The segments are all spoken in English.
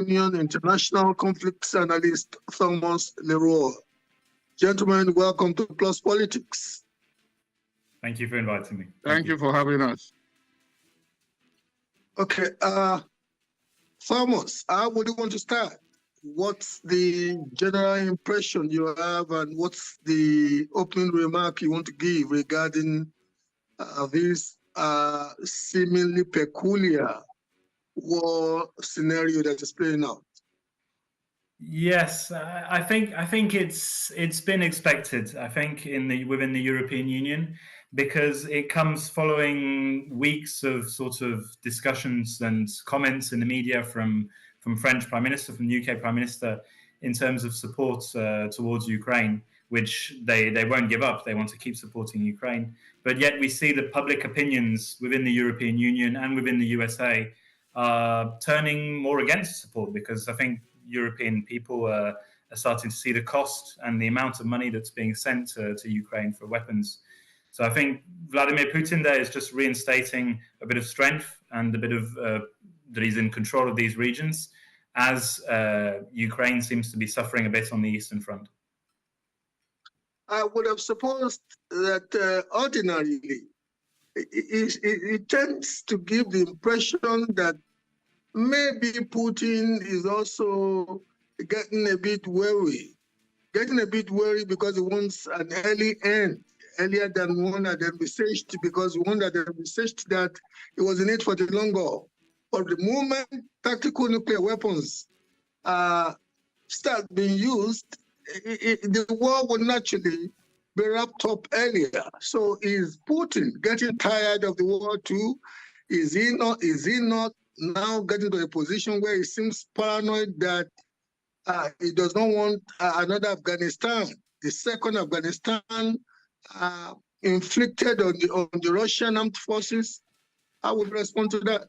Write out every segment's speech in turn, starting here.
Union international conflicts analyst Thomas Leroy. Gentlemen, welcome to Plus Politics. Thank you for inviting me. Thank you for having us. Okay, Thomas, how would you want to start? What's the general impression you have, and what's the opening remark you want to give regarding this seemingly peculiar war scenario that is playing out? Yes, I think it's been expected. I think within the European Union, because it comes following weeks of sort of discussions and comments in the media from French Prime Minister, from the UK Prime Minister, in terms of support towards Ukraine, which they won't give up. They want to keep supporting Ukraine. But yet we see that public opinions within the European Union and within the USA are turning more against support, because I think European people are starting to see the cost and the amount of money that's being sent to Ukraine for weapons. So I think Vladimir Putin there is just reinstating a bit of strength and a bit of that he's in control of these regions, as Ukraine seems to be suffering a bit on the Eastern Front. I would have supposed that ordinarily it tends to give the impression that maybe Putin is also getting a bit worried because he wants an early end, earlier than one had envisaged, because one had envisaged that it was in it for the long haul. But the moment tactical nuclear weapons start being used, the war would naturally be wrapped up earlier. So is Putin getting tired of the war too? Is he not now getting to a position where he seems paranoid that he does not want another Afghanistan, the second Afghanistan inflicted on the Russian armed forces? How would you respond to that?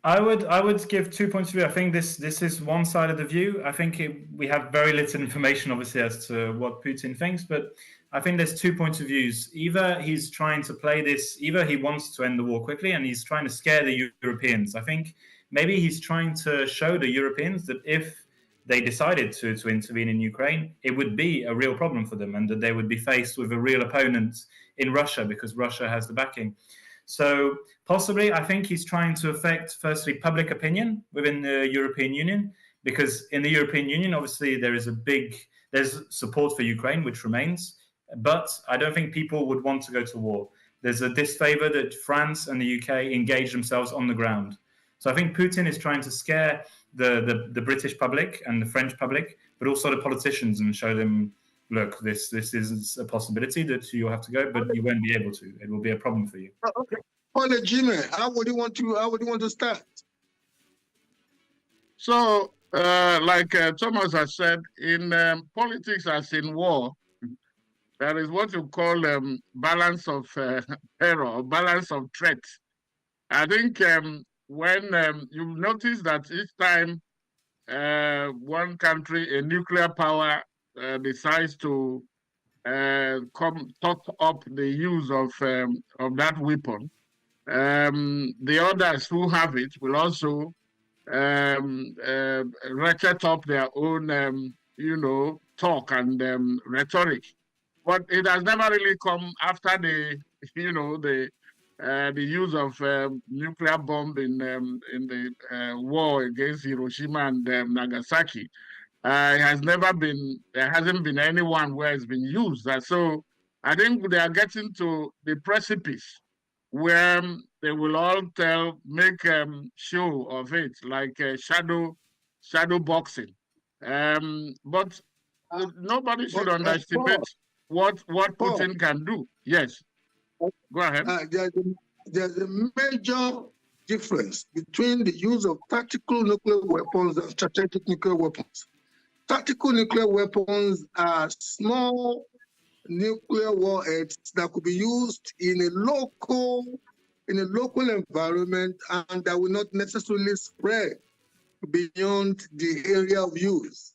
I would give 2 points of view. I think this is one side of the view. I think we have very little information, obviously, as to what Putin thinks, but I think there's 2 points of views. Either he's trying to play this, either he wants to end the war quickly and he's trying to scare the Europeans. I think maybe he's trying to show the Europeans that if they decided to intervene in Ukraine, it would be a real problem for them, and that they would be faced with a real opponent in Russia, because Russia has the backing. So possibly, I think he's trying to affect, firstly, public opinion within the European Union, because in the European Union, obviously, there's support for Ukraine, which remains, but I don't think people would want to go to war. There's a disfavor that France and the UK engage themselves on the ground. So I think Putin is trying to scare the British public and the French public, but also the politicians, and show them, look, this is a possibility that you'll have to go, but you won't be able to. It will be a problem for you. Okay. Paul Jimmy, how would you want to start? So, like Thomas has said, in politics as in war, there is what you call balance of error, or balance of threat. I think when you notice that each time one country, a nuclear power, decides to top up the use of that weapon, the others who have it will also ratchet up their own, talk and rhetoric. But it has never really come after the use of nuclear bomb in the war against Hiroshima and Nagasaki. There hasn't been anyone where it's been used. So I think they are getting to the precipice where they will all make show of it, like shadow boxing. But nobody should underestimate what Putin can do. Yes, go ahead. There's a major difference between the use of tactical nuclear weapons and strategic nuclear weapons. Tactical nuclear weapons are small nuclear warheads that could be used in a local environment, and that will not necessarily spread beyond the area of use,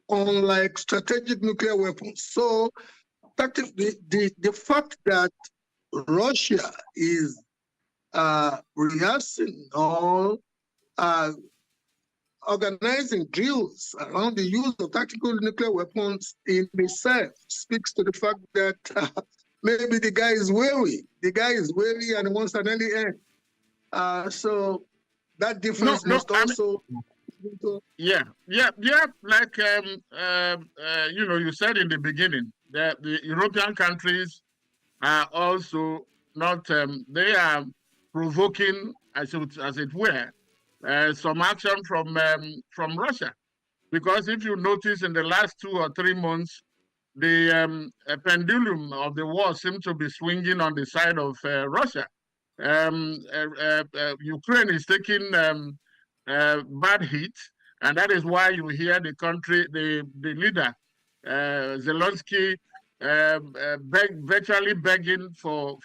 unlike strategic nuclear weapons. So the fact that Russia is rehearsing or organizing drills around the use of tactical nuclear weapons in itself speaks to the fact that maybe the guy is wary. The guy is wary and wants an early end. So that difference must also. Yeah. Like you said in the beginning that the European countries are also not. They are provoking, as it were, some action from Russia, because if you notice in the last 2 or 3 months, the pendulum of the war seems to be swinging on the side of Russia. Ukraine is taking bad hit, and that is why you hear the leader Zelensky virtually begging for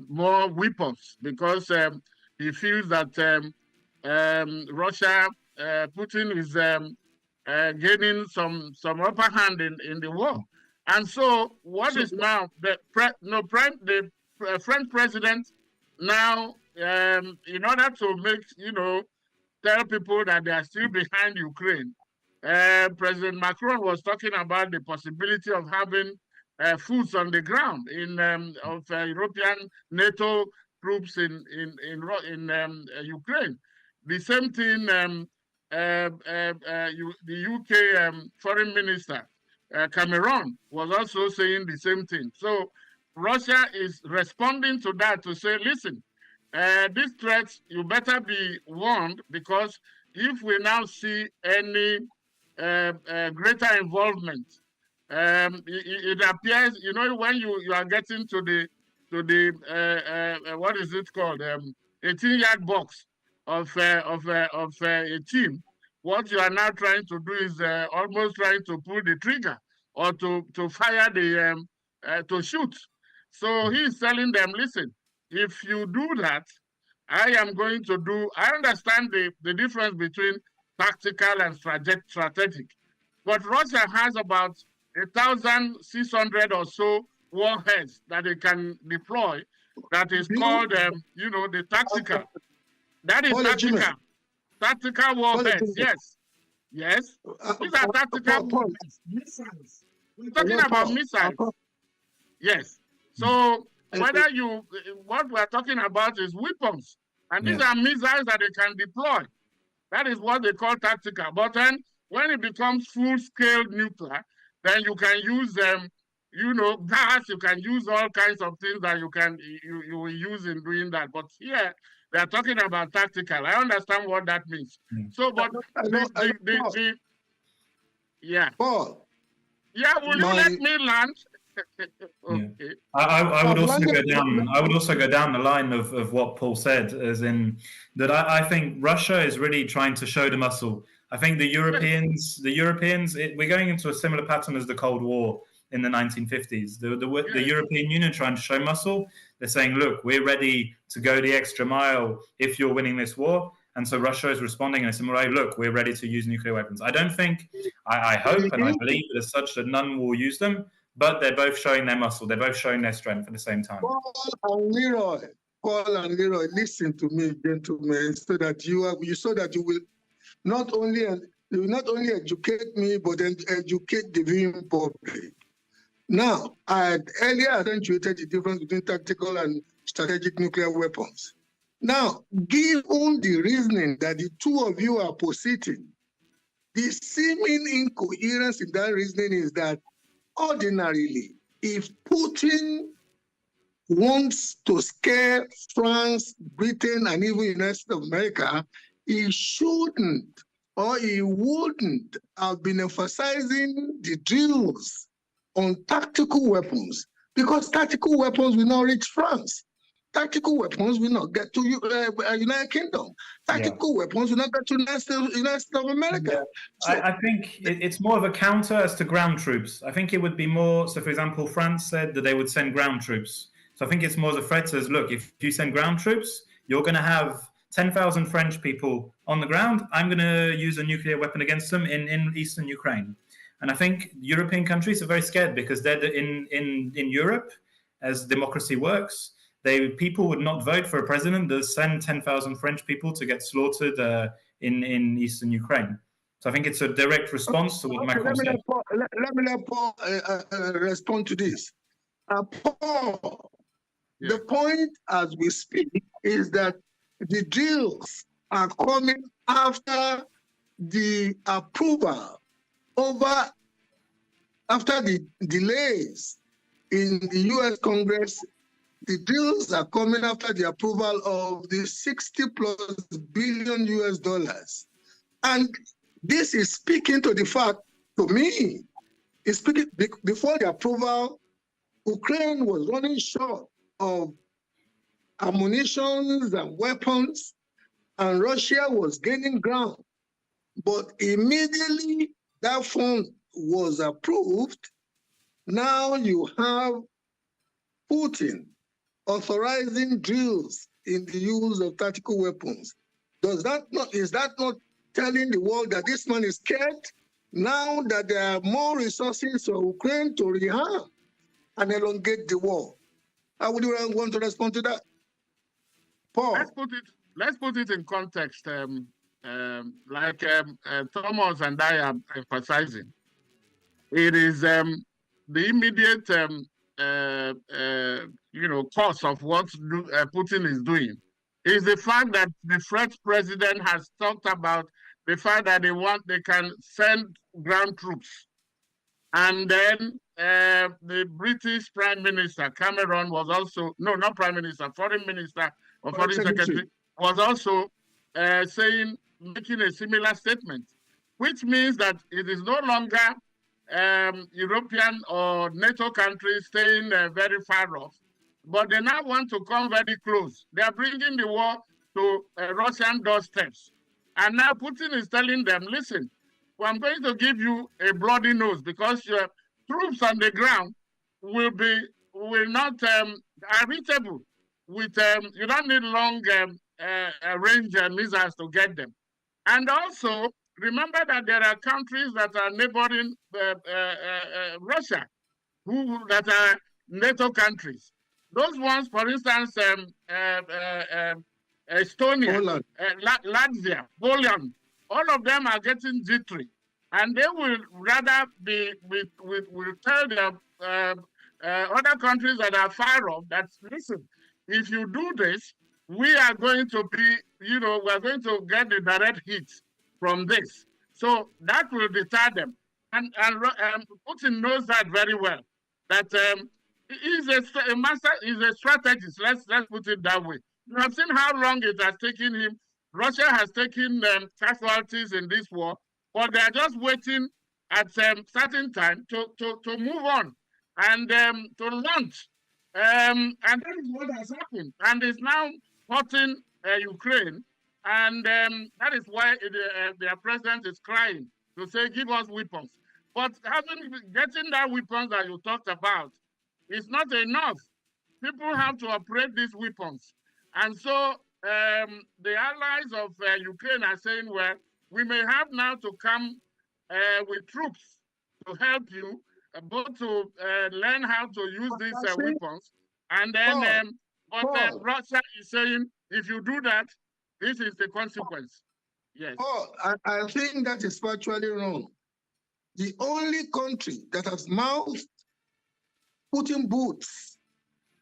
more weapons, because he feels that Russia, Putin is gaining some upper hand in the war. And so what is now the French president now, in order to make, tell people that they are still behind Ukraine, President Macron was talking about the possibility of having foods on the ground of European NATO troops in Ukraine. The same thing, the UK foreign minister Cameron was also saying the same thing. So Russia is responding to that to say, listen, these threats, you better be warned, because if we now see any greater involvement, it appears, when you are getting to the what is it called, 18-yard box of a team, what you are now trying to do is almost trying to pull the trigger or to fire to shoot. So he's telling them, listen, if you do that, I am going to do. I understand the difference between tactical and strategic, but Russia has about 1,600 or so warheads that it can deploy. That is called, the tactical. That is tactical. Tactical warheads. Yes. These are tactical missiles. We're talking about missiles. Yes. So what we're talking about is weapons, and these are missiles that they can deploy. That is what they call tactical. But then when it becomes full-scale nuclear, then you can use gas, you can use all kinds of things that you will use in doing that. But here they are talking about tactical. I understand what that means. So, but Paul. Yeah, will you let me land? Okay. I would also go down. I would also go down the line of what Paul said, as in that I think Russia is really trying to show the muscle. I think the Europeans, we're going into a similar pattern as the Cold War in the 1950s. The European Union trying to show muscle. They're saying, look, we're ready to go the extra mile if you're winning this war. And so Russia is responding in a similar way. Look, we're ready to use nuclear weapons. I don't think, I hope and I believe that as such that none will use them, but they're both showing their muscle. They're both showing their strength at the same time. Paul and Leroy, listen to me, gentlemen, so that you will not only educate me, but then educate the viewing public. Now, I had earlier accentuated the difference between tactical and strategic nuclear weapons. Now, given the reasoning that the two of you are positing, the seeming incoherence in that reasoning is that ordinarily, if Putin wants to scare France, Britain, and even the United States of America, he shouldn't or he wouldn't have been emphasizing the drills on tactical weapons, because tactical weapons will not reach France. Tactical weapons will not get to United Kingdom. Tactical weapons will not get to United States of America. Yeah. So, I think it's more of a counter as to ground troops. I think it would be more, so for example, France said that they would send ground troops. So I think it's more as a threat as, look, if you send ground troops, you're going to have 10,000 French people on the ground. I'm going to use a nuclear weapon against them in eastern Ukraine. And I think European countries are very scared because they're in Europe, as democracy works, people would not vote for a president that send 10,000 French people to get slaughtered in eastern Ukraine. So I think it's a direct response to what Macron said. Let me let Paul respond to this. Paul, the point as we speak is that the deals are coming after the approval after the delays in the US Congress. The deals are coming after the approval of the 60+ billion US dollars. And this is speaking to the fact, to me, is speaking before the approval, Ukraine was running short of ammunition and weapons, and Russia was gaining ground. But immediately that fund was approved, now you have Putin authorizing drills in the use of tactical weapons. Is that not telling the world that this man is scared now that there are more resources for Ukraine to rearm and elongate the war? How would you want to respond to that? Paul? Let's put it in context, like Thomas and I are emphasizing. It is the immediate cause of what Putin is doing is the fact that the French president has talked about the fact that they can send ground troops. And then the British Prime Minister, Cameron, was also, no, not Prime Minister, Foreign Minister or Foreign Secretary, was also making a similar statement, which means that it is no longer European or NATO countries staying very far off, but they now want to come very close. They are bringing the war to Russian doorsteps. And now Putin is telling them, listen, well, I'm going to give you a bloody nose because your troops on the ground will not are reachable with you don't need long range missiles to get them. And also remember that there are countries that are neighboring Russia that are NATO countries. Those ones, for instance, Estonia, Latvia, Poland, all of them are getting jittery, and they will rather will tell the other countries that are far off that, listen, if you do this, we are going to be, we're going to get the direct hits from this. So that will deter them. And Putin knows that very well, that he's a strategist, let's put it that way. You have seen how long it has taken him. Russia has taken casualties in this war, but they are just waiting at certain time to move on and to launch. And that is what has happened. And it's now hurting Ukraine. And that is why their president is crying to say, give us weapons. But getting that weapons that you talked about is not enough. People have to operate these weapons. And so the allies of Ukraine are saying, well, we may have now to come with troops to help you, both to learn how to use these weapons. And then Russia is saying, if you do that, this is the consequence. Yes. I think that is virtually wrong. The only country that has mouthed putting boots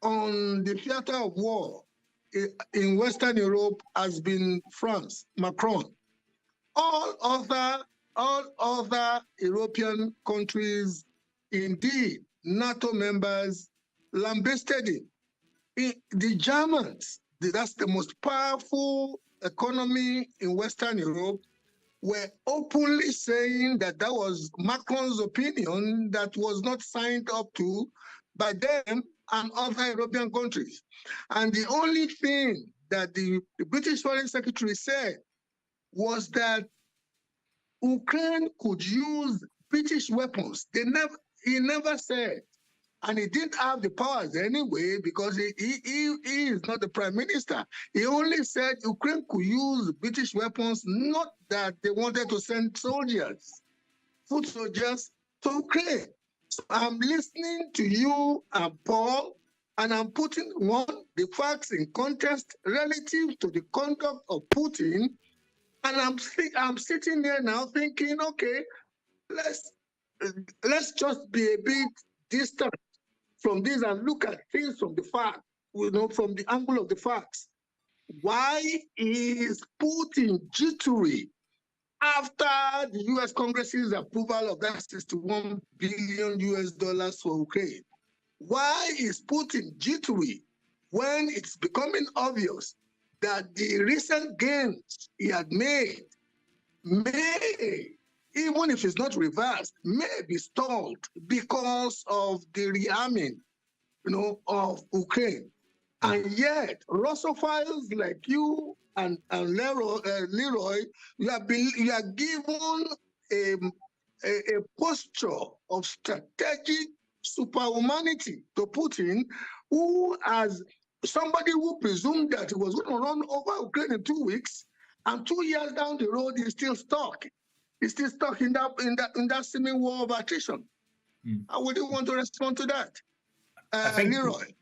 on the theater of war in Western Europe has been France, Macron. All other European countries, indeed, NATO members, lambasted him. The Germans, that's the most powerful economy in Western Europe, were openly saying that was Macron's opinion that was not signed up to by them and other European countries. And the only thing that the British Foreign Secretary said was that Ukraine could use British weapons. He never said, and he didn't have the powers anyway because he is not the prime minister. He only said Ukraine could use British weapons, not that they wanted to send soldiers, foot soldiers to Ukraine. So I'm listening to you and Paul, And I'm putting the facts in context relative to the conduct of Putin. And I'm sitting there now thinking, okay, let's just be a bit distant from this and look at things from the fact, from the angle of the facts. Why is Putin jittery after the US Congress's approval of that $61 billion for Ukraine? Why is Putin jittery when it's becoming obvious that the recent gains he had made may, even if it's not reversed, may be stalled because of the rearming, of Ukraine? And yet, Russophiles like you and Leroy, you are given a posture of strategic superhumanity to Putin, who, as somebody who presumed that he was going to run over Ukraine in 2 weeks, and 2 years down the road, he's still stuck. He's still stuck in that seeming war of attrition. How would you want to respond to that, Leroy?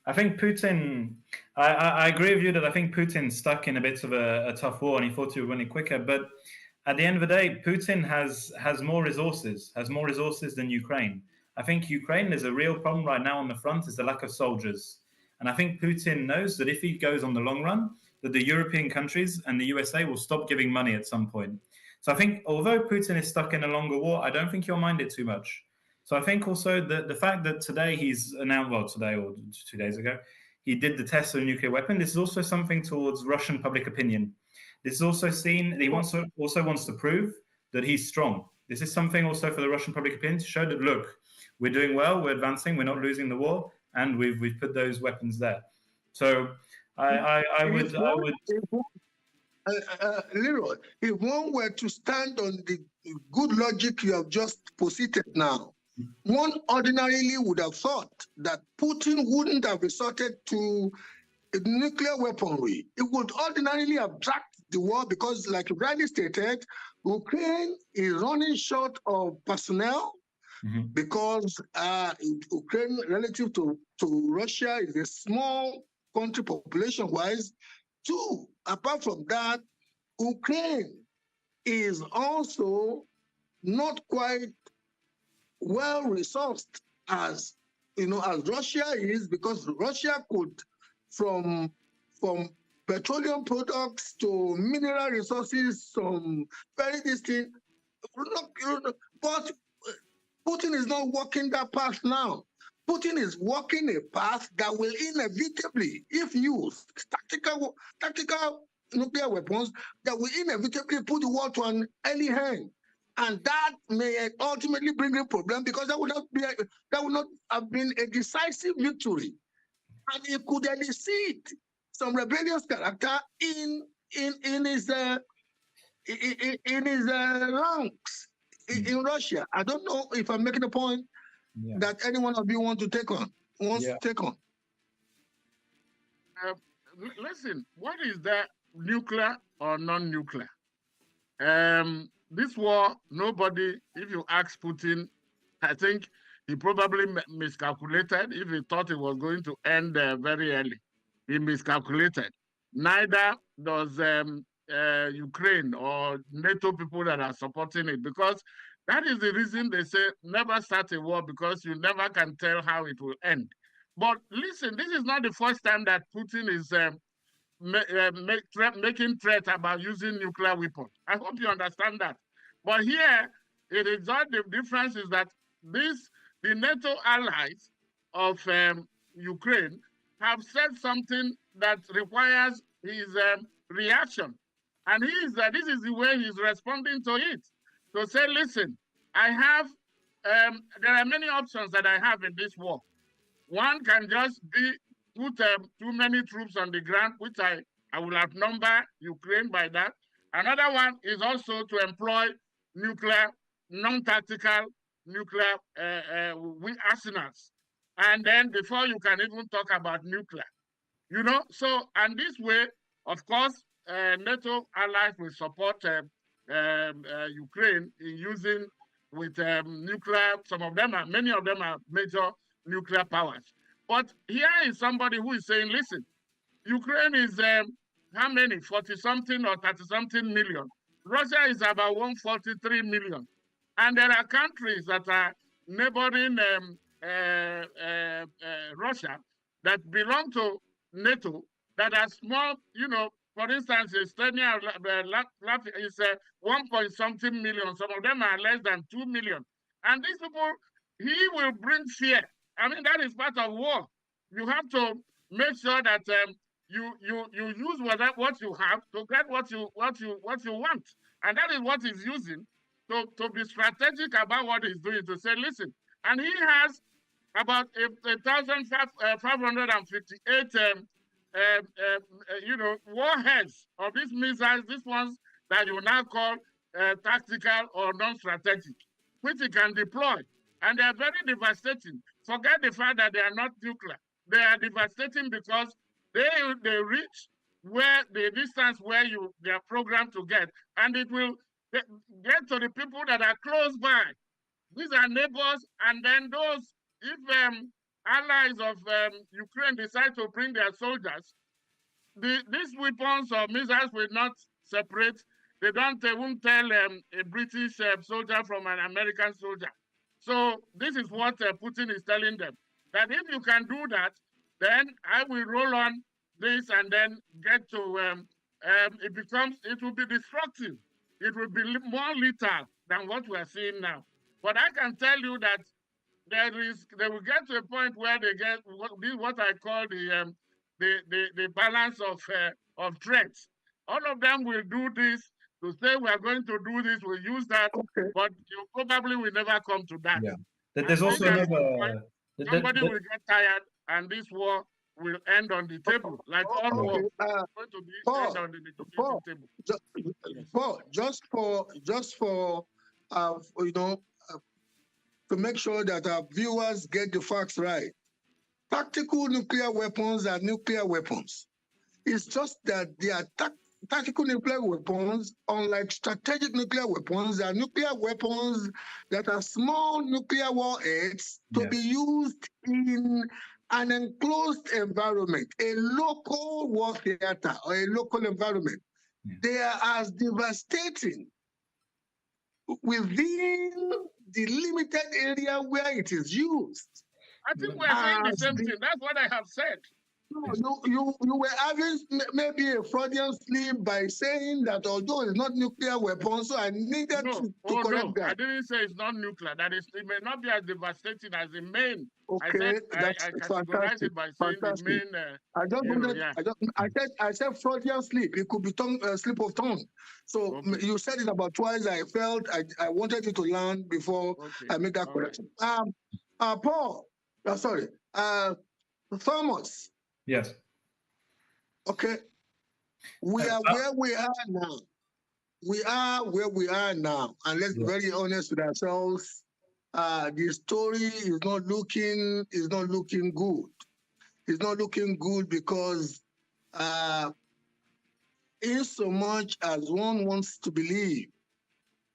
I think Putin, I agree with you that I think Putin's stuck in a bit of a tough war and he thought he would win it quicker. But at the end of the day, Putin has more resources than Ukraine. I think Ukraine is a real problem right now on the front is the lack of soldiers. And I think Putin knows that if he goes on the long run, that the European countries and the USA will stop giving money at some point. So I think although Putin is stuck in a longer war, I don't think he'll mind it too much. So I think also that the fact that today he's announced, well, today or 2 days ago, he did the test of a nuclear weapon. This is also something towards Russian public opinion. This is also seen, he also wants to prove that he's strong. This is something also for the Russian public opinion to show that, look, we're doing well, we're advancing, we're not losing the war, and we've put those weapons there. So I would Leroy, if one were to stand on the good logic you have just posited now, one ordinarily would have thought that Putin wouldn't have resorted to nuclear weaponry. It would ordinarily have dragged the war because, like you rightly stated, Ukraine is running short of personnel because Ukraine, relative to Russia, is a small country population-wise. Two, apart from that, Ukraine is also not quite well resourced as Russia is, because Russia could, from petroleum products to mineral resources, some very distinct. But Putin is not walking that path now. Putin is walking a path that will inevitably, if used, tactical nuclear weapons, that will inevitably put the war to an early end. And that may ultimately bring a problem because that would not have been a decisive victory. And it could elicit some rebellious character in his ranks in Russia. I don't know if I'm making a point that any one of you wants to take on. Listen, what is that, nuclear or non-nuclear? This war, nobody, if you ask Putin, I think he probably miscalculated if he thought it was going to end very early. He miscalculated. Neither does Ukraine or NATO people that are supporting it, because that is the reason they say never start a war, because you never can tell how it will end. But listen, this is not the first time that Putin is making threat about using nuclear weapons. I hope you understand that. But here, it is not, the difference is that the NATO allies of Ukraine have said something that requires his reaction. And this is the way he's responding to it. To say, listen, I have, there are many options that I have in this war. One can just put too many troops on the ground, which I will outnumber Ukraine by that. Another one is also to employ nuclear, non-tactical nuclear arsenals. And then before you can even talk about nuclear, So, and this way, of course, NATO allies will support Ukraine in using with nuclear. Many of them are major nuclear powers. But here is somebody who is saying, listen, Ukraine is how many? 40-something or 30-something million. Russia is about 143 million. And there are countries that are neighboring Russia that belong to NATO that are small, for instance, Estonia is 1-point-something million. Some of them are less than 2 million. And these people, he will bring fear. I mean, that is part of war. You have to make sure that you use what you have to get what you want. And that is what he's using to be strategic about what he's doing, to say, listen, and he has about 1,558 warheads of these missiles, these ones that you now call tactical or non-strategic, which he can deploy. And they are very devastating. Forget the fact that they are not nuclear. They are devastating because they reach where the distance where they are programmed to get, and it will get to the people that are close by. These are neighbors, and then those, if allies of Ukraine decide to bring their soldiers, these weapons or missiles will not separate. They won't tell a British soldier from an American soldier. So this is what Putin is telling them, that if you can do that, then I will roll on this and then get to, it will be destructive. It will be more lethal than what we are seeing now. But I can tell you that they will get to a point where they get what I call the balance of threats. All of them will do this to say we are going to do this, we'll use that, Okay. but you probably will never come to that. Yeah. There's also another. Somebody will get tired, and this war will end on the table, like all war. Okay. Going to be end on the negotiating table. Just for to make sure that our viewers get the facts right. Tactical nuclear weapons are nuclear weapons. It's just that they are tactical nuclear weapons, unlike strategic nuclear weapons, are nuclear weapons that are small nuclear warheads to be used in an enclosed environment, a local war theater or a local environment. Yeah. They are as devastating within the limited area where it is used. I think we're saying the same thing. That's what I have said. No, you were having maybe a Freudian slip by saying that although it's not nuclear weapon, so I needed to correct that. I didn't say it's not nuclear. That is, it may not be as devastating as the main. Okay, I categorized it by saying the main. I said Freudian slip. It could be slip of tongue. So you said it about twice. I felt I wanted you to learn before I make that correction. Right. Paul, Thomas. Yes. Okay. We are where we are now. We are where we are now. And let's be very honest with ourselves. The story is not looking good. It's not looking good because in so much as one wants to believe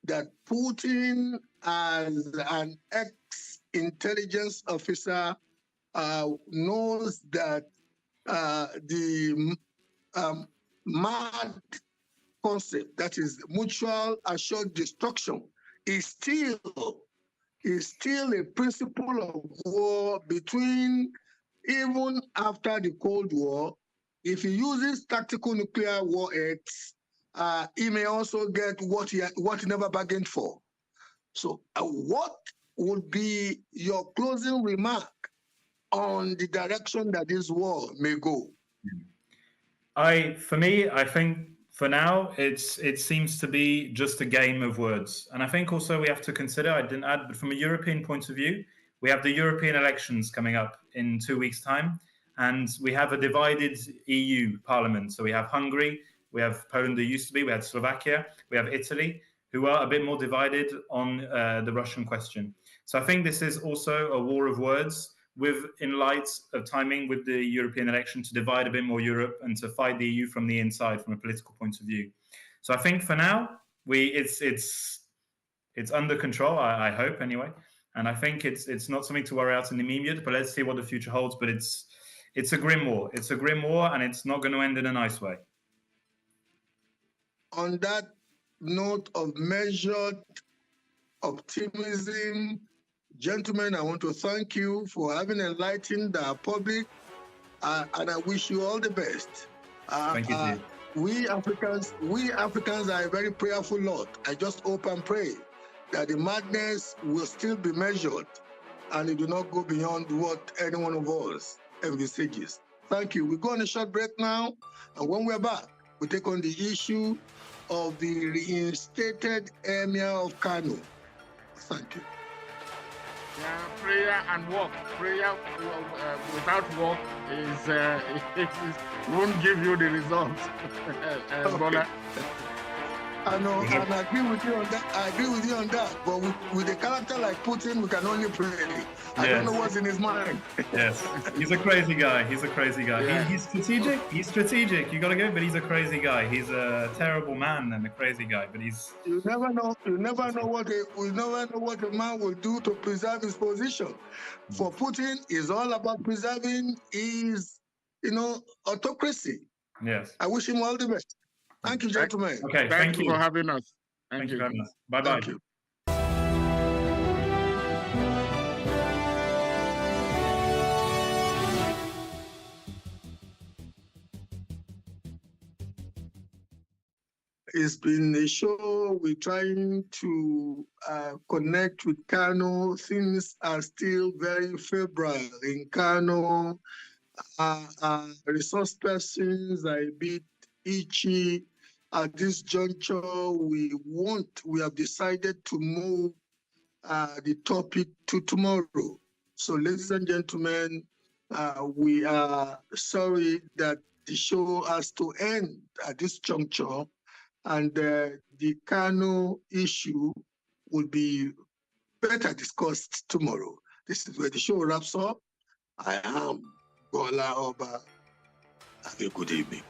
that Putin, as an ex-intelligence officer, knows that the mad concept, that is mutual assured destruction, is still a principle of war between, even after the Cold War. If he uses tactical nuclear warheads, he may also get what he never bargained for. So what would be your closing remark on the direction that this war may go? For me, I think for now it seems to be just a game of words. And I think also we have to consider, I didn't add, but from a European point of view, we have the European elections coming up in 2 weeks' time, and we have a divided EU parliament. So we have Hungary, we have Poland, there used to be, we had Slovakia, we have Italy, who are a bit more divided on the Russian question. So I think this is also a war of words, in light of timing with the European election, to divide a bit more Europe and to fight the EU from the inside from a political point of view. So I think for now it's under control, I hope anyway. And I think it's not something to worry out in the immediate, but let's see what the future holds. But it's a grim war. It's a grim war, and it's not going to end in a nice way. On that note of measured optimism, gentlemen, I want to thank you for having enlightened our public, and I wish you all the best. Thank you, Steve. We Africans are a very prayerful lot. I just hope and pray that the madness will still be measured and it do not go beyond what any one of us envisages. Thank you. We go on a short break now, and when we're back, we take on the issue of the reinstated Emir of Kano. Thank you. Yeah, prayer and work. Prayer without work won't give you the results. Okay. I know, and I agree with you on that. I agree with you on that. But with a character like Putin, we can only pray. I don't know what's in his mind. Yes, he's a crazy guy. He's a crazy guy. Yeah. He's strategic. He's strategic. You gotta give, but he's a crazy guy. He's a terrible man and a crazy guy. But he's. You never know. You never know what a man will do to preserve his position. For Putin, it's all about preserving his, autocracy. Yes. I wish him all the best. Thank you, gentlemen. Okay. Thank you for having us. Thank you very much. Bye bye. Thank you. It's been a show. We're trying to connect with Kano. Things are still very febrile in Kano. Resource persons are a bit itchy. At this juncture, we have decided to move the topic to tomorrow. So, ladies and gentlemen, we are sorry that the show has to end at this juncture, and the Kano issue will be better discussed tomorrow. This is where the show wraps up. I am Bola Oba. Have a good evening.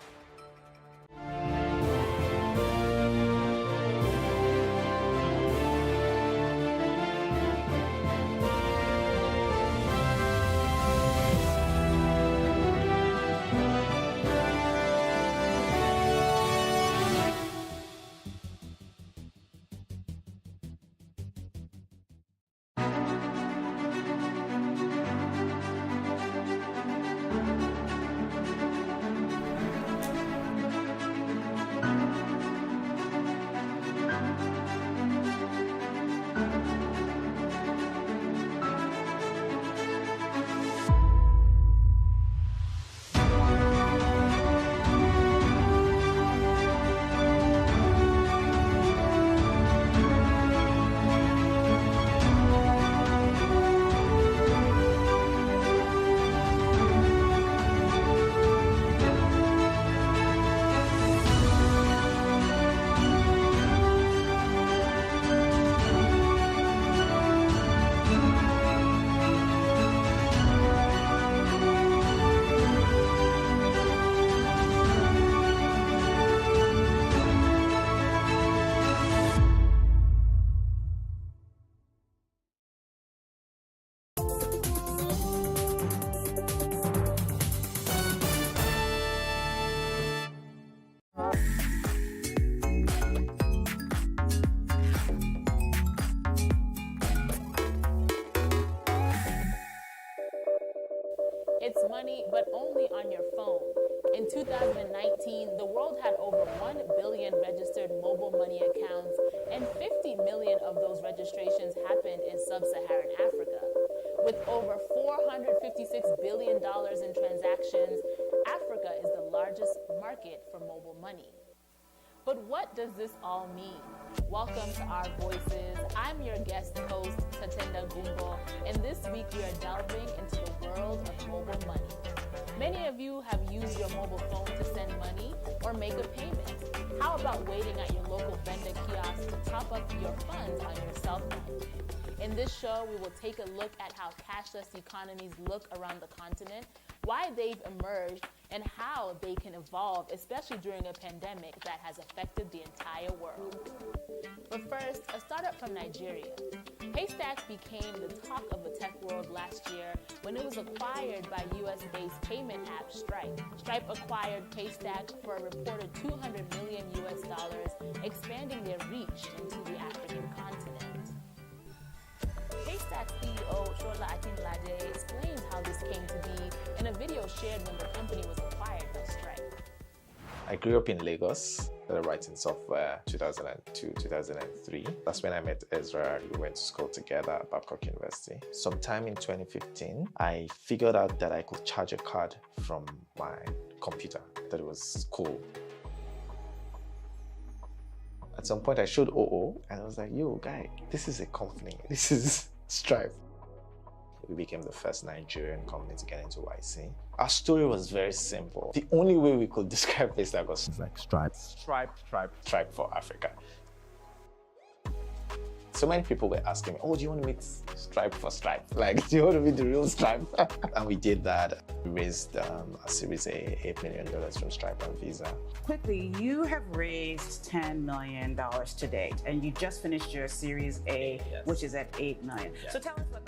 It's money, but only on your phone. In 2019, the world had over 1 billion registered mobile money accounts, and 50 million of those registrations happened in sub-Saharan Africa. With over $456 billion in transactions, Africa is the largest market for mobile money. But what does this all mean? Welcome to Our Voices. I'm your guest host, Tatenda Gumbo, and this week we are delving into the world of mobile money. Many of you have used your mobile phone to send money or make a payment. How about waiting at your local vendor kiosk to top up your funds on your cell phone? In this show, we will take a look at how cashless economies look around the continent, why they've emerged, and how they can evolve, especially during a pandemic that has affected the entire world. But first, a startup from Nigeria. Paystack became the talk of the tech world last year when it was acquired by US-based payment app Stripe. Stripe acquired Paystack for a reported $200 million, expanding their reach into the African continent. Paystack CEO Shola Akinlade explains how this came to be in a video shared when the company was acquired by Stripe. I grew up in Lagos, writing software 2002, 2003. That's when I met Ezra. We went to school together at Babcock University. Sometime in 2015, I figured out that I could charge a card from my computer, that it was cool. At some point, I showed OO, and I was like, yo, guy, this is a company. This is Stripe. We became the first Nigerian company to get into YC. Our story was very simple. The only way we could describe Paystack was like Stripe for Africa. So many people were asking me, oh, do you want to meet Stripe for Stripe? Like, do you want to meet the real Stripe? And we did that. We raised a Series A, $8 million from Stripe and Visa. Quickly, you have raised $10 million to date, and you just finished your Series A, yes, which is at $8 million. Yes. So tell us what...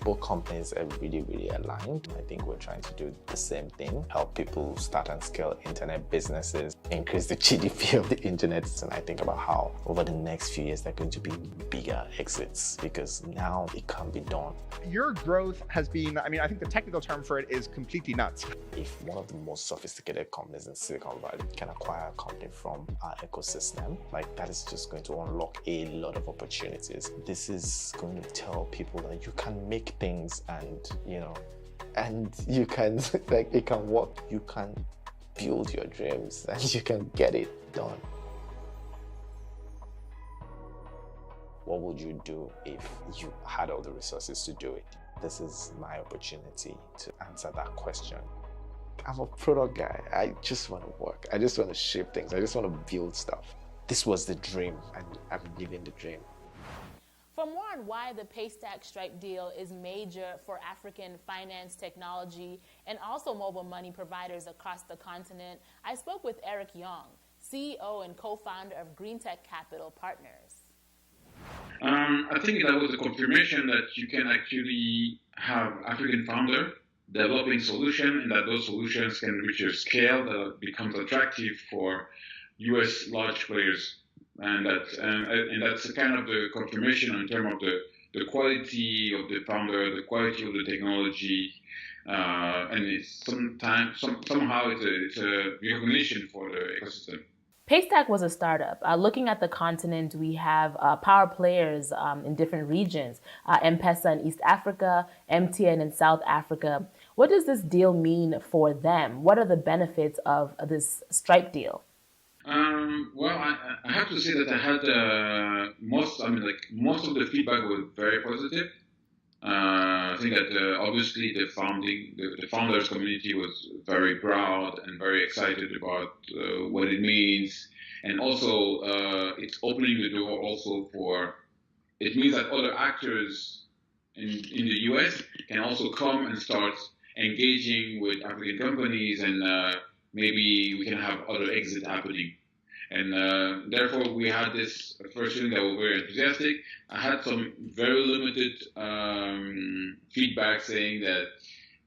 Both companies are really, really aligned. I think we're trying to do the same thing, help people start and scale internet businesses, increase the GDP of the internet. And I think about how over the next few years, there are going to be bigger exits because now it can be done. Your growth has been, I think the technical term for it is completely nuts. If one of the most sophisticated companies in Silicon Valley can acquire a company from our ecosystem, like that is just going to unlock a lot of opportunities. This is going to tell people that you can make things and you can like it can work. You can build your dreams and you can get it done. What would you do if you had all the resources to do it? This is my opportunity to answer that question. I'm a product guy. I just want to work. I just want to ship things. I just want to build stuff. This was the dream and I'm living the dream. For more on why the Paystack Stripe deal is major for African finance technology and also mobile money providers across the continent, I spoke with Eric Young, CEO and co-founder of GreenTech Capital Partners. I think that was a confirmation that you can actually have African founder developing solutions and that those solutions can reach a scale that becomes attractive for US large players. And that's kind of the confirmation in terms of the quality of the founder, the quality of the technology, and it's somehow it's a recognition for the ecosystem. Paystack was a startup. Looking at the continent, we have power players in different regions, M-Pesa in East Africa, MTN in South Africa. What does this deal mean for them? What are the benefits of this Stripe deal? Well, I have to say that I had most of the feedback was very positive. I think that obviously the founders community was very proud and very excited about what it means, and also it's opening the door also for. It means that other actors in the US can also come and start engaging with African companies, and maybe we can have other exits happening. And therefore, we had this first feeling that we were very enthusiastic. I had some very limited feedback saying that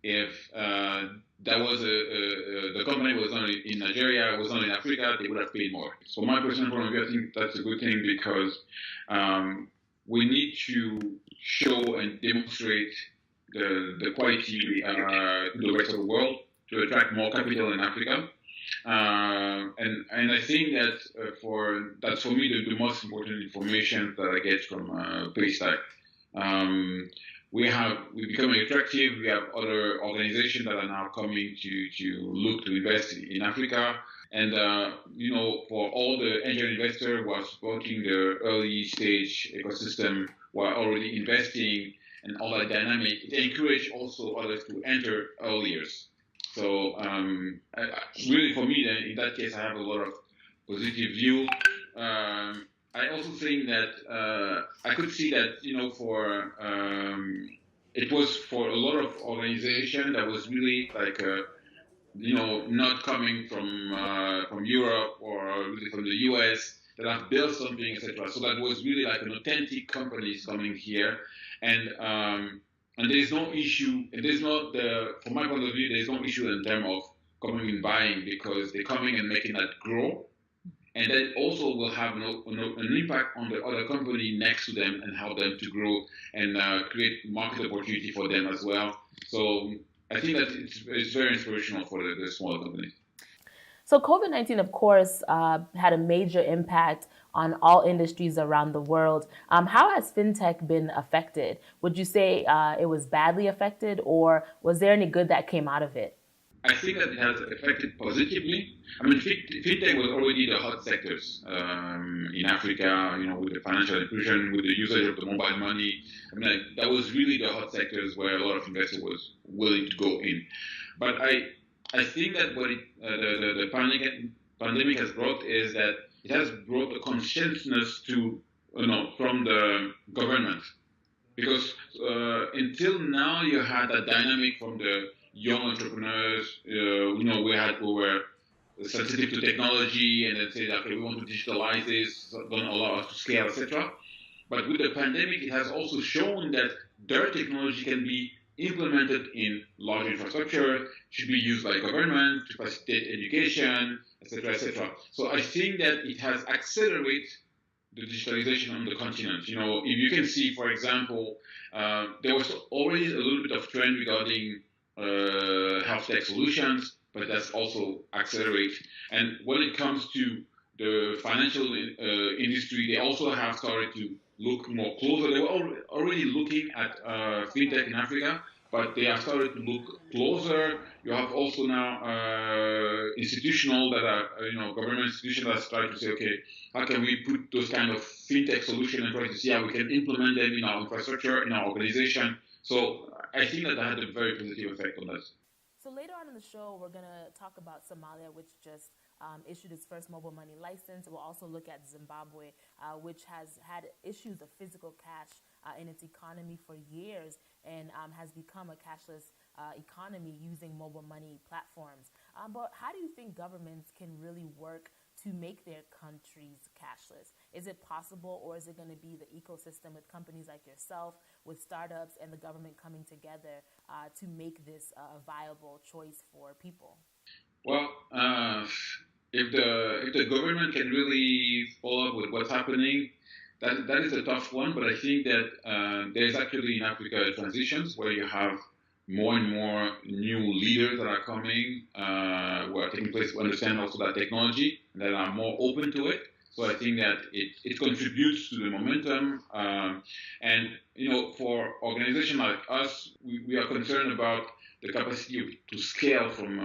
if that was the company was not in Nigeria, was not in Africa, they would have paid more. So my personal point of view, I think that's a good thing because we need to show and demonstrate the quality to the rest of the world to attract more capital in Africa. And I think that that's for me the most important information that I get from Paystack. We become attractive. We have other organizations that are now coming to look to invest in Africa. And for all the angel investors who are supporting the early stage ecosystem, who are already investing and all that dynamic, it encourages also others to enter earlier. So really, for me, in that case, I have a lot of positive view. I also think that I could see that for it was for a lot of organization that was really like not coming from Europe or really from the US that have built something, etc. So that was really like an authentic companies coming here, and there is no issue. There's not from my point of view, there is no issue in terms of coming and buying because they're coming and making that grow, and then also will have an impact on the other company next to them and help them to grow and create market opportunity for them as well. So I think that it's very inspirational for the smaller companies. So COVID-19, of course, had a major impact on all industries around the world. How has fintech been affected? Would you say it was badly affected, or was there any good that came out of it? I think that it has affected positively. I mean, fintech was already the hot sectors in Africa, with the financial inclusion, with the usage of the mobile money. I mean, that was really the hot sectors where a lot of investors was willing to go in. But I think that what the pandemic has brought is that it has brought a consciousness from the government, because until now you had that dynamic from the young entrepreneurs, we were sensitive to technology and then say, okay, we want to digitalize this, don't allow us to scale, etc. But with the pandemic, it has also shown that their technology can be implemented in large infrastructure, should be used by government to facilitate education, etc., etc. So I think that it has accelerated the digitalization on the continent. If you can see, for example, there was already a little bit of trend regarding health tech solutions, but that's also accelerated. And when it comes to the financial industry, they also have started to look more closer. They were already looking at fintech in Africa, but they have started to look closer. You have also now institutional that are, government institutions that are starting to say, okay, how can we put those kind of fintech solutions and try to see how we can implement them in our infrastructure, in our organization. So I think that had a very positive effect on us. So later on in the show, we're going to talk about Somalia, which just issued its first mobile money license. We'll also look at Zimbabwe, which has had issues of physical cash in its economy for years and has become a cashless economy using mobile money platforms. But how do you think governments can really work to make their countries cashless? Is it possible, or is it going to be the ecosystem with companies like yourself, with startups and the government coming together to make this a viable choice for people? Well, if the government can really follow up with what's happening, that is a tough one. But I think that there's actually in Africa transitions where you have more and more new leaders that are coming, who are taking place, who understand also that technology, that are more open to it. So I think that it contributes to the momentum. And, for organizations like us, we are concerned about the capacity to scale from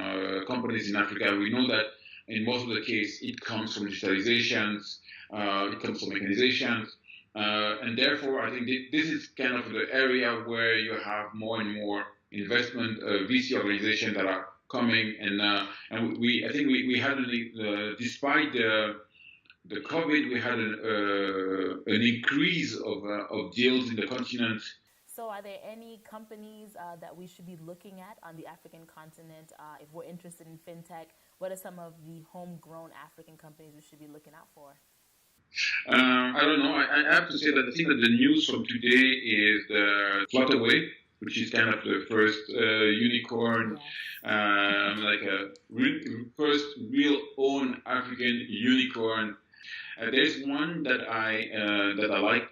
companies in Africa. We know that in most of the case, it comes from digitalizations, it comes from mechanizations. And therefore, I think this is kind of the area where you have more and more investment VC organizations that are coming, and I think we had despite the COVID, we had an increase of deals in the continent. So are there any companies that we should be looking at on the African continent if we're interested in fintech? What are some of the homegrown African companies we should be looking out for? I don't know. I have to say that I think that the news from today is the Flutterwave, which is kind of the first unicorn, like a first real own African unicorn. There's one that I like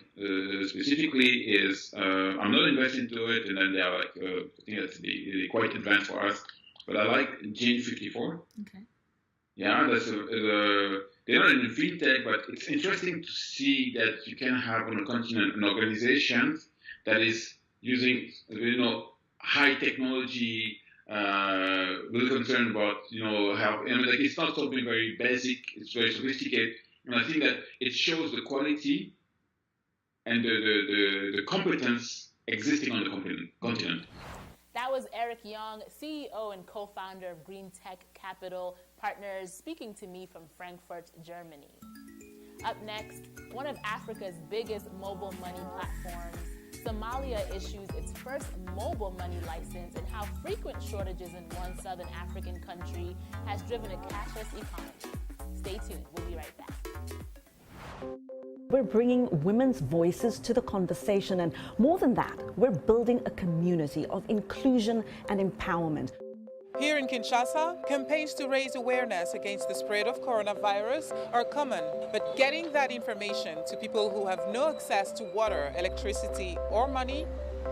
specifically is I'm not investing into it, and then they are like I think that's they're quite advanced for us. But I like Jane54. Okay. Yeah, that's they're not in fintech, but it's interesting to see that you can have on a continent an organization that is using high technology, really concerned about how like it's not something very basic, it's very sophisticated, and I think that it shows the quality and the competence existing on the continent. That was Eric Young, CEO and co-founder of Green Tech Capital Partners, speaking to me from Frankfurt, Germany. Up next, one of Africa's biggest mobile money platforms, Somalia issues its first mobile money license, and how frequent shortages in one southern African country has driven a cashless economy. Stay tuned. We'll be right back. We're bringing women's voices to the conversation, and more than that, we're building a community of inclusion and empowerment. Here in Kinshasa, campaigns to raise awareness against the spread of coronavirus are common, but getting that information to people who have no access to water, electricity, or money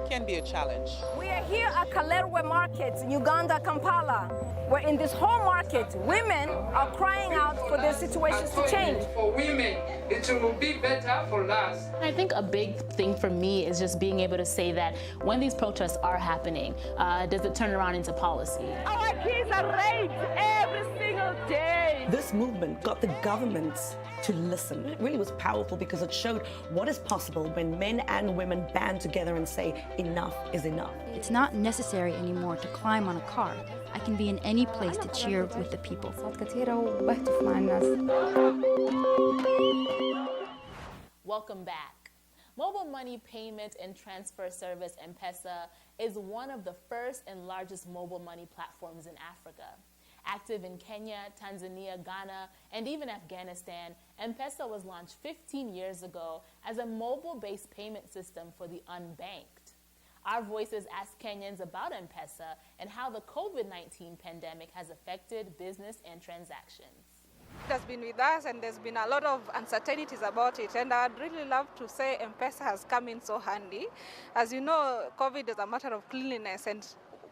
can be a challenge. We are here at Kalerwe Market, Uganda, Kampala, where in this whole market, women are crying out for their situations to change. For women, it will be better for us. I think a big thing for me is just being able to say that when these protests are happening, does it turn around into policy? Our kids are raped every single day. This movement got the governments to listen. It really was powerful because it showed what is possible when men and women band together and say, enough is enough. It's not necessary anymore to climb on a car. I can be in any place to cheer with the people. Welcome back. Mobile money payment and transfer service M-Pesa is one of the first and largest mobile money platforms in Africa. Active in Kenya, Tanzania, Ghana, and even Afghanistan, M-Pesa was launched 15 years ago as a mobile-based payment system for the unbanked. Our Voices asked Kenyans about M-Pesa and how the COVID-19 pandemic has affected business and transactions. It has been with us, and there's been a lot of uncertainties about it, and I'd really love to say M-Pesa has come in so handy. As you know, COVID is a matter of cleanliness, and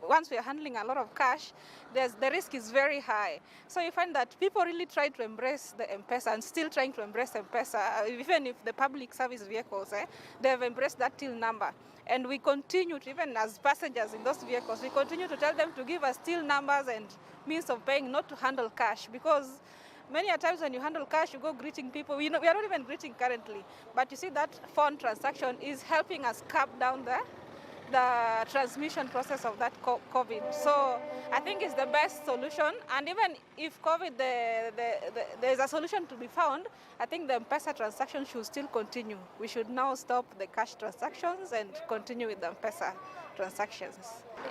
once we are handling a lot of cash, the risk is very high. So you find that people really try to embrace the M-Pesa and still trying to embrace M-Pesa, even if the public service vehicles, they've embraced that till number. And we continue to, even as passengers in those vehicles, we continue to tell them to give us till numbers and means of paying, not to handle cash, because many a times when you handle cash, you go greeting people. We are not even greeting currently, but you see that phone transaction is helping us cap down the transmission process of that COVID. So I think it's the best solution. And even if COVID, there's a solution to be found, I think the M-Pesa transaction should still continue. We should now stop the cash transactions and continue with the M-Pesa transactions.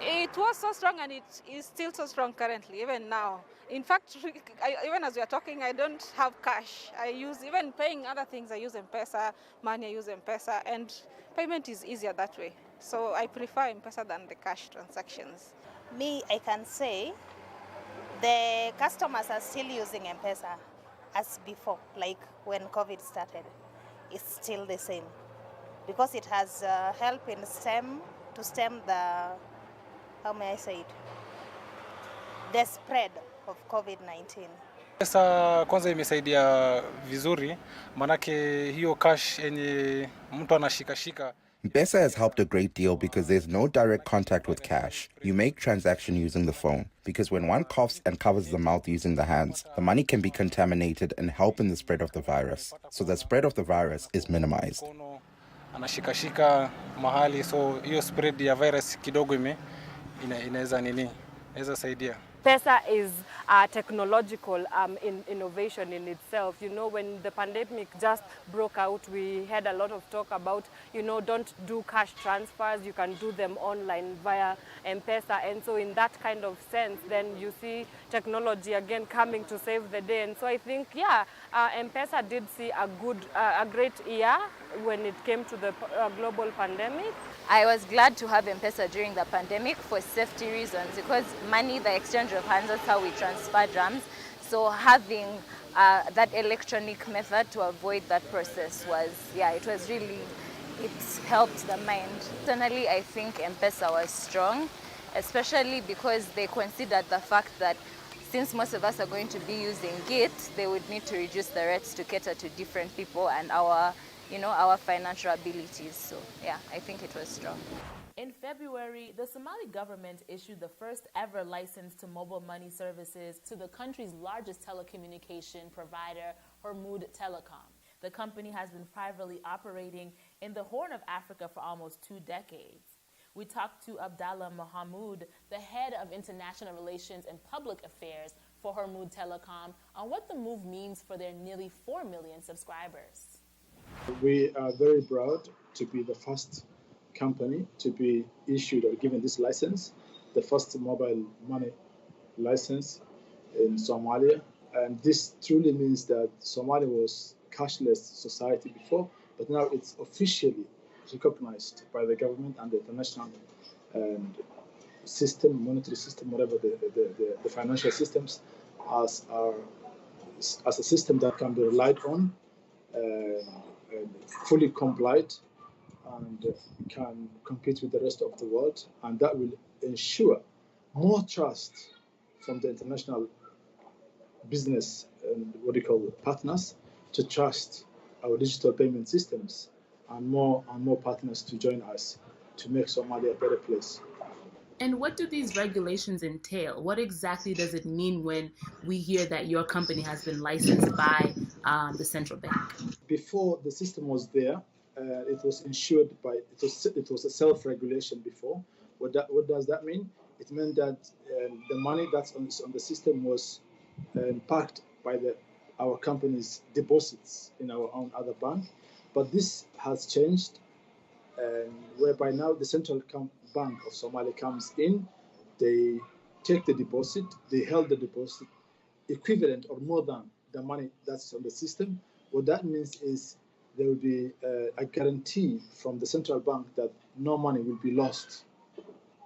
It was so strong, and it is still so strong currently, even now. In fact, even as we are talking, I don't have cash. I use, even paying other things, I use M-Pesa, money I use M-Pesa, and payment is easier that way. So I prefer M-Pesa than the cash transactions. Me, I can say the customers are still using M-Pesa as before, like when COVID started. It's still the same because it has helped in stem the, how may I say it, the spread of COVID-19. Pesa kwanza imesaidia vizuri, manake hiyo cash yenye mtu anashikashika. M-Pesa has helped a great deal because there's no direct contact with cash. You make transaction using the phone, because when one coughs and covers the mouth using the hands, the money can be contaminated and help in the spread of the virus. So the spread of the virus is minimized. Anashikashika mahali, so hiyo spread ya virus kidogo inaweza saidia. Pesa is technological innovation in itself. You know, when the pandemic just broke out, we had a lot of talk about, you know, don't do cash transfers, you can do them online via M-Pesa. And so in that kind of sense, then you see technology again coming to save the day. And so I think, yeah, M-Pesa did see a great year when it came to the global pandemic. I was glad to have M-Pesa during the pandemic for safety reasons, because money, the exchange of hands, that's how we transfer drams. So having that electronic method to avoid that process was, yeah, it was really, it helped the mind. Personally, I think M-Pesa was strong, especially because they considered the fact that since most of us are going to be using Git, they would need to reduce the rates to cater to different people and our financial abilities. So yeah, I think it was strong. In February, the Somali government issued the first ever license to mobile money services to the country's largest telecommunication provider, Hormuud Telecom. The company has been privately operating in the Horn of Africa for almost 2 decades. We talked to Abdallah Mohamud, the head of international relations and public affairs for Hormuud Telecom, on what the move means for their nearly 4 million subscribers. We are very proud to be the first company to be issued or given this license, the first mobile money license in Somalia. And this truly means that Somalia was cashless society before, but now it's officially recognized by the government and the international system, monetary system, whatever the financial systems, as a system that can be relied on, fully compliant, and can compete with the rest of the world, and that will ensure more trust from the international business and partners to trust our digital payment systems, and more partners to join us to make Somalia a better place. And what do these regulations entail? What exactly does it mean when we hear that your company has been licensed by the central bank? Before the system was there, it was ensured by, it was a self-regulation before. What does that mean? It meant that the money that's on the system was parked by our company's deposits in our own other bank. But this has changed, whereby now the central bank of Somalia comes in, they take the deposit, they held the deposit equivalent or more than the money that's on the system. What that means is there will be a guarantee from the central bank that no money will be lost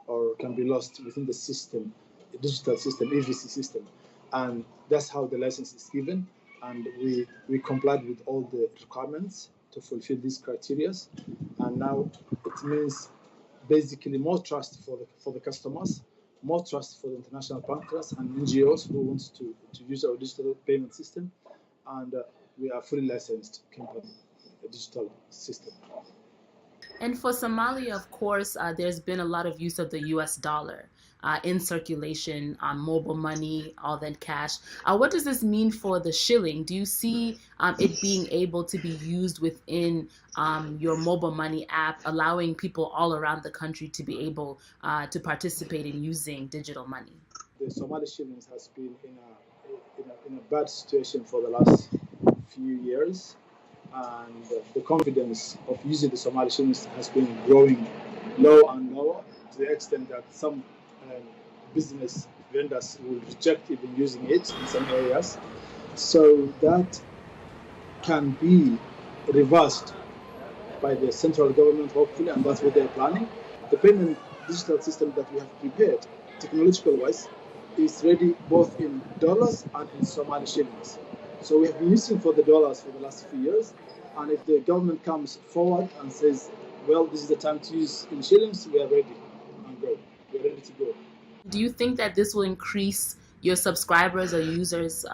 or can be lost within the system, the digital system, EVC system. And that's how the license is given. And we complied with all the requirements to fulfill these criteria. And now it means basically more trust for the customers, more trust for the international bankers and NGOs who want to use our digital payment system. And we are fully licensed company, a digital system. And for Somalia, of course, there's been a lot of use of the US dollar in circulation on mobile money, all that cash. What does this mean for the shilling? Do you see it being able to be used within your mobile money app, allowing people all around the country to be able to participate in using digital money? The Somali shillings has been in a bad situation for the last few years. And the confidence of using the Somali shillings has been growing lower and lower, to the extent that some business vendors will reject even using it in some areas. So that can be reversed by the central government, hopefully, and that's what they're planning. The payment digital system that we have prepared, technological-wise, is ready both in dollars and in Somali shillings. So we have been using for the dollars for the last few years, and if the government comes forward and says, well, this is the time to use in shillings, we are ready and go. We're ready to go. Do you think that this will increase your subscribers or users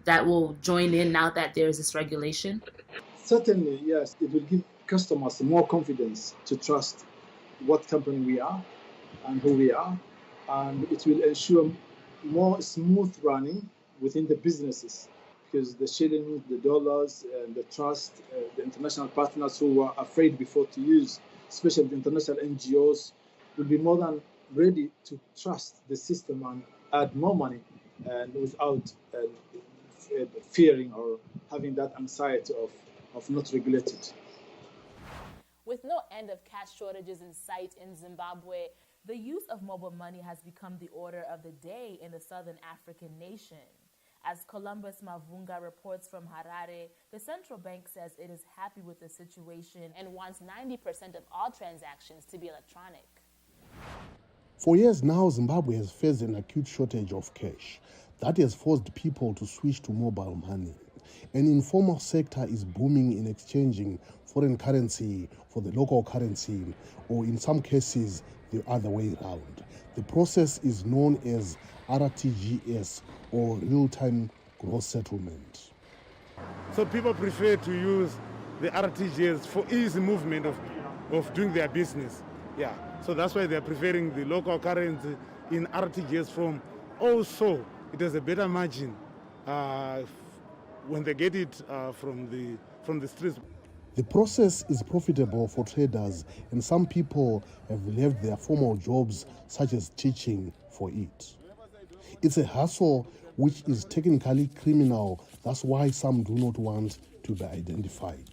that will join in now that there is this regulation? Certainly, yes. It will give customers more confidence to trust what company we are and who we are, and it will ensure more smooth running within the businesses, because the shilling, the dollars, and the trust, the international partners who were afraid before to use, especially the international NGOs, will be more than ready to trust the system and add more money, and without fearing or having that anxiety of not regulated. With no end of cash shortages in sight in Zimbabwe, the use of mobile money has become the order of the day in the southern African nation. As Columbus Mavunga reports from Harare, the central bank says it is happy with the situation and wants 90% of all transactions to be electronic. For years now, Zimbabwe has faced an acute shortage of cash. That has forced people to switch to mobile money. An informal sector is booming in exchanging foreign currency for the local currency, or in some cases, the other way around. The process is known as RTGS, or real-time gross settlement. So people prefer to use the RTGS for easy movement of doing their business. Yeah, so that's why they're preferring the local currency in RTGS form. Also, it has a better margin when they get it from the streets. The process is profitable for traders, and some people have left their formal jobs, such as teaching, for it. It's a hustle which is technically criminal. That's why some do not want to be identified.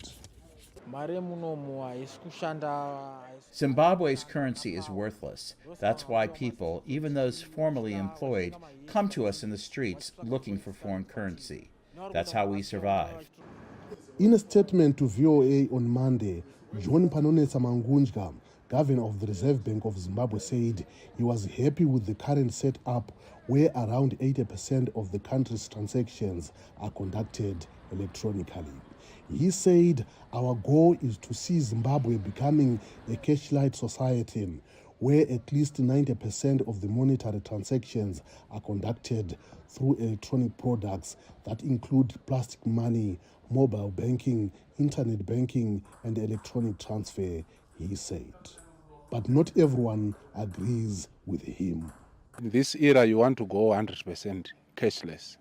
Zimbabwe's currency is worthless. That's why people, even those formerly employed, come to us in the streets looking for foreign currency. That's how we survive. In a statement to VOA on Monday, John Panonetsa Mangunja, governor of the Reserve Bank of Zimbabwe, said he was happy with the current setup where around 80% of the country's transactions are conducted electronically. He said, "Our goal is to see Zimbabwe becoming a cash-light society where at least 90% of the monetary transactions are conducted through electronic products that include plastic money, mobile banking, internet banking, and electronic transfer," he said. But not everyone agrees with him. In this era, you want to go 100% cashless.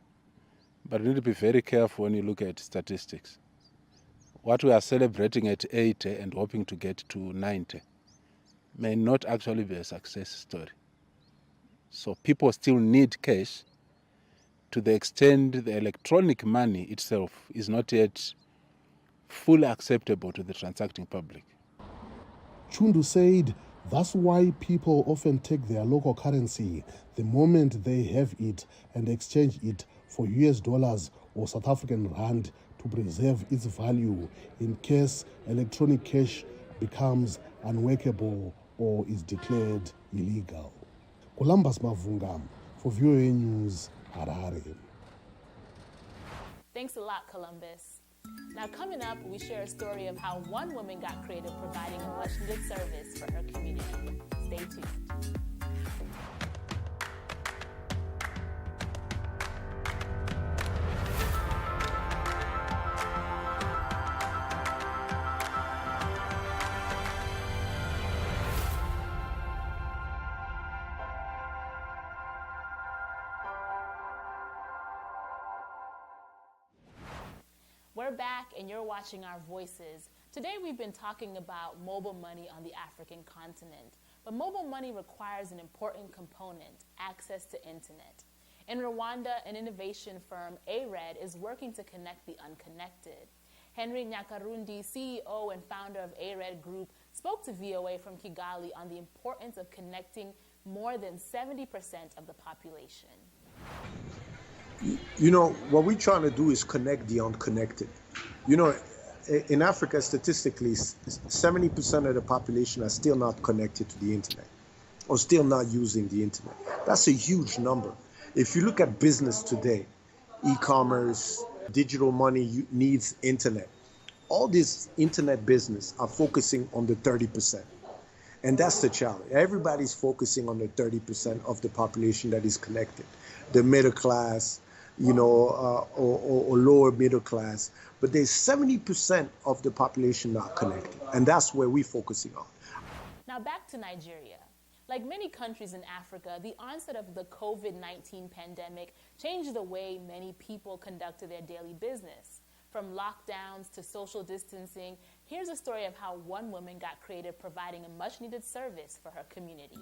But you need to be very careful when you look at statistics. What we are celebrating at 80 and hoping to get to 90 may not actually be a success story. So people still need cash to the extent the electronic money itself is not yet fully acceptable to the transacting public. Chundu said that's why people often take their local currency the moment they have it and exchange it for US dollars or South African rand to preserve its value in case electronic cash becomes unworkable or is declared illegal. Columbus Mavunga for VOA News, Harare. Thanks a lot, Columbus. Now, coming up, we share a story of how one woman got creative providing a much-needed service for her community. Stay tuned. We're back and you're watching Our Voices. Today we've been talking about mobile money on the African continent. But mobile money requires an important component, access to internet. In Rwanda, an innovation firm, ARED, is working to connect the unconnected. Henry Nyakarundi, CEO and founder of ARED Group, spoke to VOA from Kigali on the importance of connecting more than 70% of the population. You know, what we're trying to do is connect the unconnected. You know, in Africa, statistically, 70% of the population are still not connected to the internet or still not using the internet. That's a huge number. If you look at business today, e-commerce, digital money needs internet. All this internet business are focusing on the 30%. And that's the challenge. Everybody's focusing on the 30% of the population that is connected. The middle class, you know, or lower middle class, but there's 70% of the population not connected, and that's where we're focusing on. Now back to Nigeria. Like many countries in Africa, the onset of the COVID-19 pandemic changed the way many people conducted their daily business. From lockdowns to social distancing, here's a story of how one woman got creative providing a much-needed service for her community.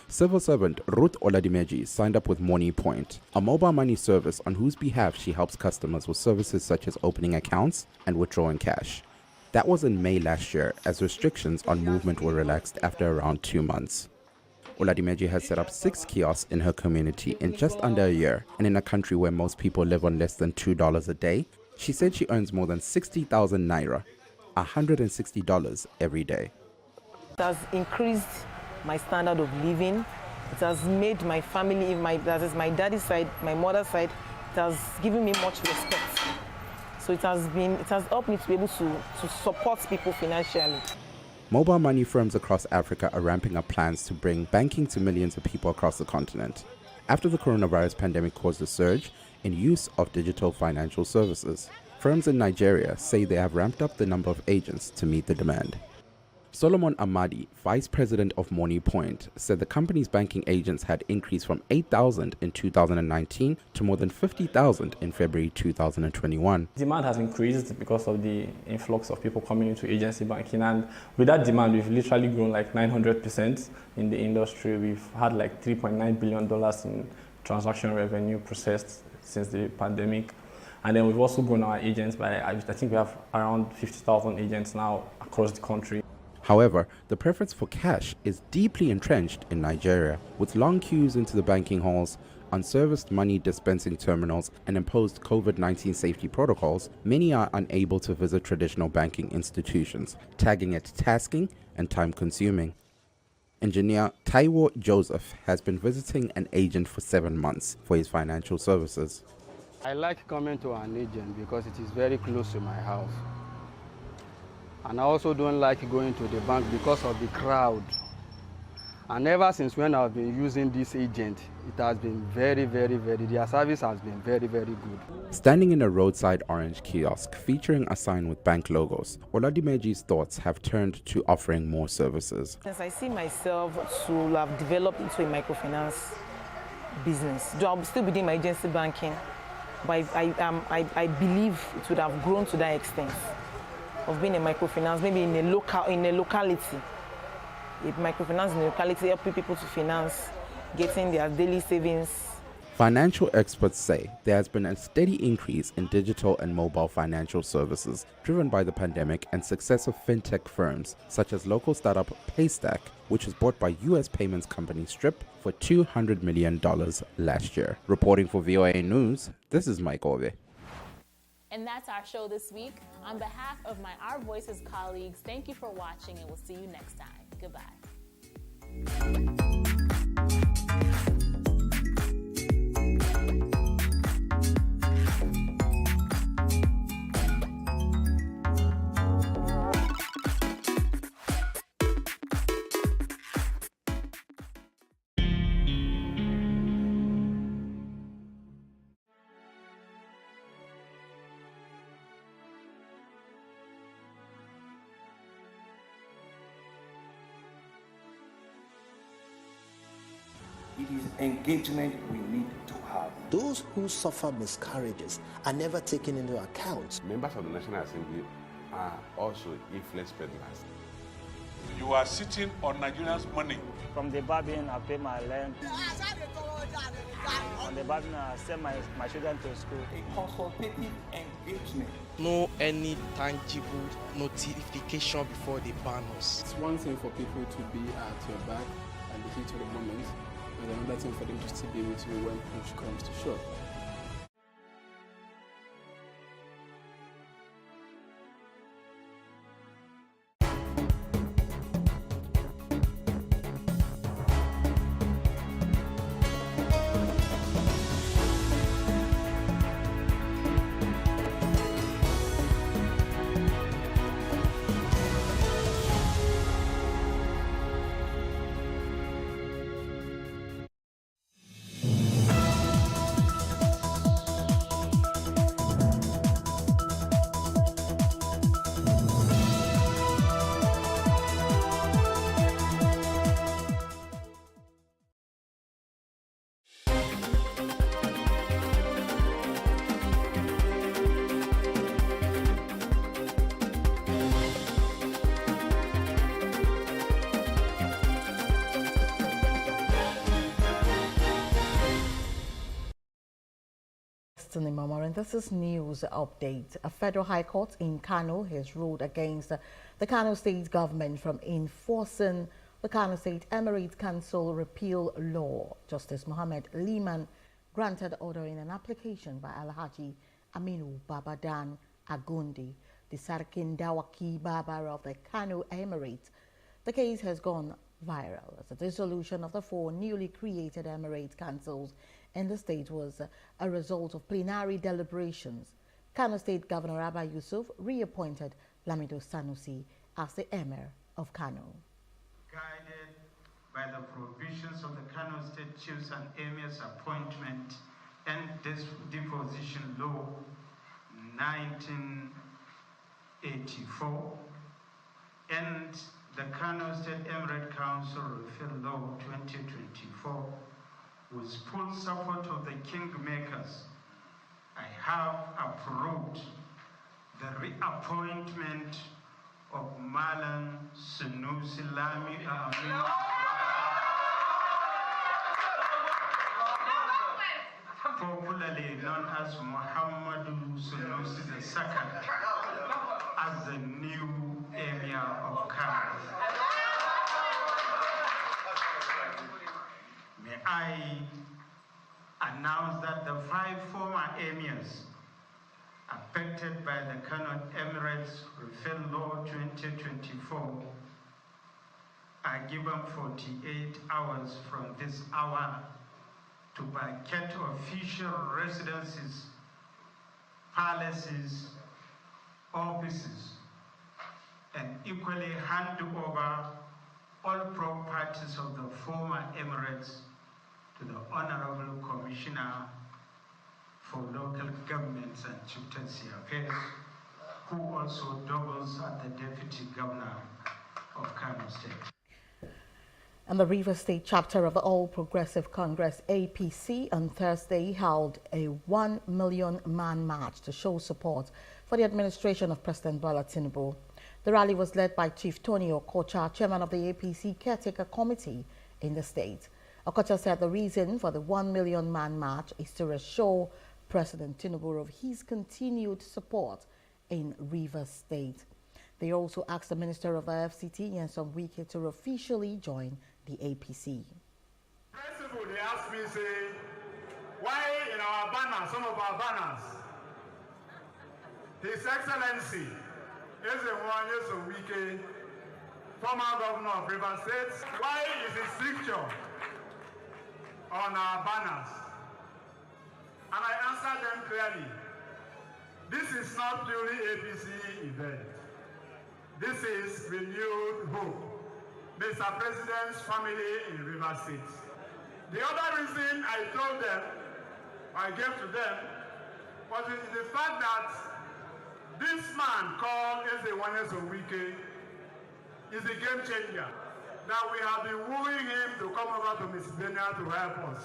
Civil servant Ruth Oladimeji signed up with Money Point, a mobile money service on whose behalf she helps customers with services such as opening accounts and withdrawing cash. That was in May last year, as restrictions on movement were relaxed after around 2 months. Oladimeji has set up 6 kiosks in her community in just under a year, and in a country where most people live on less than $2 a day, she said she earns more than 60,000 naira, $160 every day. It has increased my standard of living. It has made my family, that is my daddy's side, my mother's side, it has given me much respect. So it has helped me to be able to support people financially. Mobile money firms across Africa are ramping up plans to bring banking to millions of people across the continent, after the coronavirus pandemic caused a surge in use of digital financial services. Firms in Nigeria say they have ramped up the number of agents to meet the demand. Solomon Amadi, vice president of Money Point, said the company's banking agents had increased from 8,000 in 2019 to more than 50,000 in February 2021. Demand has increased because of the influx of people coming into agency banking, and with that demand, we've literally grown like 900% in the industry. We've had like $3.9 billion in transaction revenue processed since the pandemic. And then we've also grown our agents by, I think we have around 50,000 agents now across the country. However, the preference for cash is deeply entrenched in Nigeria, with long queues into the banking halls, unserviced money dispensing terminals, and imposed COVID-19 safety protocols. Many are unable to visit traditional banking institutions, tagging it tasking and time-consuming. Engineer Taiwo Joseph has been visiting an agent for 7 months for his financial services. I like coming to an agent because it is very close to my house. And I also don't like going to the bank because of the crowd. And ever since when I've been using this agent, it has been very, their service has been very, very good. Standing in a roadside orange kiosk featuring a sign with bank logos, Oladimeji's thoughts have turned to offering more services. Since I see myself to have developed into a microfinance business, though I'll still be doing my agency banking, but I believe it would have grown to that extent of being a microfinance, maybe in a locality. If microfinance in a locality helping people to finance, getting their daily savings. Financial experts say there has been a steady increase in digital and mobile financial services driven by the pandemic and success of fintech firms such as local startup Paystack, which was bought by US payments company Strip for $200 million last year. Reporting for VOA News, this is Mike Ove. And that's our show this week. On behalf of my Our Voices colleagues, thank you for watching, and we'll see you next time. Goodbye. It is engagement we need to have. Those who suffer miscarriages are never taken into account. Members of the National Assembly are also influence peddlers. You are sitting on Nigerians' money. From the barbing, I pay my rent. On the barbing, I send my children to school. A consultative engagement. No any tangible notification before they ban us. It's one thing for people to be at your back and the heat of the moment. There's another thing for them to still be with you when push comes to shove. And this is news update. A federal high court in Kano has ruled against the Kano State government from enforcing the Kano State Emirate Council repeal law. Justice Mohammed Liman granted order in an application by Alhaji Aminu Babadan Agundi, the Sarkin Dawaki Baba of the Kano Emirate. The case has gone viral as the dissolution of the 4 newly created Emirate councils in the state was a result of plenary deliberations. Kano State Governor Abba Yusuf reappointed Lamido Sanusi as the Emir of Kano. Guided by the provisions of the Kano State Chiefs and Emirs Appointment and Deposition Law 1984 and the with full support of the kingmakers, I have approved the reappointment of Malam Sunusi Lami Amin, popularly known as Muhammadu Sunusi II, as the new Emir of Kano. May I announce that the 5 former emirs affected by the Kano Emirates Referral Law 2024 are given 48 hours from this hour to vacate official residences, palaces, offices, and equally hand over all properties of the former emirates to the Honorable Commissioner for Local Governments and Chieftaincy Affairs, who also doubles as the Deputy Governor of Kano State. And the Rivers State chapter of the All Progressive Congress APC on Thursday held a 1 million man march to show support for the administration of President Bola Tinubu. The rally was led by Chief Tony Okocha, chairman of the APC Caretaker Committee in the state. Okocha said the reason for the 1 million man march is to reassure President Tinubu of his continued support in Rivers State. They also asked the Minister of the FCT, Nyesom Wike, to officially join the APC. Principal, they asked me, say, why in our banners, some of our banners, His Excellency Nyesom Wike, former governor of Rivers State, why is his picture on our banners? And I answered them clearly. This is not purely APC event. This is renewed hope. Mr. President's family in Rivers State. The other reason I told them, I gave to them, was the fact that this man called Nyesom Wike is a game changer. That we have been wooing him to come over to Mississippi to help us.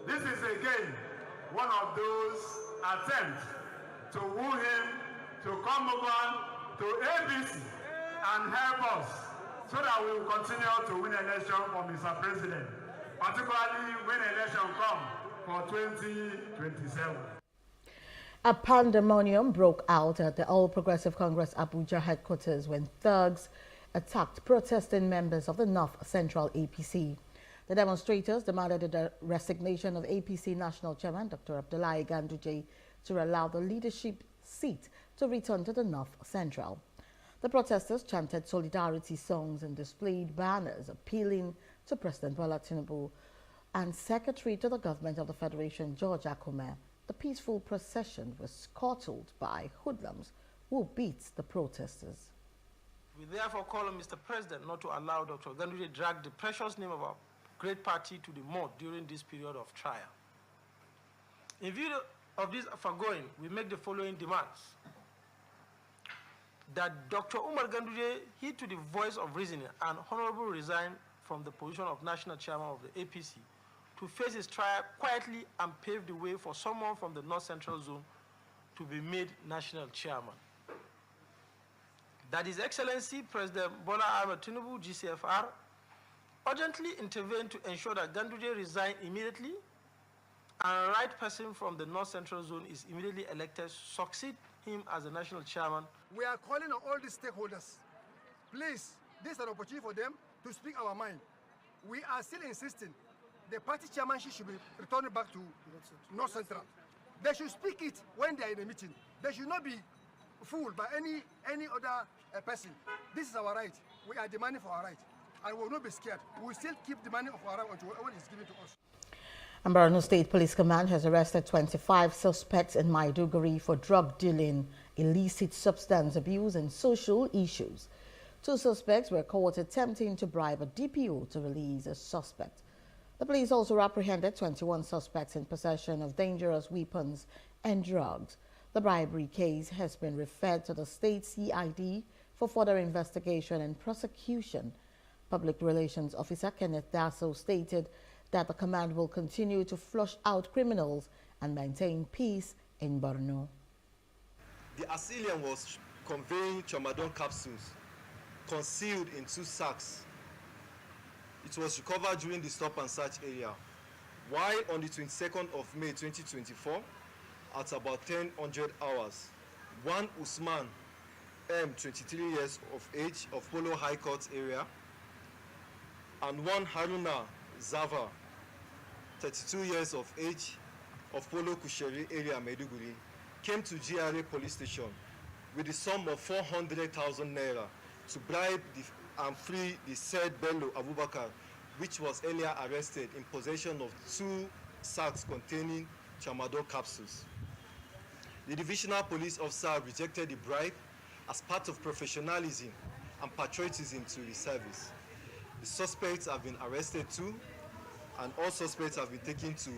This is again one of those attempts to woo him to come over to ABC and help us so that we will continue to win election for Mr. President, particularly when election comes for 2027. A pandemonium broke out at the All Progressive Congress Abuja headquarters when thugs attacked protesting members of the North Central APC. The demonstrators demanded the resignation of APC National Chairman Dr. Abdullahi Ganduje to allow the leadership seat to return to the North Central. The protesters chanted solidarity songs and displayed banners appealing to President Bola Tinubu and Secretary to the Government of the Federation, George Akume. The peaceful procession was scuttled by hoodlums who beat the protesters. We therefore call on Mr. President not to allow Dr. Ganduje drag the precious name of our great party to the mud during this period of trial. In view of this foregoing, we make the following demands. That Dr. Umar Ganduje heed to the voice of reasoning and honorably resign from the position of National Chairman of the APC to face his trial quietly and pave the way for someone from the North Central Zone to be made National Chairman. That His Excellency President Bola Ahmed Tinubu, GCFR, urgently intervene to ensure that Ganduje resign immediately and a right person from the North Central Zone is immediately elected, succeed him as the National Chairman. We are calling on all these stakeholders. Please, this is an opportunity for them to speak our mind. We are still insisting the party chairmanship should be returned back to North Central. They should speak it when they are in a meeting. They should not be fooled by any other person. This is our right. We are demanding for our right. And we will not be scared. We will still keep demanding of our right until what is given to us. And Borno State Police Command has arrested 25 suspects in Maiduguri for drug dealing, illicit substance abuse and social issues. 2 suspects were caught attempting to bribe a DPO to release a suspect. The police also apprehended 21 suspects in possession of dangerous weapons and drugs. The bribery case has been referred to the state CID for further investigation and prosecution. Public Relations Officer Kenneth Dasso stated that the command will continue to flush out criminals and maintain peace in Borno. The assailant was conveying tramadol capsules concealed in 2 sacks. It was recovered during the stop and search area. While on the 22nd of May 2024, at about 10:00 hours, one Usman M, 23 years of age, of Polo High Court area, and one Haruna Zava, 32 years of age, of Polo Kusheri area, Maiduguri, came to GRA police station with the sum of 400,000 naira to bribe and free the said Bello Abubakar, which was earlier arrested in possession of 2 sacks containing tramadol capsules. The divisional police officer rejected the bribe as part of professionalism and patriotism to the service. The suspects have been arrested too, and all suspects have been taken to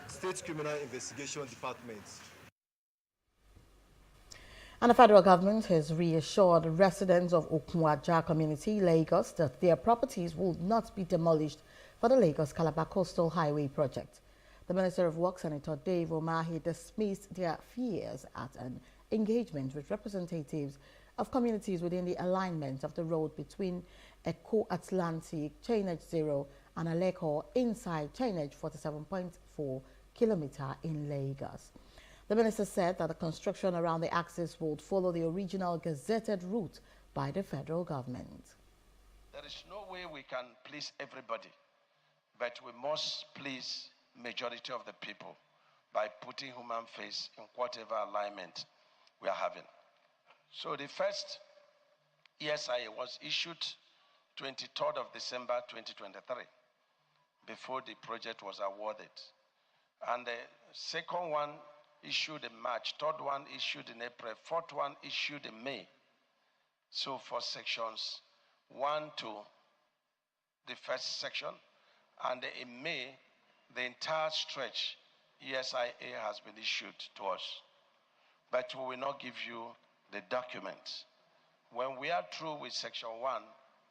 State Criminal Investigation Department. And the federal government has reassured residents of Okunwaja community, Lagos, that their properties will not be demolished for the Lagos-Calabar Coastal Highway project. The Minister of Works, Senator Dave Umahi, dismissed their fears at an engagement with representatives of communities within the alignment of the road between Eko Atlantic, Chainage 0 and Aleko inside Chainage 47.4 kilometer in Lagos. The minister said that the construction around the axis would follow the original gazetted route by the federal government. There is no way we can please everybody, but we must please majority of the people by putting human face in whatever alignment we are having. So the first ESIA was issued 23rd of December 2023 before the project was awarded. And the second one issued in March, third one issued in April, fourth one issued in May. So for sections 1 to the first section, and in May, the entire stretch ESIA has been issued to us. But we will not give you the documents. When we are through with section 1,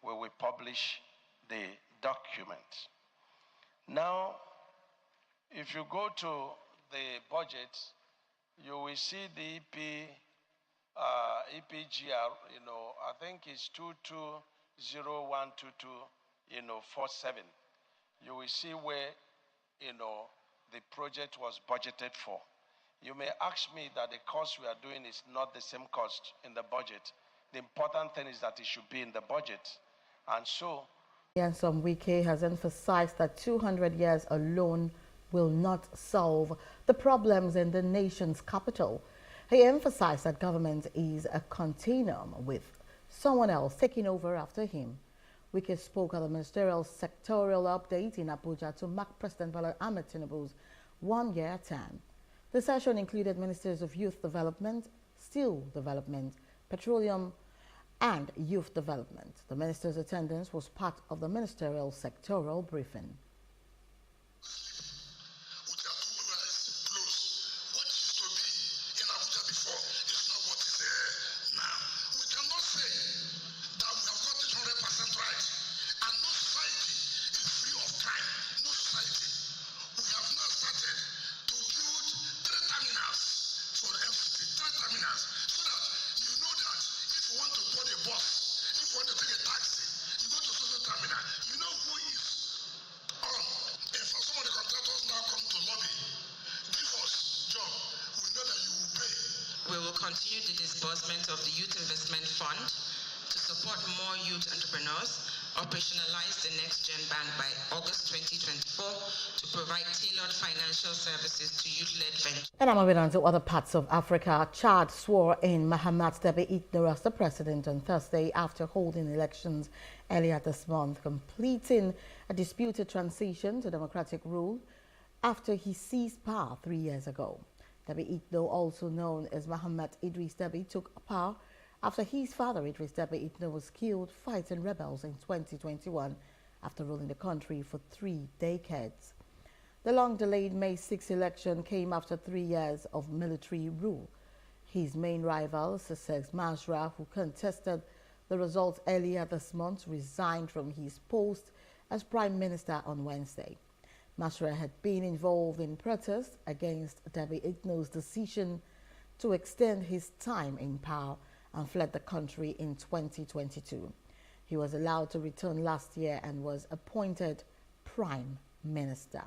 we will publish the document. Now, if you go to the budget, you will see the EPGR, I think it's 220122, 47. You will see where, the project was budgeted for. You may ask me that the cost we are doing is not the same cost in the budget. The important thing is that it should be in the budget. And so, Nyesom Wike has emphasized that 200 years alone will not solve the problems in the nation's capital. He emphasized that government is a continuum with someone else taking over after him. Wike spoke at the ministerial sectorial update in Abuja to mark President Bola Ahmed Tinubu's one-year term. The session included ministers of youth development, steel development, petroleum, and youth development. The minister's attendance was part of the ministerial sectoral briefing. We will continue the disbursement of the Youth Investment Fund to support more youth entrepreneurs, operationalize the Next Gen Bank by August 2024 to provide tailored financial services to youth-led ventures. And I'm moving on to other parts of Africa. Chad swore in Mahamat Deby Itno as the president on Thursday after holding elections earlier this month, completing a disputed transition to democratic rule after he seized power 3 years ago. Deby Itno, also known as Muhammad Idris Deby, took power after his father Idris Deby Itno was killed fighting rebels in 2021 after ruling the country for 3 decades. The long-delayed May 6 election came after 3 years of military rule. His main rival, Sussex Masra, who contested the results earlier this month, resigned from his post as Prime Minister on Wednesday. Masra had been involved in protests against Dabi Itno's decision to extend his time in power and fled the country in 2022. He was allowed to return last year and was appointed Prime Minister.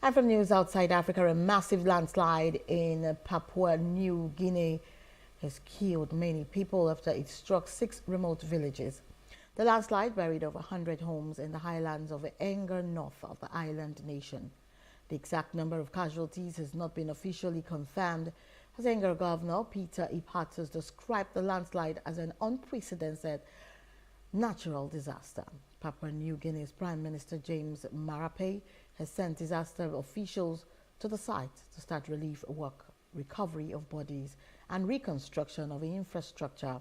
And from news outside Africa, a massive landslide in Papua New Guinea has killed many people after it struck 6 remote villages. The landslide buried over 100 homes in the highlands of Enga north of the island nation. The exact number of casualties has not been officially confirmed, as Enga Governor Peter Iphatus described the landslide as an unprecedented natural disaster. Papua New Guinea's Prime Minister James Marape has sent disaster officials to the site to start relief work, recovery of bodies, and reconstruction of infrastructure.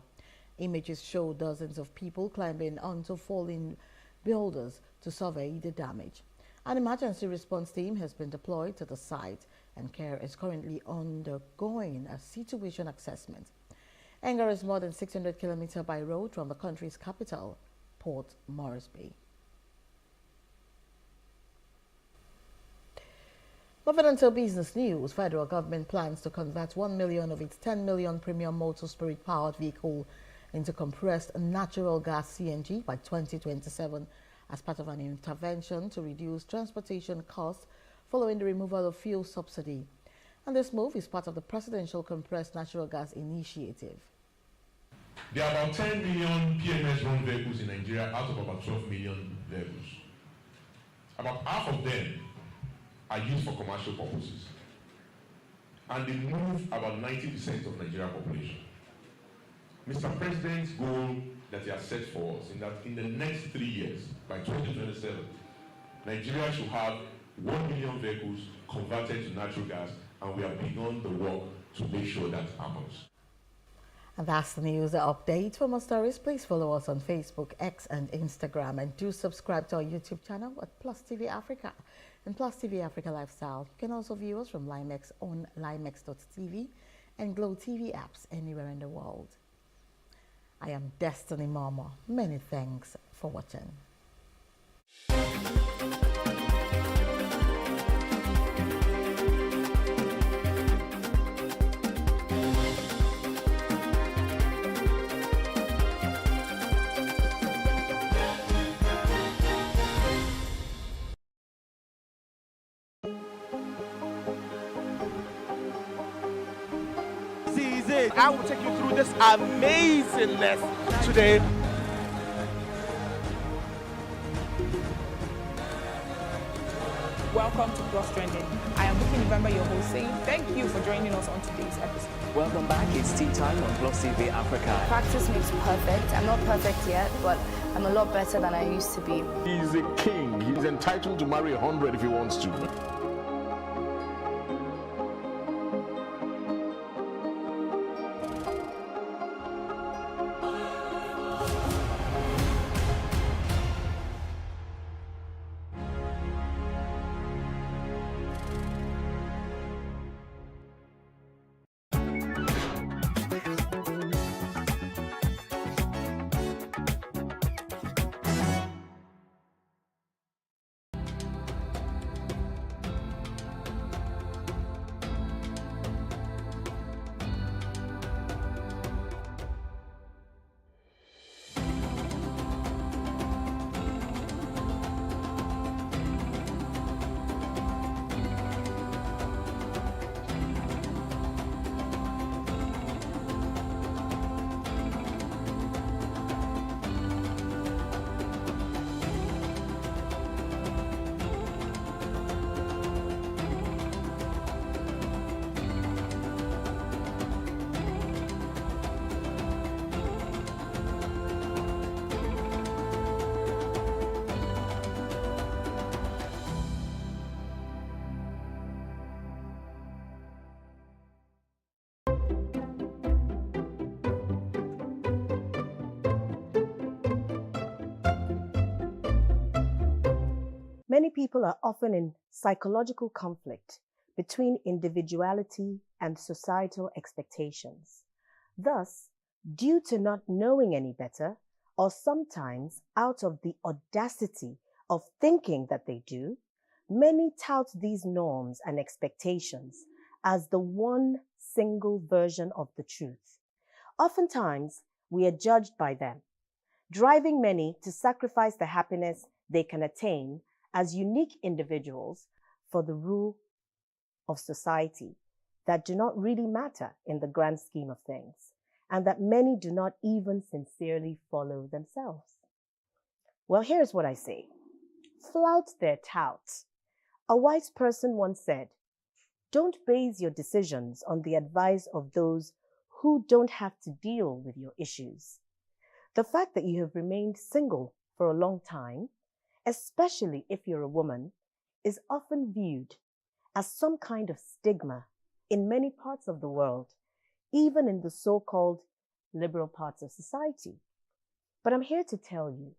Images show dozens of people climbing onto falling boulders to survey the damage. An emergency response team has been deployed to the site, and care is currently undergoing a situation assessment. Enga is more than 600 kilometers by road from the country's capital, Port Moresby. Moving on to business news, federal government plans to convert 1 million of its 10 million premium motor spirit-powered vehicle into compressed natural gas CNG by 2027 as part of an intervention to reduce transportation costs following the removal of fuel subsidy. And this move is part of the Presidential Compressed Natural Gas Initiative. There are about 10 million PMS-run vehicles in Nigeria out of about 12 million vehicles. About half of them are used for commercial purposes. And they move about 90% of Nigerian population. Mr. President's goal that he has set for us is that in the next 3 years, by 2027, Nigeria should have 1 million vehicles converted to natural gas, and we have begun the work to make sure that happens. And that's the news update. For more stories, please follow us on Facebook, X, and Instagram, and do subscribe to our YouTube channel at Plus TV Africa and Plus TV Africa Lifestyle. You can also view us from Limex on limex.tv and Glow TV apps anywhere in the world. I am Destiny Mama. Many thanks for watching. I will take you through this amazingness today. Welcome to Plus Trending. I am Buki November, your host, saying thank you for joining us on today's episode. Welcome back. It's tea time on Plus TV Africa. Practice makes perfect. I'm not perfect yet, but I'm a lot better than I used to be. He's a king. He's entitled to marry 100 if he wants to. Many people are often in psychological conflict between individuality and societal expectations. Thus, due to not knowing any better or sometimes out of the audacity of thinking that they do, many tout these norms and expectations as the one single version of the truth. Oftentimes, we are judged by them, driving many to sacrifice the happiness they can attain as unique individuals for the rule of society that do not really matter in the grand scheme of things, and that many do not even sincerely follow themselves. Well, here's what I say. Flout their touts. A wise person once said, "Don't base your decisions on the advice of those who don't have to deal with your issues." The fact that you have remained single for a long time, especially if you're a woman, is often viewed as some kind of stigma in many parts of the world, even in the so-called liberal parts of society. But I'm here to tell you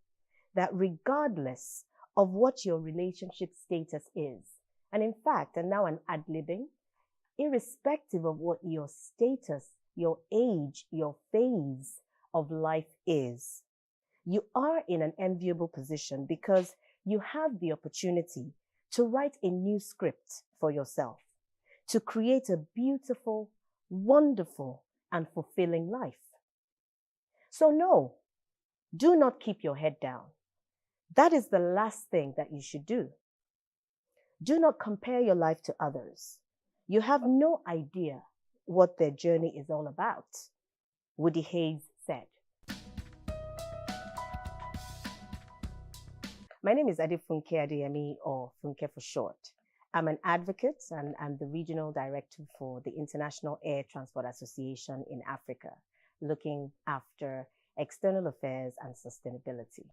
that regardless of what your relationship status is, and in fact, and now I'm ad-libbing, irrespective of what your status, your age, your phase of life is, you are in an enviable position because you have the opportunity to write a new script for yourself, to create a beautiful, wonderful, and fulfilling life. So no, do not keep your head down. That is the last thing that you should do. Do not compare your life to others. You have no idea what their journey is all about, Woody Hayes said. My name is Adefunke Adeyemi, or Funke for short. I'm an advocate and I'm the regional director for the International Air Transport Association in Africa, looking after external affairs and sustainability.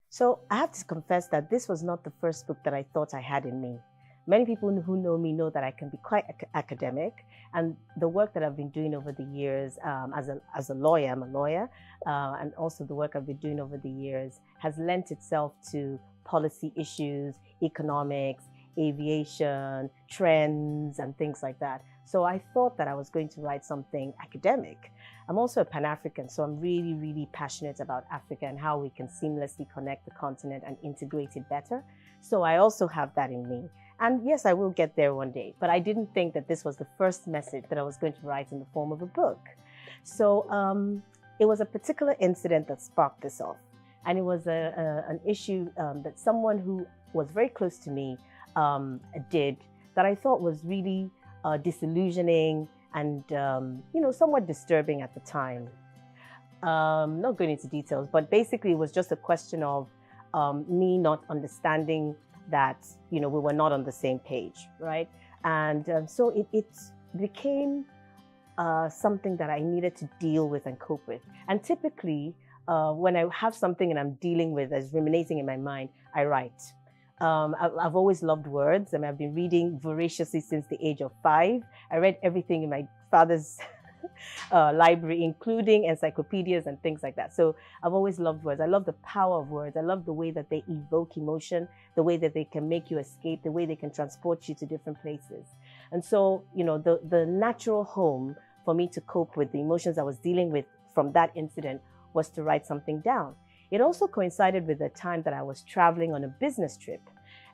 So I have to confess that this was not the first book that I thought I had in me. Many people who know me know that I can be quite academic, and the work that I've been doing over the years as a lawyer, I'm a lawyer, and also the work I've been doing over the years has lent itself to policy issues, economics, aviation, trends, and things like that. So I thought that I was going to write something academic. I'm also a Pan-African, so I'm really, really passionate about Africa and how we can seamlessly connect the continent and integrate it better. So I also have that in me. And yes, I will get there one day, but I didn't think that this was the first message that I was going to write in the form of a book. So it was a particular incident that sparked this off. And it was an issue that someone who was very close to me did that I thought was really disillusioning and somewhat disturbing at the time. Not going into details, but basically it was just a question of me not understanding that we were not on the same page, right? And so it became something that I needed to deal with and cope with. And typically, when I have something and I'm dealing with that's ruminating in my mind, I write. I've always loved words, and I've been reading voraciously since the age of 5. I read everything in my father's library, including encyclopedias and things like that. So I've always loved words. I love the power of words. I love the way that they evoke emotion, the way that they can make you escape, the way they can transport you to different places. And so, the natural home for me to cope with the emotions I was dealing with from that incident was to write something down. It also coincided with the time that I was traveling on a business trip.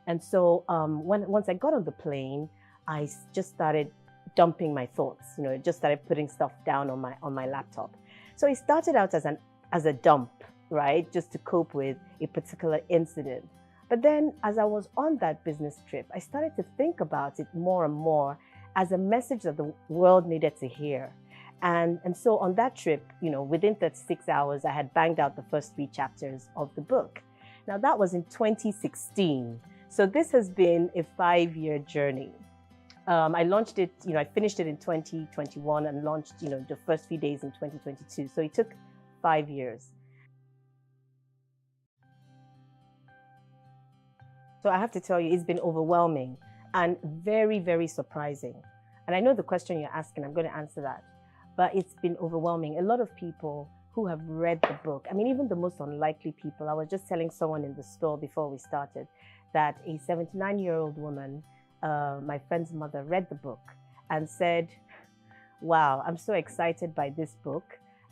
And so once I got on the plane, I just started dumping my thoughts, just started putting stuff down on my laptop. So it started out as a dump, right? Just to cope with a particular incident. But then as I was on that business trip, I started to think about it more and more as a message that the world needed to hear. And so on that trip, within 36 hours, I had banged out the first 3 chapters of the book. Now that was in 2016. So this has been a 5-year journey. I launched it, I finished it in 2021 and launched, the first few days in 2022. So it took 5 years. So I have to tell you, it's been overwhelming and very, very surprising. And I know the question you're asking, I'm going to answer that. But it's been overwhelming. A lot of people who have read the book, even the most unlikely people. I was just telling someone in the store before we started that a 79-year-old woman, my friend's mother, read the book and said, wow, I'm so excited by this book,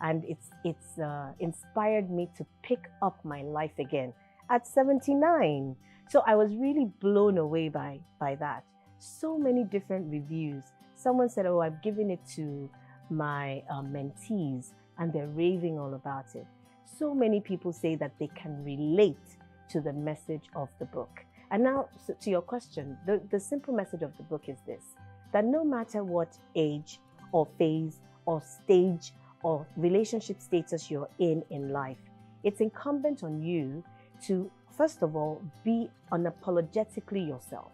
and it's inspired me to pick up my life again at 79. So I was really blown away by that. So many different reviews. Someone said, oh, I've given it to my mentees and they're raving all about it. So many people say that they can relate to the message of the book. And now, so to your question, the simple message of the book is this, that no matter what age or phase or stage or relationship status you're in life, it's incumbent on you to, first of all, be unapologetically yourself.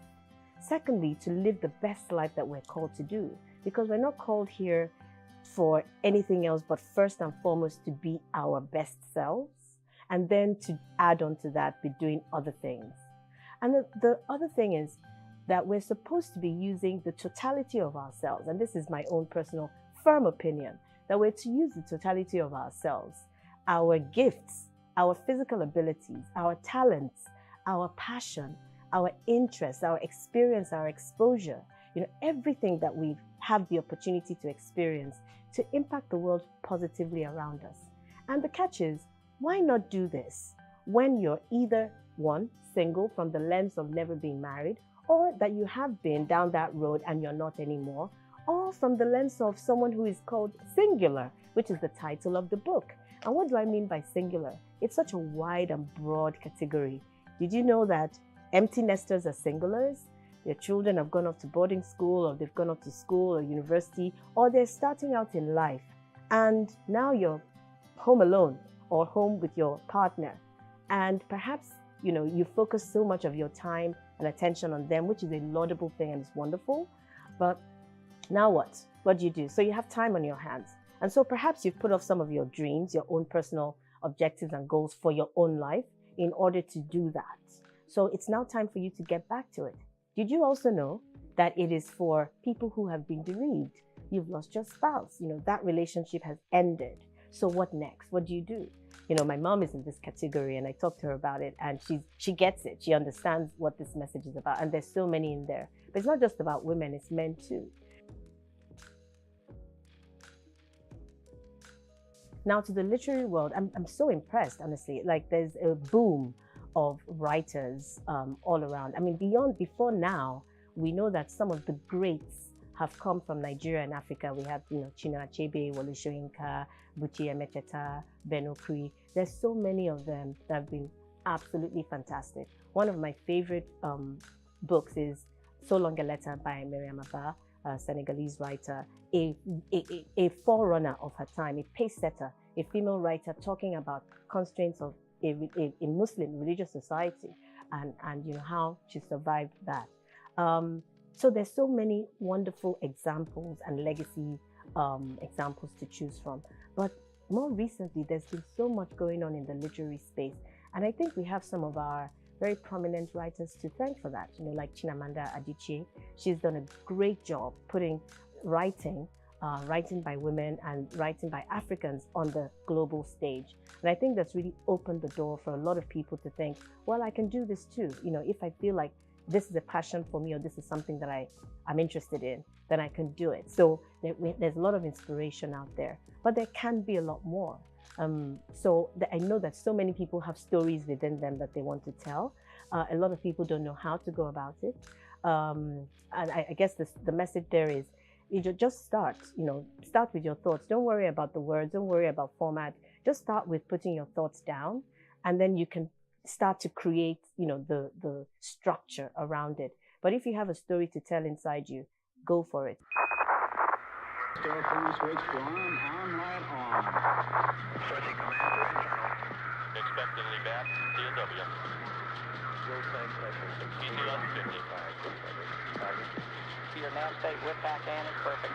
Secondly, to live the best life that we're called to do, because we're not called here for anything else but first and foremost to be our best selves, and then to add on to that, be doing other things. And the other thing is that we're supposed to be using the totality of ourselves, and this is my own personal firm opinion, that we're to use the totality of ourselves, our gifts, our physical abilities, our talents, our passion, our interests, our experience, our exposure, everything that we have the opportunity to experience to impact the world positively around us. And the catch is, why not do this when you're either, one, single from the lens of never being married, or that you have been down that road and you're not anymore, or from the lens of someone who is called singular, which is the title of the book. And what do I mean by singular? It's such a wide and broad category. Did you know that empty nesters are singulars? Their children have gone off to boarding school, or they've gone off to school or university, or they're starting out in life. And now you're home alone or home with your partner. And perhaps, you focus so much of your time and attention on them, which is a laudable thing and it's wonderful. But now what? What do you do? So you have time on your hands. And so perhaps you've put off some of your dreams, your own personal objectives and goals for your own life in order to do that. So it's now time for you to get back to it. Did you also know that it is for people who have been bereaved? You've lost your spouse, that relationship has ended. So what next? What do you do? My mom is in this category and I talked to her about it, and she gets it. She understands what this message is about, and there's so many in there. But it's not just about women, it's men too. Now to the literary world, I'm so impressed, honestly. Like, there's a boom of writers all around. I mean, before now, we know that some of the greats have come from Nigeria and Africa. We have, Chinua Achebe, Wole Soyinka, Buchi Emecheta, Ben Okri. There's so many of them that have been absolutely fantastic. One of my favorite books is So Long a Letter by Mariam Abba, a Senegalese writer, a forerunner of her time, a pace setter, a female writer talking about constraints of a Muslim religious society and how she survived that. So there's so many wonderful examples and legacy examples to choose from. But more recently, there's been so much going on in the literary space. And I think we have some of our very prominent writers to thank for that. Like Chimamanda Adichie. She's done a great job putting writing by women and writing by Africans on the global stage. And I think that's really opened the door for a lot of people to think, well, I can do this too. If I feel like this is a passion for me, or this is something that I'm interested in, then I can do it. So there's a lot of inspiration out there, but there can be a lot more. I know that so many people have stories within them that they want to tell. A lot of people don't know how to go about it. And I guess the message there is, you just start, start with your thoughts. Don't worry about the words, don't worry about format. Just start with putting your thoughts down, and then you can start to create, the structure around it. But if you have a story to tell inside you, go for it. Star phone switch on, light on. Pressing command for internal. Expectedly back, DW. Roll time pressure 60. Your nav state with back and is perfect.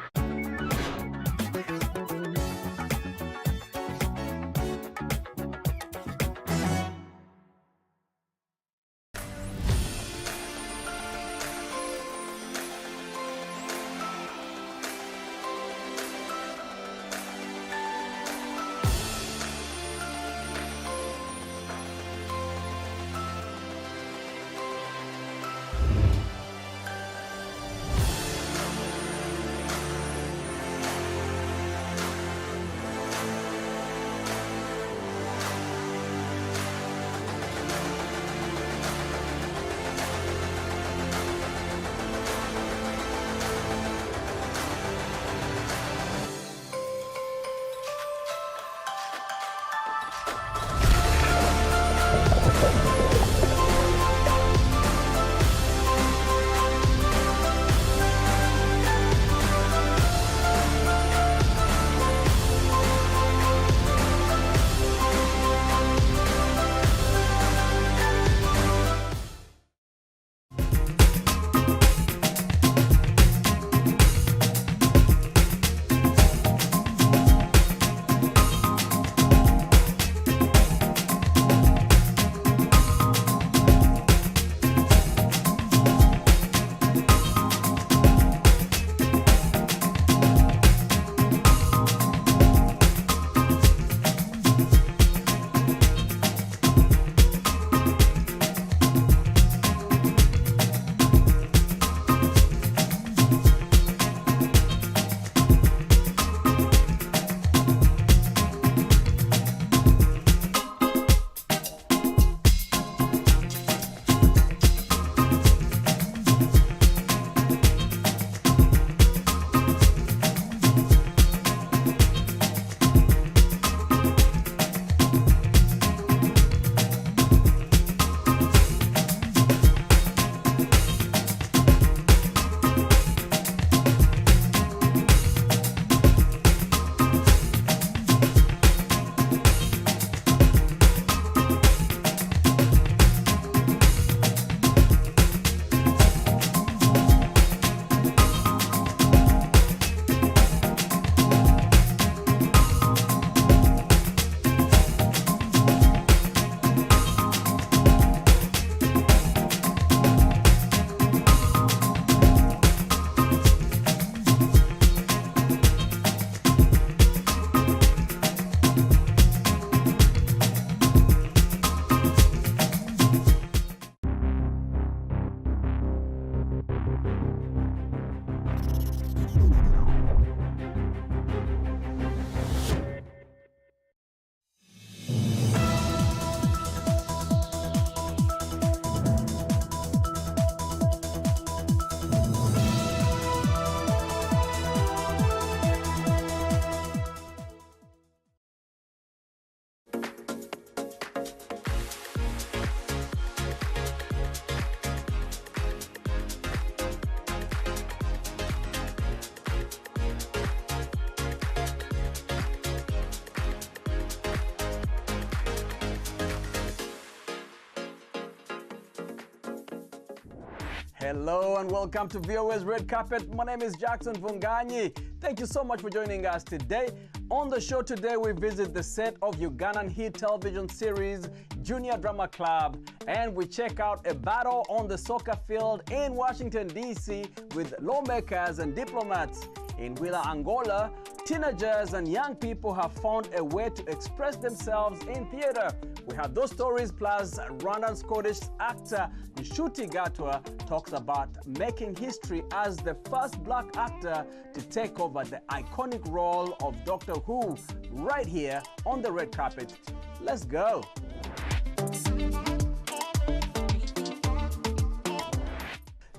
Hello and welcome to VOA's Red Carpet. My name is Jackson Vunganyi. Thank you so much for joining us today. On the show today, we visit the set of Ugandan hit television series Junior Drama Club, and we check out a battle on the soccer field in Washington, D.C. with lawmakers and diplomats. In Willa, Angola, teenagers and young people have found a way to express themselves in theater. We have those stories, plus Rwandan-Scottish actor Nshuti Gatwa talks about making history as the first black actor to take over the iconic role of Doctor Who right here on the red carpet. Let's go.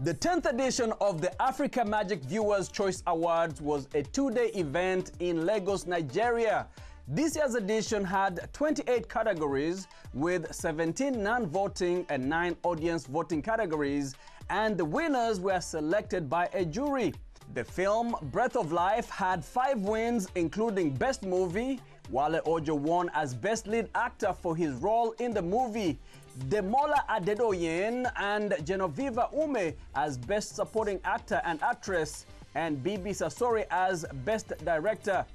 The 10th edition of the Africa Magic Viewers' Choice Awards was a two-day event in Lagos, Nigeria. This year's edition had 28 categories with 17 non-voting and 9 audience voting categories, and the winners were selected by a jury. The film Breath of Life had 5 wins, including Best Movie. Wale Ojo won as Best Lead Actor for his role in the movie. Demola Adedoyin and Genoveva Ume as Best Supporting Actor and Actress, and Bibi Sasori as Best Director.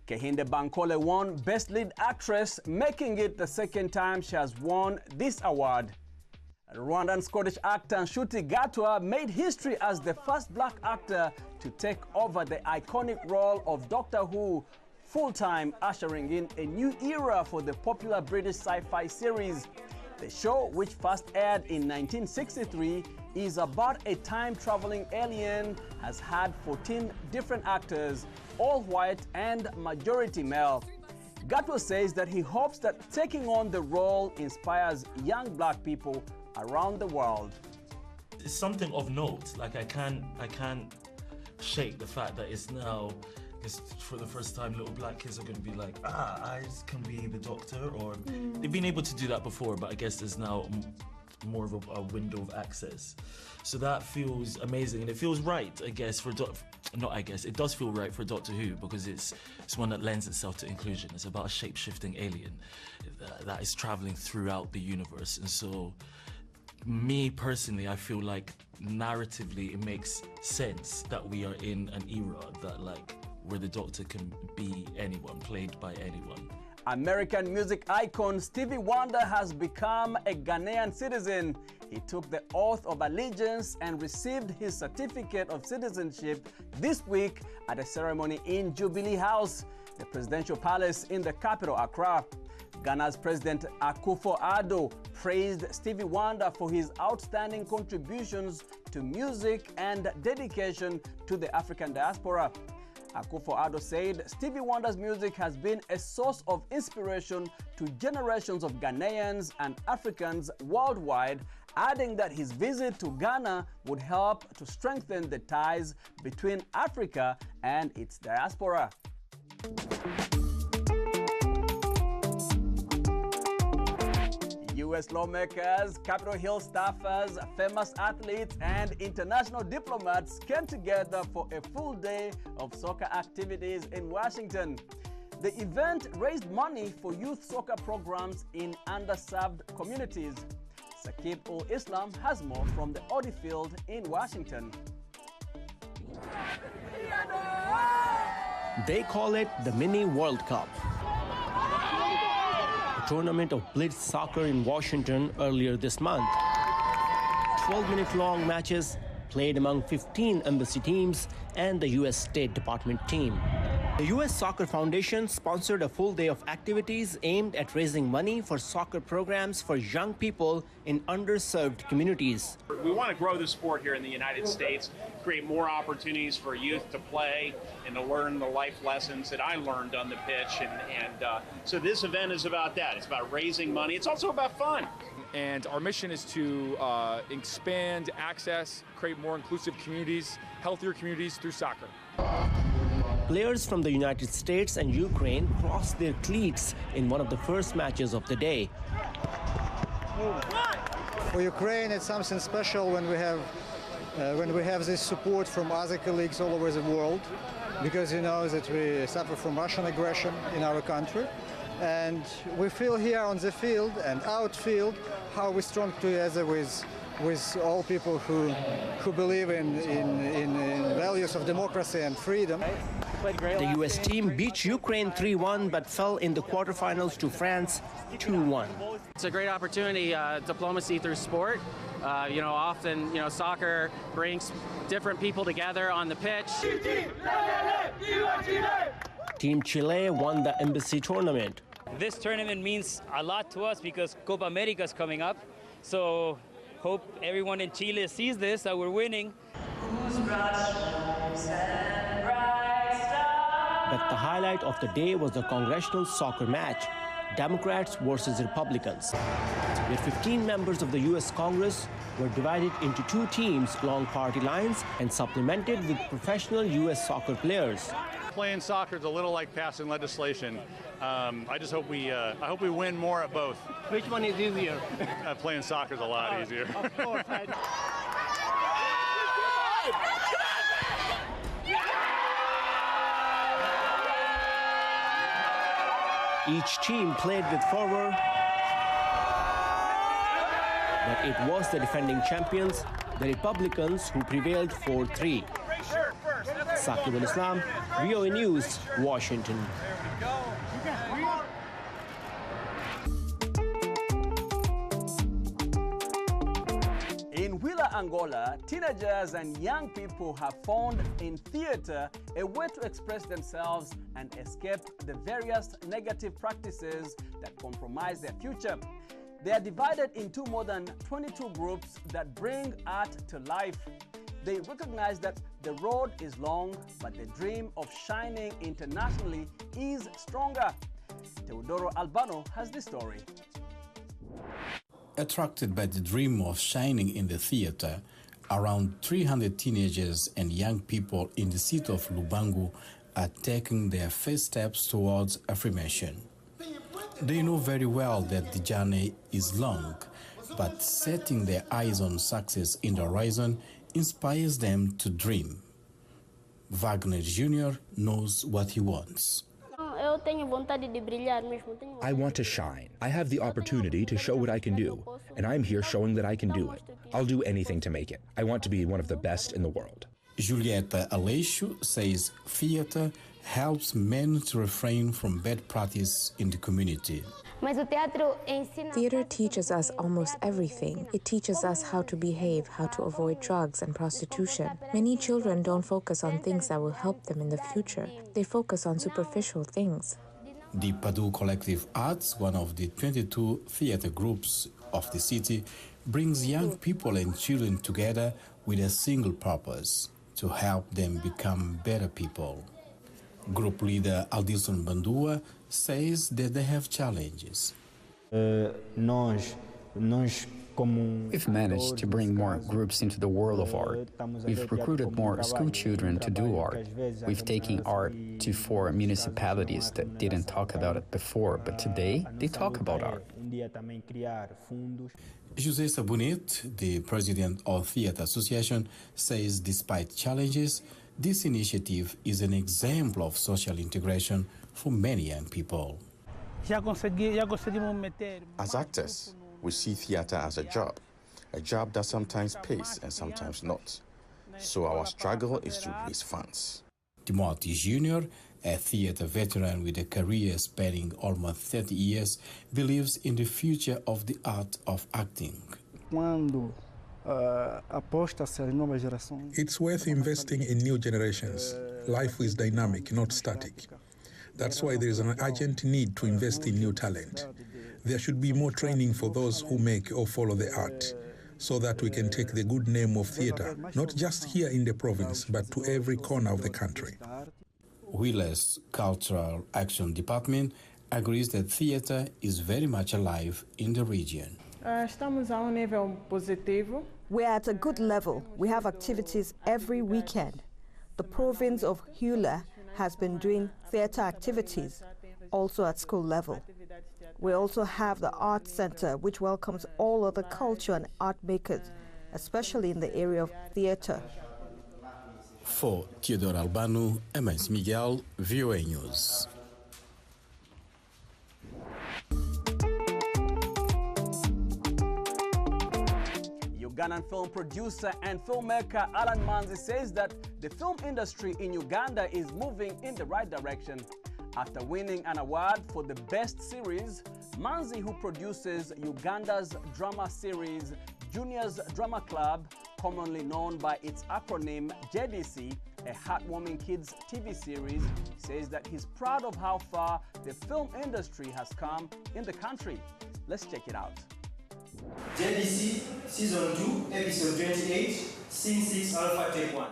Kehinde Bankole won Best Lead Actress, making it the second time she has won this award. Rwandan-Scottish actor Nshuti Gatwa made history as the first black actor to take over the iconic role of Doctor Who full-time, ushering in a new era for the popular British sci-fi series. The show, which first aired in 1963, is about a time-traveling alien, has had 14 different actors, all white and majority male. Gatwa says that he hopes that taking on the role inspires young black people around the world. It's something of note. Like I can't shake the fact that it's now, for the first time, little black kids are going to be like, I can be the Doctor, or they've been able to do that before, but I guess there's now more of a window of access. So that feels amazing, and it feels right, I guess, it does feel right for Doctor Who, because it's one that lends itself to inclusion. It's about a shape-shifting alien that is traveling throughout the universe. And so, me personally, I feel like narratively it makes sense that we are in an era that where the Doctor can be anyone, played by anyone. American music icon Stevie Wonder has become a Ghanaian citizen. He took the oath of allegiance and received his certificate of citizenship this week at a ceremony in Jubilee House, the presidential palace in the capital, Accra. Ghana's President Akufo-Addo praised Stevie Wonder for his outstanding contributions to music and dedication to the African diaspora. Akufo-Addo said Stevie Wonder's music has been a source of inspiration to generations of Ghanaians and Africans worldwide, adding that his visit to Ghana would help to strengthen the ties between Africa and its diaspora. U.S. lawmakers, Capitol Hill staffers, famous athletes, and international diplomats came together for a full day of soccer activities in Washington. The event raised money for youth soccer programs in underserved communities. Saqib-ul-Islam has more from the Audi Field in Washington. They call it the Mini World Cup. Tournament of Blitz Soccer in Washington earlier this month. 12-minute-long matches played among 15 embassy teams and the U.S. State Department team. The U.S. Soccer Foundation sponsored a full day of activities aimed at raising money for soccer programs for young people in underserved communities. We want to grow the sport here in the United States, create more opportunities for youth to play and to learn the life lessons that I learned on the pitch. So this event is about that. It's about raising money. It's also about fun. And our mission is to expand access, create more inclusive communities, healthier communities through soccer. Players from the United States and Ukraine crossed their cleats in one of the first matches of the day. For Ukraine, it's something special when we have this support from other colleagues all over the world, because you know that we suffer from Russian aggression in our country. And we feel here on the field and outfield how we strong together with with all people who believe in values of democracy and freedom. The U.S. team beat Ukraine 3-1 but fell in the quarterfinals to France 2-1. It's a great opportunity, diplomacy through sport. Often, soccer brings different people together on the pitch. Team Chile won the Embassy tournament. This tournament means a lot to us because Copa America is coming up. So hope everyone in Chile sees this, that we're winning. But the highlight of the day was the congressional soccer match, Democrats versus Republicans, where 15 members of the U.S. Congress were divided into two teams along party lines and supplemented with professional U.S. soccer players. Playing soccer is a little like passing legislation. I just hope we win more at both. Which one is easier? Playing soccer is a lot easier. Of course. Each team played with fervor, but it was the defending champions, the Republicans, who prevailed 4-3. Saqib al-Islam, VOA News, Washington. In Huila, Angola, teenagers and young people have found in theater a way to express themselves and escape the various negative practices that compromise their future. They are divided into more than 22 groups that bring art to life. They recognize that the road is long, but the dream of shining internationally is stronger. Teodoro Albano has the story. Attracted by the dream of shining in the theater, around 300 teenagers and young people in the city of Lubangu are taking their first steps towards affirmation. They know very well that the journey is long, but setting their eyes on success in the horizon inspires them to dream. Wagner Jr. knows what he wants. I want to shine. I have the opportunity to show what I can do, and I'm here showing that I can do it. I'll do anything to make it. I want to be one of the best in the world. Julieta Aleixo says theater helps men to refrain from bad practice in the community. Theater teaches us almost everything. It teaches us how to behave, how to avoid drugs and prostitution. Many children don't focus on things that will help them in the future. They focus on superficial things. The Padu Collective Arts, one of the 22 theater groups of the city, brings young people and children together with a single purpose: to help them become better people. Group leader Aldilson Bandua says that they have challenges. We've managed to bring more groups into the world of art. We've recruited more school children to do art. We've taken art to 4 municipalities that didn't talk about it before, but today they talk about art. José Sabonet, the president of Theatre Association, says despite challenges, this initiative is an example of social integration for many young people. As actors, we see theater as a job that sometimes pays and sometimes not. So our struggle is to raise funds. Timothy Jr., a theater veteran with a career spanning almost 30 years, believes in the future of the art of acting. It's worth investing in new generations. Life is dynamic, not static. That's why there is an urgent need to invest in new talent. There should be more training for those who make or follow the art, so that we can take the good name of theater, not just here in the province, but to every corner of the country. Huila's Cultural Action Department agrees that theater is very much alive in the region. We're at a good level. We have activities every weekend. The province of Huila has been doing theater activities, also at school level. We also have the Art Center, which welcomes all other culture and art makers, especially in the area of theater. For Teodoro Albano, Emes Miguel, VOA News. Ugandan film producer and filmmaker Alan Manzi says that the film industry in Uganda is moving in the right direction. After winning an award for the best series, Manzi, who produces Uganda's drama series Juniors Drama Club, commonly known by its acronym JDC, a heartwarming kids TV series, says that he's proud of how far the film industry has come in the country. Let's check it out. JDC Season 2, Episode 28, Scene 6, Alpha Take 1.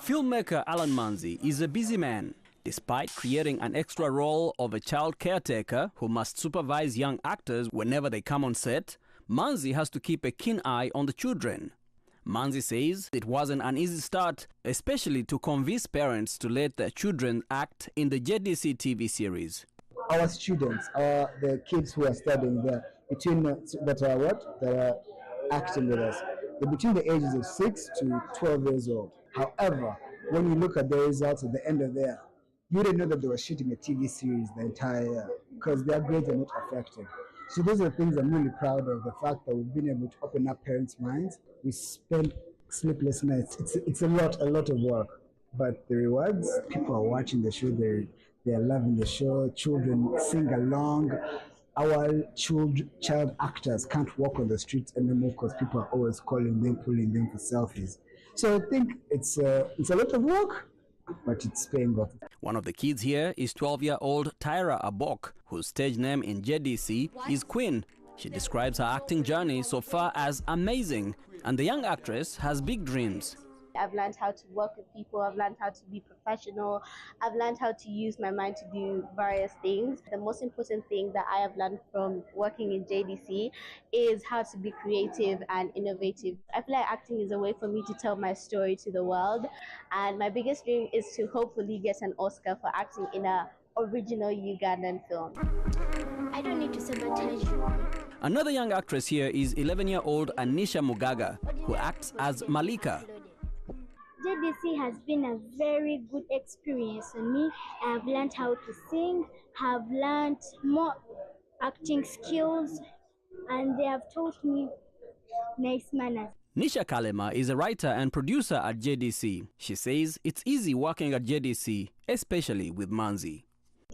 Filmmaker Alan Manzi is a busy man. Despite creating an extra role of a child caretaker who must supervise young actors whenever they come on set, Manzi has to keep a keen eye on the children. Manzi says it wasn't an easy start, especially to convince parents to let their children act in the JDC TV series. Our students, the kids who are studying there, that are acting with us, they're between the ages of 6 to 12 years old. However, when you look at the results at the end of the year, you didn't know that they were shooting a TV series the entire year because their grades are not affected. So those are the things I'm really proud of, the fact that we've been able to open up parents' minds. We spend sleepless nights. It's a lot of work, but the rewards, people are watching the show, they're loving the show, children sing along. Our child actors can't walk on the streets anymore because people are always calling them, pulling them for selfies. So I think it's a lot of work, but it's paying off. One of the kids here is 12-year-old Tyra Abok, whose stage name in JDC is Queen. She describes her acting journey so far as amazing, and the young actress has big dreams. I've learned how to work with people, I've learned how to be professional, I've learned how to use my mind to do various things. The most important thing that I have learned from working in JDC is how to be creative and innovative. I feel like acting is a way for me to tell my story to the world, and my biggest dream is to hopefully get an Oscar for acting in an original Ugandan film. I don't need to sabotage you. Another young actress here is 11-year-old Anisha Mugaga, who acts as Malika. JDC has been a very good experience for me. I have learned how to sing, have learned more acting skills, and they have taught me nice manners. Nisha Kalema is a writer and producer at JDC. She says it's easy working at JDC, especially with Manzi.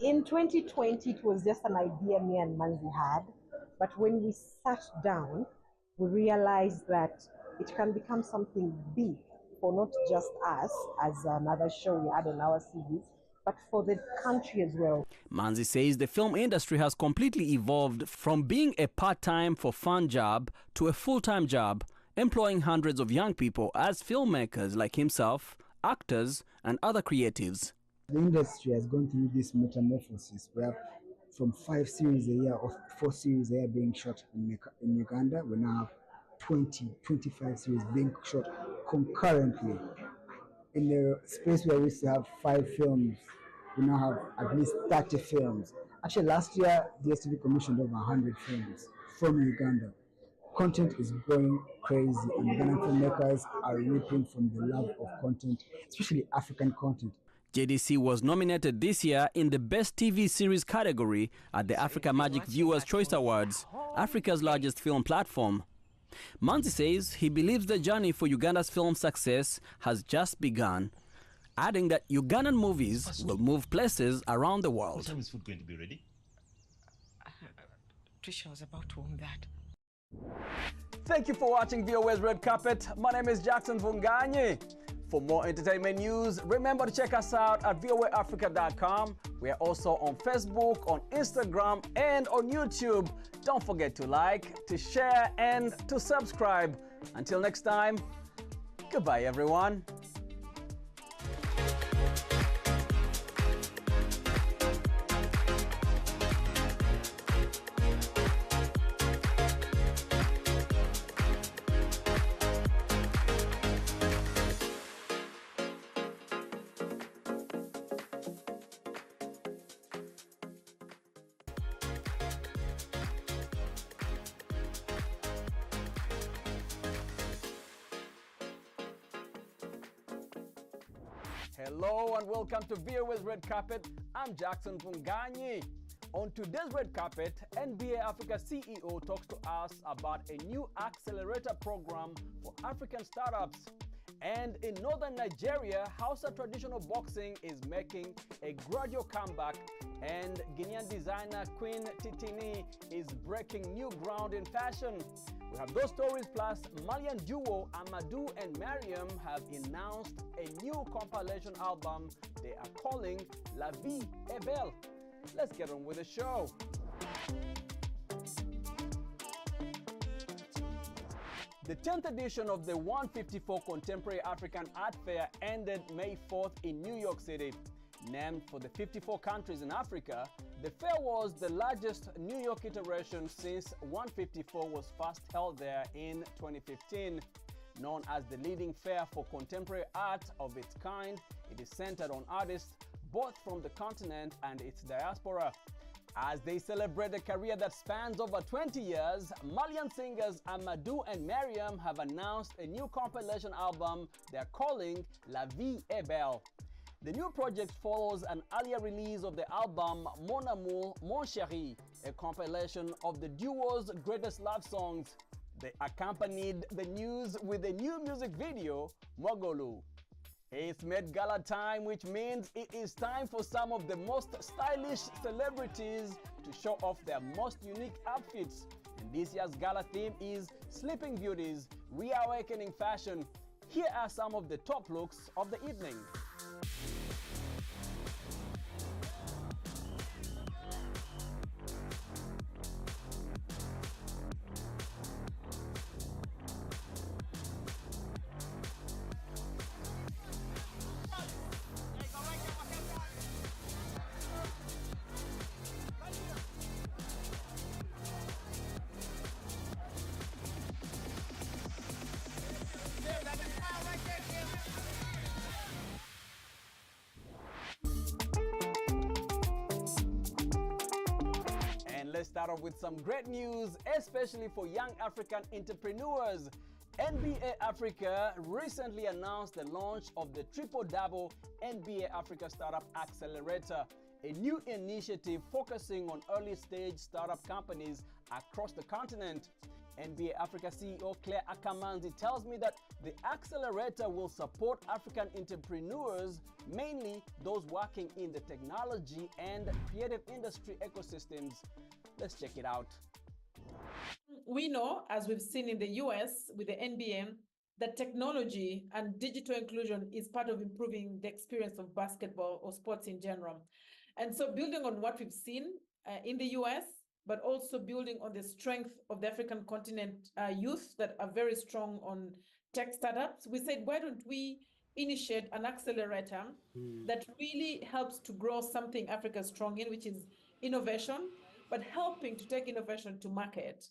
In 2020, it was just an idea me and Manzi had, but when we sat down, we realized that it can become something big for not just us as another show we had on our series, but for the country as well. Manzi says the film industry has completely evolved from being a part-time for fun job to a full-time job, employing hundreds of young people as filmmakers like himself, actors, and other creatives. The industry has gone through this metamorphosis where from 5 series a year or 4 series a year being shot in Uganda, we now have 25 series being shot concurrently. In the space where we used to have 5 films, we now have at least 30 films. Actually, last year, DSTV commissioned over 100 films from Uganda. Content is going crazy, and Ugandan filmmakers are reaping from the love of content, especially African content. JDC was nominated this year in the Best TV Series category at the Africa Magic Viewers' Choice Awards, Africa's largest film platform. Manzi says he believes the journey for Uganda's film success has just begun, adding that Ugandan movies will move places around the world. What time is food going to be ready? Trisha was about to warm that. Thank you for watching VOA's Red Carpet. My name is Jackson Vunganyi. For more entertainment news, remember to check us out at voaafrica.com. We are also on Facebook, on Instagram, and on YouTube. Don't forget to like, to share, and to subscribe. Until next time, goodbye, everyone. Hello and welcome to VOA's Red Carpet. I'm Jackson Vunganyi. On today's red carpet, NBA Africa CEO talks to us about a new accelerator program for African startups. And in northern Nigeria, Hausa traditional boxing is making a gradual comeback, and Guinean designer Queen Titini is breaking new ground in fashion. We have those stories, plus Malian duo Amadou and Mariam have announced a new compilation album they are calling La Vie est Belle. Let's get on with the show. The 10th edition of the 154 Contemporary African Art Fair ended May 4th in New York City. Named for the 54 countries in Africa, the fair was the largest New York iteration since 154 was first held there in 2015. Known as the leading fair for contemporary art of its kind, it is centered on artists both from the continent and its diaspora. As they celebrate a career that spans over 20 years, Malian singers Amadou and Mariam have announced a new compilation album they're calling La Vie est Belle. The new project follows an earlier release of the album Mon Amour, Mon Chéri, a compilation of the duo's greatest love songs. They accompanied the news with a new music video, Mogolu. It's Met Gala time, which means it is time for some of the most stylish celebrities to show off their most unique outfits. And this year's gala theme is Sleeping Beauties, Reawakening Fashion. Here are some of the top looks of the evening. Let's start off with some great news, especially for young African entrepreneurs. NBA Africa recently announced the launch of the Triple Double NBA Africa Startup Accelerator, a new initiative focusing on early-stage startup companies across the continent. NBA Africa CEO Claire Akamanzi tells me that the accelerator will support African entrepreneurs, mainly those working in the technology and creative industry ecosystems. Let's check it out. We know, as we've seen in the US with the NBA, that technology and digital inclusion is part of improving the experience of basketball or sports in general. And so building on what we've seen in the US, but also building on the strength of the African continent youth that are very strong on tech startups, we said, why don't we initiate an accelerator that really helps to grow something Africa is strong in, which is innovation, but helping to take innovation to market.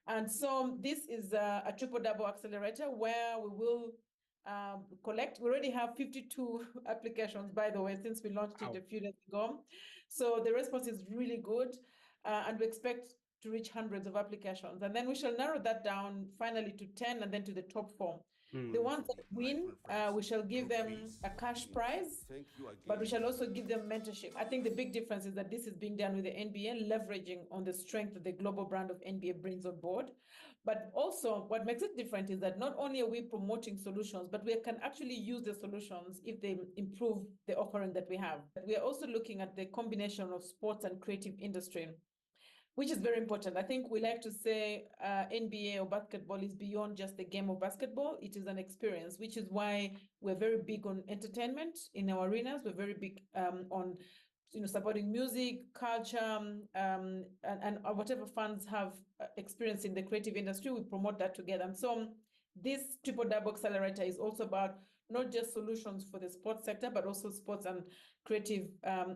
And so this is a Triple Double accelerator where we will collect. We already have 52 applications, by the way, since we launched it a few days ago. So the response is really good. And we expect to reach hundreds of applications. And then we shall narrow that down finally to 10 and then to the top 4. The ones that win, we shall give them a cash prize, but we shall also give them mentorship. I think the big difference is that this is being done with the NBA, leveraging on the strength that the global brand of NBA brings on board. But also what makes it different is that not only are we promoting solutions, but we can actually use the solutions if they improve the offering that we have. We are also looking at the combination of sports and creative industry, which is very important. I think we like to say NBA or basketball is beyond just the game of basketball. It is an experience, which is why we're very big on entertainment in our arenas. We're very big on supporting music, culture, and whatever funds have experience in the creative industry, we promote that together. And so this Triple Double Accelerator is also about not just solutions for the sports sector, but also sports and creative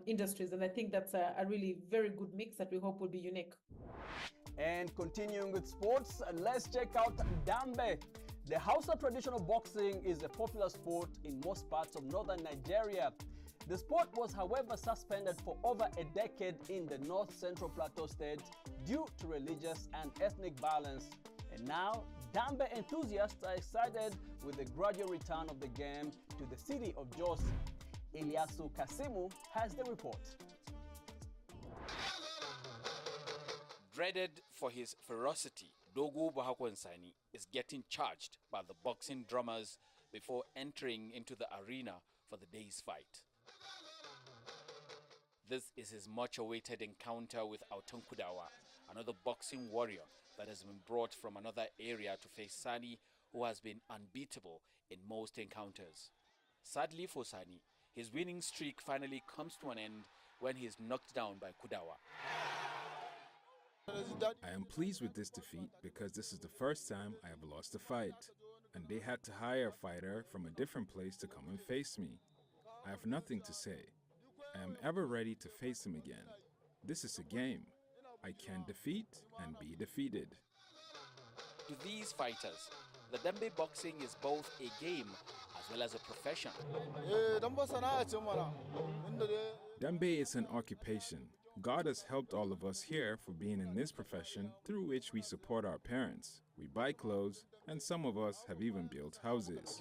industries. And I think that's a really very good mix that we hope will be unique. And continuing with sports, let's check out Dambe. The Hausa traditional boxing is a popular sport in most parts of northern Nigeria. The sport was, however, suspended for over a decade in the North Central Plateau State due to religious and ethnic violence. And now, Dambe enthusiasts are excited with the gradual return of the game to the city of Jos. Ilyasu Kasimu has the report. Dreaded for his ferocity, Dogo Bohakwensani is getting charged by the boxing drummers before entering into the arena for the day's fight. This is his much-awaited encounter with Autan Kudawa, another boxing warrior that has been brought from another area to face Sani, who has been unbeatable in most encounters. Sadly for Sani, his winning streak finally comes to an end when he is knocked down by Kudawa. I am pleased with this defeat because this is the first time I have lost a fight, and they had to hire a fighter from a different place to come and face me. I have nothing to say. I am ever ready to face him again. This is a game. I can defeat and be defeated. To these fighters, the Dembe boxing is both a game as well as a profession. Dembe is an occupation. God has helped all of us here for being in this profession, through which we support our parents. We buy clothes, and some of us have even built houses.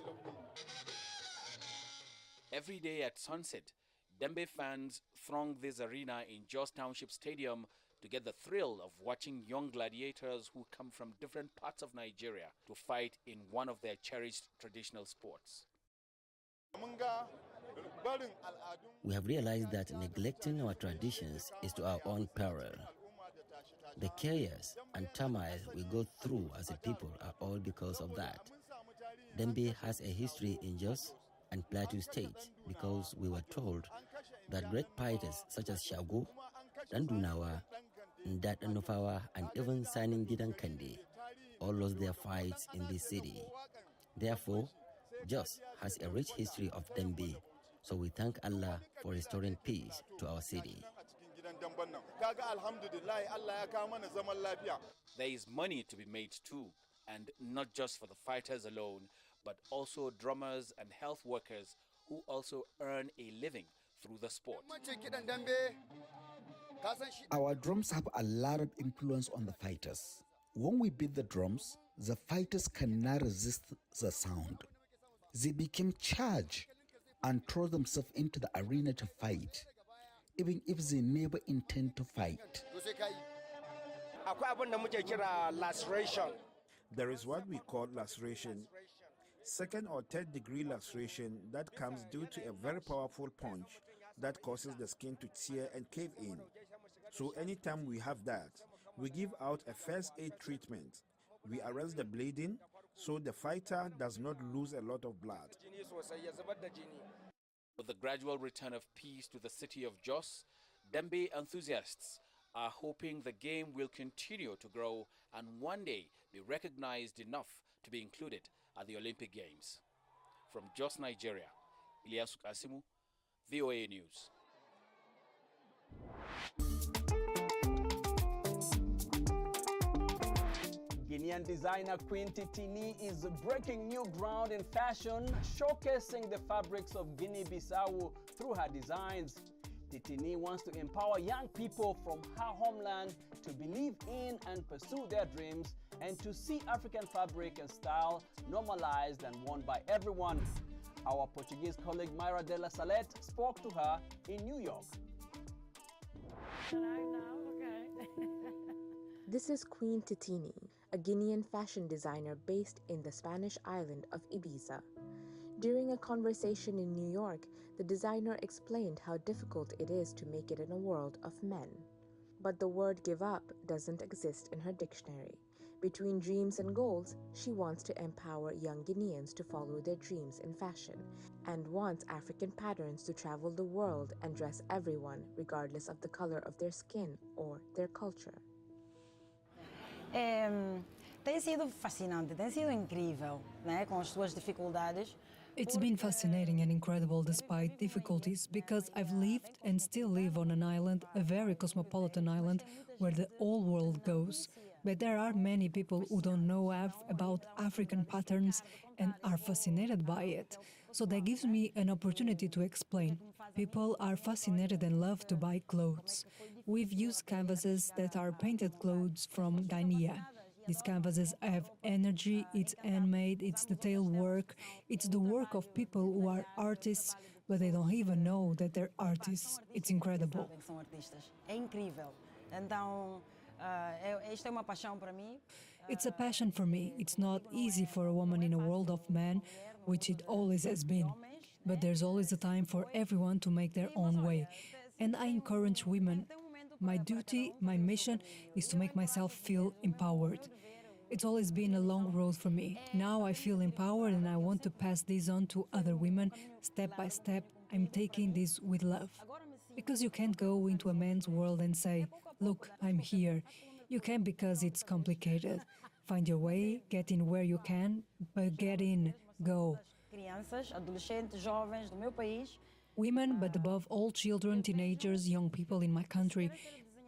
Every day at sunset, Dembe fans throng this arena in Jos Township Stadium to get the thrill of watching young gladiators who come from different parts of Nigeria to fight in one of their cherished traditional sports. We have realized that neglecting our traditions is to our own peril. The chaos and turmoil we go through as a people are all because of that. Dembe has a history in Jos and Plateau State because we were told that great fighters such as Shago, Dandunawa, Ndat Nufawa, and even Sanin Gidan Kande all lost their fights in this city. Therefore, Jos has a rich history of Dembe, so we thank Allah for restoring peace to our city. There is money to be made too, and not just for the fighters alone, but also drummers and health workers who also earn a living through the sport. Our drums have a lot of influence on the fighters. When we beat the drums, the fighters cannot resist the sound. They become charged and throw themselves into the arena to fight, even if they never intend to fight. There is what we call laceration, second or third degree laceration that comes due to a very powerful punch that causes the skin to tear and cave in. So anytime we have that, we give out a first aid treatment. We arrest the bleeding so the fighter does not lose a lot of blood. With the gradual return of peace to the city of Jos, Dembe enthusiasts are hoping the game will continue to grow and one day be recognized enough to be included at the Olympic Games. From Jos, Nigeria, Ilyasu Kasimu, VOA News. Guinean designer Queen Titini is breaking new ground in fashion, showcasing the fabrics of Guinea-Bissau through her designs. Titini wants to empower young people from her homeland to believe in and pursue their dreams and to see African fabric and style normalized and worn by everyone. Our Portuguese colleague Mayra de la Salette spoke to her in New York. This is Queen Titini, a Guinean fashion designer based in the Spanish island of Ibiza. During a conversation in New York, the designer explained how difficult it is to make it in a world of men. But the word give up doesn't exist in her dictionary. Between dreams and goals, she wants to empower young Guineans to follow their dreams in fashion and wants African patterns to travel the world and dress everyone regardless of the color of their skin or their culture. Tem sido fascinante, tem sido incrível, né, com as suas dificuldades. It's been fascinating and incredible despite difficulties because I've lived and still live on an island, a very cosmopolitan island, where the whole world goes. But there are many people who don't know about African patterns and are fascinated by it. So that gives me an opportunity to explain. People are fascinated and love to buy clothes. We've used canvases that are painted clothes from Guinea. These canvases have energy, it's handmade, it's detailed work, it's the work of people who are artists, but they don't even know that they're artists. It's incredible. É incrível. Então, Esta é uma paixão para mim. It's a passion for me. It's not easy for a woman in a world of men, which it always has been. But there's always a time for everyone to make their own way. And I encourage women. My duty, my mission is to make myself feel empowered. It's always been a long road for me. Now I feel empowered and I want to pass this on to other women. Step by step, I'm taking this with love. Because you can't go into a man's world and say, look, I'm here. You can because it's complicated. Find your way, get in where you can, but get in, go. Crianças, adolescentes, jovens do meu país. Women, but above all children, teenagers, young people in my country.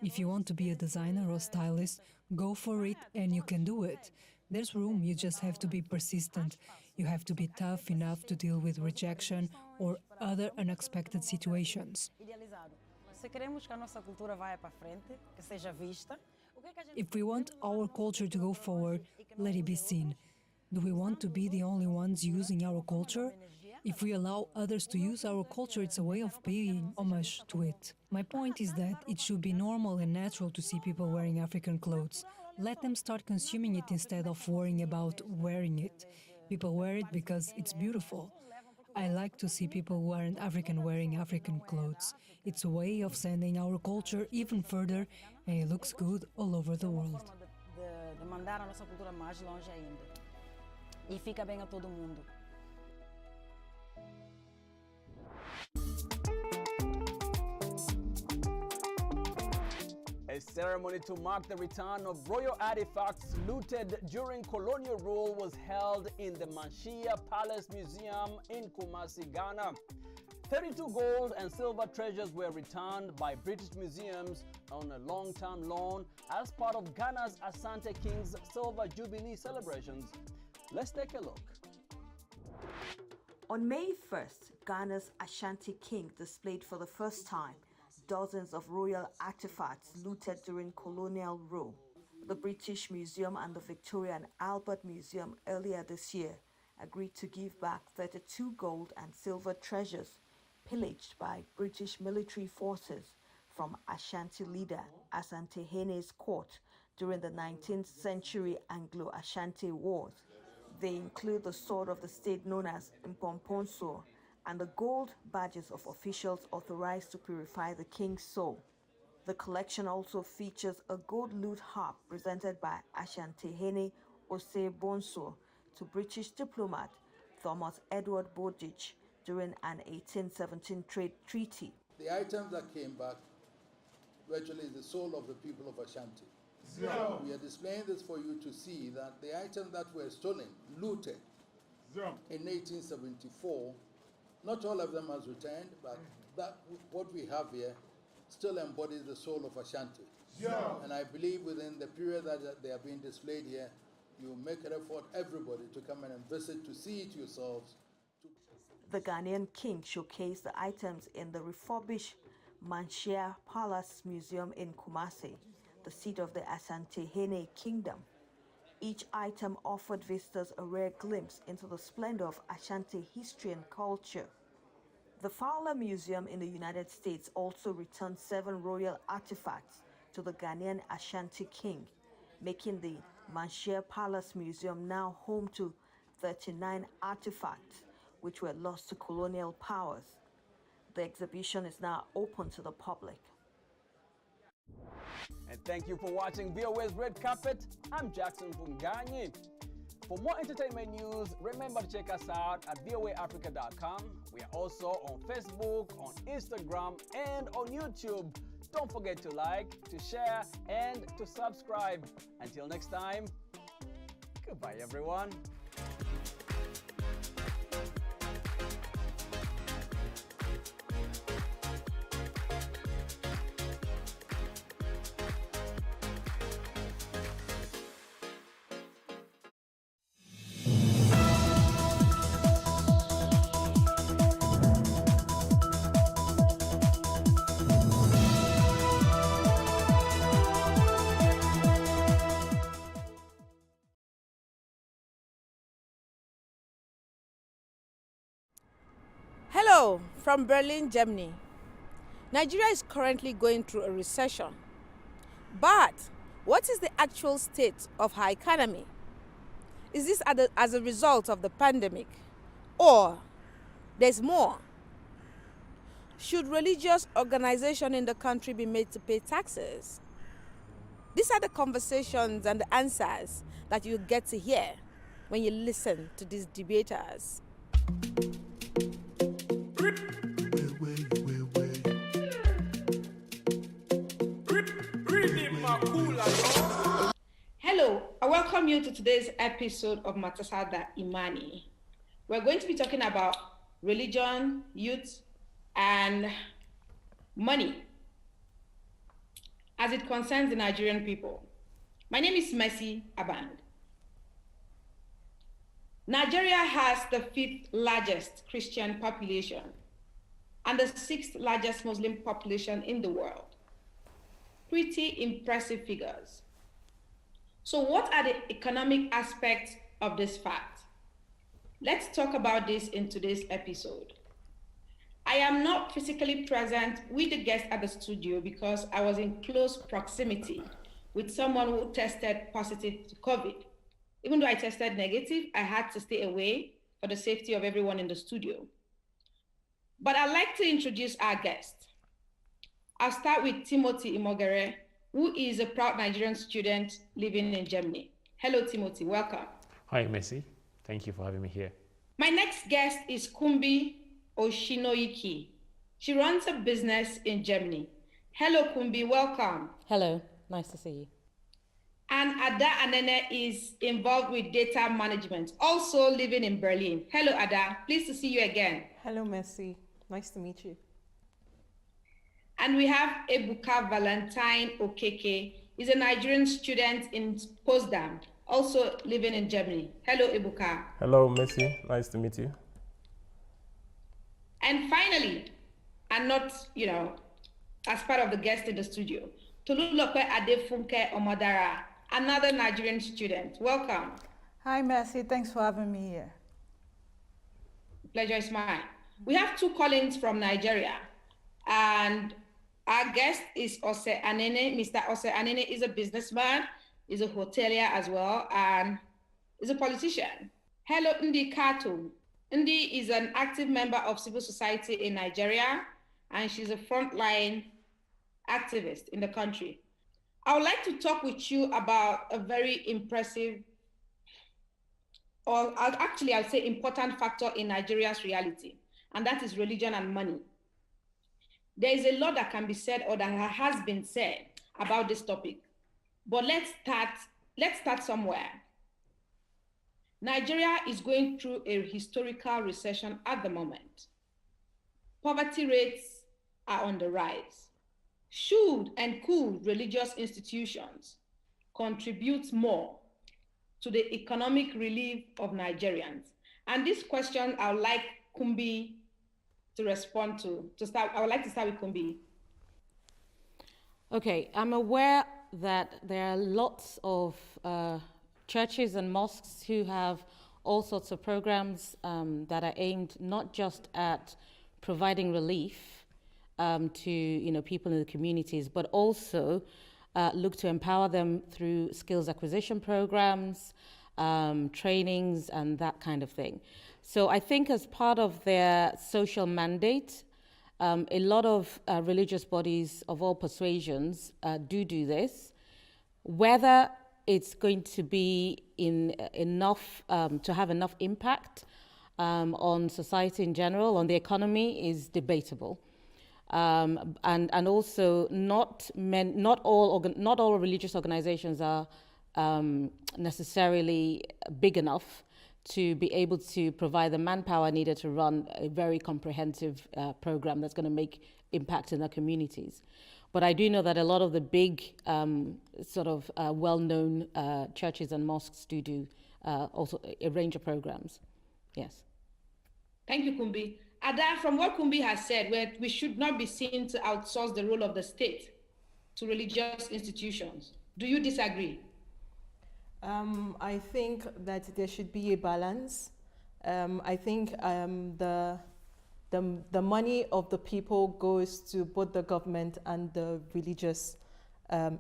If you want to be a designer or stylist, go for it and you can do it. There's room, you just have to be persistent. You have to be tough enough to deal with rejection or other unexpected situations. Idealizado. Se queremos que a nossa cultura vá para frente, que seja vista. If we want our culture to go forward, let it be seen. Do we want to be the only ones using our culture? If we allow others to use our culture, it's a way of paying homage to it. My point is that it should be normal and natural to see people wearing African clothes. Let them start consuming it instead of worrying about wearing it. People wear it because it's beautiful. I like to see people who aren't African wearing African clothes. It's a way of sending our culture even further, and it looks good all over the world. De mandar a nossa cultura mais longe ainda. E fica bem a todo mundo. A ceremony to mark the return of royal artifacts looted during colonial rule was held in the Manshia Palace Museum in Kumasi, Ghana. 32 gold and silver treasures were returned by British museums on a long-term loan as part of Ghana's Asante King's Silver Jubilee celebrations. Let's take a look. On May 1st, Ghana's Ashanti King displayed for the first time dozens of royal artifacts looted during colonial rule. The British Museum and the Victoria and Albert Museum earlier this year agreed to give back 32 gold and silver treasures pillaged by British military forces from Ashanti leader Asante Hene's court during the 19th century Anglo-Ashanti Wars. They include the sword of the state known as Mpomponso and the gold badges of officials authorized to purify the king's soul. The collection also features a gold lute harp presented by Ashanti Hene Osei Bonso to British diplomat Thomas Edward Bowditch during an 1817 trade treaty. The items that came back virtually is the soul of the people of Ashanti. Zero. We are displaying this for you to see that the items that were stolen, looted in 1874, not all of them has returned, but that what we have here still embodies the soul of Ashanti. And I believe within the period that they are being displayed here, you make an effort, everybody, to come in and visit, to see it yourselves. The Ghanaian king showcased the items in the refurbished Manshia Palace Museum in Kumasi, the seat of the Asante Hene Kingdom. Each item offered visitors a rare glimpse into the splendor of Ashanti history and culture. The Fowler Museum in the United States also returned 7 royal artifacts to the Ghanaian Ashanti king, making the Manshia Palace Museum now home to 39 artifacts which were lost to colonial powers. The exhibition is now open to the public. And thank you for watching VOA's Red Carpet. I'm Jackson Bunganyi. For more entertainment news, remember to check us out at voaafrica.com. We are also on Facebook, on Instagram, and on YouTube. Don't forget to like, to share, and to subscribe. Until next time, goodbye everyone. Hello from Berlin, Germany. Nigeria is currently going through a recession, but What is the actual state of our economy? Is this as a result of the pandemic? Or there's more? Should religious organizations in the country be made to pay taxes? These are the conversations and the answers that you get to hear when you listen to these debaters. Hello, I welcome you to today's episode of Matasada Imani. We're going to be talking about religion, youth, and money as it concerns the Nigerian people. My name is Mercy Aband. Nigeria has the 5th largest Christian population and the 6th largest Muslim population in the world. Pretty impressive figures. So what are the economic aspects of this fact? Let's talk about this in today's episode. I am not physically present with the guests at the studio because I was in close proximity with someone who tested positive to COVID. Even though I tested negative, I had to stay away for the safety of everyone in the studio. But I'd like to introduce our guest. I'll start with Timothy Imogere, who is a proud Nigerian student living in Germany. Hello, Timothy, welcome. Hi, Messi. Thank you for having me here. My next guest is Kumbi Oshinoiki. She runs a business in Germany. Hello, Kumbi, welcome. Hello, nice to see you. And Ada Anene is involved with data management, also living in Berlin. Hello, Ada, pleased to see you again. Hello, Messi. Nice to meet you. And we have Ebuka Valentine Okeke. He's a Nigerian student in Potsdam, also living in Germany. Hello, Ebuka. Hello, Messi. Nice to meet you. And finally, and not, as part of the guest in the studio, Tolulope Adefunke Omadara, another Nigerian student. Welcome. Hi, Messi. Thanks for having me here. Pleasure is mine. We have two callings from Nigeria, and our guest is Ose Anene. Mr. Ose Anene is a businessman, is a hotelier as well, and is a politician. Hello, Ndi Kato. Ndi is an active member of civil society in Nigeria, and she's a frontline activist in the country. I would like to talk with you about a very impressive, or actually I'll say important factor in Nigeria's reality, and that is religion and money. There is a lot that can be said or that has been said about this topic, but let's start somewhere. Nigeria is going through a historical recession at the moment. Poverty rates are on the rise. Should and could religious institutions contribute more to the economic relief of Nigerians? And this question I would like Kumbi to respond to. I would like to start with Kumbi. Okay, I'm aware that there are lots of churches and mosques who have all sorts of programs that are aimed not just at providing relief to people in the communities, but also look to empower them through skills acquisition programs, trainings, and that kind of thing. So I think as part of their social mandate, a lot of religious bodies of all persuasions do this. Whether it's going to be enough to have enough impact on society in general, on the economy, is debatable. And also not all religious organizations are necessarily big enough to be able to provide the manpower needed to run a very comprehensive program that's going to make impact in their communities. But I do know that a lot of the big well-known churches and mosques do also a range of programs. Yes. Thank you, Kumbi. Ada, from what Kumbi has said, we should not be seen to outsource the role of the state to religious institutions. Do you disagree? I think that there should be a balance. I think the money of the people goes to both the government and the religious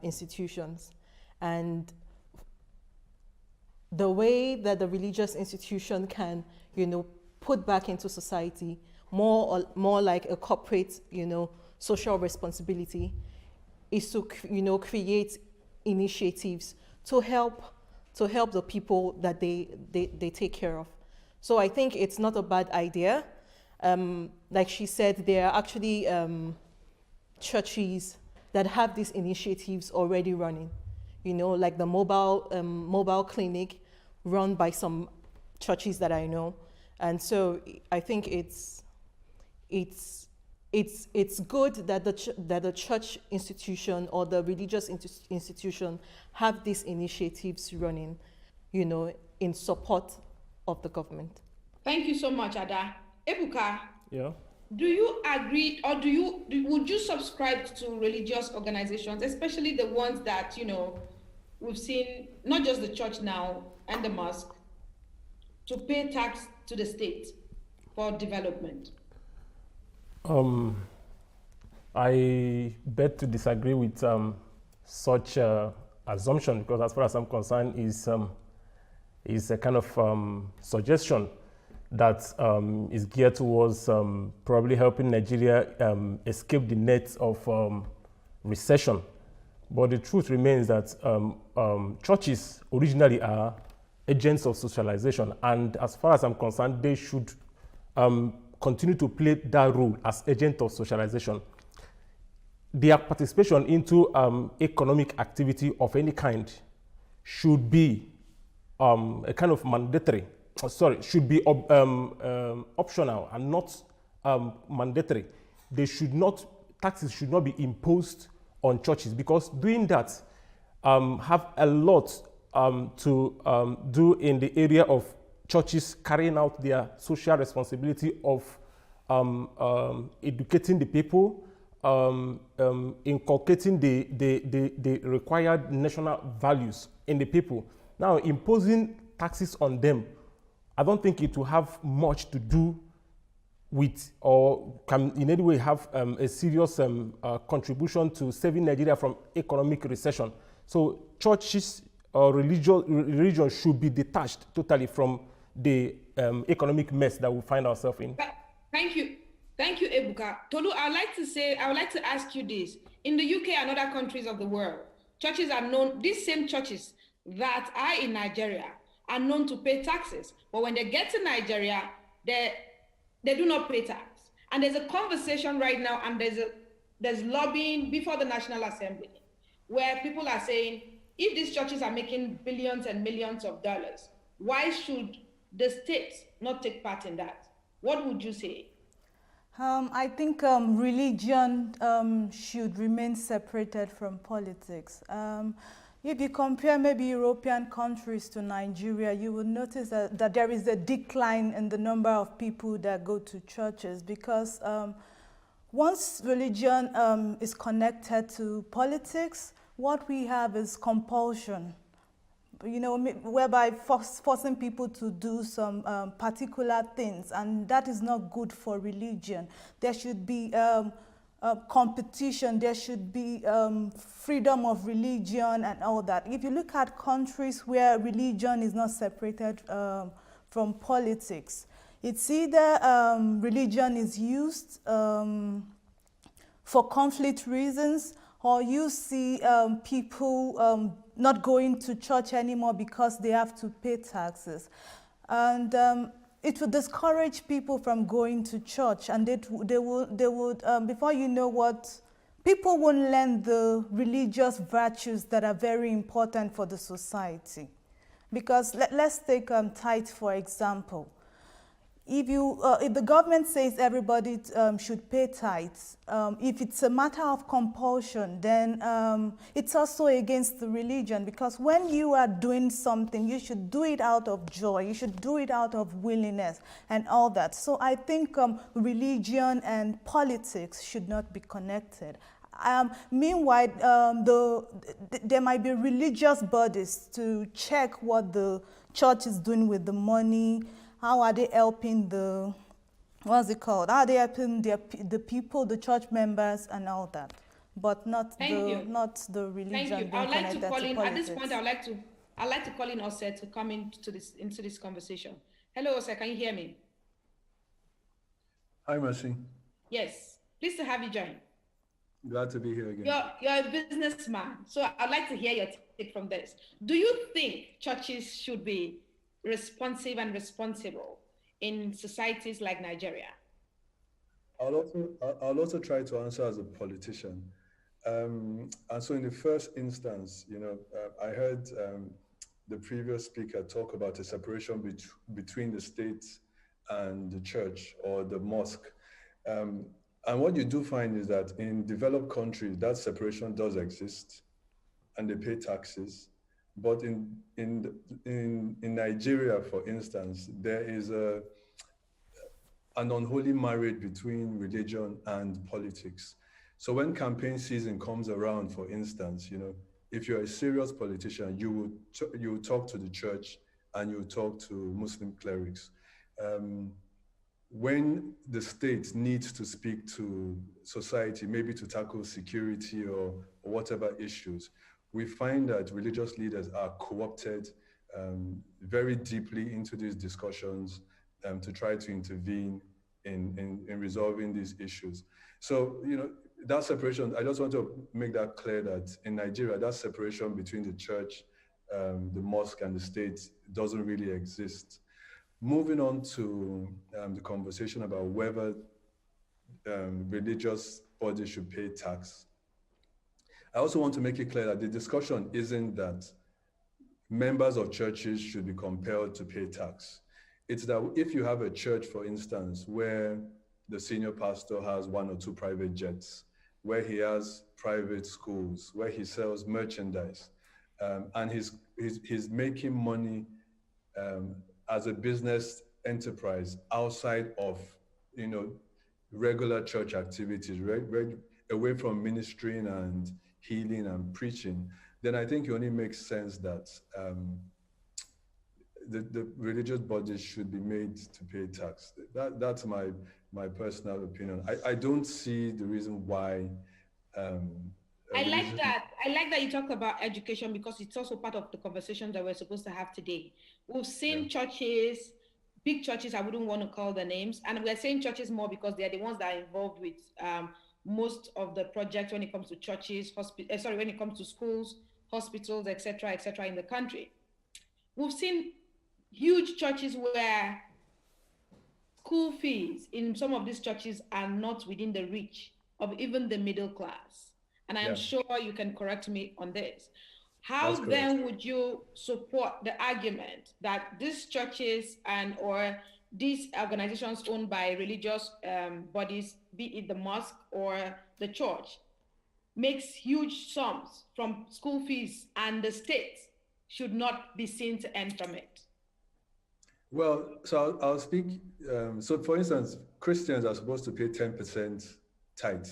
institutions. And the way that the religious institution can, put back into society more like a corporate, social responsibility is to, create initiatives to help the people that they take care of. So I think it's not a bad idea. Like she said, there are actually churches that have these initiatives already running, like the mobile clinic run by some churches that I know. And so I think it's good that the church institution or the religious institution have these initiatives running, in support of the government. Thank you so much, Ada. Ebuka. Yeah. Do you agree, or would you subscribe to religious organizations, especially the ones that, we've seen, not just the church now and the mosque, to pay tax to the state for development? I beg to disagree with such assumption, because as far as I'm concerned, is a kind of suggestion that is geared towards probably helping Nigeria escape the net of recession. But the truth remains that churches originally are agents of socialization, and as far as I'm concerned, they should continue to play that role as agent of socialization. Their participation into economic activity of any kind should be a kind of mandatory, should be optional and not mandatory. Taxes should not be imposed on churches, because doing that have a lot to do in the area of churches carrying out their social responsibility of educating the people, inculcating the required national values in the people. Now, imposing taxes on them, I don't think it will have much to do with, or can in any way have a serious contribution to saving Nigeria from economic recession. So churches or religion should be detached totally from the economic mess that we find ourselves in. Thank you, Ebuka. Tolu, I would like to ask you this. In the UK and other countries of the world, churches are known, these same churches that are in Nigeria are known to pay taxes. But when they get to Nigeria, they do not pay tax. And there's a conversation right now, and there's lobbying before the National Assembly, where people are saying, if these churches are making billions and millions of dollars, why should the state not take part in that? What would you say? I think religion should remain separated from politics. If you compare maybe European countries to Nigeria, you will notice that there is a decline in the number of people that go to churches, because once religion is connected to politics, what we have is compulsion, whereby forcing people to do some particular things, and that is not good for religion. There should be competition, there should be freedom of religion and all that. If you look at countries where religion is not separated from politics, it's either religion is used for conflict reasons, or you see people not going to church anymore because they have to pay taxes. And it would discourage people from going to church, and they would before you know what, people won't learn the religious virtues that are very important for the society. Because let's take tithe for example. If the government says everybody should pay tithes, if it's a matter of compulsion, then it's also against the religion, because when you are doing something, you should do it out of joy, you should do it out of willingness and all that. So I think religion and politics should not be connected. Meanwhile, there might be religious bodies to check what the church is doing with the money. How are they helping How are they helping the people, the church members and all that? but not the religion. Thank you. I would like to call in politics. at this point. I'd like to call in Ose to come into this conversation. Hello, Ose, can you hear me? Hi, Mercy. Yes, pleased to have you join. Glad to be here again. You're a businessman, so I'd like to hear your take from this. Do you think churches should be responsive and responsible in societies like Nigeria? I'll also try to answer as a politician. And so in the first instance, I heard the previous speaker talk about a separation between the state and the church or the mosque. And what you do find is that in developed countries, that separation does exist and they pay taxes. But in Nigeria, for instance, there is an unholy marriage between religion and politics. So when campaign season comes around, for instance, if you're a serious politician, you will talk to the church and you talk to Muslim clerics. When the state needs to speak to society, maybe to tackle security or whatever issues, we find that religious leaders are co-opted very deeply into these discussions to try to intervene in resolving these issues. So, that separation, I just want to make that clear that in Nigeria, that separation between the church, the mosque and the state doesn't really exist. Moving on to the conversation about whether religious bodies should pay tax. I also want to make it clear that the discussion isn't that members of churches should be compelled to pay tax. It's that if you have a church, for instance, where the senior pastor has 1 or 2 private jets, where he has private schools, where he sells merchandise, and he's making money as a business enterprise outside of, regular church activities, away from ministering and healing and preaching, then I think it only makes sense that the religious bodies should be made to pay tax. That's my personal opinion. I don't see the reason why. I like that you talked about education, because it's also part of the conversation that we're supposed to have today. We've seen churches, big churches, I wouldn't want to call the names, and we're saying churches more because they're the ones that are involved with most of the projects when it comes to churches, when it comes to schools, hospitals, etc., in the country. We've seen huge churches where school fees in some of these churches are not within the reach of even the middle class. And I'm sure you can correct me on this. How then would you support the argument that these churches or these organizations owned by religious bodies, be it the mosque or the church, makes huge sums from school fees and the state should not be seen to earn from it? Well, so I'll speak. So for instance, Christians are supposed to pay 10% tithe.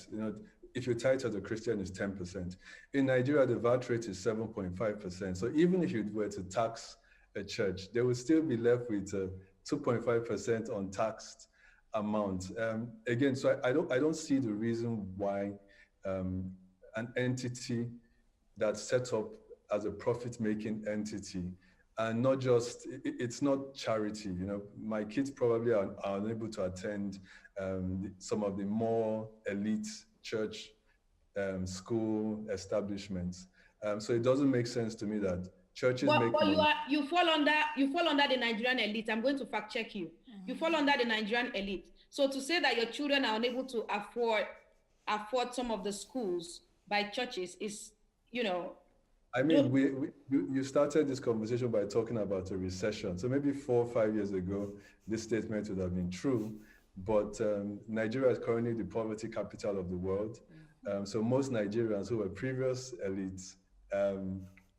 If you tithe as a Christian, it's 10%. In Nigeria, the VAT rate is 7.5%. So even if you were to tax a church, they would still be left with a 2.5% untaxed amount. Again, so I don't see the reason why an entity that's set up as a profit-making entity, and not just, it's not charity. My kids probably are unable to attend some of the more elite church school establishments. So it doesn't make sense to me that churches make money. You fall under the Nigerian elite. I'm going to fact check you. You fall under the Nigerian elite. So to say that your children are unable to afford some of the schools by churches is, I mean, you started this conversation by talking about a recession. So maybe 4 or 5 years ago, this statement would have been true. But Nigeria is currently the poverty capital of the world. So most Nigerians who were previous elites,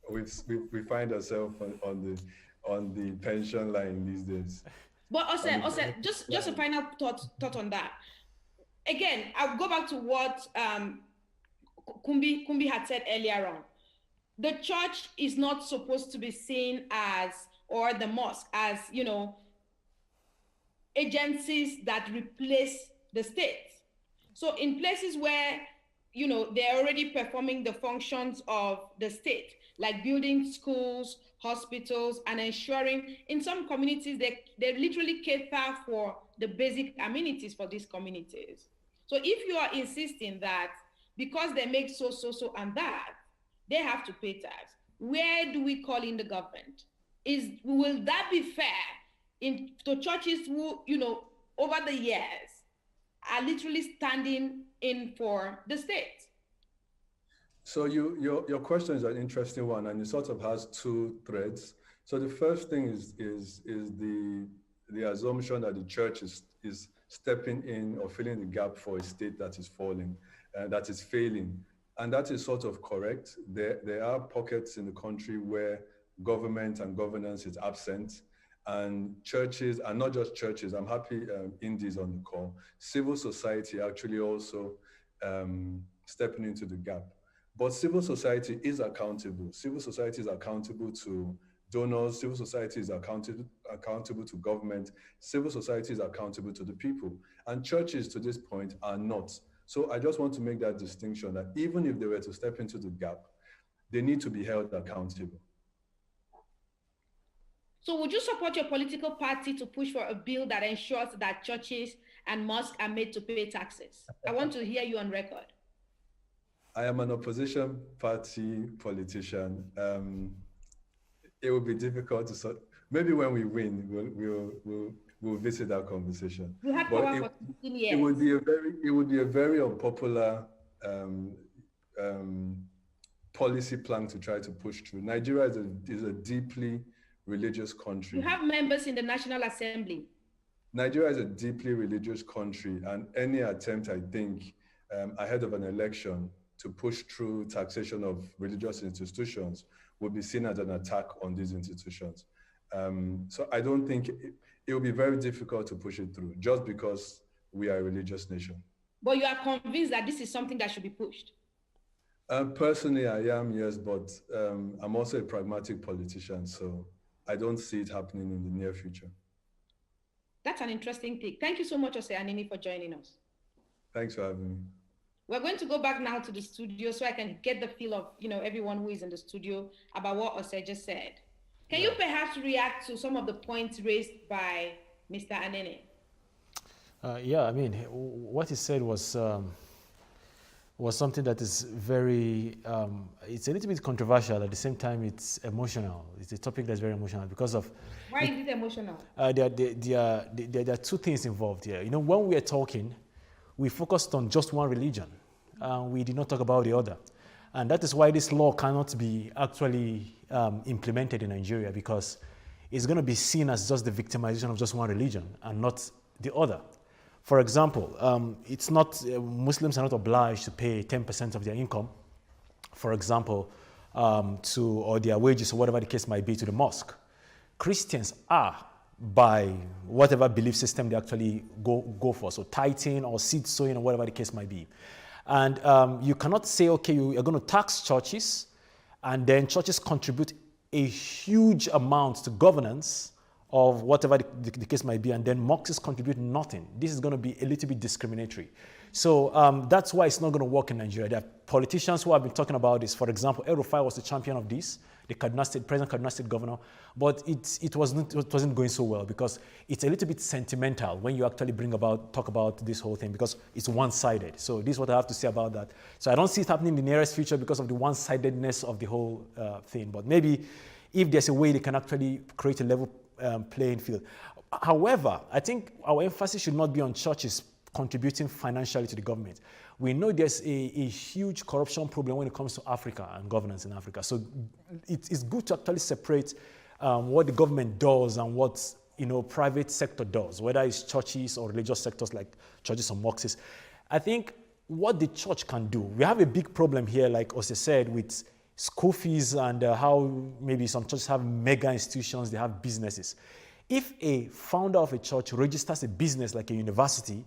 we find ourselves on the pension line these days. But also, just a final thought on that. Again, I'll go back to what Kumbi had said earlier on. The church is not supposed to be seen as, or the mosque as, agencies that replace the state. So in places where, they're already performing the functions of the state, like building schools, hospitals, and ensuring in some communities they literally cater for the basic amenities for these communities. So if you are insisting that because they make so and that, they have to pay tax, where do we call in the government? Will that be fair to churches who, over the years are literally standing in for the state? So your question is an interesting one, and it sort of has two threads. So the first thing is the assumption that the church is stepping in or filling the gap for a state that is falling, that is failing. And that is sort of correct. There are pockets in the country where government and governance is absent, and churches, and not just churches, I'm happy Indy's on the call, civil society actually also stepping into the gap. But civil society is accountable. Civil society is accountable to donors, civil society is accountable to government, civil society is accountable to the people. And churches to this point are not. So I just want to make that distinction that even if they were to step into the gap, they need to be held accountable. So would you support your political party to push for a bill that ensures that churches and mosques are made to pay taxes? I want to hear you on record. I am an opposition party politician. It will be difficult to maybe when we win, we'll visit that conversation. You had power for 15 years. It would be a very unpopular policy plan to try to push through. Nigeria is a deeply religious country. You have members in the National Assembly. Nigeria is a deeply religious country, and any attempt, I think, ahead of an election to push through taxation of religious institutions would be seen as an attack on these institutions. So I don't think it will be very difficult to push it through just because we are a religious nation. But you are convinced that this is something that should be pushed? Personally, I am, yes, but I'm also a pragmatic politician, so I don't see it happening in the near future. That's an interesting thing. Thank you so much, Ose Anini, for joining us. Thanks for having me. We're going to go back now to the studio so I can get the feel of, everyone who is in the studio about what Ose just said. Can you perhaps react to some of the points raised by Mr. Anene? Yeah, I mean, what he said was something that is very, it's a little bit controversial. At the same time, it's emotional. It's a topic that's very emotional because of... Why is it emotional? There are two things involved here. When we are talking, we focused on just one religion. We did not talk about the other. And that is why this law cannot be actually implemented in Nigeria, because it's going to be seen as just the victimization of just one religion and not the other. For example, it's not, Muslims are not obliged to pay 10% of their income, for example, or their wages or whatever the case might be to the mosque. Christians are, by whatever belief system they actually go for, so tithing or seed sowing or whatever the case might be. And you cannot say, okay, you are going to tax churches, and then churches contribute a huge amount to governance of whatever the case might be, and then mosques contribute nothing. This is going to be a little bit discriminatory. So that's why it's not going to work in Nigeria. There are politicians who have been talking about this. For example, El-Rufai was the champion of this, the present Kaduna State governor, but it wasn't going so well because it's a little bit sentimental when you actually talk about this whole thing, because it's one-sided. So this is what I have to say about that. So I don't see it happening in the nearest future because of the one-sidedness of the whole thing. But maybe if there's a way they can actually create a level playing field. However, I think our emphasis should not be on churches contributing financially to the government. We know there's a huge corruption problem when it comes to Africa and governance in Africa. So it's good to actually separate what the government does and what private sector does, whether it's churches or religious sectors like churches or mosques. I think what the church can do, we have a big problem here, like Ose said, with school fees and how maybe some churches have mega institutions, they have businesses. If a founder of a church registers a business like a university,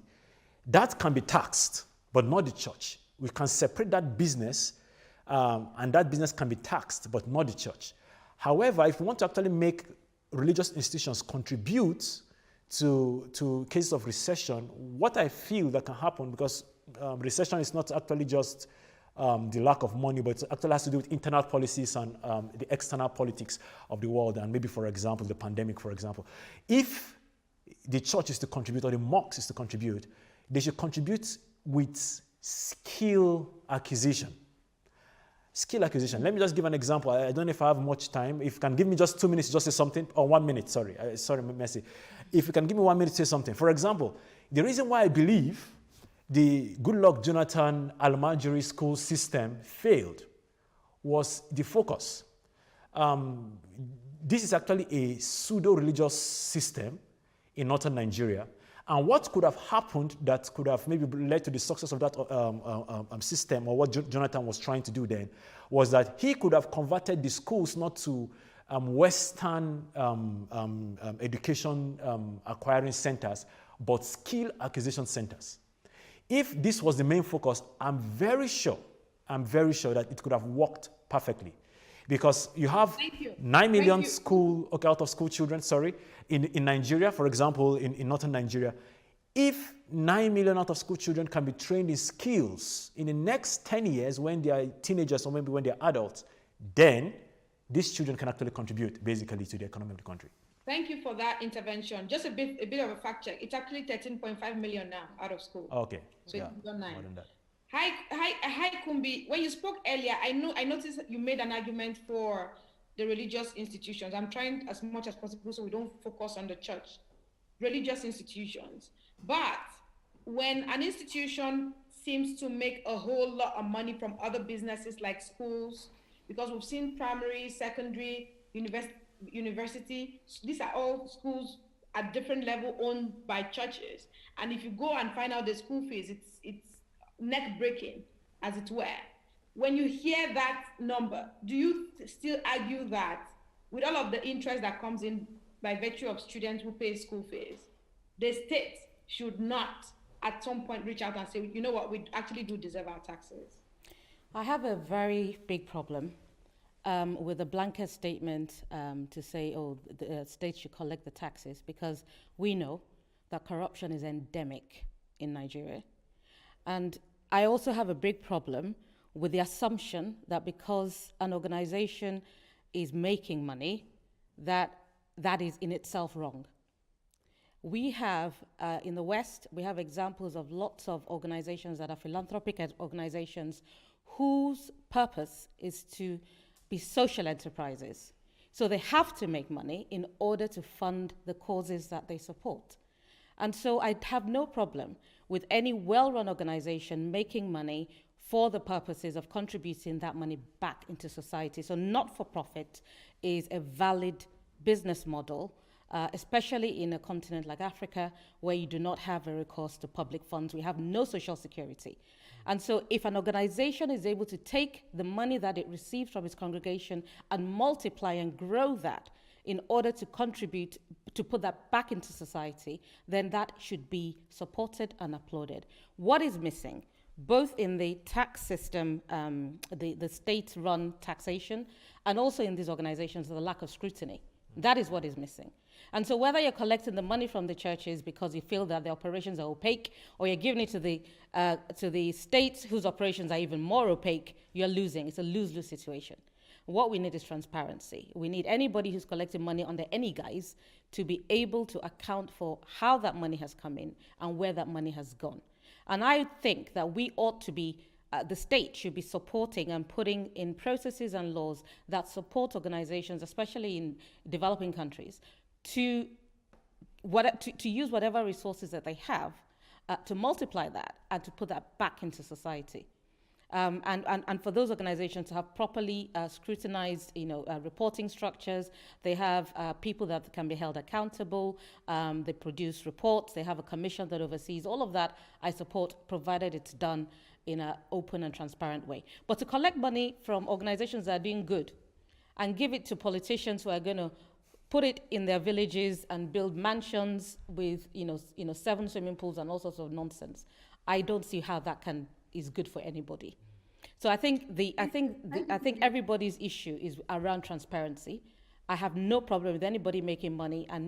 that can be taxed, but not the church. We can separate that business, and that business can be taxed, but not the church. However, if we want to actually make religious institutions contribute to cases of recession, what I feel that can happen, because recession is not actually just the lack of money, but it actually has to do with internal policies and the external politics of the world, and maybe, for example, the pandemic, for example. If the church is to contribute, or the mosque is to contribute, they should contribute with skill acquisition. Skill acquisition. Let me just give an example. I don't know if I have much time. If you can give me just 2 minutes, just say something, or 1 minute, sorry, Messi. If you can give me 1 minute to say something. For example, the reason why I believe the Goodluck Jonathan Almajiri school system failed was the focus. This is actually a pseudo-religious system in northern Nigeria. And what could have happened that could have maybe led to the success of that system, or what Jonathan was trying to do then, was that he could have converted the schools not to Western education acquiring centers, but skill acquisition centers. If this was the main focus, I'm very sure that it could have worked perfectly. Because you have 9 million out of school children, in Nigeria, for example, in northern Nigeria. If 9 million out of school children can be trained in skills in the next 10 years when they are teenagers or maybe when they are adults, then these children can actually contribute basically to the economy of the country. Thank you for that intervention. Just a bit of a fact check. It's actually 13.5 million now out of school. Okay. So yeah, it's done 9. more than that. Hi, Kumbi. When you spoke earlier, I noticed you made an argument for the religious institutions. I'm trying as much as possible so we don't focus on the church. Religious institutions. But when an institution seems to make a whole lot of money from other businesses like schools, because we've seen primary, secondary, university, these are all schools at different level owned by churches. And if you go and find out the school fees, it's neck-breaking, as it were. When you hear that number, do you still argue that with all of the interest that comes in by virtue of students who pay school fees, the state should not at some point reach out and say, you know what, we actually do deserve our taxes? I have a very big problem with a blanket statement to say, oh, the state should collect the taxes, because we know that corruption is endemic in Nigeria. And I also have a big problem with the assumption that because an organization is making money, that is in itself wrong. We have, in the West, we have examples of lots of organizations that are philanthropic organizations whose purpose is to be social enterprises. So they have to make money in order to fund the causes that they support. And so I have no problem with any well-run organization making money for the purposes of contributing that money back into society. So not-for-profit is a valid business model, especially in a continent like Africa, where you do not have a recourse to public funds. We have no social security. And so if an organization is able to take the money that it receives from its congregation and multiply and grow that in order to contribute, to put that back into society, then that should be supported and applauded. What is missing, both in the tax system, the state-run taxation, and also in these organizations, the lack of scrutiny. That is what is missing. And so whether you're collecting the money from the churches because you feel that the operations are opaque, or you're giving it to the states whose operations are even more opaque, you're losing. It's a lose-lose situation. What we need is transparency. We need anybody who's collecting money under any guise to be able to account for how that money has come in and where that money has gone. And I think that we ought to be, the state should be supporting and putting in processes and laws that support organizations, especially in developing countries, to use whatever resources that they have to multiply that and to put that back into society. And for those organizations to have properly scrutinized, reporting structures. They have people that can be held accountable. They produce reports. They have a commission that oversees all of that. I support, provided it's done in an open and transparent way. But to collect money from organizations that are doing good and give it to politicians who are going to put it in their villages and build mansions with 7 swimming pools and all sorts of nonsense, I don't see how that is good for anybody. So I think everybody's issue is around transparency. I have no problem with anybody making money and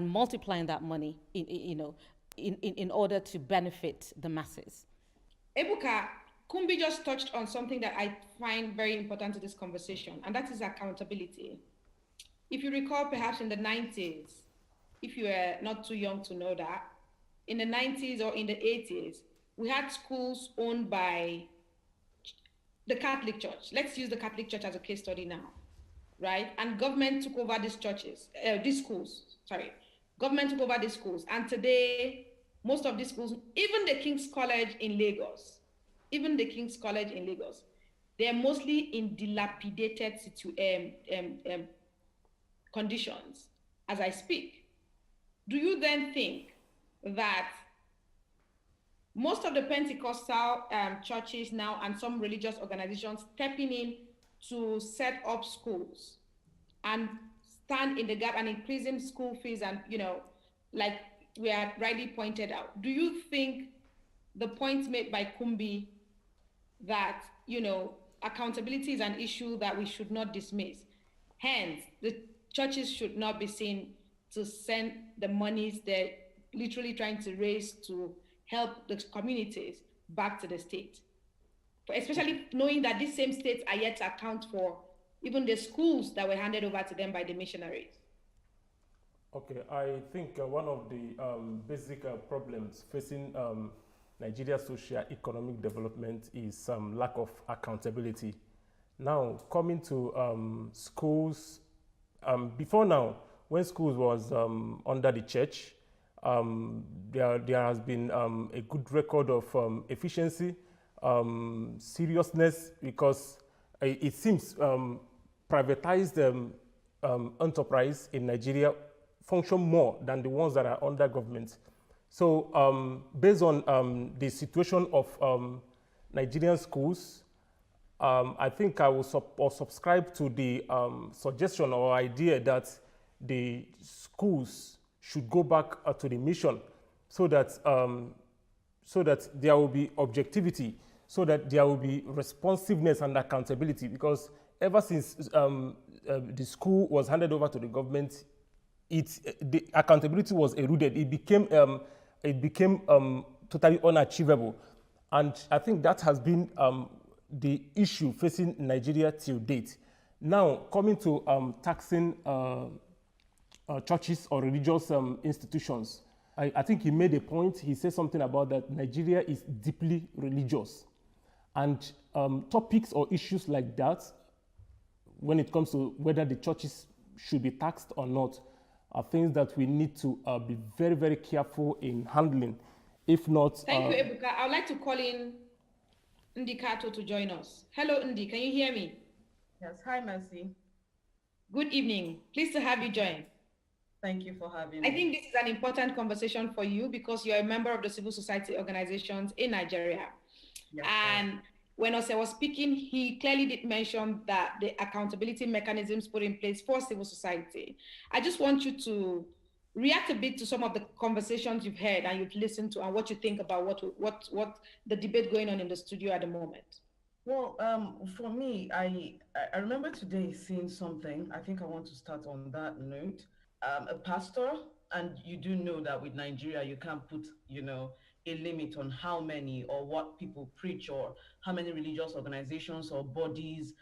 multiplying that money in order to benefit the masses. Ebuka, Kumbi just touched on something that I find very important to this conversation, and that is accountability. If you recall, perhaps in the 90s, if you were not too young to know that, in the 90s or in the 80s, we had schools owned by the Catholic Church. Let's use the Catholic Church as a case study now, right? And government took over these schools. Government took over these schools. And today, most of these schools, even the King's College in Lagos, they're mostly in dilapidated conditions as I speak. Do you then think that most of the Pentecostal churches now and some religious organizations stepping in to set up schools and stand in the gap and increasing school fees and, like we had rightly pointed out, do you think the point made by Kumbi that, accountability is an issue that we should not dismiss? Hence, the churches should not be seen to send the monies they're literally trying to raise to help the communities back to the state, especially knowing that these same states are yet to account for even the schools that were handed over to them by the missionaries. Okay, I think one of the basic problems facing Nigeria's socio-economic development is lack of accountability. Now, coming to schools, before now, when schools was under the church, there has been a good record of efficiency, seriousness, because it seems privatized enterprise in Nigeria function more than the ones that are under government. So based on the situation of Nigerian schools, I think I will subscribe to the suggestion or idea that the schools should go back to the mission so that there will be objectivity, so that there will be responsiveness and accountability, because ever since the school was handed over to the government, the accountability was eroded. It became totally unachievable. And I think that has been the issue facing Nigeria till date. Now, coming to taxing churches or religious institutions, I think he made a point. He said something about that Nigeria is deeply religious. And topics or issues like that, when it comes to whether the churches should be taxed or not, are things that we need to be very, very careful in handling. If not... Thank you, Ebuka. I would like to call in Ndi Kato to join us. Hello, Ndi. Can you hear me? Yes. Hi, Mercy. Good evening. Pleased to have you join. Thank you for having me. I think this is an important conversation for you because you're a member of the civil society organizations in Nigeria. Yes, and when Ose was speaking, he clearly did mention that the accountability mechanisms put in place for civil society. I just want you to react a bit to some of the conversations you've heard and you've listened to and what you think about what the debate going on in the studio at the moment. Well, for me, I remember today seeing something. I think I want to start on that note. A pastor, and you do know that with Nigeria, you can't put, a limit on how many or what people preach or how many religious organizations or bodies,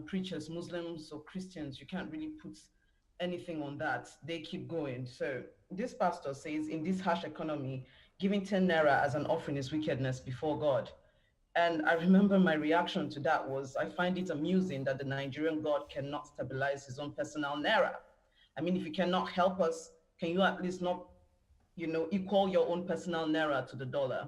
preachers, Muslims or Christians, you can't really put anything on that. They keep going. So this pastor says, in this harsh economy, giving 10 naira as an offering is wickedness before God. And I remember my reaction to that was, I find it amusing that the Nigerian God cannot stabilize his own personal naira. I mean, if you cannot help us, can you at least not, equal your own personal naira to the dollar?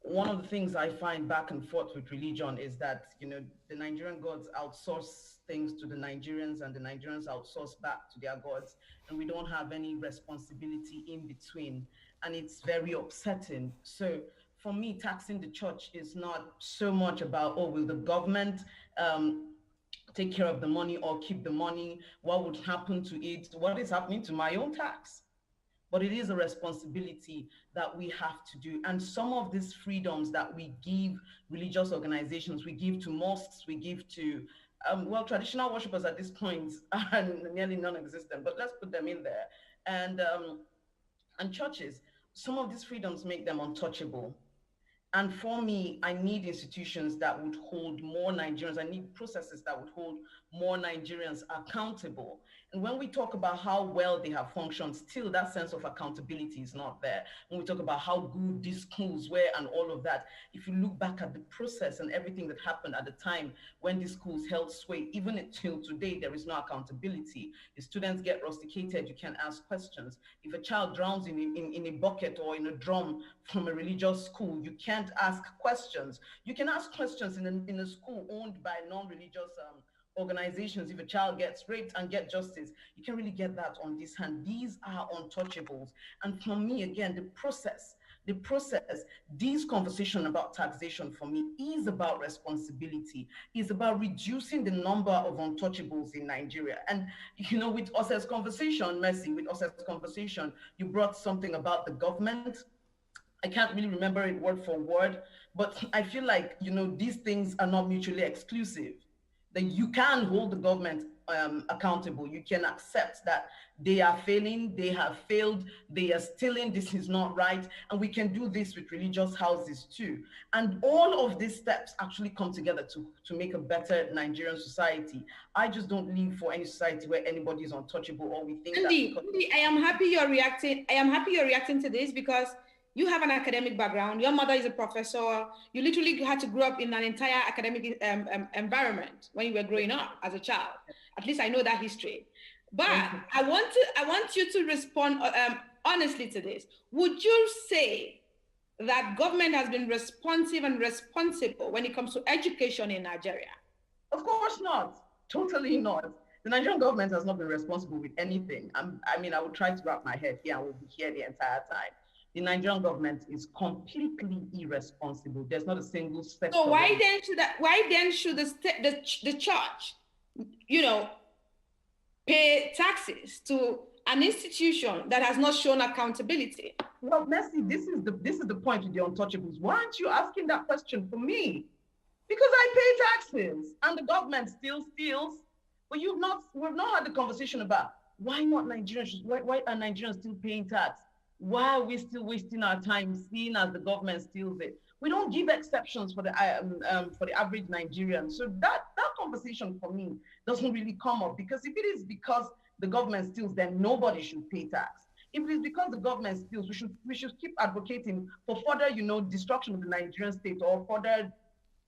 One of the things I find back and forth with religion is that, the Nigerian gods outsource things to the Nigerians and the Nigerians outsource back to their gods, and we don't have any responsibility in between. And it's very upsetting. So for me, taxing the church is not so much about, will the government take care of the money or keep the money? What would happen to it? What is happening to my own tax? But it is a responsibility that we have to do. And some of these freedoms that we give religious organizations, we give to mosques, we give to, traditional worshippers at this point are nearly non-existent, but let's put them in there. And churches, some of these freedoms make them untouchable. And for me, I need institutions that would hold more Nigerians. I need processes that would hold more Nigerians accountable. And when we talk about how well they have functioned, still that sense of accountability is not there. When we talk about how good these schools were and all of that, if you look back at the process and everything that happened at the time when these schools held sway, even until today, there is no accountability. If students get rusticated, you can ask questions. If a child drowns in a bucket or in a drum from a religious school, you can't ask questions. You can ask questions in a school owned by non-religious organizations. If a child gets raped and get justice, you can really get that on this hand. These are untouchables. And for me, again, the process, this conversation about taxation for me is about responsibility, is about reducing the number of untouchables in Nigeria. And, you know, with Ose's conversation, Mercy, with Ose's conversation, you brought something about the government. I can't really remember it word for word, but I feel like, you know, these things are not mutually exclusive. That you can hold the government accountable. You can accept that they are failing, they have failed, they are stealing, this is not right. And we can do this with religious houses too. And all of these steps actually come together to make a better Nigerian society. I just don't live for any society where anybody is untouchable or we think Andy, I am happy you're reacting. I am happy you're reacting to this because you have an academic background. Your mother is a professor. You literally had to grow up in an entire academic environment when you were growing up as a child. At least I know that history. But I want you to respond honestly to this. Would you say that government has been responsive and responsible when it comes to education in Nigeria? Of course not. Totally not. The Nigerian government has not been responsible with anything. I mean, I would try to wrap my head here and we'll be here the entire time. The Nigerian government is completely irresponsible. There's not a single step. So why then should the church, you know, pay taxes to an institution that has not shown accountability? Well, Mercy, this is the point with the untouchables. Why aren't you asking that question for me? Because I pay taxes and the government still steals. But we've not had the conversation about why not Nigerians? Why are Nigerians still paying tax? Why are we still wasting our time seeing as the government steals it? We don't give exceptions for the average Nigerian. So that conversation for me doesn't really come up, because if it is because the government steals, then nobody should pay tax. If it is because the government steals, we should keep advocating for further, you know, destruction of the Nigerian state, or further,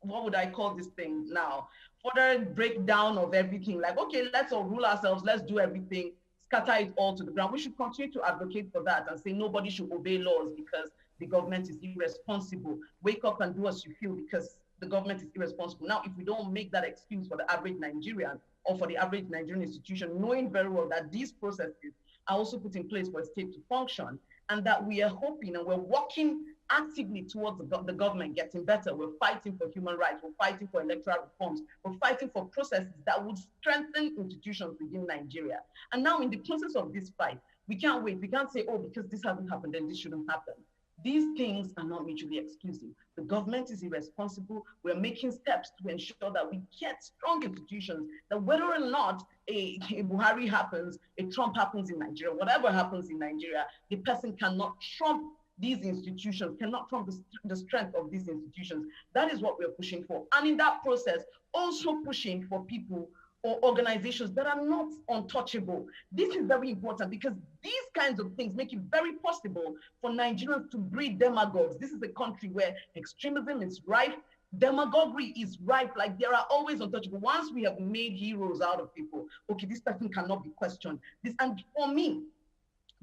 what would I call this thing now? Further breakdown of everything. Like, okay, let's all rule ourselves, let's do everything, scatter it all to the ground. We should continue to advocate for that and say nobody should obey laws because the government is irresponsible. Wake up and do as you feel because the government is irresponsible. Now, if we don't make that excuse for the average Nigerian or for the average Nigerian institution, knowing very well that these processes are also put in place for a state to function, and that we are hoping and we're working actively towards the government getting better. We're fighting for human rights. We're fighting for electoral reforms. We're fighting for processes that would strengthen institutions within Nigeria. And now in the process of this fight, we can't wait. We can't say, oh, because this hasn't happened, then this shouldn't happen. These things are not mutually exclusive. The government is irresponsible. We're making steps to ensure that we get strong institutions, that whether or not a Buhari happens, a Trump happens in Nigeria, whatever happens in Nigeria, the person cannot trump these institutions, cannot trump the strength of these institutions. That is what we're pushing for. And in that process, also pushing for people or organizations that are not untouchable. This is very important because these kinds of things make it very possible for Nigerians to breed demagogues. This is a country where extremism is rife, demagoguery is rife, like there are always untouchable. Once we have made heroes out of people, okay, this person cannot be questioned. And for me,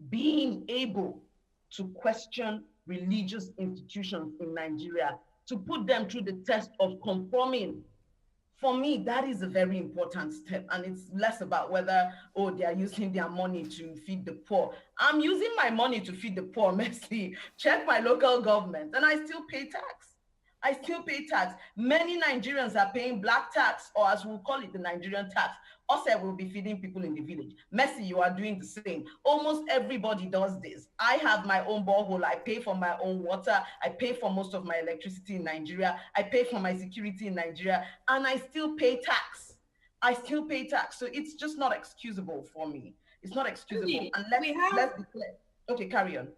being able to question religious institutions in Nigeria, to put them through the test of conforming, for me, that is a very important step. And it's less about whether, oh, they are using their money to feed the poor. I'm using my money to feed the poor, Mercy. Check my local government, and I still pay tax. I still pay tax. Many Nigerians are paying black tax, or as we'll call it, the Nigerian tax. Also, will be feeding people in the village. Mercy, you are doing the same. Almost everybody does this. I have my own borehole. I pay for my own water. I pay for most of my electricity in Nigeria. I pay for my security in Nigeria, and I still pay tax. I still pay tax. So it's just not excusable for me. It's not excusable. And let's be clear. Okay, carry on.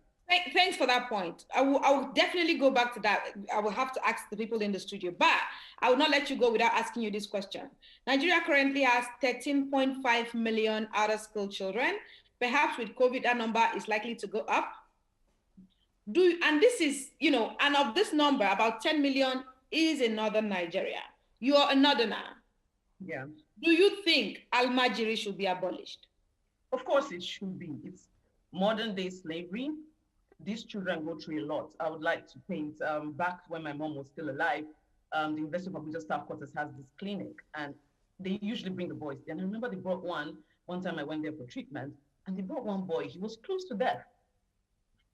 Thanks for that point. I will definitely go back to that. I will have to ask the people in the studio, but I will not let you go without asking you this question. Nigeria currently has 13.5 million out-of-school children. Perhaps with COVID, that number is likely to go up. And this is, and of this number, about 10 million is in northern Nigeria. You are a northerner. Yeah. Do you think Almajiri should be abolished? Of course it should be. It's modern day slavery. These children go through a lot. I would like to paint back when my mom was still alive, the University of Abuja Staff Quarters has this clinic, and they usually bring the boys. And I remember they brought one time I went there for treatment, and they brought one boy. He was close to death.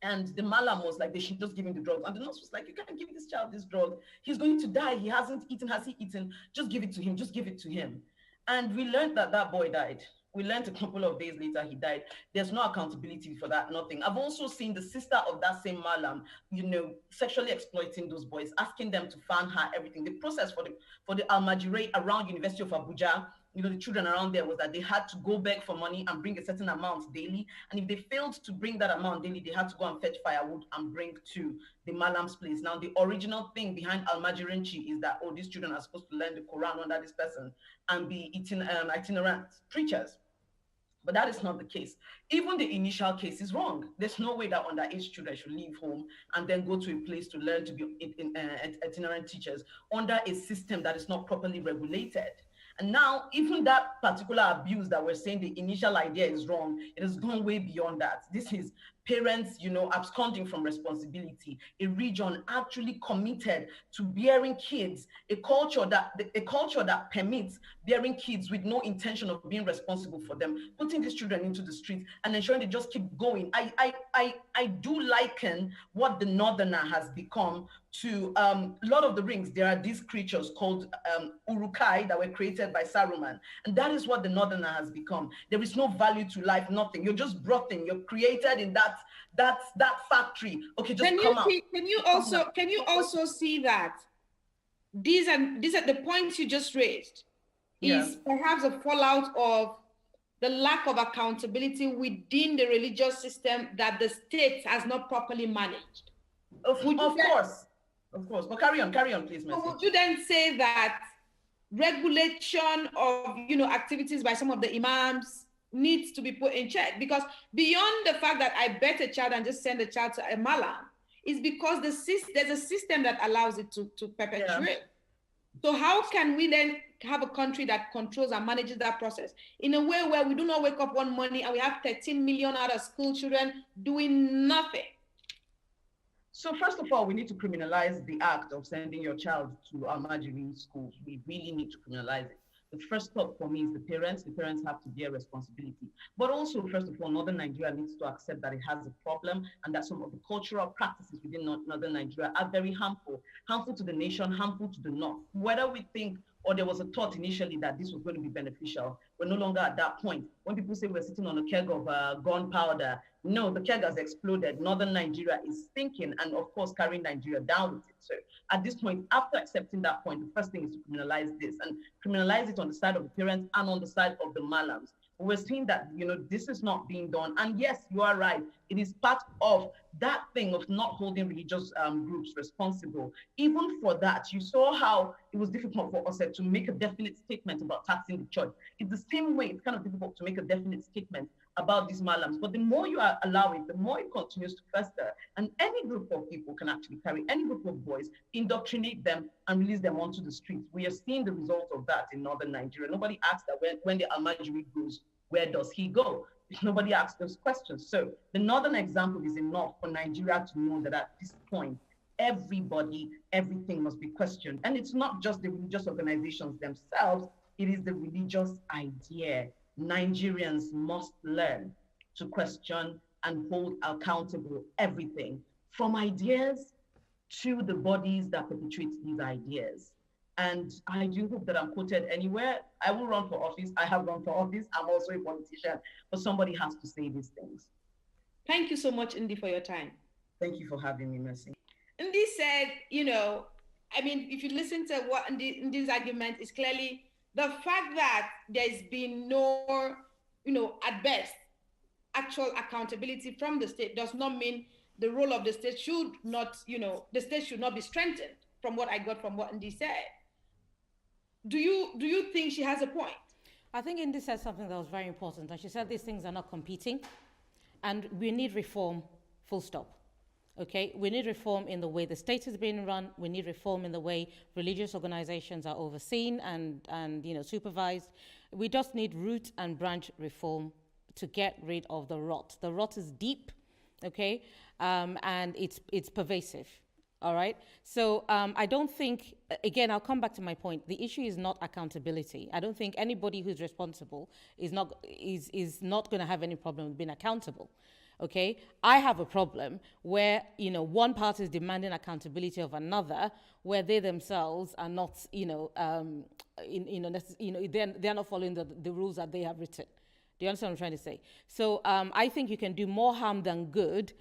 And the malam was like, they should just give him the drugs. And the nurse was like, you can't give this child this drug. He's going to die. He hasn't eaten. Has he eaten? Just give it to him. Just give it to him. And we learned that that boy died. We learned a couple of days later he died. There's no accountability for that, nothing. I've also seen the sister of that same malam, sexually exploiting those boys, asking them to fan her, everything. The process for the Almajiri around University of Abuja, the children around there, was that they had to go beg for money and bring a certain amount daily. And if they failed to bring that amount daily, they had to go and fetch firewood and bring to the malam's place. Now, the original thing behind Almajirinchi is that, these children are supposed to learn the Quran under this person and be itinerant preachers. But that is not the case. Even the initial case is wrong. There's no way that underage children should leave home and then go to a place to learn to be itinerant teachers under a system that is not properly regulated. And now, even that particular abuse that we're saying the initial idea is wrong, it has gone way beyond that. This is parents, absconding from responsibility, a region actually committed to bearing kids, a culture that permits bearing kids with no intention of being responsible for them, putting these children into the streets and ensuring they just keep going. I do liken what the Northerner has become to Lord of the Rings. There are these creatures called Urukai that were created by Saruman. And that is what the Northerner has become. There is no value to life, nothing. You're just brought in, you're created in that factory. Okay, just come out. Can you also see that these are the points you just raised is perhaps a fallout of the lack of accountability within the religious system that the state has not properly managed. Of course. But carry on, please, Mercy. Would you then say that regulation of activities by some of the imams needs to be put in check? Because beyond the fact that I bet a child and just send a child to a malam, is because there's a system that allows it to perpetuate. Yeah. So how can we then have a country that controls and manages that process in a way where we do not wake up one morning and we have 13 million out of school children doing nothing? So first of all, we need to criminalize the act of sending your child to Almajiri schools. We really need to criminalize it. The first step for me is the parents. The parents have to bear responsibility. But also, first of all, Northern Nigeria needs to accept that it has a problem and that some of the cultural practices within Northern Nigeria are very harmful to the nation, harmful to the North. Whether we think or there was a thought initially that this was going to be beneficial, we're no longer at that point. When people say we're sitting on a keg of gunpowder, no, the keg has exploded. Northern Nigeria is thinking and, of course, carrying Nigeria down with it. So at this point, after accepting that point, the first thing is to criminalize this and criminalize it on the side of the parents and on the side of the malams. We're seeing that, this is not being done. And yes, you are right. It is part of that thing of not holding religious groups responsible. Even for that, you saw how it was difficult for us to make a definite statement about taxing the church. It's the same way it's kind of difficult to make a definite statement about these malams. But the more you allow it, the more it continues to fester. And any group of people can actually carry any group of boys, indoctrinate them, and release them onto the streets. We are seeing the result of that in Northern Nigeria. Nobody asks that when the Almajiri goes, where does he go? Nobody asks those questions. So the Northern example is enough for Nigeria to know that at this point, everything must be questioned. And it's not just the religious organizations themselves, it is the religious idea. Nigerians must learn to question and hold accountable everything, from ideas to the bodies that perpetuate these ideas. And I do hope that I'm quoted anywhere. I will run for office. I have run for office. I'm also a politician, but somebody has to say these things. Thank you so much, Ndi, for your time. Thank you for having me, Mercy. Ndi said, if you listen to what Ndi's argument is clearly the fact that there's been no, at best, actual accountability from the state does not mean the role of the state should not, the state should not be strengthened, from what I got from what Ndi said. Do you think she has a point? I think Ndi said something that was very important, and she said these things are not competing, and we need reform, full stop. Okay, we need reform in the way the state is being run. We need reform in the way religious organizations are overseen and supervised. We just need root and branch reform to get rid of the rot. The rot is deep, okay, and it's pervasive. All right. So I don't think, again, I'll come back to my point. The issue is not accountability. I don't think anybody who's responsible is not going to have any problem with being accountable. Okay, I have a problem where one party is demanding accountability of another, where they themselves are not, they're not following the rules that they have written. Do you understand what I'm trying to say? So I think you can do more harm than good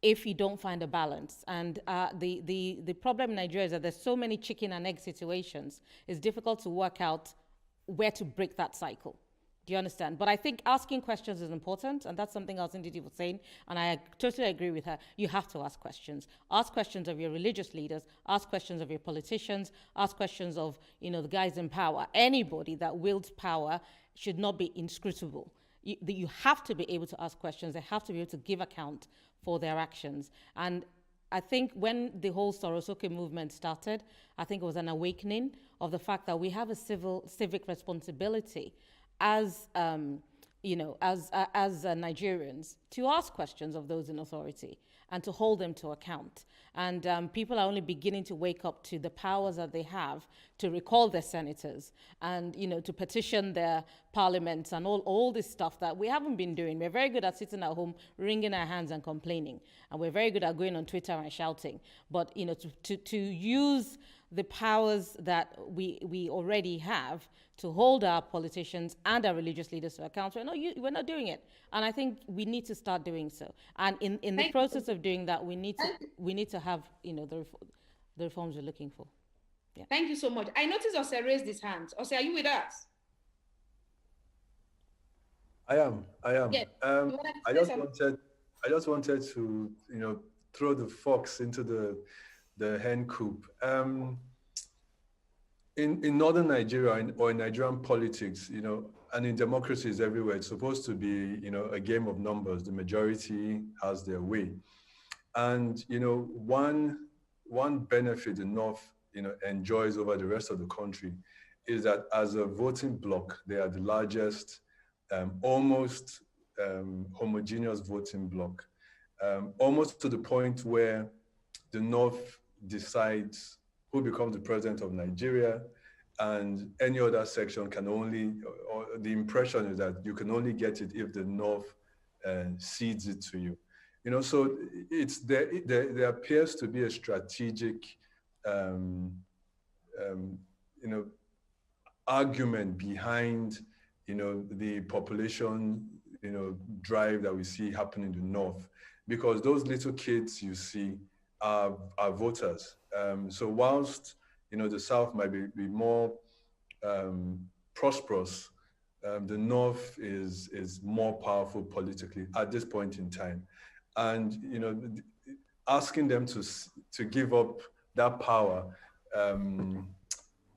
if you don't find a balance. And the problem in Nigeria is that there's so many chicken and egg situations. It's difficult to work out where to break that cycle. Do you understand? But I think asking questions is important, and that's something else Ndidi was saying, and I totally agree with her. You have to ask questions. Ask questions of your religious leaders, ask questions of your politicians, ask questions of the guys in power. Anybody that wields power should not be inscrutable. You have to be able to ask questions. They have to be able to give account for their actions. And I think when the whole Sorosoke movement started, I think it was an awakening of the fact that we have a civic responsibility as Nigerians to ask questions of those in authority and to hold them to account. And people are only beginning to wake up to the powers that they have to recall their senators and to petition their parliaments and all this stuff that we haven't been doing. We're very good at sitting at home, wringing our hands and complaining, and we're very good at going on Twitter and shouting. But to use the powers that we already have to hold our politicians and our religious leaders to account. We're not doing it, and I think we need to start doing so. And in the process of doing that, we need to have the reforms we're looking for. Yeah. Thank you so much. I noticed Ose raised his hand. Ose, are you with us? I am. Yes. I just wanted to throw the fox into the hen coop. In northern Nigeria or in Nigerian politics, and in democracies everywhere, it's supposed to be, a game of numbers. The majority has their way. And, one benefit the North, enjoys over the rest of the country is that as a voting bloc, they are the largest, almost homogeneous voting bloc, almost to the point where the North decides who becomes the president of Nigeria, and any other section can only, or the impression is that you can only get it if the North cedes it to you. So there appears to be a strategic, argument behind, the population, drive that we see happen in the North, because those little kids you see are voters. So whilst the South might be more prosperous, the North is more powerful politically at this point in time, and asking them to give up that power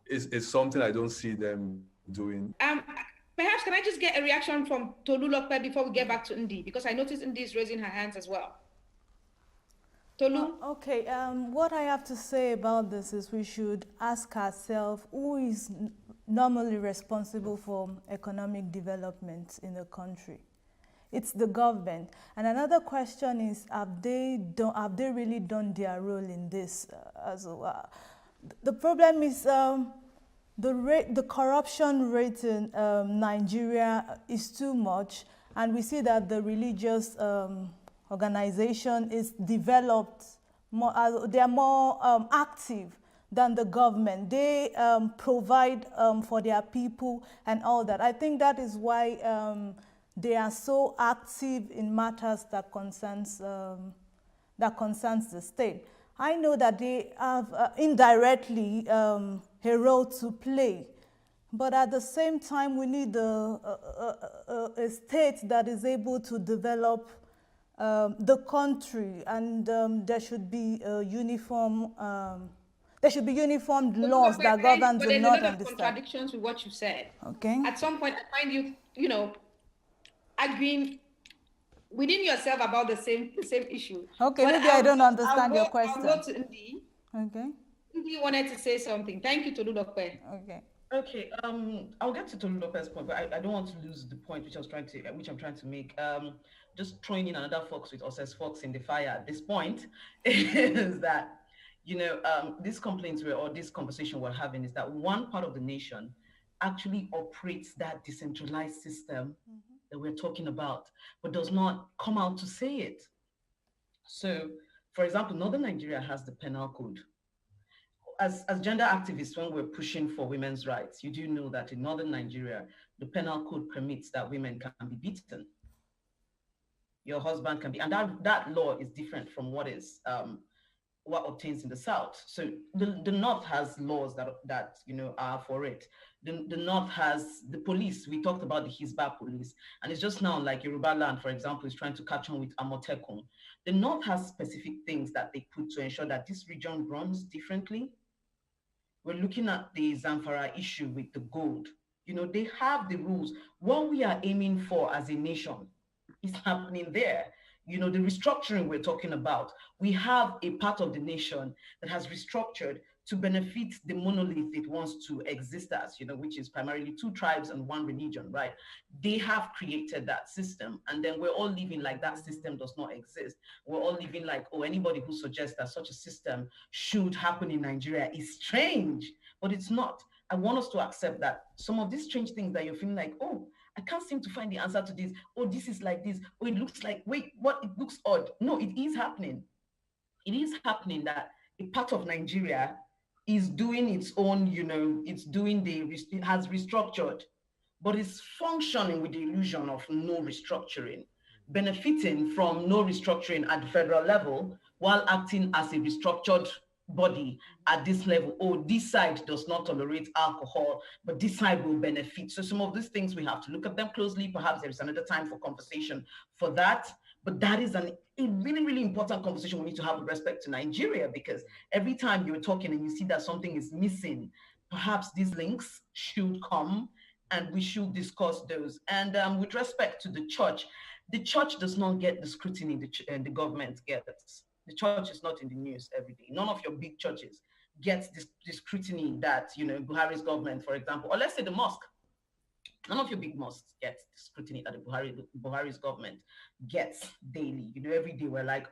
is something I don't see them doing. Perhaps can I just get a reaction from Tolulope before we get back to Ndi, because I noticed Ndi is raising her hands as well. Tolu? Okay, what I have to say about this is we should ask ourselves who is normally responsible for economic development in the country. It's the government. And another question is, have they really done their role in this as well? The problem is the corruption rate in Nigeria is too much, and we see that the religious organization is developed more, they are more active than the government. They provide for their people and all that. I think that is why they are so active in matters that concerns the state. I know that they have indirectly a role to play, but at the same time, we need a state that is able to develop the country, and there should be uniform. There should be uniform laws that govern the north and the south. But there's a lot of contradictions with what you said. Okay. At some point, I find you, agreeing within yourself about the same issue. Okay, but maybe I don't understand your question. I'll go to Ndi. Okay. Ndi wanted to say something. Thank you, Tolulope. Okay. Okay. I'll get to Tolulope's point, but I don't want to lose the point which I'm trying to make. Just throwing in another fox with Osses Fox in the fire at this point is that, these complaints or this conversation we're having is that one part of the nation actually operates that decentralized system that we're talking about, but does not come out to say it. So, for example, Northern Nigeria has the penal code. As gender activists, when we're pushing for women's rights, you do know that in Northern Nigeria, the penal code permits that women can be beaten. Your husband can be, and that law is different from what obtains in the South. So the North has laws that are for it. The North has the police. We talked about the Hisba police, and it's just now like Yoruba land, for example, is trying to catch on with Amotekun. The North has specific things that they put to ensure that this region runs differently. We're looking at the Zamfara issue with the gold. They have the rules. What we are aiming for as a nation is happening there. The restructuring we're talking about, we have a part of the nation that has restructured to benefit the monolith it wants to exist as, which is primarily 2 tribes and 1 religion, right? They have created that system, and then we're all living like that system does not exist. We're all living like, anybody who suggests that such a system should happen in Nigeria is strange, but it's not. I want us to accept that some of these strange things that you're feeling like, I can't seem to find the answer to this. This is like this. It looks like, wait, what? It looks odd. No, it is happening. It is happening that a part of Nigeria is doing its own, it has restructured, but it's functioning with the illusion of no restructuring, benefiting from no restructuring at the federal level while acting as a restructured body at this level. This side does not tolerate alcohol, but this side will benefit. So some of these things, we have to look at them closely. Perhaps there is another time for conversation for that. But that is a really, really important conversation we need to have with respect to Nigeria, because every time you're talking and you see that something is missing, perhaps these links should come and we should discuss those. And with respect to the church does not get the scrutiny the government gets. The church is not in the news every day. None of your big churches gets this scrutiny that, Buhari's government, for example, or let's say the mosque. None of your big mosques get the scrutiny that Buhari's government gets daily. Every day we're like,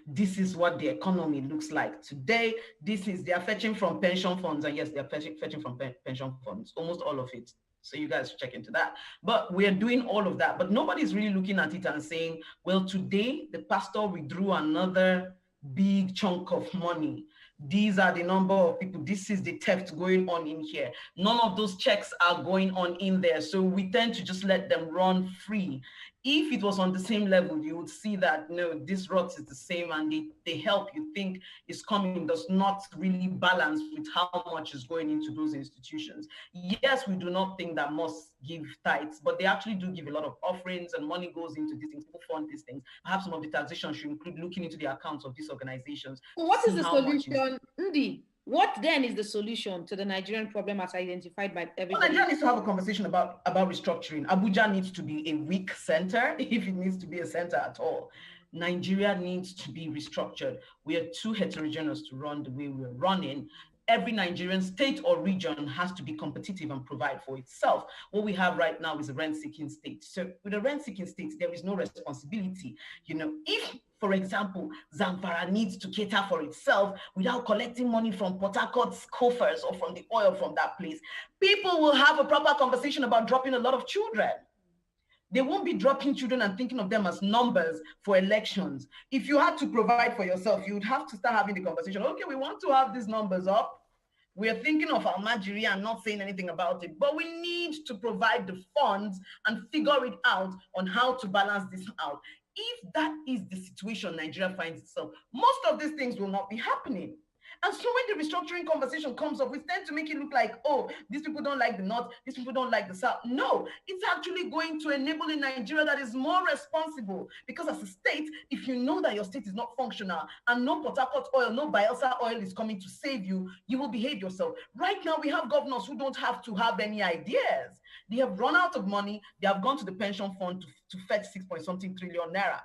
this is what the economy looks like today. They're fetching from pension funds. And yes, they're fetching from pension funds, almost all of it. So you guys should check into that. But we're doing all of that. But nobody's really looking at it and saying, well, today the pastor withdrew another big chunk of money. These are the number of people. This is the theft going on in here. None of those checks are going on in there. So we tend to just let them run free. If it was on the same level, you would see that, no, this rot is the same, and the help you think is coming does not really balance with how much is going into those institutions. Yes, we do not think that mosques give tithes, but they actually do give a lot of offerings, and money goes into these things. People fund these things. Perhaps some of the taxation should include looking into the accounts of these organizations. What is the solution, Ndi? What then is the solution to the Nigerian problem as identified by everybody? Well, Nigeria needs to have a conversation about restructuring. Abuja needs to be a weak center, if it needs to be a center at all. Nigeria needs to be restructured. We are too heterogeneous to run the way we're running. Every Nigerian state or region has to be competitive and provide for itself. What we have right now is a rent-seeking state. So with a rent-seeking state, there is no responsibility. If, for example, Zamfara needs to cater for itself without collecting money from Port Harcourt's coffers or from the oil from that place, people will have a proper conversation about dropping a lot of children. They won't be dropping children and thinking of them as numbers for elections. If you had to provide for yourself, you would have to start having the conversation. Okay, we want to have these numbers up. We are thinking of Almajiri and not saying anything about it, but we need to provide the funds and figure it out on how to balance this out. If that is the situation Nigeria finds itself, most of these things will not be happening. And so when the restructuring conversation comes up, we tend to make it look like, oh, these people don't like the North, these people don't like the South. No, it's actually going to enable a Nigeria that is more responsible. Because as a state, if you know that your state is not functional and no Port Harcourt oil, no Bielsa oil is coming to save you, you will behave yourself. Right now, we have governors who don't have to have any ideas. They have run out of money. They have gone to the pension fund to fetch 6-point-something trillion naira.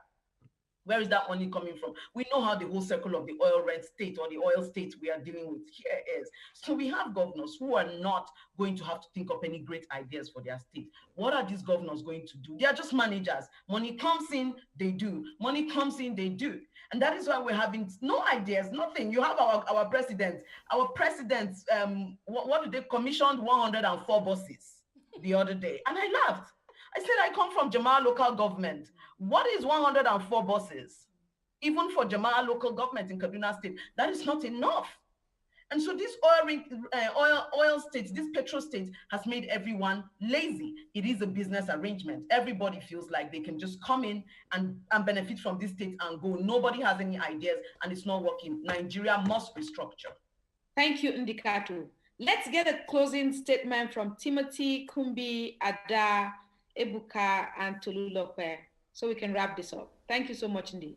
Where is that money coming from? We know how the whole circle of the oil rent state or the oil state we are dealing with here is. So we have governors who are not going to have to think up any great ideas for their state. What are these governors going to do? They are just managers. Money comes in, they do. Money comes in, they do. And that is why we're having no ideas, nothing. You have our president. Our president, what did they commissioned 104 buses the other day. And I laughed. I said, I come from Jama'ah local government. What is 104 buses? Even for Jama'ah local government in Kaduna State, that is not enough. And so this oil state, this petrol state has made everyone lazy. It is a business arrangement. Everybody feels like they can just come in and benefit from this state and go. Nobody has any ideas and it's not working. Nigeria must restructure. Thank you, Ndikatu. Let's get a closing statement from Timothy, Kumbi, Ada, Ebuka, and Tolulope, so we can wrap this up. Thank you so much indeed.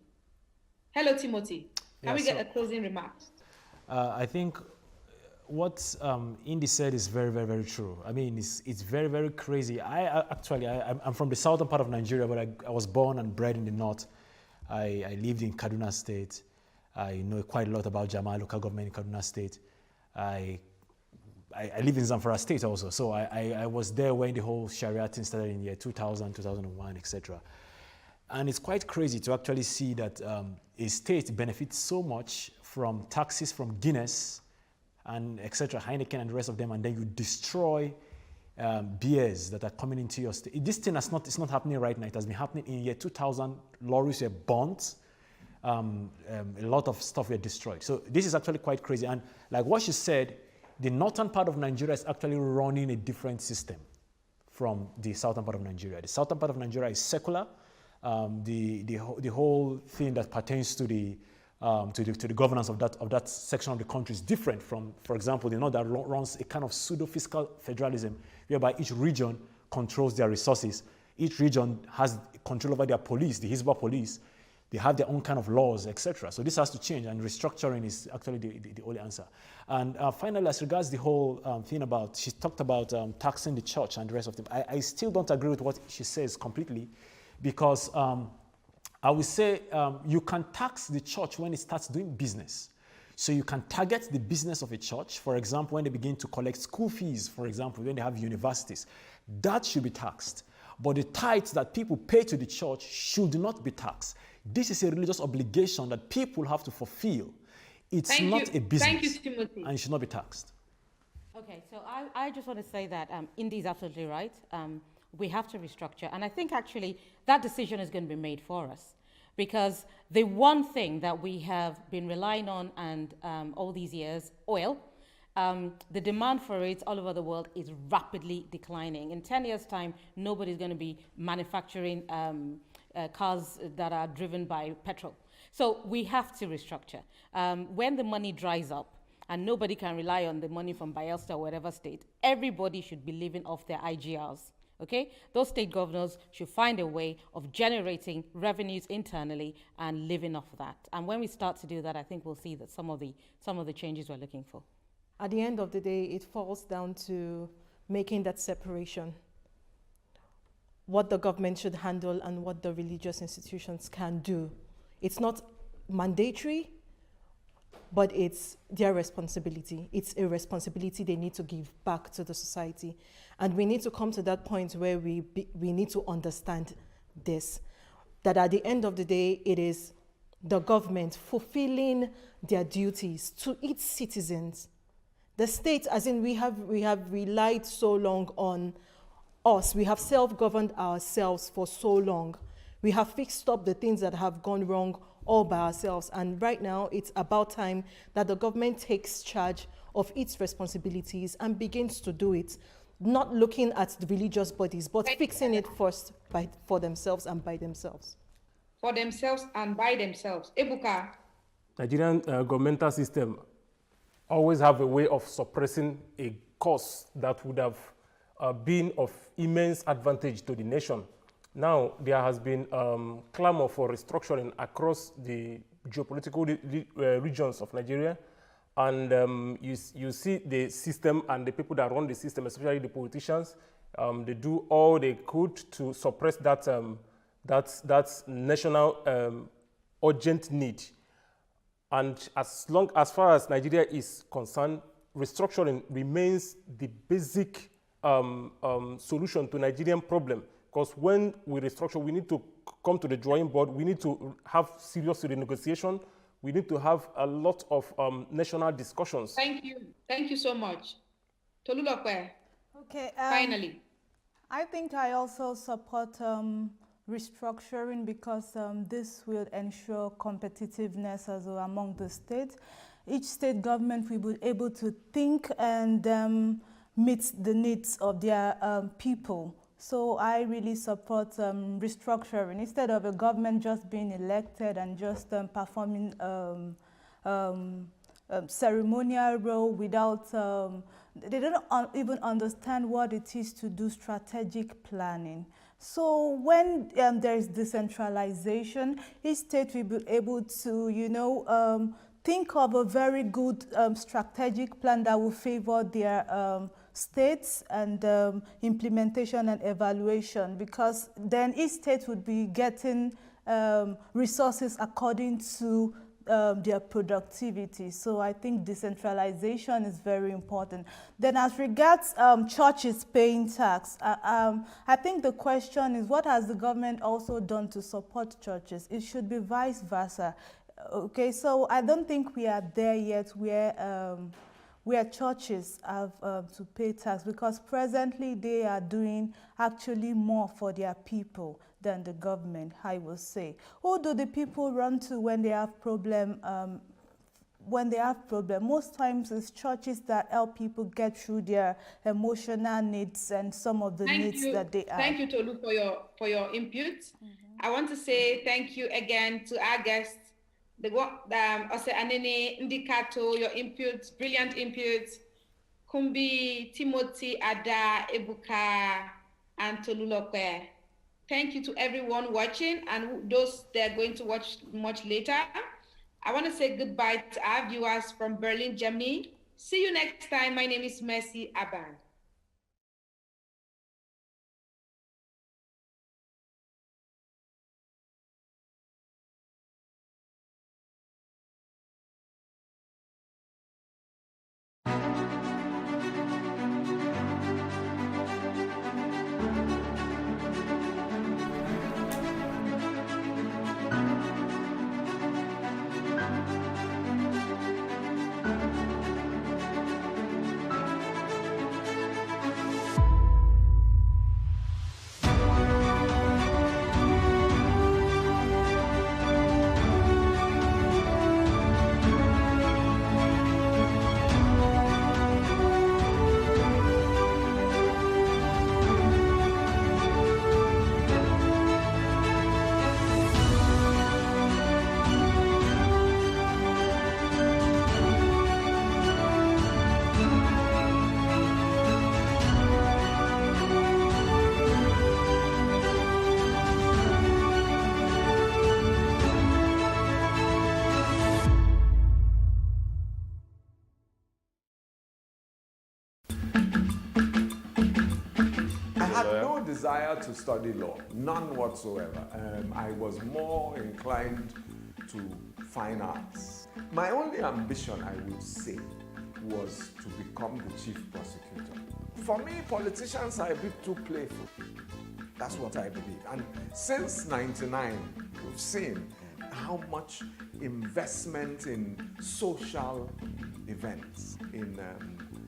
Hello, Timothy. Can we get a closing remarks? I think what Indy said is very, very, very true. I mean, it's very, very crazy. I'm from the southern part of Nigeria, but I was born and bred in the north. I lived in Kaduna State. I know quite a lot about Jama'ah local government in Kaduna State. I live in Zamfara State also, so I was there when the whole Sharia thing started in year 2000, 2001, etc. And it's quite crazy to actually see that a state benefits so much from taxes from Guinness and etc., Heineken and the rest of them, and then you destroy beers that are coming into your state. This thing it's not happening right now. It has been happening in year 2000. Lorries were burnt. A lot of stuff were destroyed. So this is actually quite crazy. And like what she said, the northern part of Nigeria is actually running a different system from the southern part of Nigeria. The southern part of Nigeria is secular. The whole thing that pertains to the governance of that section of the country is different from, for example, the north that runs a kind of pseudo-fiscal federalism, whereby each region controls their resources. Each region has control over their police, the Hizbah police. They have their own kind of laws, etc. So this has to change, and restructuring is actually the only answer. And finally, as regards the whole thing about, she talked about taxing the church and the rest of them. I still don't agree with what she says completely, because I would say you can tax the church when it starts doing business. So you can target the business of a church, for example, when they begin to collect school fees, for example, when they have universities. That should be taxed. But the tithes that people pay to the church should not be taxed. This is a religious obligation that people have to fulfill. It's not a business. Thank you, Timothy. And it should not be taxed. Okay, so I just want to say that Indy is absolutely right. We have to restructure. And I think actually that decision is going to be made for us. Because the one thing that we have been relying on and all these years, oil, the demand for it all over the world is rapidly declining. In 10 years' time, nobody's going to be manufacturing cars that are driven by petrol. So we have to restructure. When the money dries up and nobody can rely on the money from Bielsa or whatever state, everybody should be living off their IGRs. Okay? Those state governors should find a way of generating revenues internally and living off that. And when we start to do that, I think we'll see that some of the changes we're looking for. At the end of the day, it falls down to making that separation. What the government should handle and what the religious institutions can do. It's not mandatory, but it's their responsibility. It's a responsibility they need to give back to the society. And we need to come to that point where we need to understand this, that at the end of the day, it is the government fulfilling their duties to its citizens. The state, as in we have relied so long on us, we have self-governed ourselves for so long. We have fixed up the things that have gone wrong all by ourselves. And right now, it's about time that the government takes charge of its responsibilities and begins to do it, not looking at the religious bodies, but fixing it first for themselves and by themselves. For themselves and by themselves. Ebuka. Nigerian governmental system always have a way of suppressing a cause that would have been of immense advantage to the nation. Now, there has been clamor for restructuring across the geopolitical regions of Nigeria, and you see the system and the people that run the system, especially the politicians, they do all they could to suppress that, that national urgent need. And as far as Nigeria is concerned, restructuring remains the basic solution to Nigerian problem. Because when we restructure, we need to come to the drawing board. We need to have serious renegotiation. We need to have a lot of national discussions. Thank you so much. Tolulope. Okay. Finally. I think I also support restructuring because this will ensure competitiveness as well among the states. Each state government will be able to think and meet the needs of their people. So I really support restructuring instead of a government just being elected and just performing ceremonial role without, they don't even understand what it is to do strategic planning. So when there is decentralization, each state will be able to, think of a very good strategic plan that will favor their states and implementation and evaluation, because then each state would be getting resources according to their productivity. So I think decentralization is very important. Then as regards churches paying tax, I think the question is, what has the government also done to support churches? It should be vice versa. Okay, so I don't think we are there yet where churches have to pay tax, because presently they are doing actually more for their people than the government, I will say. Who do the people run to when they have problem? Most times it's churches that help people get through their emotional needs and some of the needs that they have. Thank you, Tolu, for your input. I want to say thank you again to our guests. Ose Anene Ndikato, your inputs, brilliant inputs. Kumbi, Timothy, Ada, Ebuka, and Tolulope. Thank you to everyone watching and those that are going to watch much later. I want to say goodbye to our viewers from Berlin, Germany. See you next time. My name is Mercy Aban. Desire to study law, none whatsoever. I was more inclined to fine arts. My only ambition, I would say, was to become the chief prosecutor. For me, politicians are a bit too playful. That's what I believe. And since '99, we've seen how much investment in social events, in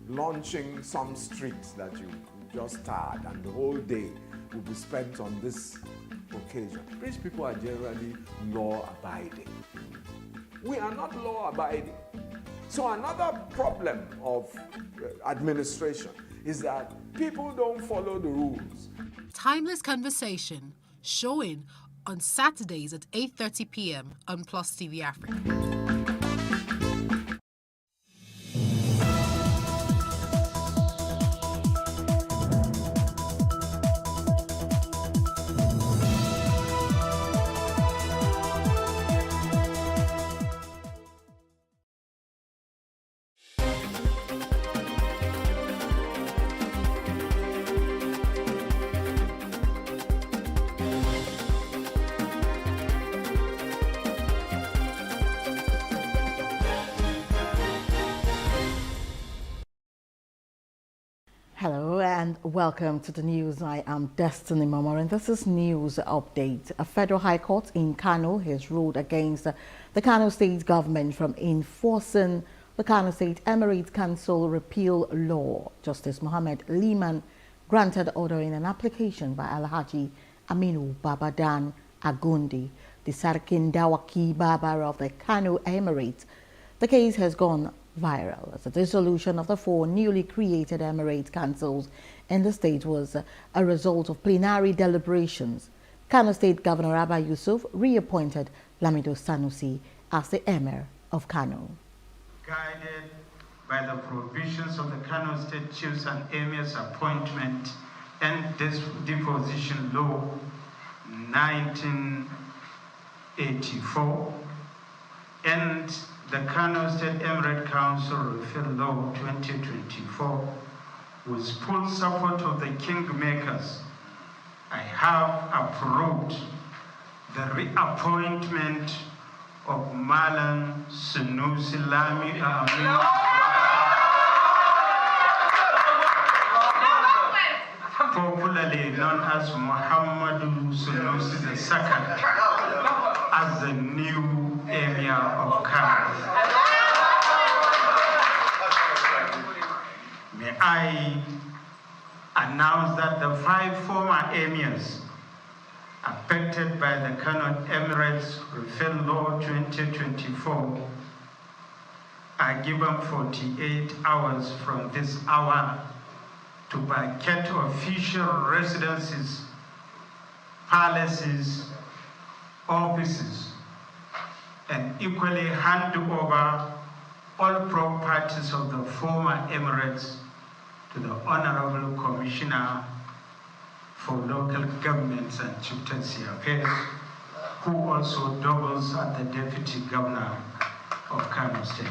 launching some streets that you just started, and the whole day will be spent on this occasion. Rich people are generally law-abiding. We are not law-abiding. So another problem of administration is that people don't follow the rules. Timeless Conversation, showing on Saturdays at 8:30 p.m. on Plus TV Africa. welcome to the news. I am Destiny Mama, and this is news update. A federal high court in Kano has ruled against the Kano State government from enforcing the Kano State Emirate Council repeal law. Justice Mohammed Liman granted order in an application by Alhaji Aminu Babadan Agundi, the Sarkin Dawaki Baba of the Kano Emirate. The case has gone viral as the dissolution of the 4 newly created Emirate councils in the state was a result of plenary deliberations. Kano State Governor Abba Yusuf reappointed Lamido Sanusi as the Emir of Kano. Guided by the provisions of the Kano State Chiefs and Emirs Appointment and Deposition Law 1984 and the Kano State Emirate Council Repeal Law 2024, with full support of the Kingmakers, I have approved the reappointment of Malam Sunusi Lami Amin, popularly known as Muhammadu Sunusi II, as the new Emir of Kano. May I announce that the 5 former emirs affected by the Kano Emirates Repeal Law 2024 are given 48 hours from this hour to vacate official residences, palaces, offices, and equally hand over all properties of the former Emirates to the Honorable Commissioner for Local Governments and Chieftaincy Affairs, who also doubles as the Deputy Governor of Kano State.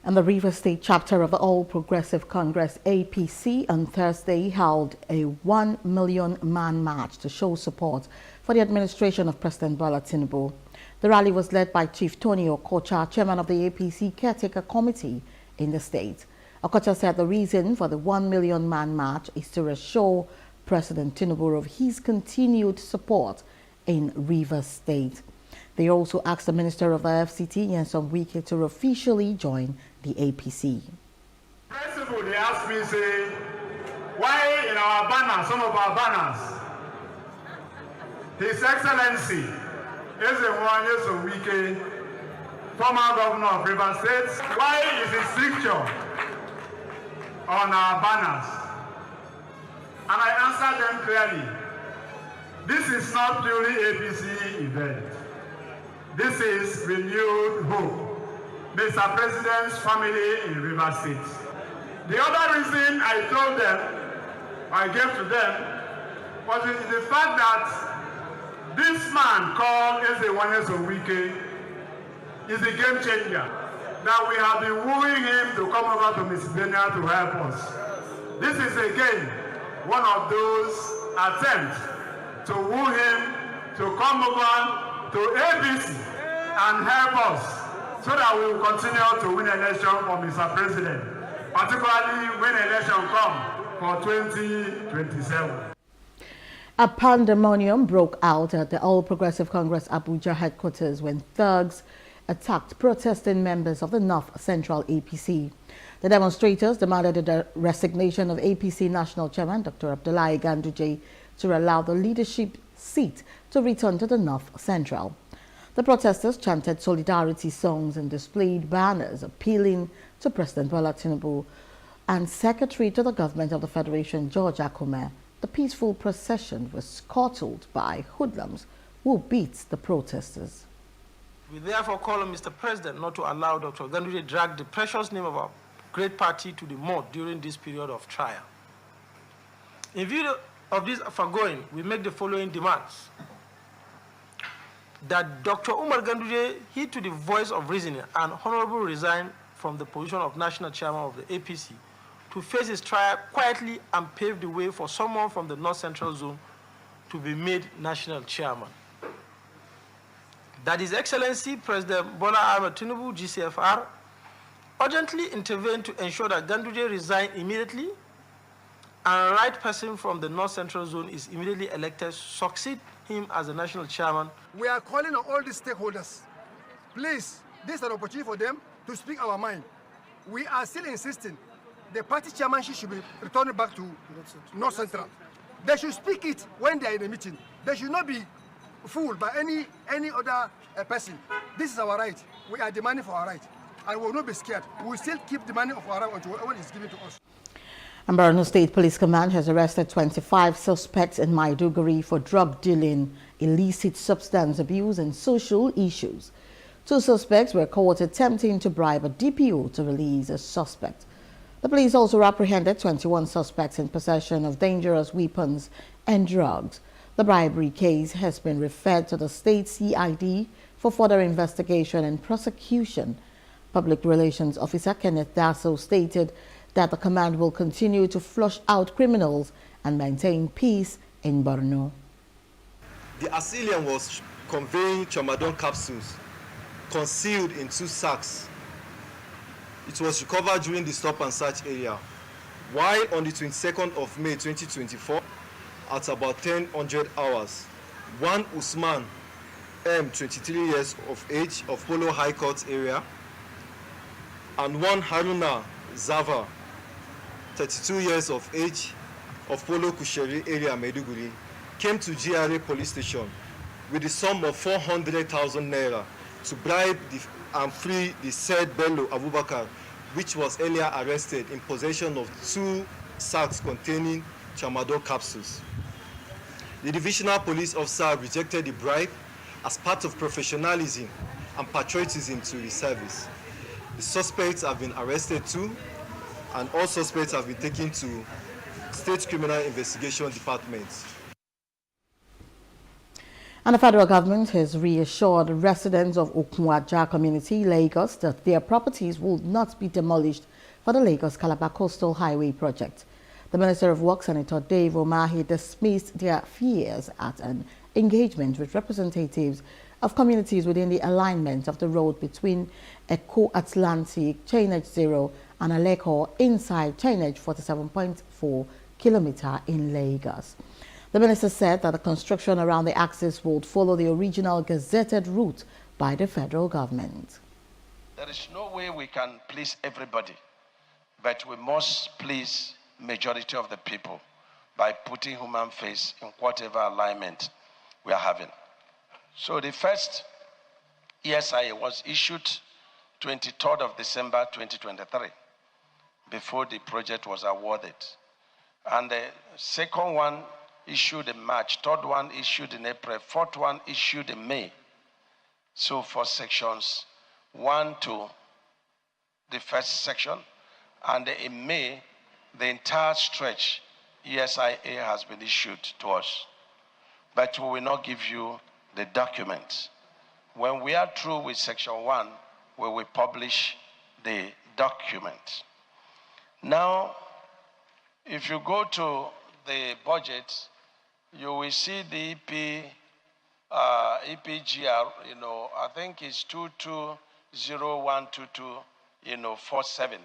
And the Rivers State chapter of the All Progressive Congress APC on Thursday held a 1 million man march to show support for the administration of President Bola Tinubu. The rally was led by Chief Tony Okocha, chairman of the APC Caretaker Committee in the state. Okocha said the reason for the 1 million man march is to reassure President Tinubu of his continued support in Rivers State. They also asked the Minister of the FCT, Nyesom Wike, to officially join the APC. Principal, they asked me, say, why in our banners, some of our banners, His Excellency Nyesom Wike, former governor of Rivers State, why is his picture on our banners? And I answered them clearly. This is not purely APC event. This is renewed hope. Mr. President's family in Rivers State. The other reason I told them, I gave to them, was the fact that this man called Nyesom Wike is a game changer. That we have been wooing him to come over to Mississippi to help us. This is again one of those attempts to woo him to come over to ABC and help us so that we will continue to win election for Mr. President, particularly when election comes for 2027. A pandemonium broke out at the All Progressive Congress Abuja headquarters when thugs attacked protesting members of the North Central APC. The demonstrators demanded the resignation of APC National Chairman Dr. Abdullahi Ganduje to allow the leadership seat to return to the North Central. The protesters chanted solidarity songs and displayed banners appealing to President Bola Tinubu and Secretary to the Government of the Federation, George Akume. The peaceful procession was scuttled by hoodlums who beat the protesters. We therefore call on Mr. President not to allow Dr. Ganduje drag the precious name of our great party to the mud during this period of trial. In view of this foregoing, we make the following demands. That Dr. Umar Ganduje heed to the voice of reasoning and honorably resign from the position of National Chairman of the APC to face his trial quietly and pave the way for someone from the North Central Zone to be made National Chairman. That His Excellency President Bola Ahmed Tinubu, GCFR, urgently intervene to ensure that Ganduje resign immediately and right person from the North Central Zone is immediately elected, succeed him as the national chairman. We are calling on all these stakeholders. Please, this is an opportunity for them to speak our mind. We are still insisting the party chairmanship should be returned back to North Central. They should speak it when they are in a meeting. They should not be fooled by any other person. This is our right. We are demanding for our right. And we will not be scared. We will still keep demanding of our right until what is given to us. And Borno State Police Command has arrested 25 suspects in Maiduguri for drug dealing, illicit substance abuse and social issues. 2 suspects were caught attempting to bribe a DPO to release a suspect. The police also apprehended 21 suspects in possession of dangerous weapons and drugs. The bribery case has been referred to the state CID for further investigation and prosecution. Public Relations Officer Kenneth Dasso stated that the command will continue to flush out criminals and maintain peace in Borno. The assailant was conveying tramadol capsules concealed in 2 sacks. It was recovered during the stop and search area. While on the 22nd of May 2024, at about 10:00 hours, one Usman M, 23 years of age, of Polo High Court area, and one Haruna Zava, 32 years of age, of Polo Kusheri area, Maiduguri, came to GRA police station with the sum of 400,000 naira to bribe and free the said Bello Abubakar, which was earlier arrested in possession of 2 sacks containing tramadol capsules. The divisional police officer rejected the bribe as part of professionalism and patriotism to the service. The suspects have been arrested too, and all suspects have been taken to State Criminal Investigation Department. And the federal government has reassured residents of Okunwaja community, Lagos, that their properties will not be demolished for the Lagos-Calabar Coastal Highway project. The Minister of Works, Senator Dave Umahi, dismissed their fears at an engagement with representatives of communities within the alignment of the road between Eko Atlantic, Chainage 0 and Aleko inside Chainage 47.4 kilometer in Lagos. The minister said that the construction around the axis would follow the original gazetted route by the federal government. There is no way we can please everybody, but we must please majority of the people by putting human face in whatever alignment we are having. So the first ESIA was issued 23rd of December 2023 before the project was awarded. And the second one issued in March, third one issued in April, fourth one issued in May. So for sections 1 to the first section, and in May, the entire stretch ESIA has been issued to us. But we will not give you the document. When we are through with section 1, we will publish the document. Now, if you go to the budget, you will see the EPGR, I think it's 220122, 47.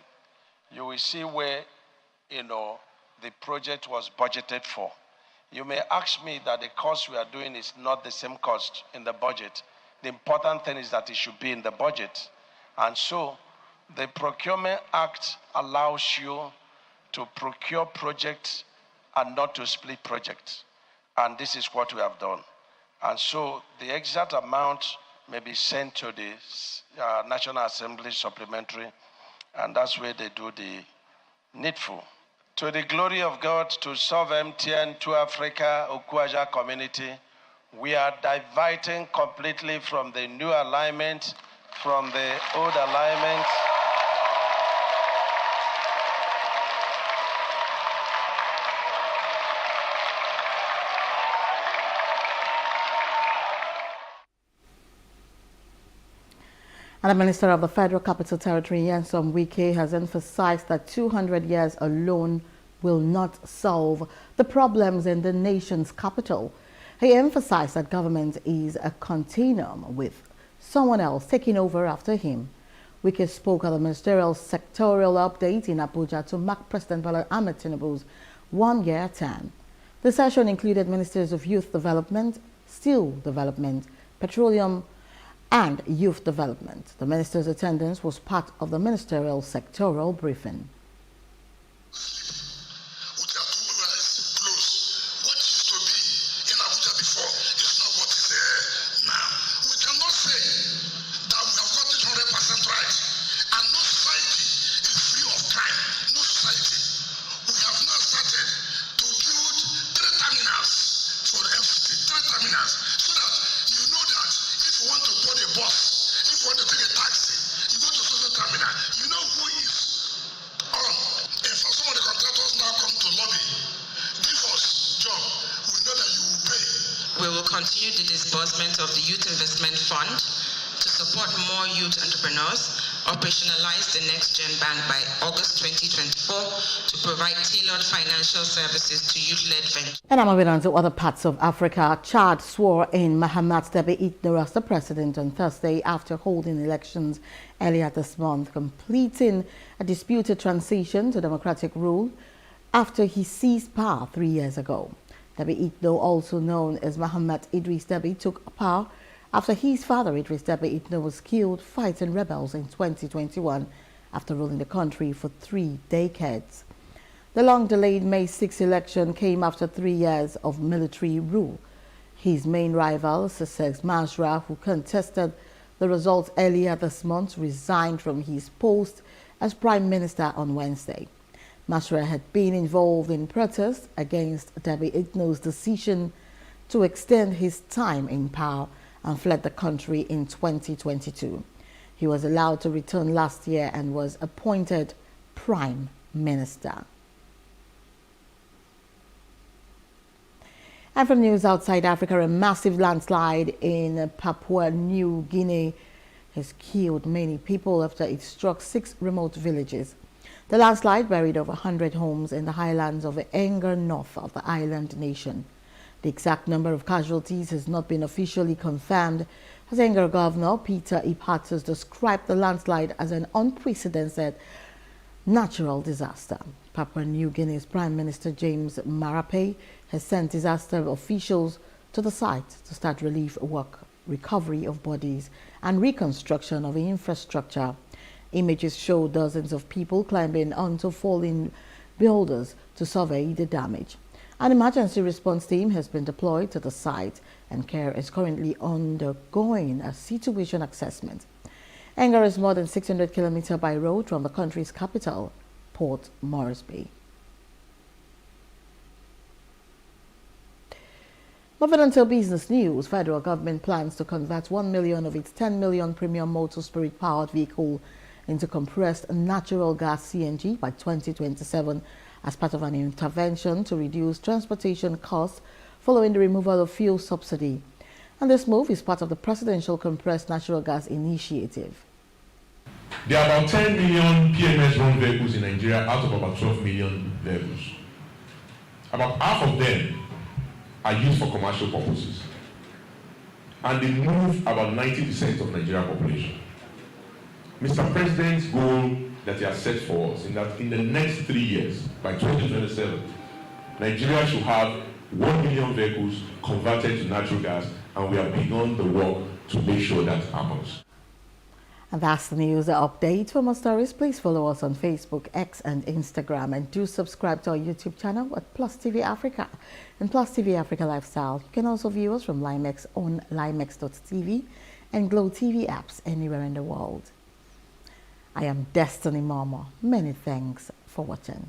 You will see where, the project was budgeted for. You may ask me that the cost we are doing is not the same cost in the budget. The important thing is that it should be in the budget. And so the Procurement Act allows you to procure projects and not to split projects. And this is what we have done. And so the exact amount may be sent to the National Assembly supplementary, and that's where they do the needful. To the glory of God, to serve MTN, to Africa, Okunwaja community, we are diverting completely from the new alignment, from the old alignment. And the Minister of the Federal Capital Territory, Nyesom Wike, has emphasized that 200 years alone will not solve the problems in the nation's capital. He emphasized that government is a continuum with someone else taking over after him. Wike spoke at the ministerial sectorial update in Abuja to mark President Bola Ahmed Tinubu's one-year term. The session included Ministers of Youth Development, Steel Development, Petroleum, and Youth Development. The minister's attendance was part of the ministerial sectoral briefing. We will continue the disbursement of the Youth Investment Fund to support more youth entrepreneurs, operationalize the Next Gen Bank by August 2024 to provide tailored financial services to youth-led ventures. And I'm moving on to other parts of Africa. Chad swore in Mahamat Deby Itno as the president on Thursday after holding elections earlier this month, completing a disputed transition to democratic rule after he seized power 3 years ago. Deby Itno, also known as Mohamed Idris Deby, took power after his father Idris Deby Itno was killed fighting rebels in 2021 after ruling the country for 3 decades. The long-delayed May 6 election came after 3 years of military rule. His main rival, Sesek Masra, who contested the results earlier this month, resigned from his post as Prime Minister on Wednesday. Masra had been involved in protests against Deby Itno's decision to extend his time in power and fled the country in 2022. He was allowed to return last year and was appointed Prime Minister. And from news outside Africa, a massive landslide in Papua New Guinea has killed many people after it struck 6 remote villages. The landslide buried over 100 homes in the highlands of Enga, north of the island nation. The exact number of casualties has not been officially confirmed, as Enga Governor Peter Ipatus described the landslide as an unprecedented natural disaster. Papua New Guinea's Prime Minister James Marape has sent disaster officials to the site to start relief work, recovery of bodies, and reconstruction of infrastructure. Images show dozens of people climbing onto falling buildings to survey the damage. An emergency response team has been deployed to the site, and care is currently undergoing a situation assessment. Enga is more than 600 kilometers by road from the country's capital, Port Moresby. Moving on to business news, federal government plans to convert 1 million of its 10 million premium motor spirit-powered vehicle into compressed natural gas CNG by 2027 as part of an intervention to reduce transportation costs following the removal of fuel subsidy. And this move is part of the Presidential Compressed Natural Gas Initiative. There are about 10 million PMS-run vehicles in Nigeria out of about 12 million vehicles. About half of them are used for commercial purposes. And they move about 90% of Nigerian population. Mr. President's goal that he has set for us in that in the next 3 years, by 2027, Nigeria should have 1 million vehicles converted to natural gas, and we have begun the work to make sure that happens. And that's the news update. For more stories, please follow us on Facebook, X, and Instagram, and do subscribe to our YouTube channel at Plus TV Africa and Plus TV Africa Lifestyle. You can also view us from Limex on limex.tv and Glow TV apps anywhere in the world. I am Destiny Mama. Many thanks for watching.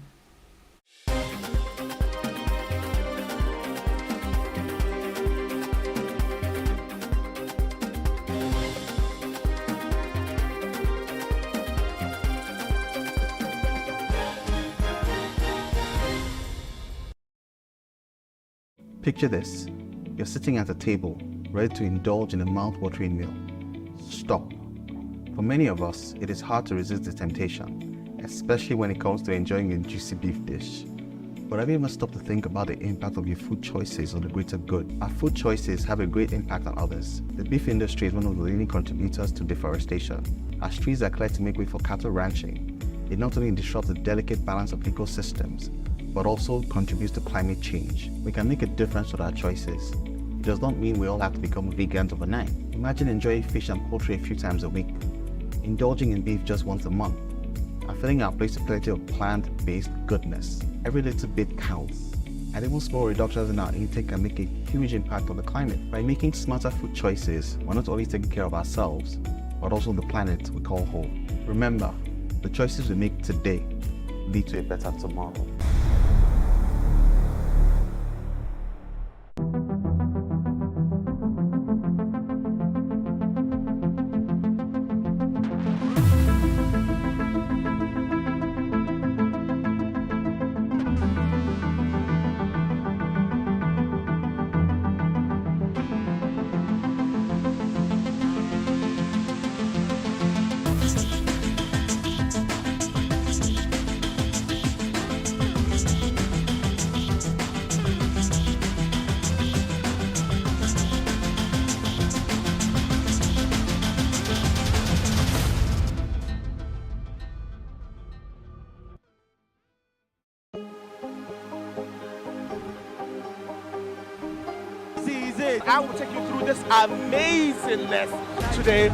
Picture this. You're sitting at a table, ready to indulge in a mouth-watering meal. Stop. For many of us, it is hard to resist the temptation, especially when it comes to enjoying a juicy beef dish. But have you ever stopped to think about the impact of your food choices on the greater good? Our food choices have a great impact on others. The beef industry is one of the leading contributors to deforestation. As trees are cleared to make way for cattle ranching, it not only disrupts the delicate balance of ecosystems, but also contributes to climate change. We can make a difference with our choices. It does not mean we all have to become vegans overnight. Imagine enjoying fish and poultry a few times a week, indulging in beef just once a month, and filling our plates with plenty of plant-based goodness. Every little bit counts, and even small reductions in our intake can make a huge impact on the climate. By making smarter food choices, we're not only taking care of ourselves, but also the planet we call home. Remember, the choices we make today lead to a better tomorrow. I will take you through this amazingness today.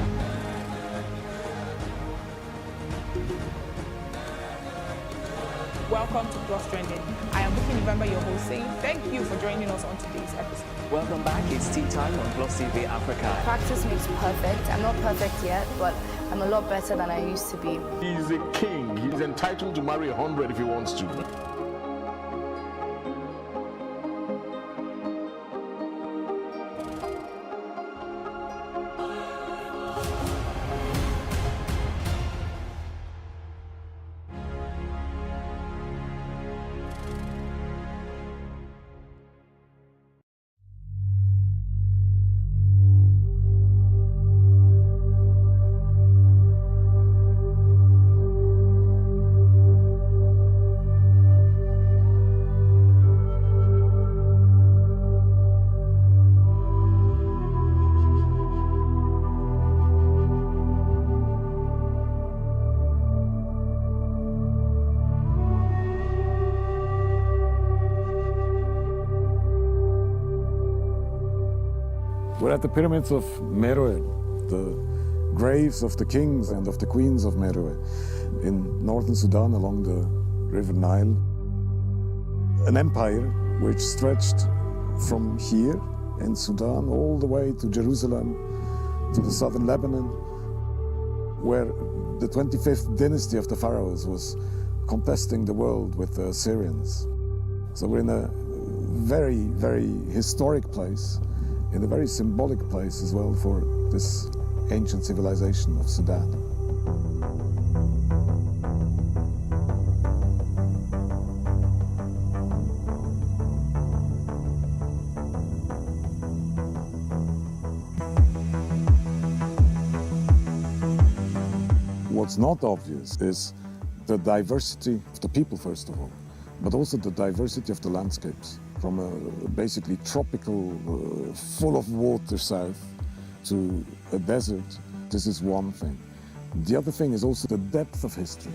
Welcome to Plus Trending. I am Buki November, your host, saying thank you for joining us on today's episode. Welcome back. It's tea time on Plus TV Africa. Practice makes perfect. I'm not perfect yet, but I'm a lot better than I used to be. He's a king. He's entitled to marry 100 if he wants to. We're at the pyramids of Meroe, the graves of the kings and of the queens of Meroe in northern Sudan along the River Nile. An empire which stretched from here in Sudan all the way to Jerusalem, to the southern Lebanon, where the 25th dynasty of the pharaohs was contesting the world with the Assyrians. So we're in a very, very historic place, in a very symbolic place as well for this ancient civilization of Sudan. What's not obvious is the diversity of the people, first of all, but also the diversity of the landscapes. From a basically tropical, full of water south to a desert, this is one thing. The other thing is also the depth of history.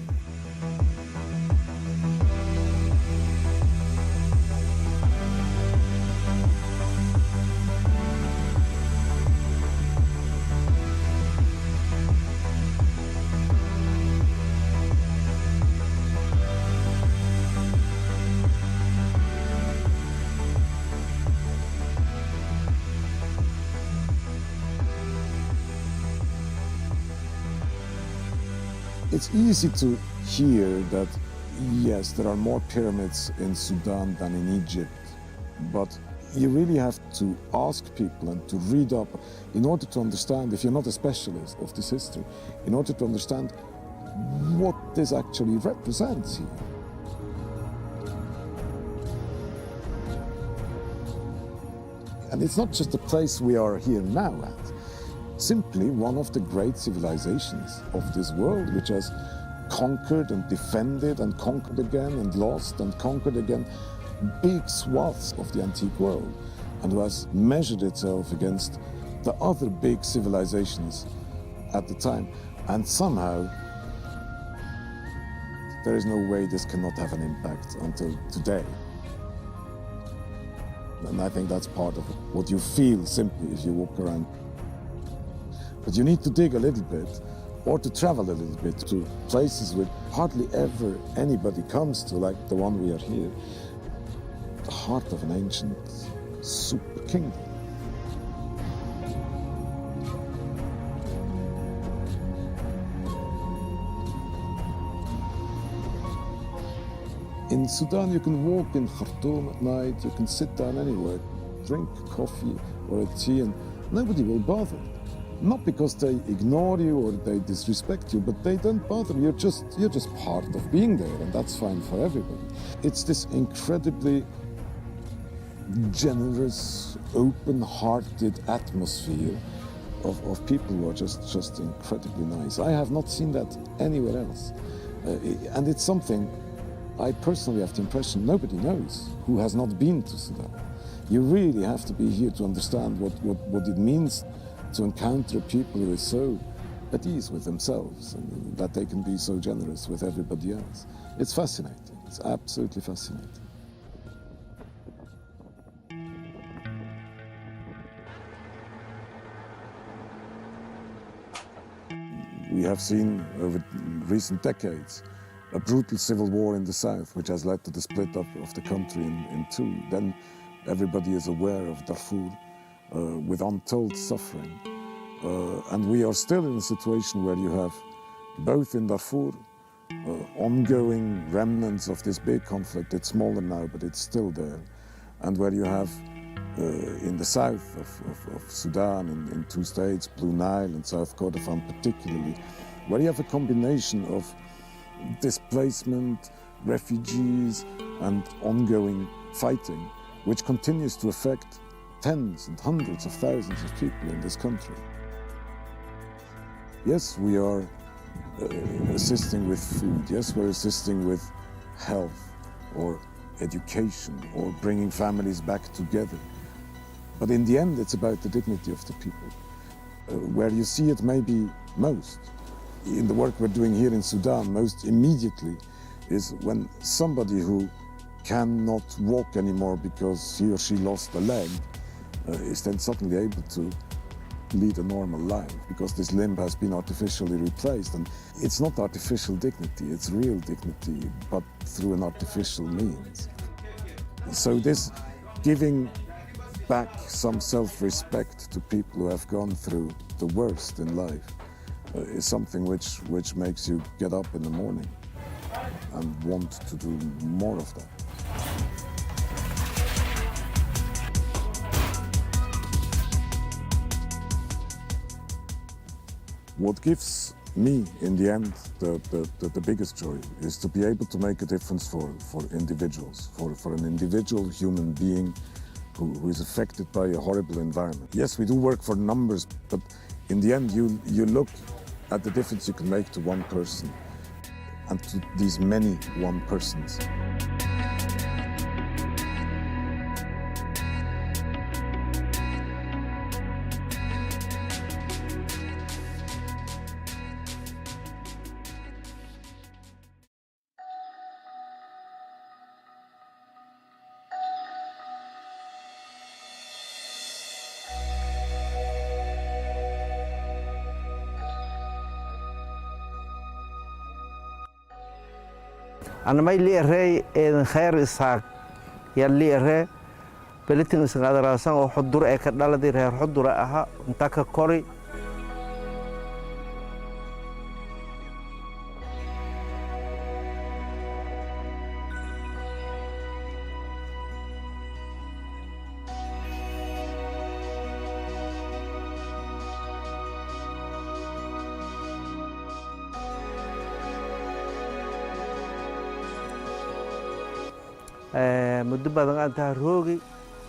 It's easy to hear that, yes, there are more pyramids in Sudan than in Egypt, but you really have to ask people and to read up in order to understand, if you're not a specialist of this history, in order to understand what this actually represents here. And it's not just the place we are here now at. Simply one of the great civilizations of this world, which has conquered and defended and conquered again and lost and conquered again big swaths of the antique world, and who has measured itself against the other big civilizations at the time, and somehow there is no way this cannot have an impact until today. And I think that's part of it, what you feel simply as you walk around. But you need to dig a little bit, or to travel a little bit to places where hardly ever anybody comes to, like the one we are here, the heart of an ancient super kingdom. In Sudan, you can walk in Khartoum at night, you can sit down anywhere, drink coffee or a tea, and nobody will bother. Not because they ignore you or they disrespect you, but they don't bother. You're just part of being there, and that's fine for everybody. It's this incredibly generous, open-hearted atmosphere of people who are just incredibly nice. I have not seen that anywhere else. And it's something I personally have the impression nobody knows who has not been to Sudan. You really have to be here to understand what it means to encounter people who are so at ease with themselves and that they can be so generous with everybody else. It's fascinating. It's absolutely fascinating. We have seen over recent decades a brutal civil war in the south, which has led to the split up of the country in two. Then everybody is aware of Darfur with untold suffering. And we are still in a situation where you have, both in Darfur, ongoing remnants of this big conflict. It's smaller now, but it's still there. And where you have, in the south of Sudan, in two states, Blue Nile and South Kordofan particularly, where you have a combination of displacement, refugees, and ongoing fighting, which continues to affect tens and hundreds of thousands of people in this country. Yes, we are assisting with food. Yes, we're assisting with health or education or bringing families back together. But in the end, it's about the dignity of the people. Where you see it maybe most, in the work we're doing here in Sudan, most immediately, is when somebody who cannot walk anymore because he or she lost a leg is then suddenly able to lead a normal life because this limb has been artificially replaced. And it's not artificial dignity, it's real dignity, but through an artificial means. So this giving back some self-respect to people who have gone through the worst in life is something which makes you get up in the morning and want to do more of that. What gives me, in the end, the biggest joy is to be able to make a difference for individuals, for an individual human being who is affected by a horrible environment. Yes, we do work for numbers, but in the end, you look at the difference you can make to one person and to these many one persons. أنا ما اللي أري إن خير إسحاق يلي أري بلتين إسحاق دراسان وحضور أكيد لا لديه حضور أها نتاك كوري muddo badan aan tahay roogi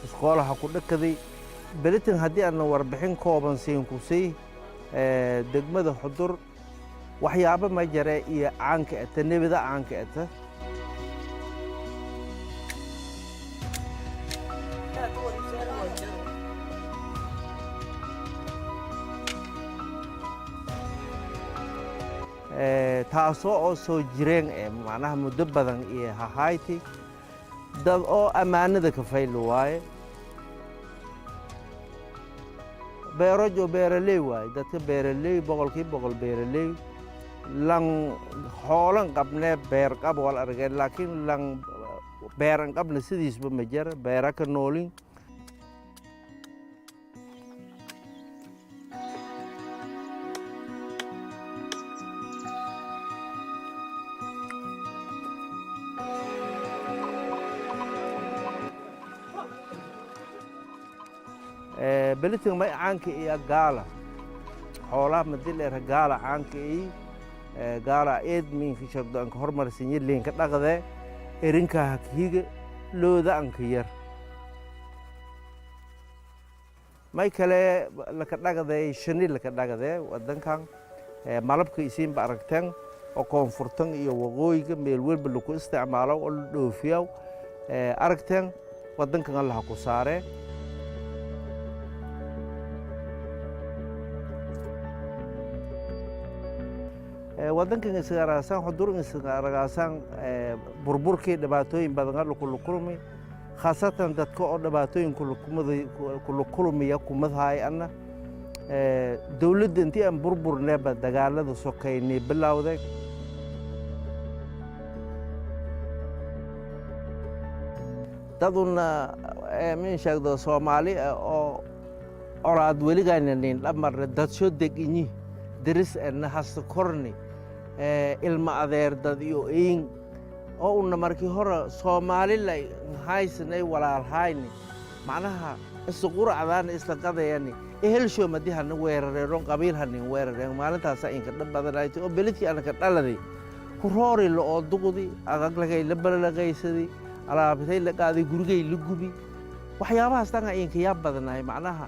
iskoolaha ku dhakaday belitin haddii aan warbixin kooban siin ku sii degmada xudur waxyaabo ma jare iyo caanka ah nabada caanka ah taasoo oo soo jireen macnaha muddo badan iyo hahayti dad oo ammaanada ka faylo waaye beerajo beeraley waaye dadka beeraley boqolkiiba boqol beeraley lan hoolan qabnee beer qab wal argeen laakiin lan beeran qabna sidiisba ma jira beera ka noolin بلتين ما عنك إيه قالة حولا مدلة قالة عنك إيه قالة إيد مين في شرط أنك هرمر سنير لين كتلاقة إرنكا هكيج لو ذا أنكير ما يكله لكتلاقة شنير لكتلاقة ودن كان مالبك يسين باركتين أو كونفورتين يوغوي كميلول بلوكو استعماله أو فيو أركتين ودن كان الله كوساره waddankan isgaaraasan xudur isgaaraasan burburkii dhibaatooyin badan la kulmi khaasatan dadka oo dhibaatooyin kula kulmiya kumadhaay anna dawladda intii aan burburneeba dagaalada sokeynay bilowday daduna min sheegdo Soomaali oo colaad weligaanayn dhamarna dad soo deginyi daris ana hasta korni ilma adeer dad iyo in oo una markii hore Soomaali la haysanay walaalhayni macnaha isku quracdaan isla qadayani ehelsho madihana weerareen qabiil hanin weerareen maalintaas in ka dhabadanayd oo beledkii aan ka dhaladay ku roori la oo duqdi agaglagay la balagaysadii alaabtay la qaaday gurigay la gubi waxyaabahaas tan ay ka yaab badanaay macnaha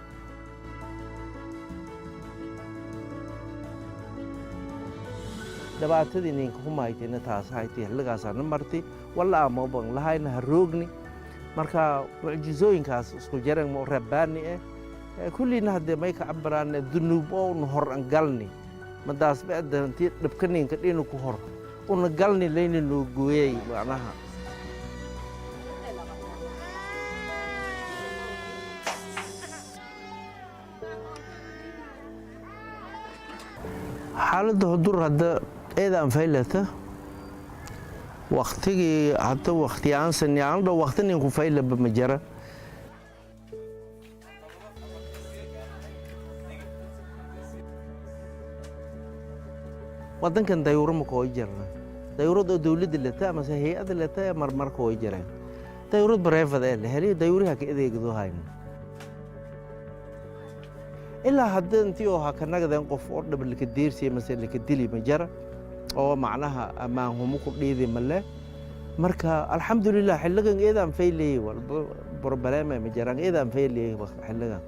dhibaatadii ninka ku maaytayna taas haytay xilligaasana martay walla ama ban lahayna haroogni marka mucjizooyinkaas isku jareen mo rabbaani kullina hadee may ka cabaraan dunuub oo hor an galni madaas baadantii dhibkaninka dhinu ku hor una galni leeyna loo gooyay macnaha xaaladda hudur hadda eedaan faylata waqtigii hadda waqti aan saniyaan dhow waqtinin ku faylaba ma jira waddankan dayuuro ma koo jirna dayuurada dawladda lata ama hay'adda lata marmar koo jireen dayuurad bareefad ee la helay dayuuraha ka adeegdo hayna ilaa hadda intii oo ha ka nagdeen qof oo dhab la ka deersiyay mas'ala ka dili ma jira oo macnaha amaan humu ku dhiidi male marka alxamdulillah xilligan eedaan faylay walba problema ma jiraan eedaan faylay xilligan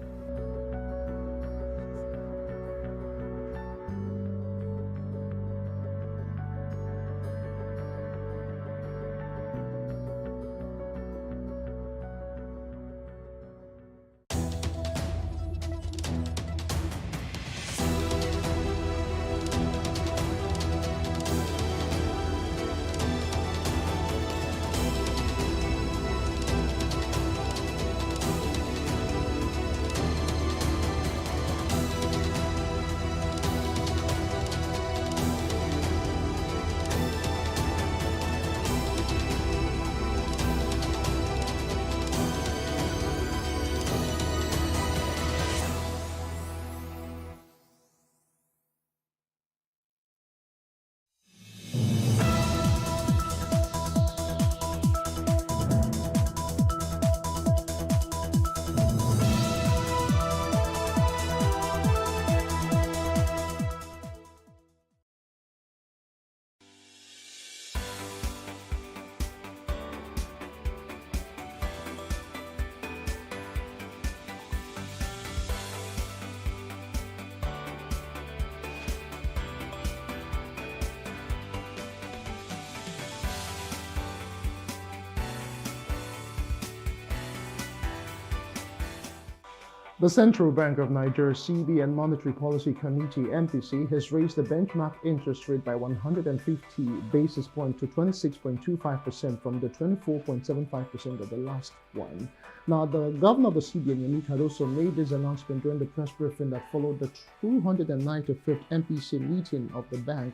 The Central Bank of Nigeria CB and Monetary Policy Committee MPC has raised the benchmark interest rate by 150 basis points to 26.25% from the 24.75% of the last one. Now, the governor of the CBN, Yemi, had also made this announcement during the press briefing that followed the 295th MPC meeting of the bank.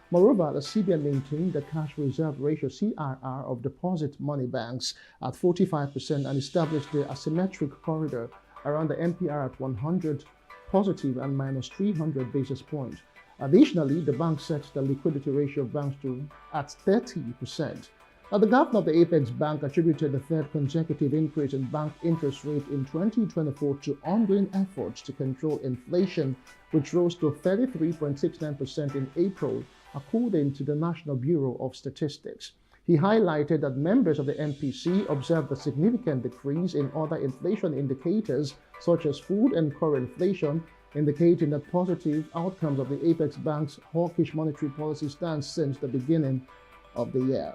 Moreover, the CBN maintained the cash reserve ratio CRR of deposit money banks at 45% and established the asymmetric corridor around the MPR at 100 positive and minus 300 basis points. Additionally, the bank set the liquidity ratio of banks at 30%. Now, the governor of the Apex Bank attributed the third consecutive increase in bank interest rate in 2024 to ongoing efforts to control inflation, which rose to 33.69% in April, according to the National Bureau of Statistics. He highlighted that members of the MPC observed a significant decrease in other inflation indicators, such as food and core inflation, indicating that positive outcomes of the Apex Bank's hawkish monetary policy stance since the beginning of the year.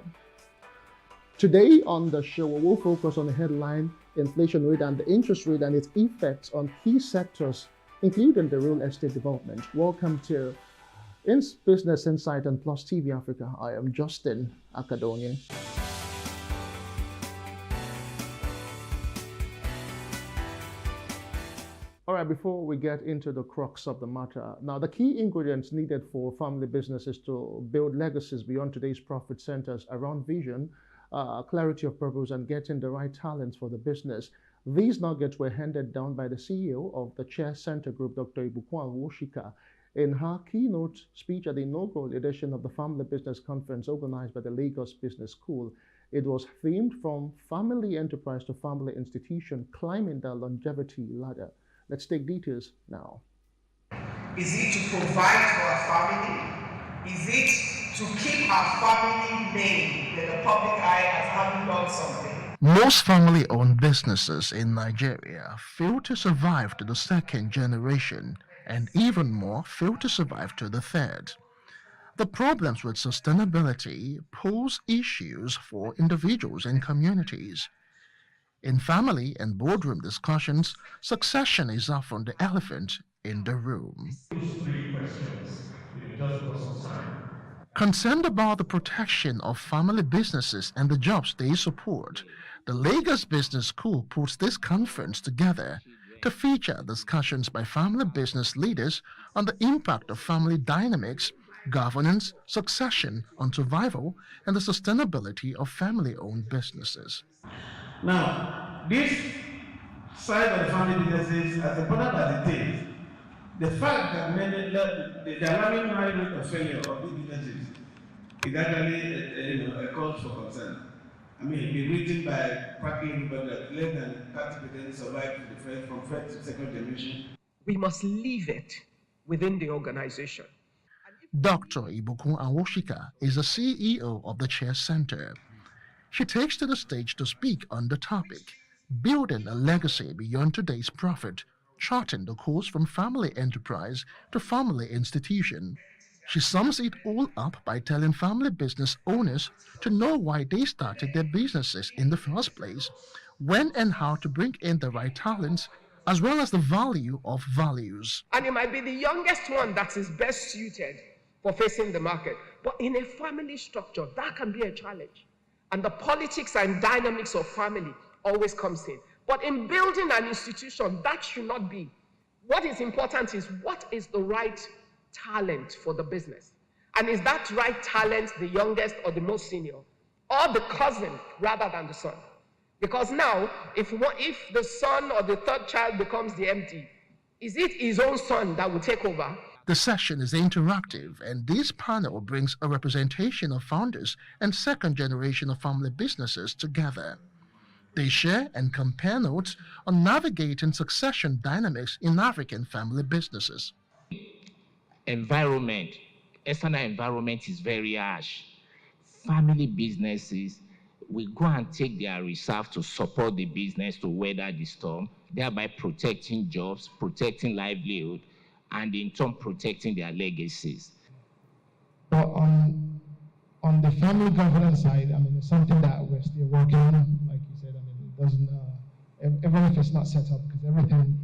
Today on the show, we'll focus on the headline inflation rate and the interest rate and its effects on key sectors, including the real estate development. Welcome to Business Insight on Plus TV Africa. I am Justin Akadonye. All right, before we get into the crux of the matter, now the key ingredients needed for family businesses to build legacies beyond today's profit centers around vision, clarity of purpose, and getting the right talents for the business. These nuggets were handed down by the CEO of the Chair Center Group, Dr. Ibukun Anwoshika, in her keynote speech at the inaugural edition of the Family Business Conference organized by the Lagos Business School. It was themed from family enterprise to family institution, climbing the longevity ladder. Let's take details now. Is it to provide for our family? Is it to keep our family name in the public eye as having done something? Most family-owned businesses in Nigeria fail to survive to the second generation, and even more fail to survive to the third. The problems with sustainability pose issues for individuals and communities. In family and boardroom discussions, succession is often the elephant in the room. Concerned about the protection of family businesses and the jobs they support, the Lagos Business School puts this conference together to feature discussions by family business leaders on the impact of family dynamics, governance, succession on survival, and the sustainability of family-owned businesses. Now, this side of the family businesses, as important as it is, the fact that the alarming high rate of failure of these businesses is actually a cause for concern. I mean, it's written by practically everybody that less than 30% survive from first to second generation. We must leave it within the organization. Dr. Ibukun Anwoshika is the CEO of the Chair Center. She takes to the stage to speak on the topic, building a legacy beyond today's profit, charting the course from family enterprise to family institution. She sums it all up by telling family business owners to know why they started their businesses in the first place, when and how to bring in the right talents, as well as the value of values. And it might be the youngest one that is best suited for facing the market. But in a family structure, that can be a challenge. And the politics and dynamics of family always comes in. But in building an institution, that should not be. What is important is what is the right talent for the business. And is that right talent the youngest or the most senior? Or the cousin rather than the son? Because now, if the son or the third child becomes the MD, is it his own son that will take over? The session is interactive, and this panel brings a representation of founders and second generation of family businesses together. They share and compare notes on navigating succession dynamics in African family businesses. Environment, external environment is very harsh. Family businesses will go and take their reserve to support the business to weather the storm, thereby protecting jobs, protecting livelihood, and in turn protecting their legacies. But on the family governance side, I mean, it's something that we're still working on. Like you said, I mean, it doesn't, even if it's not set up, because everything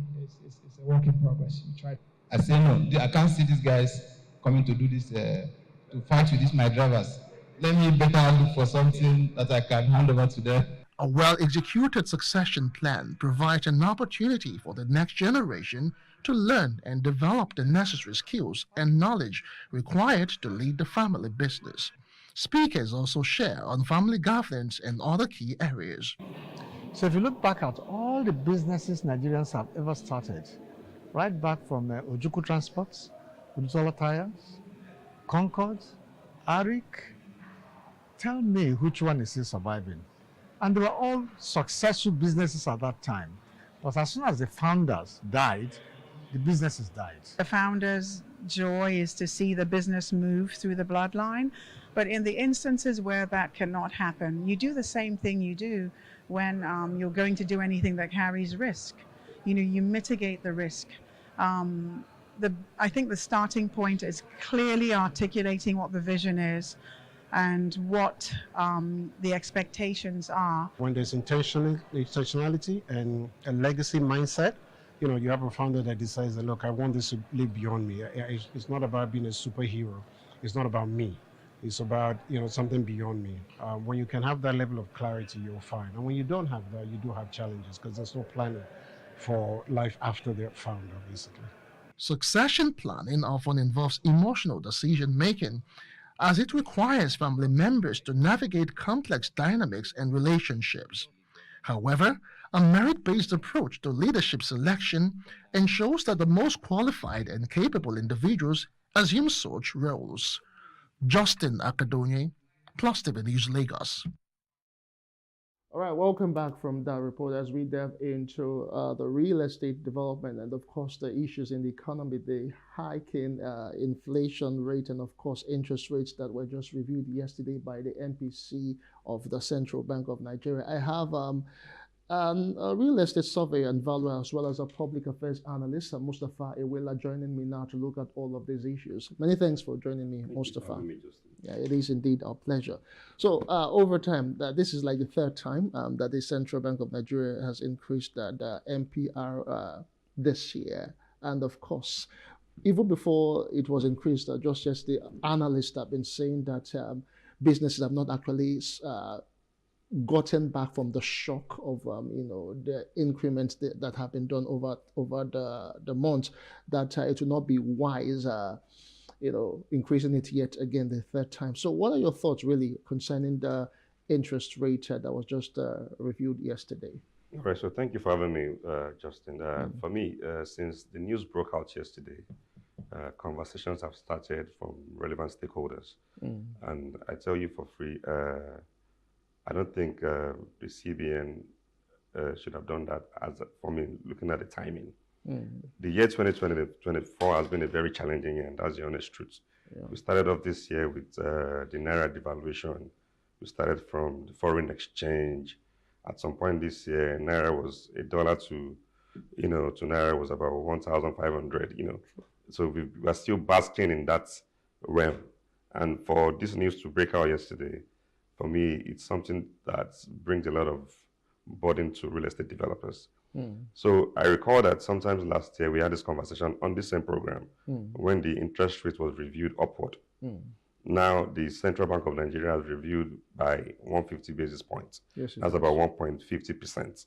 it's a work in progress. We try. I say no, I can't see these guys coming to do this, to fight with these my drivers. Let me better look for something that I can hand over to them. A well-executed succession plan provides an opportunity for the next generation to learn and develop the necessary skills and knowledge required to lead the family business. Speakers also share on family governance and other key areas. So if you look back at all the businesses Nigerians have ever started, right back from Ojukwu Transports, Udusola Tires, Concord, Arik, tell me which one is still surviving. And they were all successful businesses at that time. But as soon as the founders died, the businesses died. The founder's joy is to see the business move through the bloodline. But in the instances where that cannot happen, you do the same thing you do when you're going to do anything that carries risk. You know, you mitigate the risk. I think the starting point is clearly articulating what the vision is and what the expectations are. When there's intentionality and a legacy mindset, you know, you have a founder that decides that, look, I want this to live beyond me. It's not about being a superhero. It's not about me. It's about, you know, something beyond me. When you can have that level of clarity, you're fine. And when you don't have that, you do have challenges because there's no planning for life after the founder, basically. Succession planning often involves emotional decision-making, as it requires family members to navigate complex dynamics and relationships. However, a merit-based approach to leadership selection ensures that the most qualified and capable individuals assume such roles. Justin Akadonye, Plus TV News, Lagos. All right, welcome back from that report as we delve into the real estate development and, of course, the issues in the economy, the hiking inflation rate and, of course, interest rates that were just reviewed yesterday by the MPC of the Central Bank of Nigeria. I have a real estate surveyor and valuer as well as a public affairs analyst, Mustafa Ewela, joining me now to look at all of these issues. Many thanks for joining me, Mustafa. Yeah, it is indeed our pleasure. So over time, this is like the third time that the Central Bank of Nigeria has increased the MPR this year. And of course, even before it was increased, just yesterday, analysts have been saying that businesses have not actually gotten back from the shock of the increments that have been done over the months, that it will not be wise increasing it yet again the third time. So what are your thoughts really concerning the interest rate that was just reviewed yesterday? All right, so thank you for having me, Justin. For me, since the news broke out yesterday, conversations have started from relevant stakeholders. And I tell you for free, I don't think the CBN should have done that, for me, looking at the timing. The year 2024 has been a very challenging year, and that's the honest truth. Yeah. We started off this year with the Naira devaluation. We started from the foreign exchange. At some point this year, Naira was $1 to Naira was about 1,500, So we are still basking in that realm. And for this news to break out yesterday, for me, it's something that brings a lot of burden to real estate developers. So I recall that sometimes last year we had this conversation on this same program when the interest rate was reviewed upward. Now the Central Bank of Nigeria has reviewed by 150 basis points. Yes, that's about 1.50%.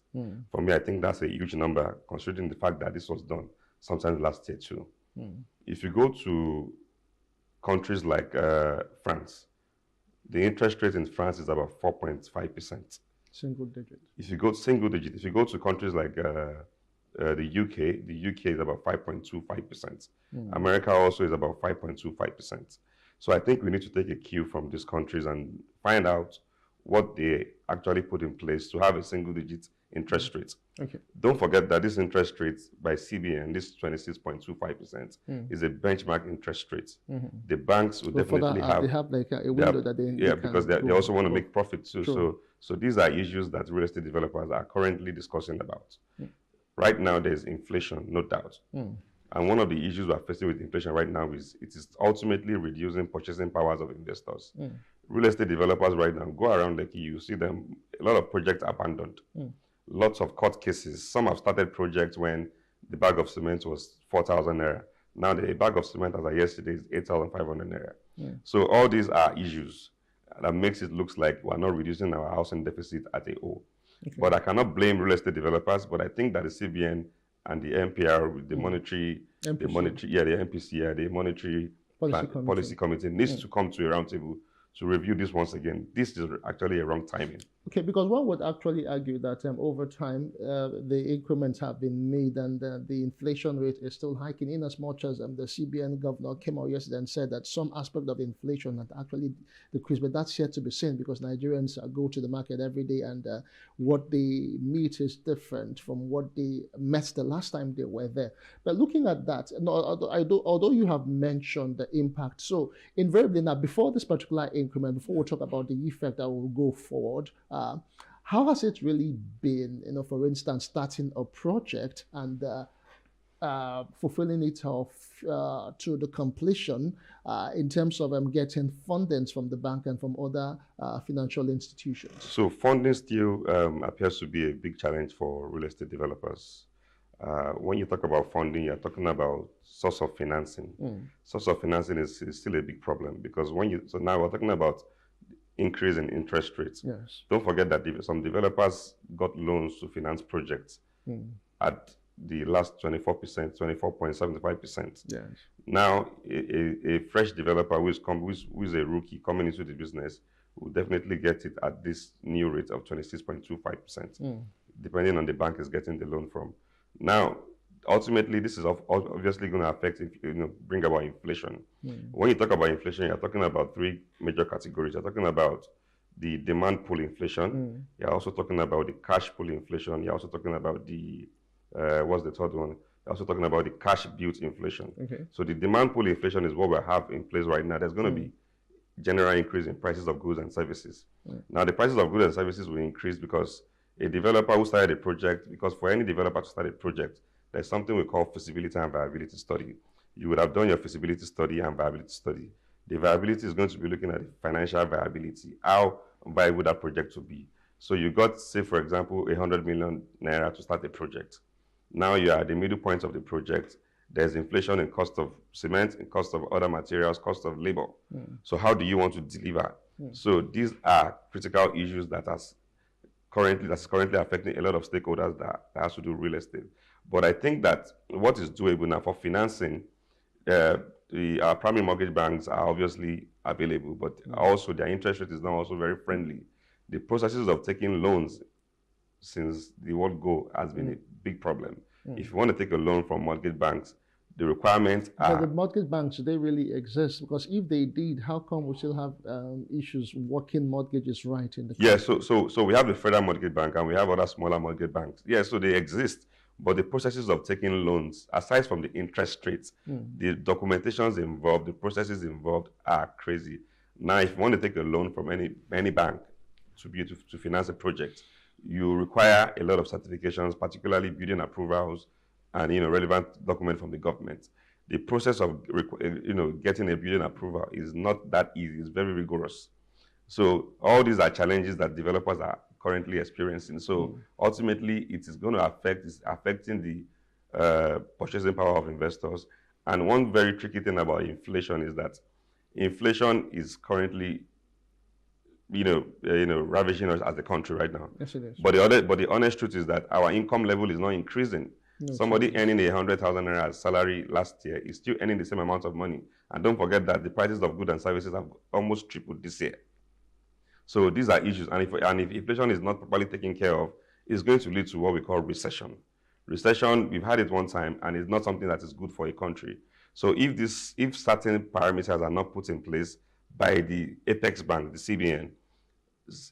For me, I think that's a huge number considering the fact that this was done sometimes last year too. If you go to countries like France, the interest rate in France is about 4.5%. Single digit. If you go single digit, if you go to countries like the UK is about 5.25%. America also is about 5.25%. So I think we need to take a cue from these countries and find out what they actually put in place to have a single digit interest rate. Okay. Don't forget that this interest rate by CBN, this 26.25%, is a benchmark interest rate. The banks will definitely have. They have like a window that they because they also want to make profit too. Sure. So these are issues that real estate developers are currently discussing about. Right now, there's inflation, no doubt. And one of the issues we're facing with inflation right now is it is ultimately reducing purchasing powers of investors. Real estate developers right now, go around Lekki, you see them, a lot of projects abandoned. Lots of court cases. Some have started projects when the bag of cement was 4,000 naira. Now the bag of cement as of yesterday is 8,500 naira. Yeah. So all these are issues that makes it look like we're not reducing our housing deficit at a whole. Okay. But I cannot blame real estate developers, but I think that the CBN and the MPR, with the Mm. monetary, the MPC. monetary, the MPC, the monetary Policy committee needs Yeah. to come to a roundtable to review this once again. This is actually a wrong timing. Okay, because one would actually argue that over time the increments have been made and the inflation rate is still hiking, in as much as the CBN governor came out yesterday and said that some aspect of inflation had actually decreased, but that's yet to be seen because Nigerians go to the market every day and what they meet is different from what they met the last time they were there. But looking at that, although you have mentioned the impact, so invariably now, before this particular increment, before we talk about the effect that will go forward, how has it really been, for instance, starting a project and fulfilling it to the completion in terms of getting fundings from the bank and from other financial institutions? So funding still appears to be a big challenge for real estate developers. When you talk about funding, you're talking about source of financing. Source of financing is still a big problem because so now we're talking about increase in interest rates. Yes. Don't forget that some developers got loans to finance projects at the last 24%, 24.75%. Yes. Now, a fresh developer who is a rookie coming into the business will definitely get it at this new rate of 26.25%, depending on the bank is getting the loan from. Now, ultimately, this is obviously going to affect, bring about inflation. When you talk about inflation, you're talking about three major categories. You're talking about the demand pull inflation. You're also talking about the cash pull inflation. You're also talking about the, what's the third one? You're also talking about the cash built inflation. Okay. So the demand pull inflation is what we have in place right now. There's going to be general increase in prices of goods and services. Now, the prices of goods and services will increase because a developer who started a project, because for any developer to start a project, there's something we call feasibility and viability study. You would have done your feasibility study and viability study. The viability is going to be looking at the financial viability, how viable that project will be. So you got, say, for example, 100 million naira to start a project. Now you are at the middle point of the project. There's inflation in cost of cement, in cost of other materials, cost of labor. So how do you want to deliver? So these are critical issues that's currently affecting a lot of stakeholders that has to do with real estate. But I think that what is doable now for financing, our primary mortgage banks are obviously available, but also their interest rate is now also very friendly. The processes of taking loans since the world go has been a big problem. If you want to take a loan from mortgage banks, the requirements are... But the mortgage banks, do they really exist? Because if they did, how come we still have issues working mortgages right in the country? Yeah, so we have the Federal Mortgage Bank and we have other smaller mortgage banks. Yeah, so they exist. But the processes of taking loans, aside from the interest rates, the documentations involved, the processes involved are crazy. Now, if you want to take a loan from any bank to finance a project, you require a lot of certifications, particularly building approvals and relevant document from the government. The process of getting a building approval is not that easy. It's very rigorous. So all these are challenges that developers are currently experiencing. So ultimately, it is going to affecting the purchasing power of investors. And one very tricky thing about inflation is that inflation is currently, ravaging us as a country right now. Yes, it is. But the honest truth is that our income level is not increasing. No, Somebody earning 100,000 naira as salary last year is still earning the same amount of money. And don't forget that the prices of goods and services have almost tripled this year. So these are issues, and if inflation is not properly taken care of, it's going to lead to what we call recession. Recession, we've had it one time, and it's not something that is good for a country. So if certain parameters are not put in place by the Apex Bank, the CBN,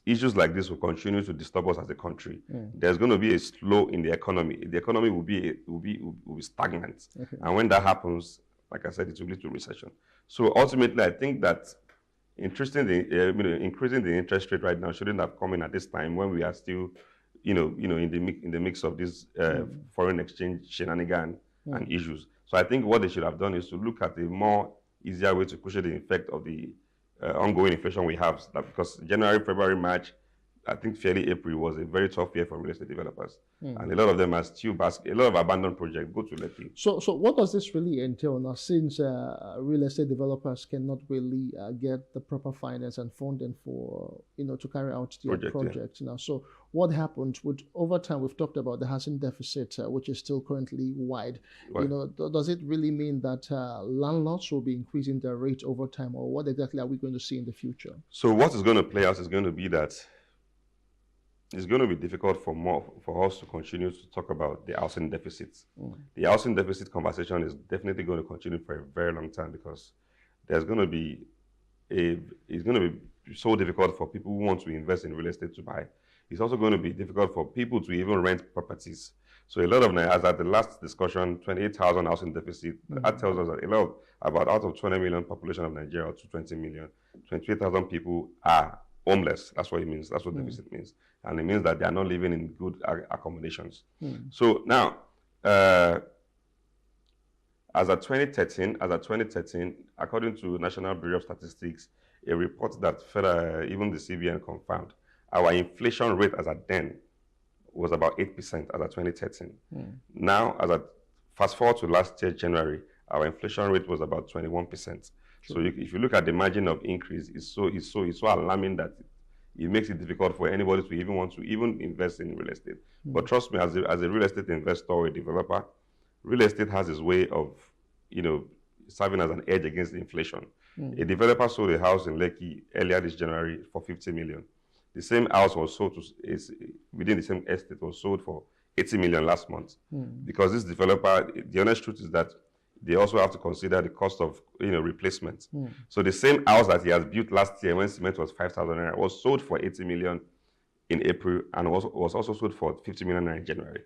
issues like this will continue to disturb us as a country. There's going to be a slow in the economy. The economy will be stagnant, and when that happens, like I said, it will lead to recession. So ultimately, I think that increasing the interest rate right now shouldn't have come in at this time when we are still, in the mix of this foreign exchange shenanigan and issues. So I think what they should have done is to look at a more easier way to cushion the effect of the ongoing inflation we have. Because January, February, March, I think fairly April was a very tough year for real estate developers. And a lot of them are still a lot of abandoned projects go to Lekki. So what does this really entail now, since real estate developers cannot really get the proper finance and funding for, to carry out their projects now? So what happens with, over time, we've talked about the housing deficit, which is still currently wide. Right. Does it really mean that landlords will be increasing their rate over time, or what exactly are we going to see in the future? So what is going to play out is going to be that it's going to be difficult for us to continue to talk about the housing deficit. The housing deficit conversation is definitely going to continue for a very long time, because there's going to be it's going to be so difficult for people who want to invest in real estate to buy. It's also going to be difficult for people to even rent properties. So a lot of, as at the last discussion, 28,000 housing deficit, that tells us that about out of 20 million population of Nigeria, to 20 million, 28,000 people are homeless. That's what it means. That's what deficit means. And it means that they are not living in good accommodations. So now, as of 2013, according to National Bureau of Statistics, a report that even the CBN confirmed, our inflation rate as at then was about 8% as of 2013. Now, fast forward to last year, January, our inflation rate was about 21%. So if you look at the margin of increase, it's so alarming that it makes it difficult for anybody to even want to invest in real estate. But trust me, as a real estate investor or a developer, real estate has its way of, serving as an edge against inflation. A developer sold a house in Lekki earlier this January for 50 million. The same house was sold within the same estate was sold for 80 million last month. Because this developer, the honest truth is that they also have to consider the cost of replacement. So the same house that he has built last year when cement was 5,000 naira was sold for 80 million in April and was also sold for 50 million naira in January.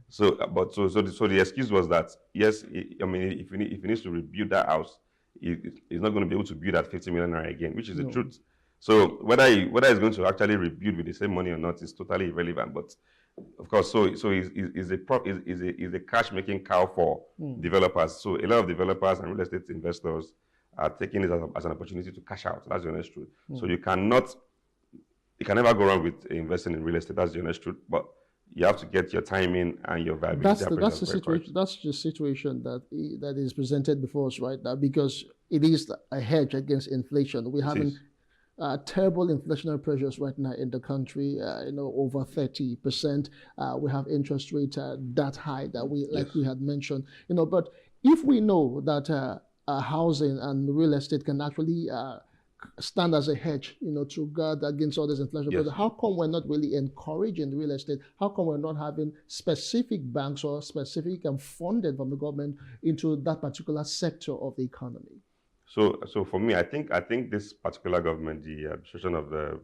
So the excuse was that yes, if he needs to rebuild that house, he's not going to be able to build at 50 million naira again, which is the truth. So whether he's going to actually rebuild with the same money or not is totally irrelevant. But of course, so is a cash-making cow for developers. So a lot of developers and real estate investors are taking it as an opportunity to cash out. That's the honest truth. So you can never go wrong with investing in real estate. That's the honest truth. But you have to get your timing and your viability. That's the situation. That's the situation that is presented before us right now, because it is a hedge against inflation. We're having terrible inflationary pressures right now in the country. Over 30%. We have interest rates that high that we had mentioned. But if we know that housing and real estate can actually stand as a hedge, to guard against all this inflation. But how come we're not really encouraging real estate? How come we're not having specific banks or specific funding from the government into that particular sector of the economy? So for me, I think this particular government, the administration of the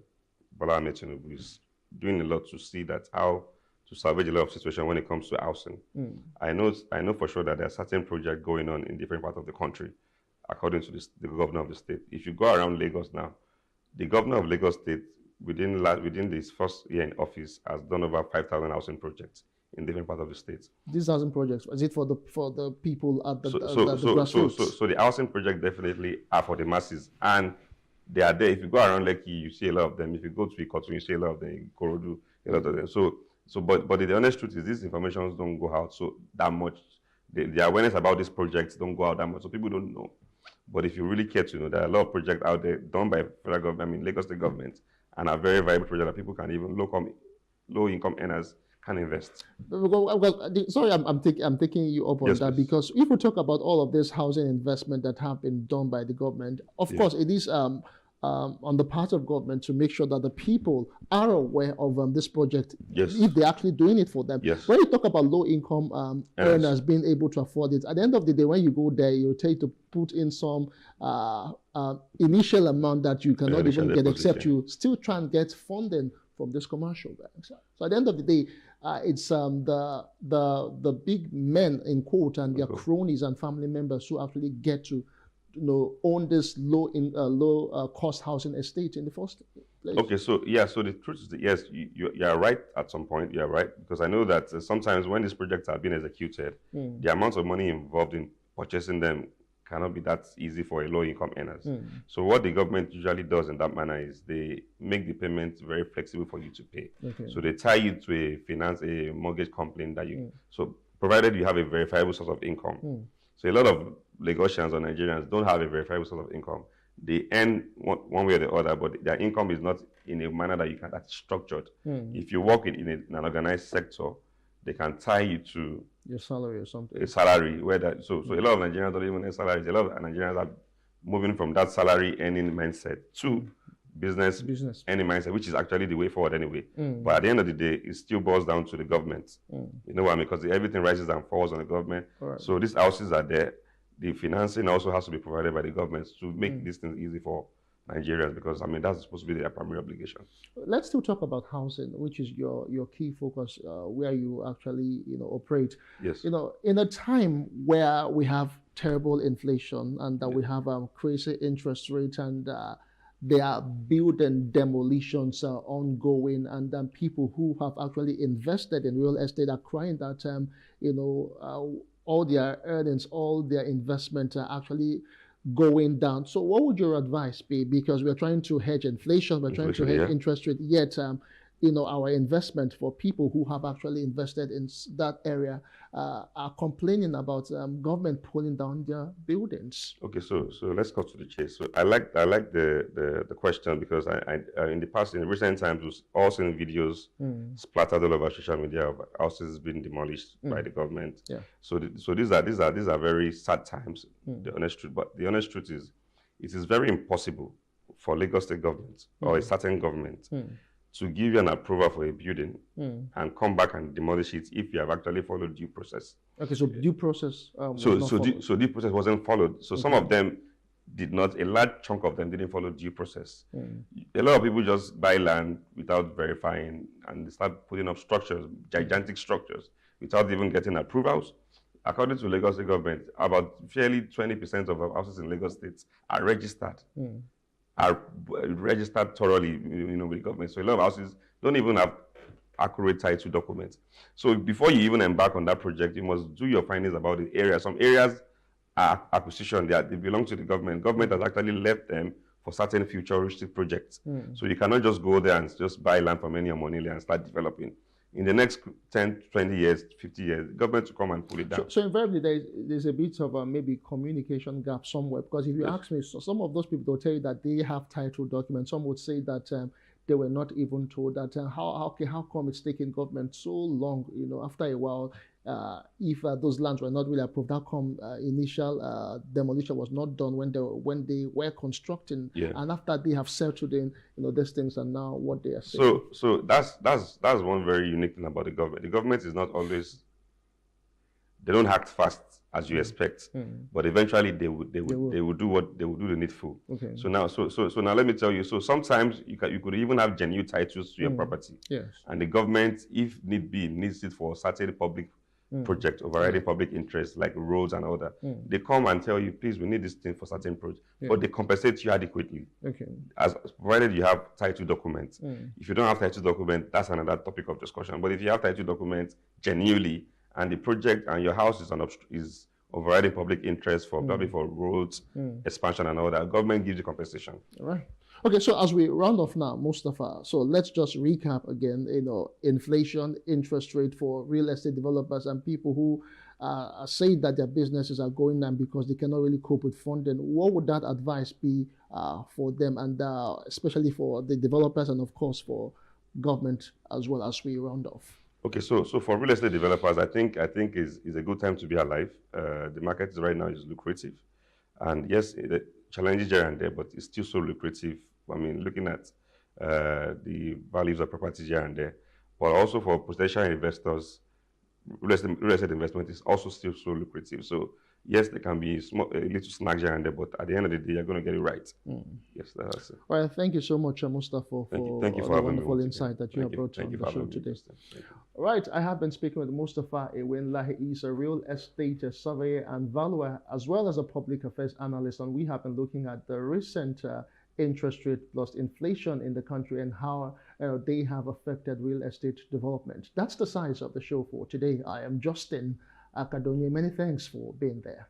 Bola Ahmed Tinubu, is doing a lot to see that how to salvage a lot of situation when it comes to housing. I know for sure that there are certain projects going on in different parts of the country, according to the governor of the state. If you go around Lagos now, the governor of Lagos State, within this first year in office, has done over 5,000 housing projects in different parts of the state. These housing projects, is it for the people at the grassroots? So the housing projects definitely are for the masses, and they are there. If you go around Lekki, you see a lot of them. If you go to Ikotun, you see a lot of them. In Korodu, a lot of them. But the honest truth is, these informations don't go out that much. The awareness about these projects don't go out that much, so people don't know. But if you really care to know, there are a lot of projects out there done by federal government, Lagos State government, and are very viable projects that people can even low income earners can invest. Sorry, I'm taking you up on that, because if we talk about all of this housing investment that have been done by the government, of course it is on the part of government to make sure that the people are aware of this project, if they're actually doing it for them. When you talk about low-income earners being able to afford it, at the end of the day, when you go there, you take to put in some initial amount that you cannot even get, except you still try and get funding from this commercial banks. So at the end of the day, it's the big men, in quote, and their cronies and family members who actually get to own this low cost housing estate in the first place. Okay, so the truth is that yes, you are right at some point. You are right, because I know that sometimes when these projects are being executed, the amount of money involved in purchasing them cannot be that easy for a low-income earners. So what the government usually does in that manner is they make the payment very flexible for you to pay. So they tie you to a mortgage company that you, so provided you have a verifiable source of income. So a lot of Lagosians or Nigerians don't have a verifiable source of income. They earn one way or the other, but their income is not in a manner that that's structured. If you work in an organized sector, they can tie you to your salary or something. A salary where that so a lot of Nigerians don't even earn salaries. A lot of Nigerians are moving from that salary earning mindset to business earning mindset, which is actually the way forward anyway. But at the end of the day, it still boils down to the government. You know what I mean? Because everything rises and falls on the government. Right. So these houses are there. The financing also has to be provided by the government to make these things easy for Nigerians, because I mean that's supposed to be their primary obligation. Let's still talk about housing, which is your key focus, where you actually operate. Yes. In a time where we have terrible inflation and that we have crazy interest rates and there are building demolitions ongoing, and then people who have actually invested in real estate are crying that all their earnings, all their investment are actually going down. So what would your advice be? Because we're trying to hedge inflation, we're trying to hedge interest rate, yet our investment for people who have actually invested in that area are complaining about government pulling down their buildings. Okay, so let's cut to the chase. So I like the question, because I in the past, in recent times, was also in videos splattered all over social media of houses being demolished by the government. Yeah. So these are very sad times. The honest truth, but the honest truth is, it is very impossible for Lagos State government or a certain government to give you an approval for a building and come back and demolish it if you have actually followed due process. Okay, so due process so due process wasn't followed. So some of them did not, a large chunk of them didn't follow due process. A lot of people just buy land without verifying, and they start putting up structures, gigantic structures, without even getting approvals. According to Lagos State government, about fairly 20% of houses in Lagos State are registered. Are registered thoroughly, with the government. So a lot of houses don't even have accurate title documents. So before you even embark on that project, you must do your findings about the area. Some areas are acquisition, they belong to the government. Government has actually left them for certain futuristic projects. So you cannot just go there and just buy land from any money and start developing. In the next 10, 20 years, 50 years, the government will come and pull it down. So invariably, there's a bit of a maybe communication gap somewhere, because if you ask me, so some of those people will tell you that they have title documents. Some would say that they were not even told that. How come it's taking government so long? After a while, if those lands were not really approved, how come initial demolition was not done when they were constructing? And after they have settled in, these things are now what they are saying. So that's one very unique thing about the government. The government is not always, they don't act fast as you expect, but eventually they will do the needful. Okay. So now let me tell you. So sometimes you could even have genuine titles to your property. Yes. And the government, if need be, needs it for certain public project, overriding public interest like roads and all that. They come and tell you, please, we need this thing for certain projects, but they compensate you adequately. Okay. As provided you have title documents. If you don't have title document, that's another topic of discussion. But if you have title documents genuinely, and the project and your house is overriding public interest for probably for roads, expansion and all that, government gives you compensation. All right. Okay, so as we round off now, Mustafa, so let's just recap again, inflation, interest rate for real estate developers and people who are saying that their businesses are going down because they cannot really cope with funding. What would that advice be for them, and especially for the developers and of course for government as well, as we round off? Okay, so for real estate developers, I think is a good time to be alive. The market right now is lucrative, and yes, the challenges here and there, but it's still so lucrative. I mean, looking at the values of properties here and there, but also for potential investors, real estate investment is also still so lucrative. So yes, there can be a little snag here and there, but at the end of the day, you're going to get it right. Yes, that's it. All right, thank you so much, Mustafa, for the wonderful insight that you have brought on the show today. All right, I have been speaking with Mustafa Ewenlahi. He's a real estate surveyor and valuer, as well as a public affairs analyst, and we have been looking at the recent interest rate plus inflation in the country and how they have affected real estate development. That's the size of the show for today. I am Justin Akadonye. Many thanks for being there.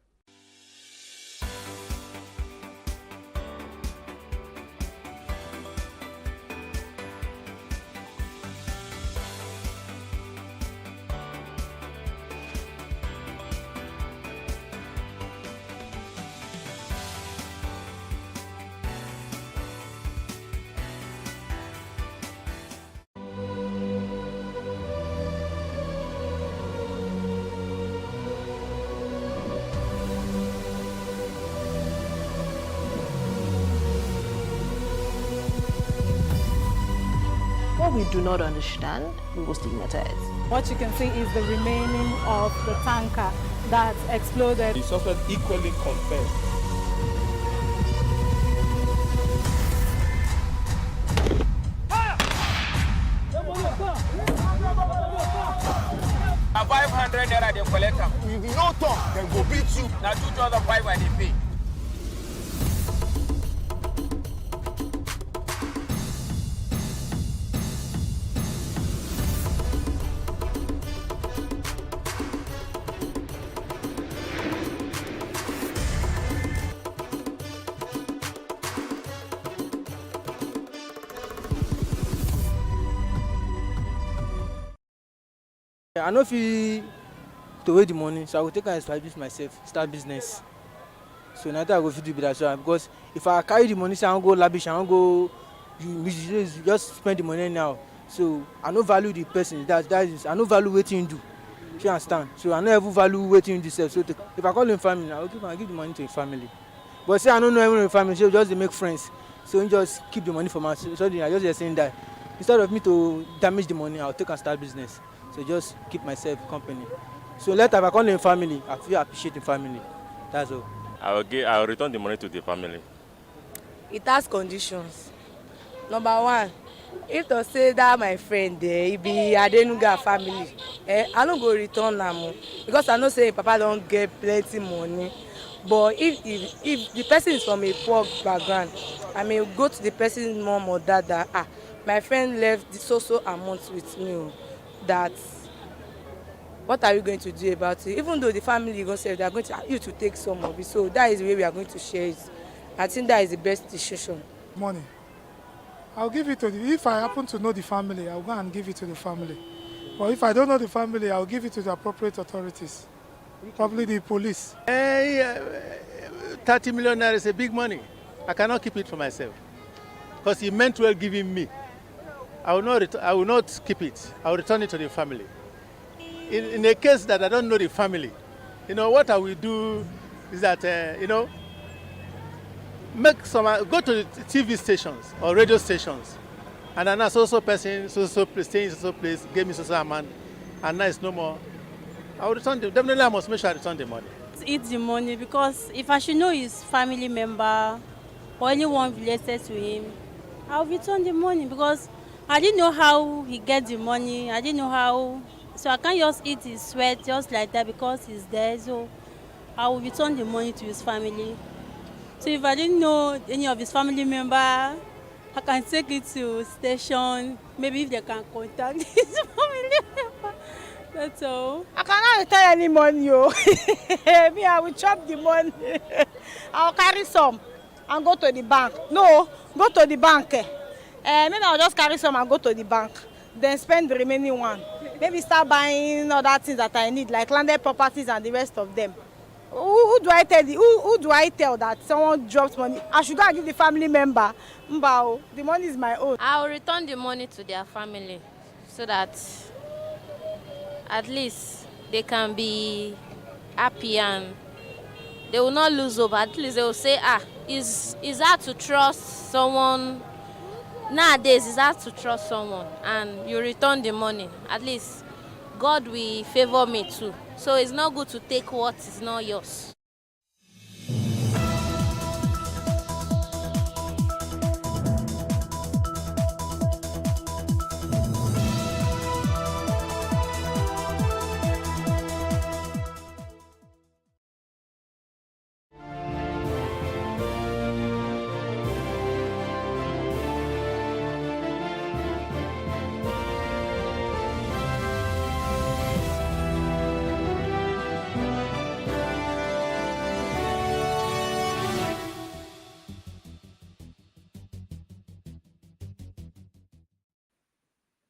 we do not understand, we will stigmatize. What you can see is the remaining of the tanker that exploded. The suspect equally confessed. A 500 naira they collect am. If you no talk, dem go beat you. Na 2,500 they pay. I know if you to wait the money, so I will take and establish myself, start business. So now that I go fit do that, so because if I carry the money, say I don't go lavish, I don't go, you just spend the money now. So I no value the person. That is, I no value what you do. You understand? So I no ever value what you do. So if I call him family, I will give the money to his family. But say I don't know everyone in the family, so just they make friends. So you just keep the money for myself. So I just saying that instead of me to damage the money, I'll take and start business. So just keep myself company. So later, if I call them family, I feel appreciate the family. That's all. I will return the money to the family. It has conditions. Number one, if to say that my friend there, he be Adenuga family, I don't go return them because I know say Papa don't get plenty money. But if the person is from a poor background, I may go to the person's mom or dad that my friend left the so amount with me. That what are you going to do about it? Even though the family go say they are going to you to take some of it, so that is the way we are going to share it. I think that is the best decision. Money, I'll give it to if I happen to know the family, I'll go and give it to the family. But if I don't know the family, I'll give it to the appropriate authorities, probably the police. 30 million naira is a big money. I cannot keep it for myself because he meant well giving me. I will not keep it. I will return it to the family. In a case that I don't know the family, what I will do is that, go to the TV stations or radio stations, and then so person, so place, staying in so place, gave me so amount, and now it's no more. I will return the, definitely I must make sure I return the money. Eat the money because if I should know his family member or anyone related to him, I'll return the money because I didn't know how he gets the money. I didn't know how. So I can't just eat his sweat just like that because he's there. So I will return the money to his family. So if I didn't know any of his family member, I can take it to station. Maybe if they can contact his family member. That's all. I cannot return any money, yo. Me, I will chop the money. I'll carry some and go to the bank. No, go to the bank. Maybe I'll just carry some and go to the bank. Then spend the remaining one. Maybe start buying other things that I need, like landed properties and the rest of them. Who do I tell? Who do I tell that someone drops money? I should go and give the family member. Mbao, the money is my own. I will return the money to their family so that at least they can be happy and they will not lose hope. At least they will say, it's hard to trust someone. Nowadays, it's hard to trust someone and you return the money. At least God will favor me too. So it's not good to take what is not yours.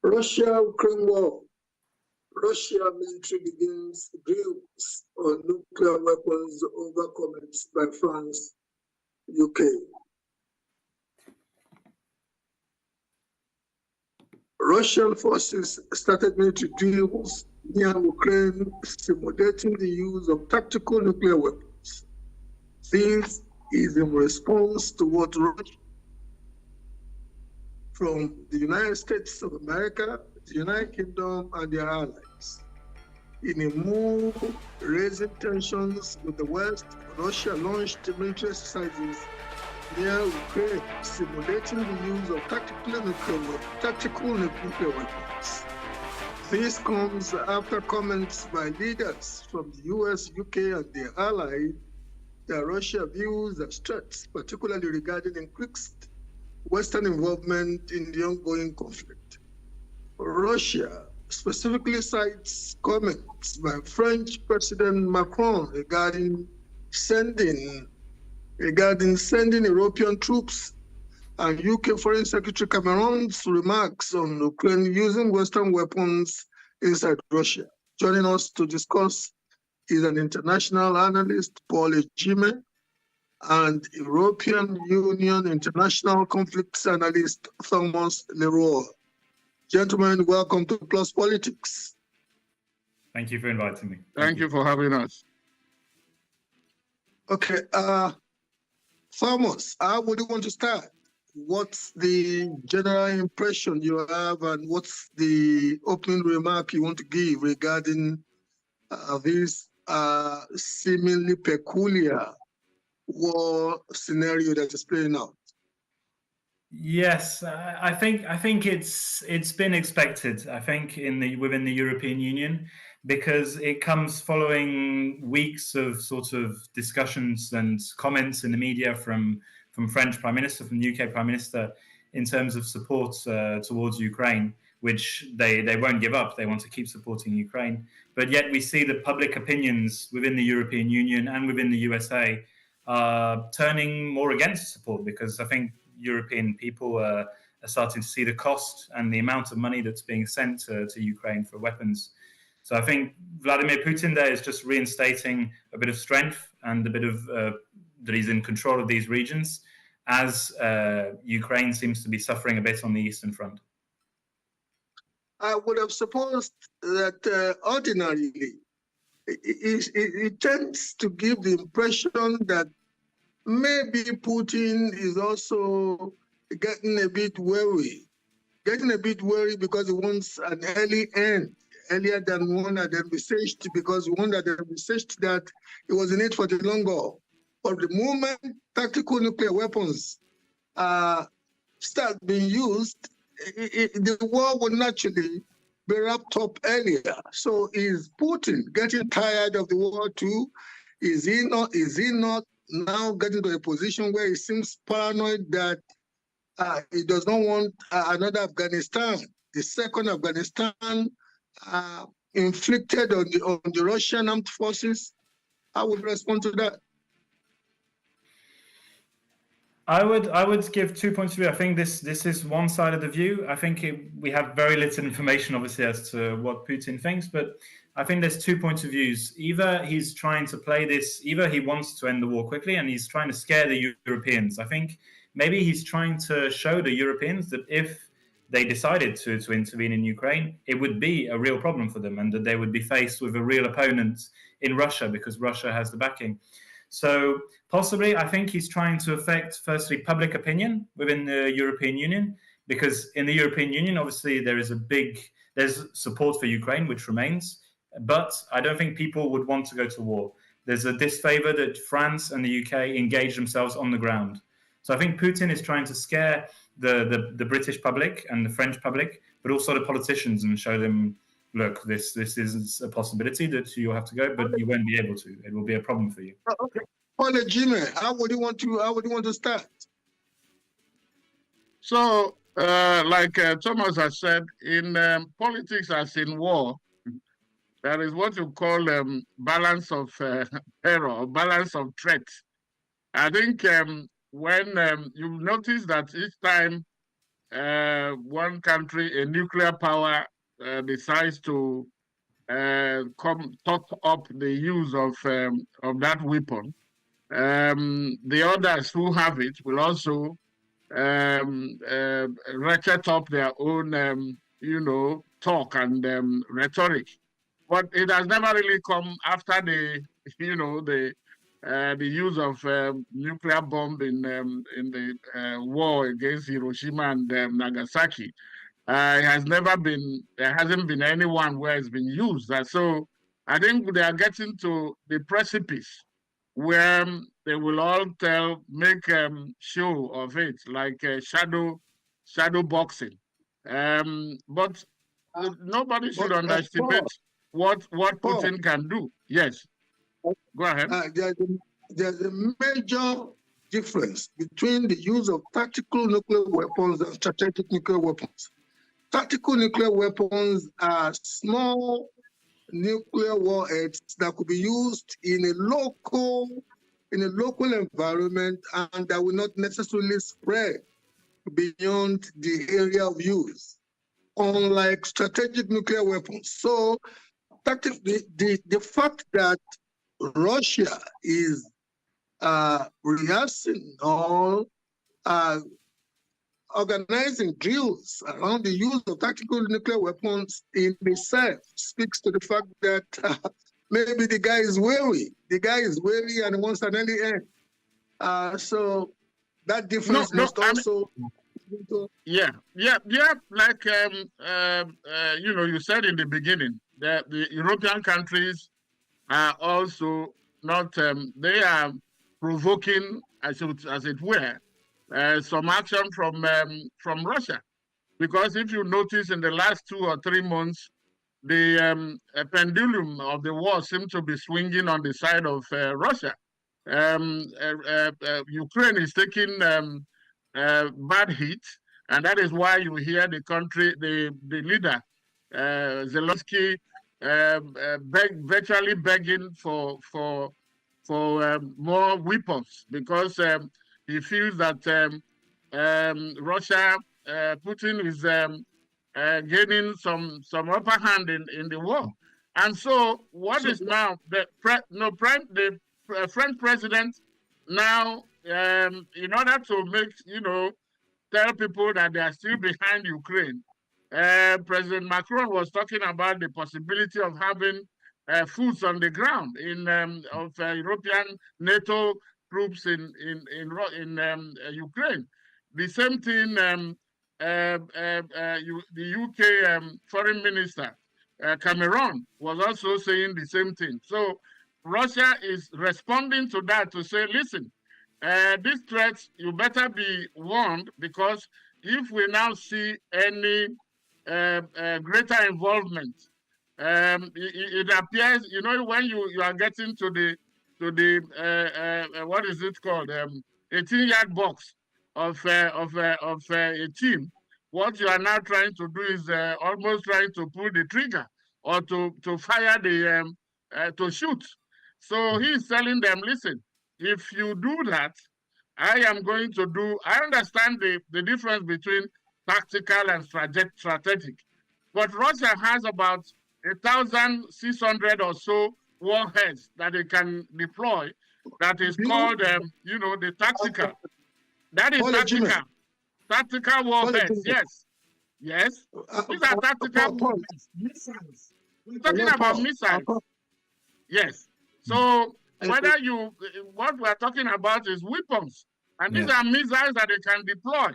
Russia-Ukraine war. Russia military begins drills on nuclear weapons over comments by France, UK. Russian forces started military drills near Ukraine, simulating the use of tactical nuclear weapons. This is in response to what Russia from the United States of America, the United Kingdom, and their allies. In a move raising tensions with the West, Russia launched military exercises near Ukraine, simulating the use of tactical nuclear weapons. This comes after comments by leaders from the US, UK, and their allies that Russia views as threats, particularly regarding increased Western involvement in the ongoing conflict. Russia specifically cites comments by French President Macron regarding sending European troops, and UK Foreign Secretary Cameron's remarks on Ukraine using Western weapons inside Russia. Joining us to discuss is an international analyst, Paul Ejime, and European Union international conflicts analyst, Thomas Leroy. Gentlemen, welcome to Plus Politics. Thank you for inviting me. Thank you for having us. Okay, Thomas, how would you want to start? What's the general impression you have, and what's the opening remark you want to give regarding this seemingly peculiar war scenario that is playing out? Yes, I think it's been expected. I think within the European Union, because it comes following weeks of sort of discussions and comments in the media from French Prime Minister, from the UK Prime Minister, in terms of support towards Ukraine, which they won't give up. They want to keep supporting Ukraine. But yet we see that public opinions within the European Union and within the USA are turning more against support, because I think European people are starting to see the cost and the amount of money that's being sent to Ukraine for weapons. So I think Vladimir Putin there is just reinstating a bit of strength and a bit of that he's in control of these regions, as Ukraine seems to be suffering a bit on the Eastern Front. I would have supposed that ordinarily it tends to give the impression that maybe Putin is also getting a bit worried because he wants an early end, earlier than one had envisaged, because one had envisaged that it was in it for the long haul. But the moment tactical nuclear weapons start being used, the war will naturally be wrapped up earlier. So is Putin getting tired of the war too? Is he not now getting to a position where he seems paranoid that he does not want another Afghanistan, the second Afghanistan inflicted on the Russian armed forces? How would you respond to that? I would give 2 points of view. I think this is one side of the view. I think we have very little information, obviously, as to what Putin thinks, but I think there's 2 points of views. Either he's trying to play this, either he wants to end the war quickly and he's trying to scare the Europeans. I think maybe he's trying to show the Europeans that if they decided to intervene in Ukraine, it would be a real problem for them, and that they would be faced with a real opponent in Russia, because Russia has the backing. So possibly, I think he's trying to affect, firstly, public opinion within the European Union, because in the European Union, obviously, there's support for Ukraine, which remains, but I don't think people would want to go to war. There's a disfavor that France and the UK engage themselves on the ground. So I think Putin is trying to scare the British public and the French public, but also the politicians, and show them, look, this is a possibility that you'll have to go, but you won't be able to. It will be a problem for you. Okay. Paul Ejime, how would you want to start? So, like Thomas has said, in politics as in war, there is what you call balance of error, or balance of threat. I think when you notice that each time one country, a nuclear power, decides to top up the use of that weapon, the others who have it will also ratchet up their own, talk and rhetoric. But it has never really come after the the use of nuclear bomb in the war against Hiroshima and Nagasaki. It has never been, there hasn't been anyone where it's been used. So I think they are getting to the precipice where they will all make show of it, like shadow boxing. But nobody should underestimate what Putin can do. Yes, go ahead. There's a major difference between the use of tactical nuclear weapons and strategic nuclear weapons. Tactical nuclear weapons are small nuclear warheads that could be used in a local environment and that will not necessarily spread beyond the area of use, unlike strategic nuclear weapons. So the fact that Russia is rehearsing or organizing drills around the use of tactical nuclear weapons in itself speaks to the fact that maybe the guy is wary. The guy is wary and wants an early end. So that difference must also. Yeah. Like you said in the beginning, that the European countries are also not. They are provoking, as it were, some action from Russia, because if you notice in the last 2 or 3 months, the pendulum of the war seems to be swinging on the side of Russia. Ukraine is taking bad hit, and that is why you hear the leader Zelensky virtually begging for more weapons, because he feels that Russia, Putin is gaining some upper hand in the war. And so what is now the French president now, in order to make, tell people that they are still behind Ukraine, President Macron was talking about the possibility of having foods on the ground of European NATO troops in Ukraine. The same thing, the UK foreign minister Cameron was also saying the same thing. So Russia is responding to that to say, listen, these threats, you better be warned, because if we now see any greater involvement, it appears, when you are getting to the what is it called, 18-yard box of a team, what you are now trying to do is almost trying to pull the trigger or to fire to shoot. So he's telling them, listen, if you do that, I am going to do. I understand the difference between tactical and strategic, but Russia has about 1,600 or so warheads that they can deploy. That is called, the tactical. That is tactical. Tactical warheads. Yes. These are tactical missiles. We're talking about missiles. Yes. So what we're talking about is weapons, and these are missiles that they can deploy.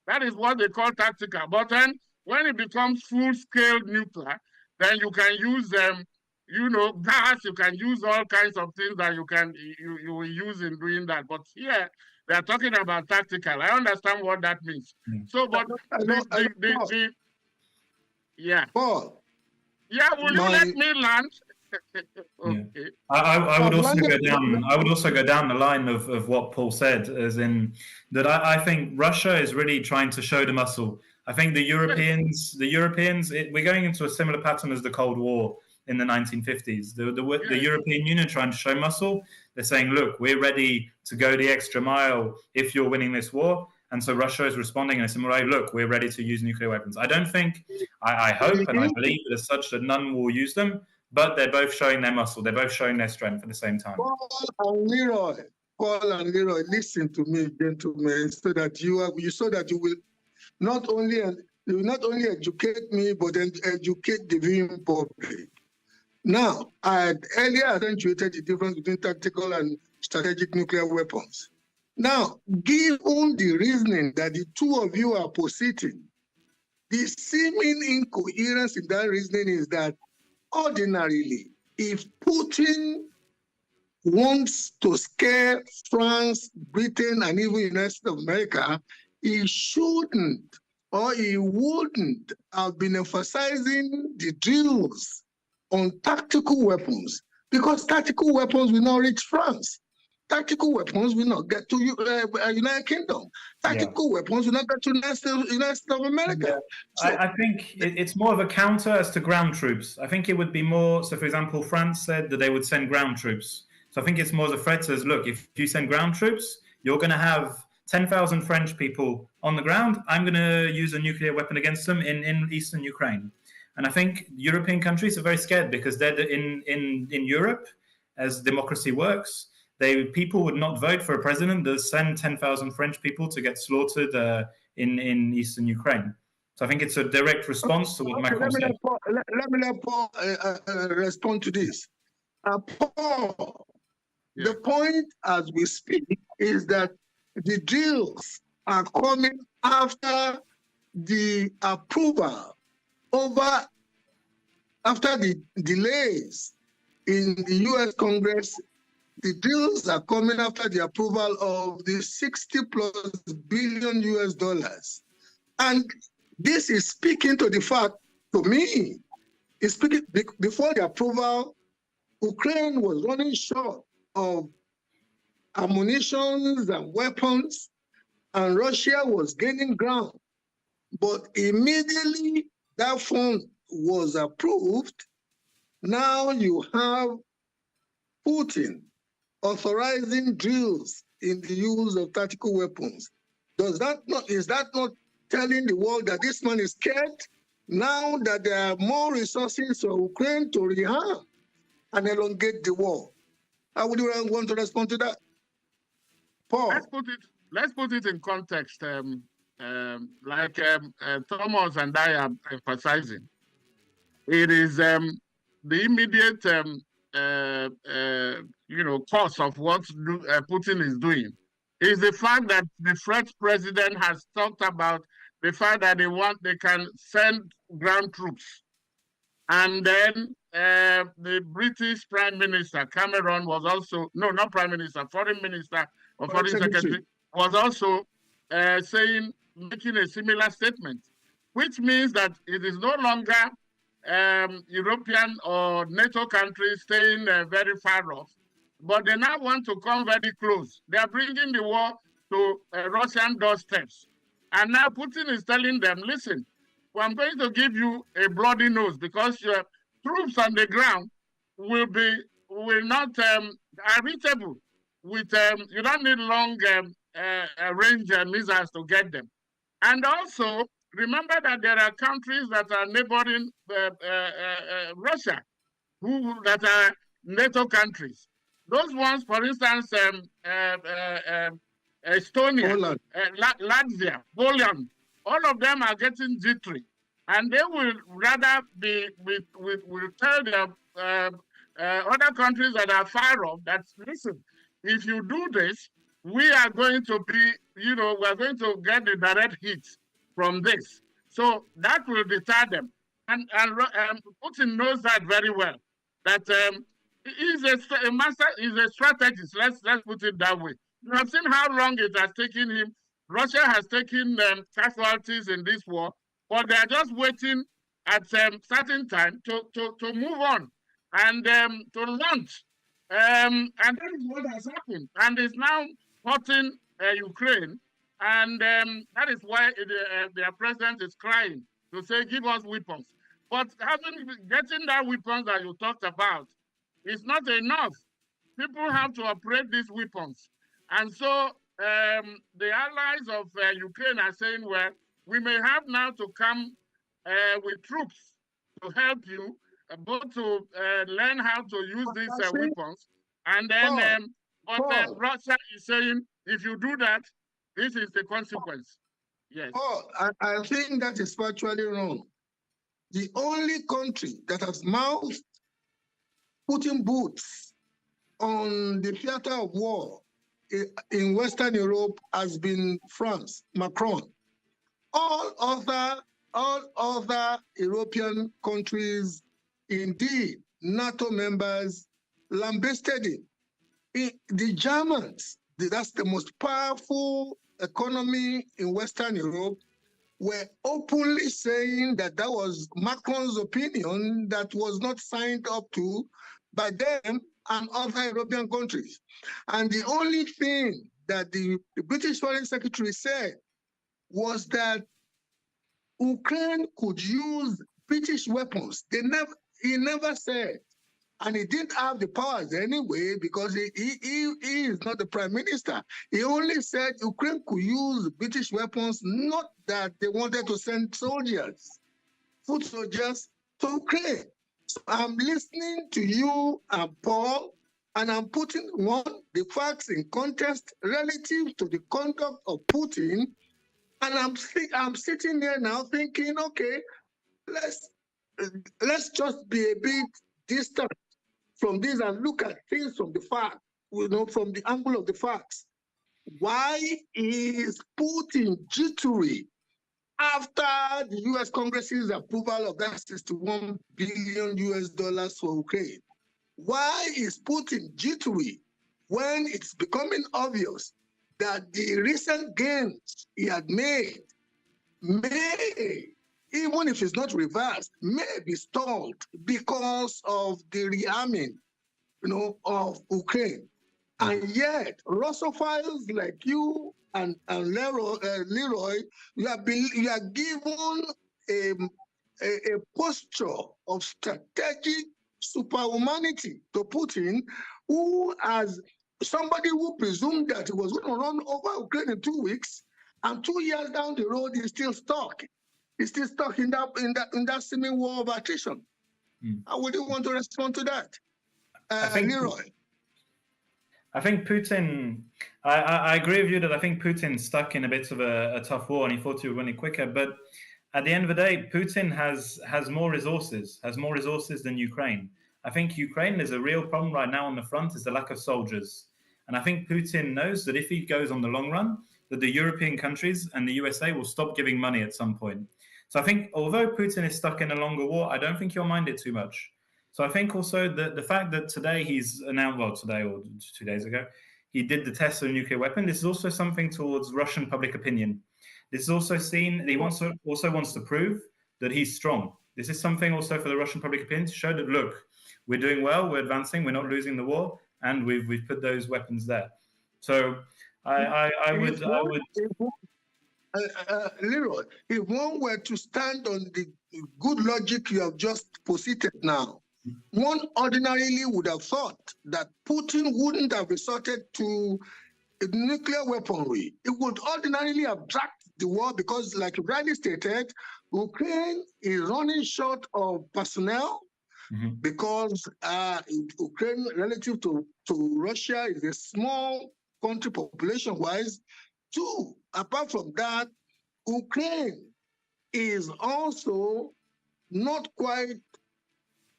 That is what they call tactical. But then when it becomes full-scale nuclear, then you can use gas. You can use all kinds of things that you will use in doing that. But here they are talking about tactical. I understand what that means. So, but Paul. Yeah, will you let me land? Okay. I would also go down. I would also go down the line of what Paul said, as in that I think Russia is really trying to show the muscle. I think the Europeans, we're going into a similar pattern as the Cold War in the 1950s. The European Union trying to show muscle. They're saying, look, we're ready to go the extra mile if you're winning this war. And so Russia is responding in a similar way. Look, we're ready to use nuclear weapons. I don't think, I hope and I believe that as such that none will use them. But they're both showing their muscle. They're both showing their strength at the same time. Paul and Leroy, listen to me, gentlemen, so that you will not only educate me, but then educate the viewing public. Now, I had earlier accentuated the difference between tactical and strategic nuclear weapons. Now, given the reasoning that the two of you are positing, the seeming incoherence in that reasoning is that ordinarily, if Putin wants to scare France, Britain, and even the United States of America, he shouldn't or he wouldn't have been emphasizing the drills on tactical weapons, because tactical weapons will not reach France. Tactical weapons will not get to United Kingdom. Tactical weapons will not get to United States of America. Yeah. So, I think it's more of a counter as to ground troops. I think it would be more, so for example, France said that they would send ground troops. So I think it's more as a threat as, look, if you send ground troops, you're going to have 10,000 French people on the ground. I'm going to use a nuclear weapon against them in eastern Ukraine. And I think European countries are very scared because they're in Europe, as democracy works, people would not vote for a president that send 10,000 French people to get slaughtered in eastern Ukraine. So I think it's a direct response to what Macron said. Let me Paul respond to this. Paul, the point as we speak is that the drills are coming after the approval after the delays in the U.S. Congress. The deals are coming after the approval of the $60+ billion US. And this is speaking to the fact, to me, is speaking before the approval, Ukraine was running short of ammunition and weapons, and Russia was gaining ground. But immediately that fund was approved, now you have Putin authorizing drills in the use of tactical weapons. Is that not telling the world that this man is scared now that there are more resources for Ukraine to rearm and elongate the war? How would you want to respond to that? Paul? Let's put it in context, like Thomas and I are emphasizing. It is the immediate cause of what Putin is doing is the fact that the French president has talked about the fact that they can send ground troops. And then the British Prime Minister Cameron was also, no, not Prime Minister, Foreign Minister or Foreign Secretary was also making a similar statement, which means that it is no longer European or NATO countries staying very far off, but they now want to come very close. They are bringing the war to Russian doorsteps. And now Putin is telling them, listen, well, I'm going to give you a bloody nose because your troops on the ground will not are reachable with, you don't need long range missiles to get them. And also, remember that there are countries that are neighboring Russia, that are NATO countries. Those ones, for instance, Estonia, Latvia, Poland, all of them are getting jittery. And they will rather will tell the other countries that are far off that, listen, if you do this, we are going to be, we're going to get the direct hits from this. So that will deter them. And Putin knows that very well, that he's a master, he's a strategist, let's put it that way. You have seen how long it has taken him. Russia has taken casualties in this war, but they are just waiting at certain time to move on and to launch. And that is what has happened. And it's now hurting Ukraine. And that is why their president is crying to say, give us weapons. But getting that weapons that you talked about is not enough. People have to operate these weapons. And so the allies of Ukraine are saying, well, we may have now to come with troops to help you, both to learn how to use these weapons. And then, Russia is saying, if you do that, this is the consequence. Yes. Oh, I think that is virtually wrong. The only country that has mouthed putting boots on the theater of war in Western Europe has been France, Macron. All other European countries, indeed, NATO members, lambasted him. The Germans, that's the most powerful economy in Western Europe, were openly saying that that was Macron's opinion that was not signed up to by them and other European countries. And the only thing that the British Foreign Secretary said was that Ukraine could use British weapons. He never said, and he didn't have the powers anyway because he is not the prime minister. He only said Ukraine could use British weapons, not that they wanted to send soldiers, foot soldiers to Ukraine. So I'm listening to you and Paul, and I'm putting the facts in context relative to the conduct of Putin. And I'm sitting there now thinking, okay, let's just be a bit distant from this and look at things from the fact, from the angle of the facts. Why is Putin jittery after the U.S. Congress's approval of that $61 billion for Ukraine? Why is Putin jittery when it's becoming obvious that the recent gains he had made may, even if it's not reversed, may be stalled because of the rearming, of Ukraine? And yet, Russophiles like you and Leroy, you are given a posture of strategic superhumanity to Putin, who, as somebody who presumed that he was going to run over Ukraine in 2 weeks, and 2 years down the road, he's still stuck. He's still stuck in that seeming war of attrition. How would you want to respond to that, Leroy? I think Putin, I agree with you that I think Putin's stuck in a bit of a tough war and he thought he would win it quicker. But at the end of the day, Putin has more resources than Ukraine. I think Ukraine is a real problem right now on the front is the lack of soldiers. And I think Putin knows that if he goes on the long run, that the European countries and the USA will stop giving money at some point. So I think although Putin is stuck in a longer war, I don't think he'll mind it too much. So I think also that the fact that today he's announced, well, today or 2 days ago, he did the test of a nuclear weapon. This is also something towards Russian public opinion. This is also seen, he also wants to prove that he's strong. This is something also for the Russian public opinion to show that, look, we're doing well, we're advancing, we're not losing the war, and we've put those weapons there. So I would Leroy, if one were to stand on the good logic you have just posited now, one ordinarily would have thought that Putin wouldn't have resorted to nuclear weaponry. It would ordinarily have dragged the war because, like you rightly stated, Ukraine is running short of personnel because Ukraine, relative to Russia, is a small country population-wise. Two, apart from that, Ukraine is also not quite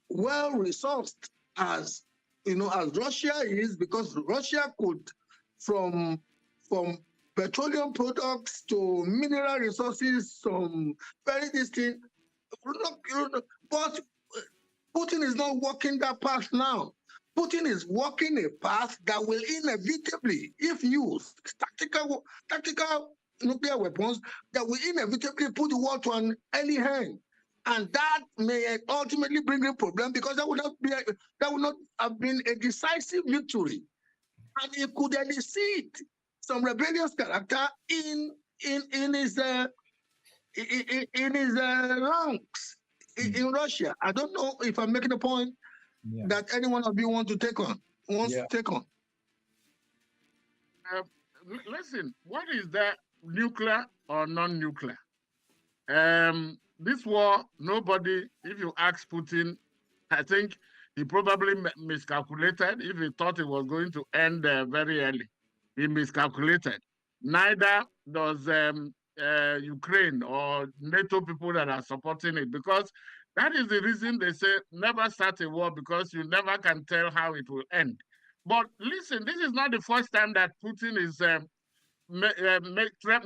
well-resourced as Russia is, because Russia could, from petroleum products to mineral resources, some very distinct. But Putin is not walking that path now. Putin is walking a path that will inevitably, if used, tactical nuclear weapons, that will inevitably put the war to an early end. And that may ultimately bring a problem because that would not have been a decisive victory. And it could elicit some rebellious character in his ranks in Russia. I don't know if I'm making a point that any one of you wants to take on. Listen, what is that, nuclear or non-nuclear? This war, nobody, if you ask Putin, I think he probably miscalculated if he thought it was going to end very early. He miscalculated. Neither does Ukraine or NATO people that are supporting it, because That is the reason they say never start a war, because you never can tell how it will end. But listen, this is not the first time that Putin is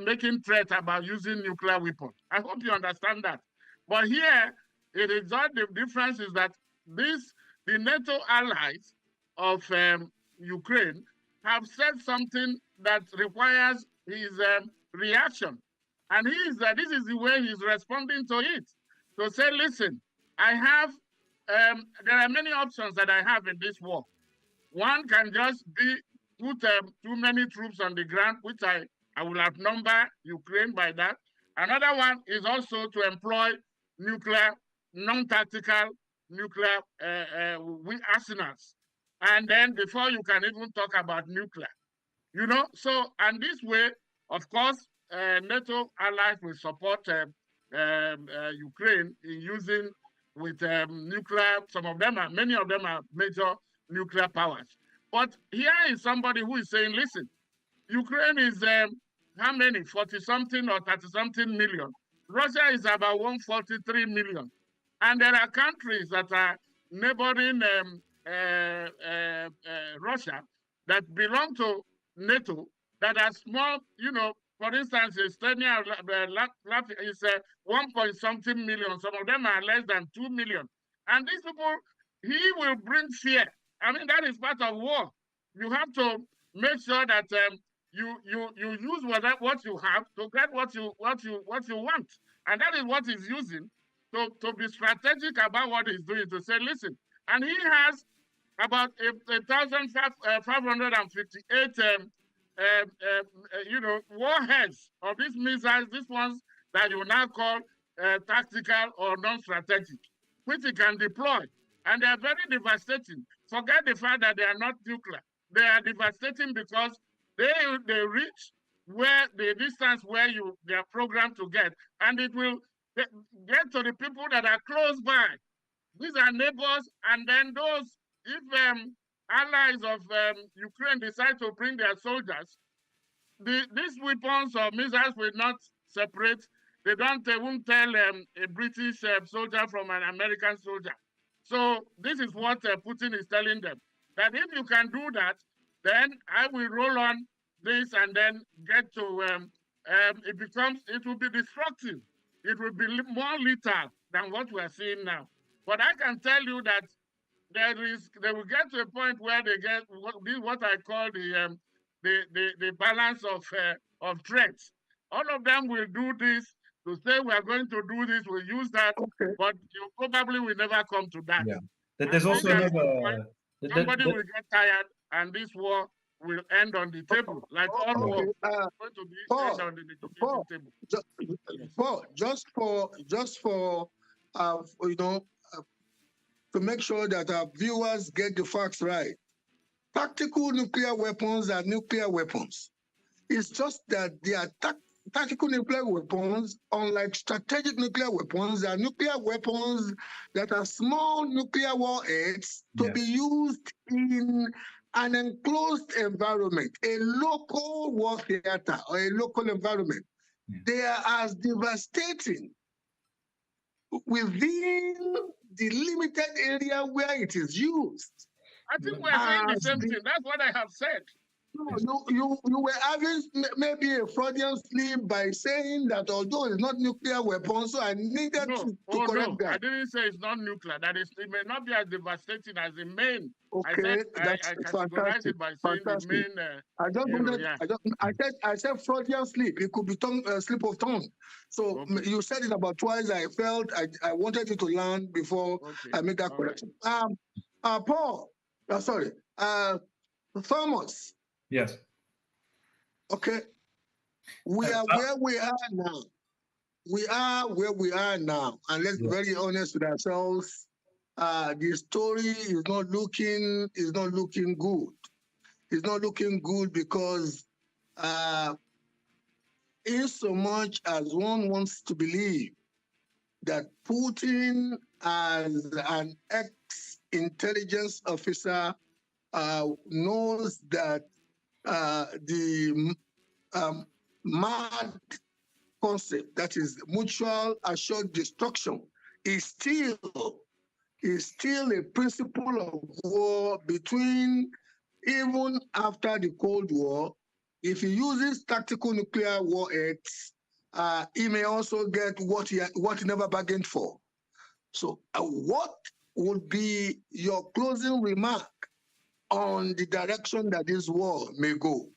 making threat about using nuclear weapons. I hope you understand that. But here, it is not. The difference is that the NATO allies of Ukraine have said something that requires his reaction. And this is the way he's responding to it. To say, listen, I have, there are many options that I have in this war. One can just put too many troops on the ground, which I will outnumber Ukraine by that. Another one is also to employ nuclear, non-tactical nuclear arsenals. And then before you can even talk about nuclear, you know? So, and this way, of course, NATO allies will support Ukraine in using with nuclear. Many of them are major nuclear powers. But here is somebody who is saying, listen, Ukraine is how many? 40-something or 30-something million. Russia is about 143 million. And there are countries that are neighboring Russia that belong to NATO that are small, you know. For instance, Estonia is 1-point-something million. Some of them are less than 2 million. And these people, he will bring fear. I mean, that is part of war. You have to make sure that you use what you have to get what you want. And that is what he's using to be strategic about what he's doing, to say, listen. And he has about 1,558 warheads of these missiles, these ones that you now call tactical or non-strategic, which he can deploy. And they are very devastating. Forget the fact that they are not nuclear. They are devastating because they reach where the distance where they are programmed to get, and it will get to the people that are close by. These are neighbors, and then those, if allies of Ukraine decide to bring their soldiers, these weapons or missiles will not separate. They won't tell a British soldier from an American soldier. So this is what Putin is telling them, that if you can do that, then I will roll on this and then get to, it will be destructive. It will be more lethal than what we are seeing now. But I can tell you that they will get to a point where they get what I call the balance of threats. All of them will do this to say we are going to do this, we'll use that, but you probably will never come to that. Yeah. There's also another. Somebody will get tired, and this war will end on the table, like all war. Going to be end on the negotiating table. Just for to make sure that our viewers get the facts right. Tactical nuclear weapons are nuclear weapons. It's just that they are tactical nuclear weapons, unlike strategic nuclear weapons, are nuclear weapons that are small nuclear warheads to be used in an enclosed environment, a local war theater or a local environment. They are as devastating within the limited area where it is used. I think we're saying the same thing. That's what I have said. No, you were having maybe a Freudian slip by saying that although it's not nuclear weapon, so I needed to correct that. I didn't say it's not nuclear. That is, it may not be as devastating as the main. Okay, I categorize it by saying the main. I said Freudian slip. It could be slip of tongue. So you said it about twice. I felt I wanted you to learn before I make that correction. Paul, sorry, Thomas. Yes. Okay. We are where we are now. We are where we are now. And let's be very honest with ourselves. The story is not looking good. It's not looking good because in so much as one wants to believe that Putin, as an ex-intelligence officer, knows that the mad concept, that is mutual assured destruction, is still a principle of war between, even after the Cold War. If he uses tactical nuclear warheads, he may also get what he never bargained for. So what would be your closing remark on the direction that this war may go?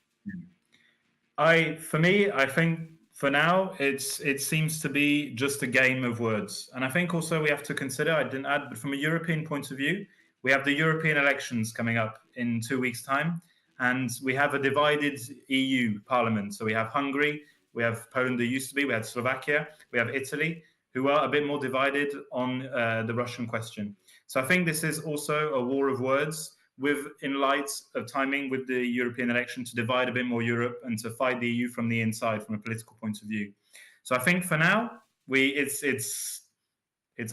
For me, I think for now, it seems to be just a game of words. And I think also we have to consider, I didn't add, but from a European point of view, we have the European elections coming up in 2 weeks' time. And we have a divided EU parliament. So we have Hungary, we have Poland, there used to be, we had Slovakia, we have Italy, who are a bit more divided on the Russian question. So I think this is also a war of words in light of timing with the European election to divide a bit more Europe and to fight the EU from the inside from a political point of view. So I think for now, it's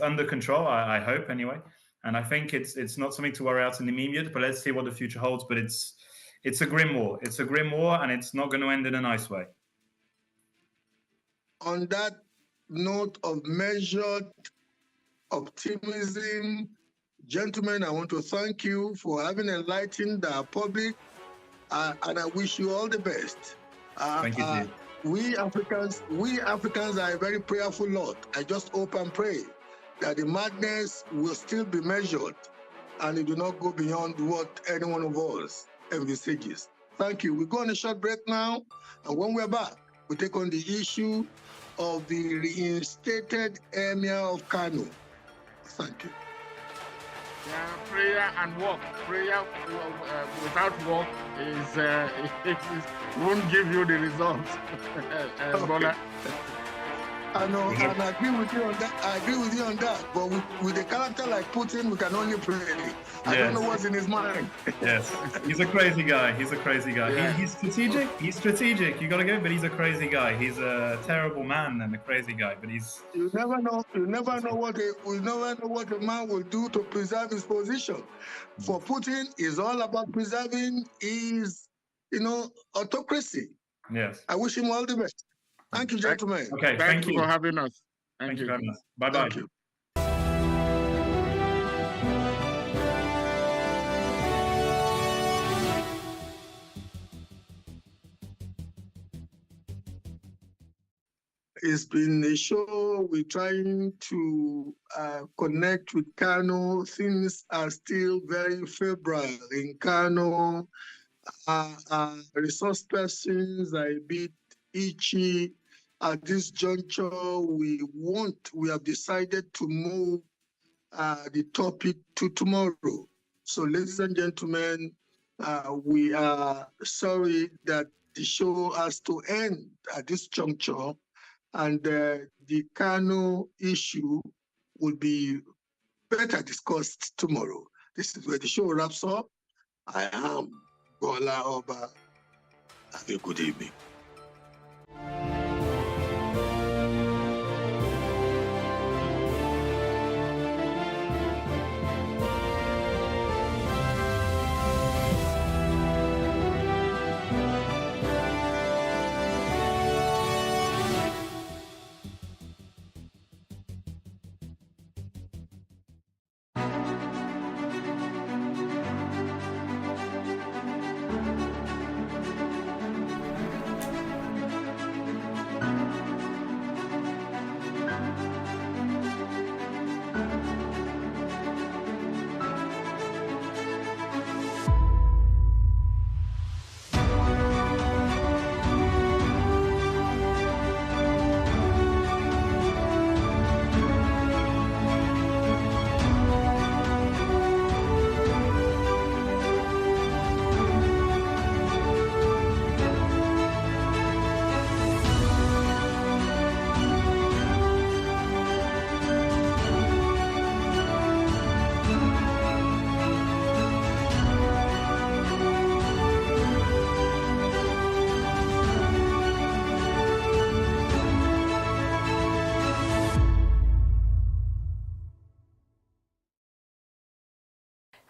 under control, I hope anyway. And I think it's not something to worry out in the immediate, but let's see what the future holds. But it's a grim war. It's a grim war, and it's not going to end in a nice way. On that note of measured optimism, gentlemen, I want to thank you for having enlightened our public, and I wish you all the best. Thank you. We Africans are a very prayerful lot. I just hope and pray that the madness will still be measured and it do not go beyond what any one of us envisages. Thank you. We go on a short break now, and when we're back, we take on the issue of the reinstated Emir of Kano. Thank you. Yeah, prayer and work. Prayer without work won't give you the results. Okay. I know, and I agree with you on that. But with a character like Putin, we can only pray. I don't know what's in his mind. Yes, he's a crazy guy. Yeah. He's strategic. You got to go, but he's a crazy guy. He's a terrible man and a crazy guy. But he's. You never know what a man will do to preserve his position. For Putin, it's all about preserving his, autocracy. Yes. I wish him all the best. Thank you, gentlemen. Okay, thank you for having us. Thank you very much. Bye-bye. Thank you. It's been a show. We're trying to connect with Kano. Things are still very febrile in Kano. Resource persons are a bit itchy. At this juncture, we have decided to move the topic to tomorrow. So, ladies and gentlemen, we are sorry that the show has to end at this juncture, and the Kano issue will be better discussed tomorrow. This is where the show wraps up. I am Gola Oba. Have a good evening.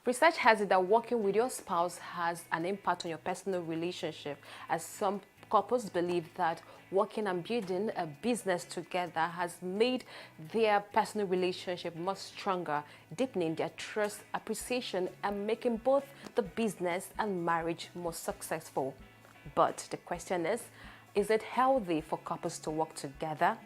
Research has it that working with your spouse has an impact on your personal relationship, as some Couples believe that working and building a business together has made their personal relationship much stronger, deepening their trust, appreciation, and making both the business and marriage more successful. But the question is it healthy for couples to work together?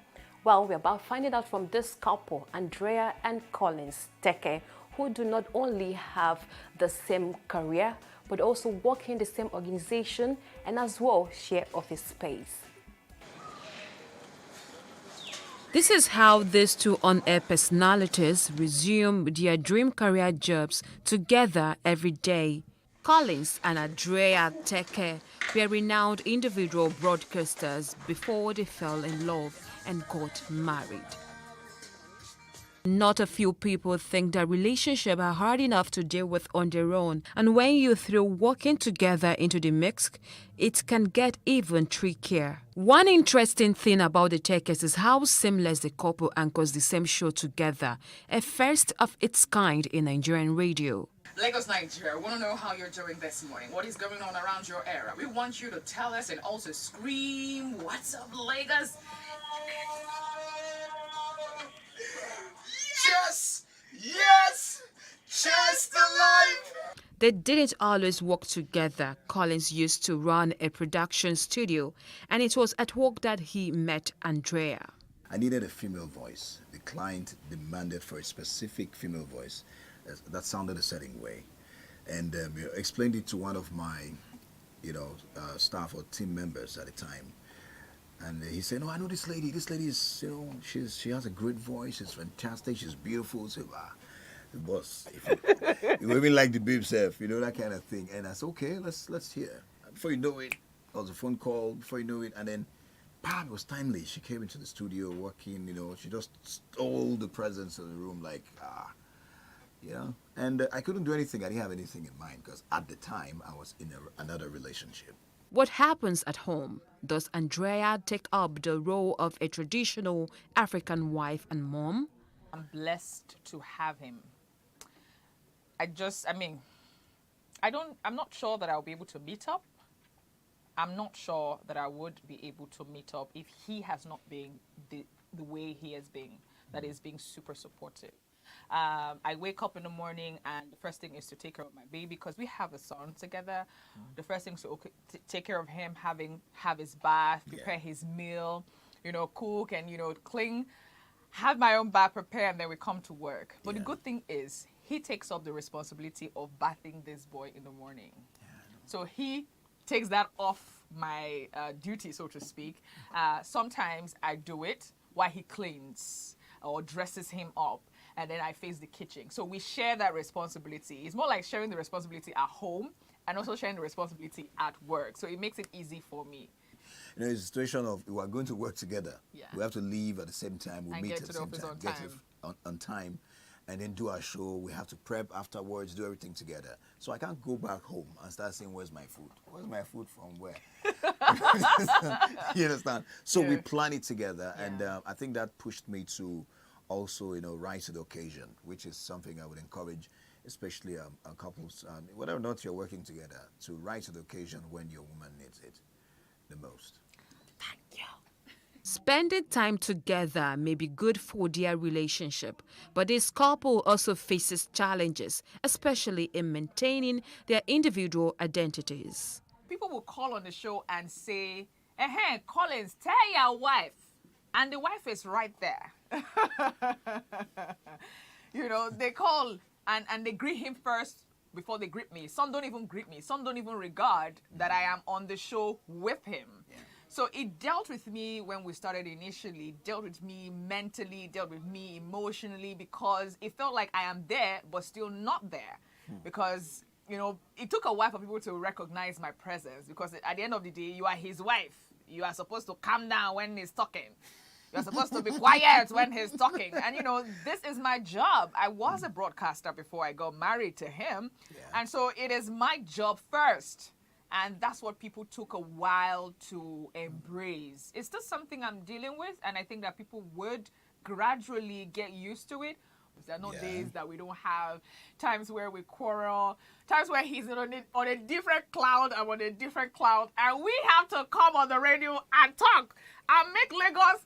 Well, we're about finding out from this couple, Andrea and Collins Teke, who do not only have the same career, but also work in the same organization and as well share office space. This is how these two on-air personalities resume their dream career jobs together every day. Collins and Andrea Teke were renowned individual broadcasters before they fell in love and got married. Not a few people think that relationships are hard enough to deal with on their own, and when you throw working together into the mix, it can get even trickier. One interesting thing about the Tekes is how seamless the couple anchors the same show together, a first of its kind in Nigerian radio. Lagos, Nigeria, we want to know how you're doing this morning. What is going on around your area? We want you to tell us and also scream, "What's up, Lagos?" Yes! Yes! Cheers to life! They didn't always work together. Collins used to run a production studio, and it was at work that he met Andrea. I needed a female voice. The client demanded for a specific female voice that sounded a certain way. And explained it to one of my, staff or team members at the time. And he said, "No, I know this lady. This lady is, she has a great voice. She's fantastic. She's beautiful." So, boss, you even like the babe self, that kind of thing. And I said, "Okay, let's hear." Before you know it, there was a phone call. Before you know it, and then, it was timely. She came into the studio working. She just stole the presence of the room, And I couldn't do anything. I didn't have anything in mind because at the time I was in another relationship. What happens at home? Does Andrea take up the role of a traditional African wife and mom? I'm blessed to have him. I'm not sure that I'll be able to meet up. I'm not sure that I would be able to meet up if he has not been the way he has been, that is being super supportive. I wake up in the morning and the first thing is to take care of my baby because we have a son together. The first thing is to take care of him, have his bath, prepare his meal, cook and, clean, have my own bath prepared, and then we come to work. But the good thing is he takes up the responsibility of bathing this boy in the morning. So he takes that off my duty, so to speak. Sometimes I do it while he cleans or dresses him up. And then I face the kitchen. So we share that responsibility. It's more like sharing the responsibility at home and also sharing the responsibility at work. So it makes it easy for me. It's a situation of we are going to work together. Yeah. We have to leave at the same time. We meet at the same time. Get on time. And then do our show. We have to prep afterwards, do everything together. So I can't go back home and start saying, "Where's my food? Where's my food from where?" You understand? So we plan it together. Yeah. And I think that pushed me to also, rise to the occasion, which is something I would encourage, especially couples, whether or not you're working together, to rise to the occasion when your woman needs it the most. Thank you. Spending time together may be good for their relationship, but this couple also faces challenges, especially in maintaining their individual identities. People will call on the show and say, Collins, tell your wife. And the wife is right there. They call and they greet him first before they greet me. Some don't even greet me. Some don't even regard that I am on the show with him. Yeah. So it dealt with me when we started initially, dealt with me mentally, dealt with me emotionally, because it felt like I am there, but still not there. Because, it took a while for people to recognize my presence, because at the end of the day, you are his wife. You are supposed to calm down when he's talking. You're supposed to be quiet when he's talking. And, this is my job. I was a broadcaster before I got married to him. Yeah. And so it is my job first. And that's what people took a while to embrace. It's still something I'm dealing with. And I think that people would gradually get used to it. There are no days that we don't have, times where we quarrel, times where he's on a different cloud, I'm on a different cloud, and we have to come on the radio and talk and make Lagos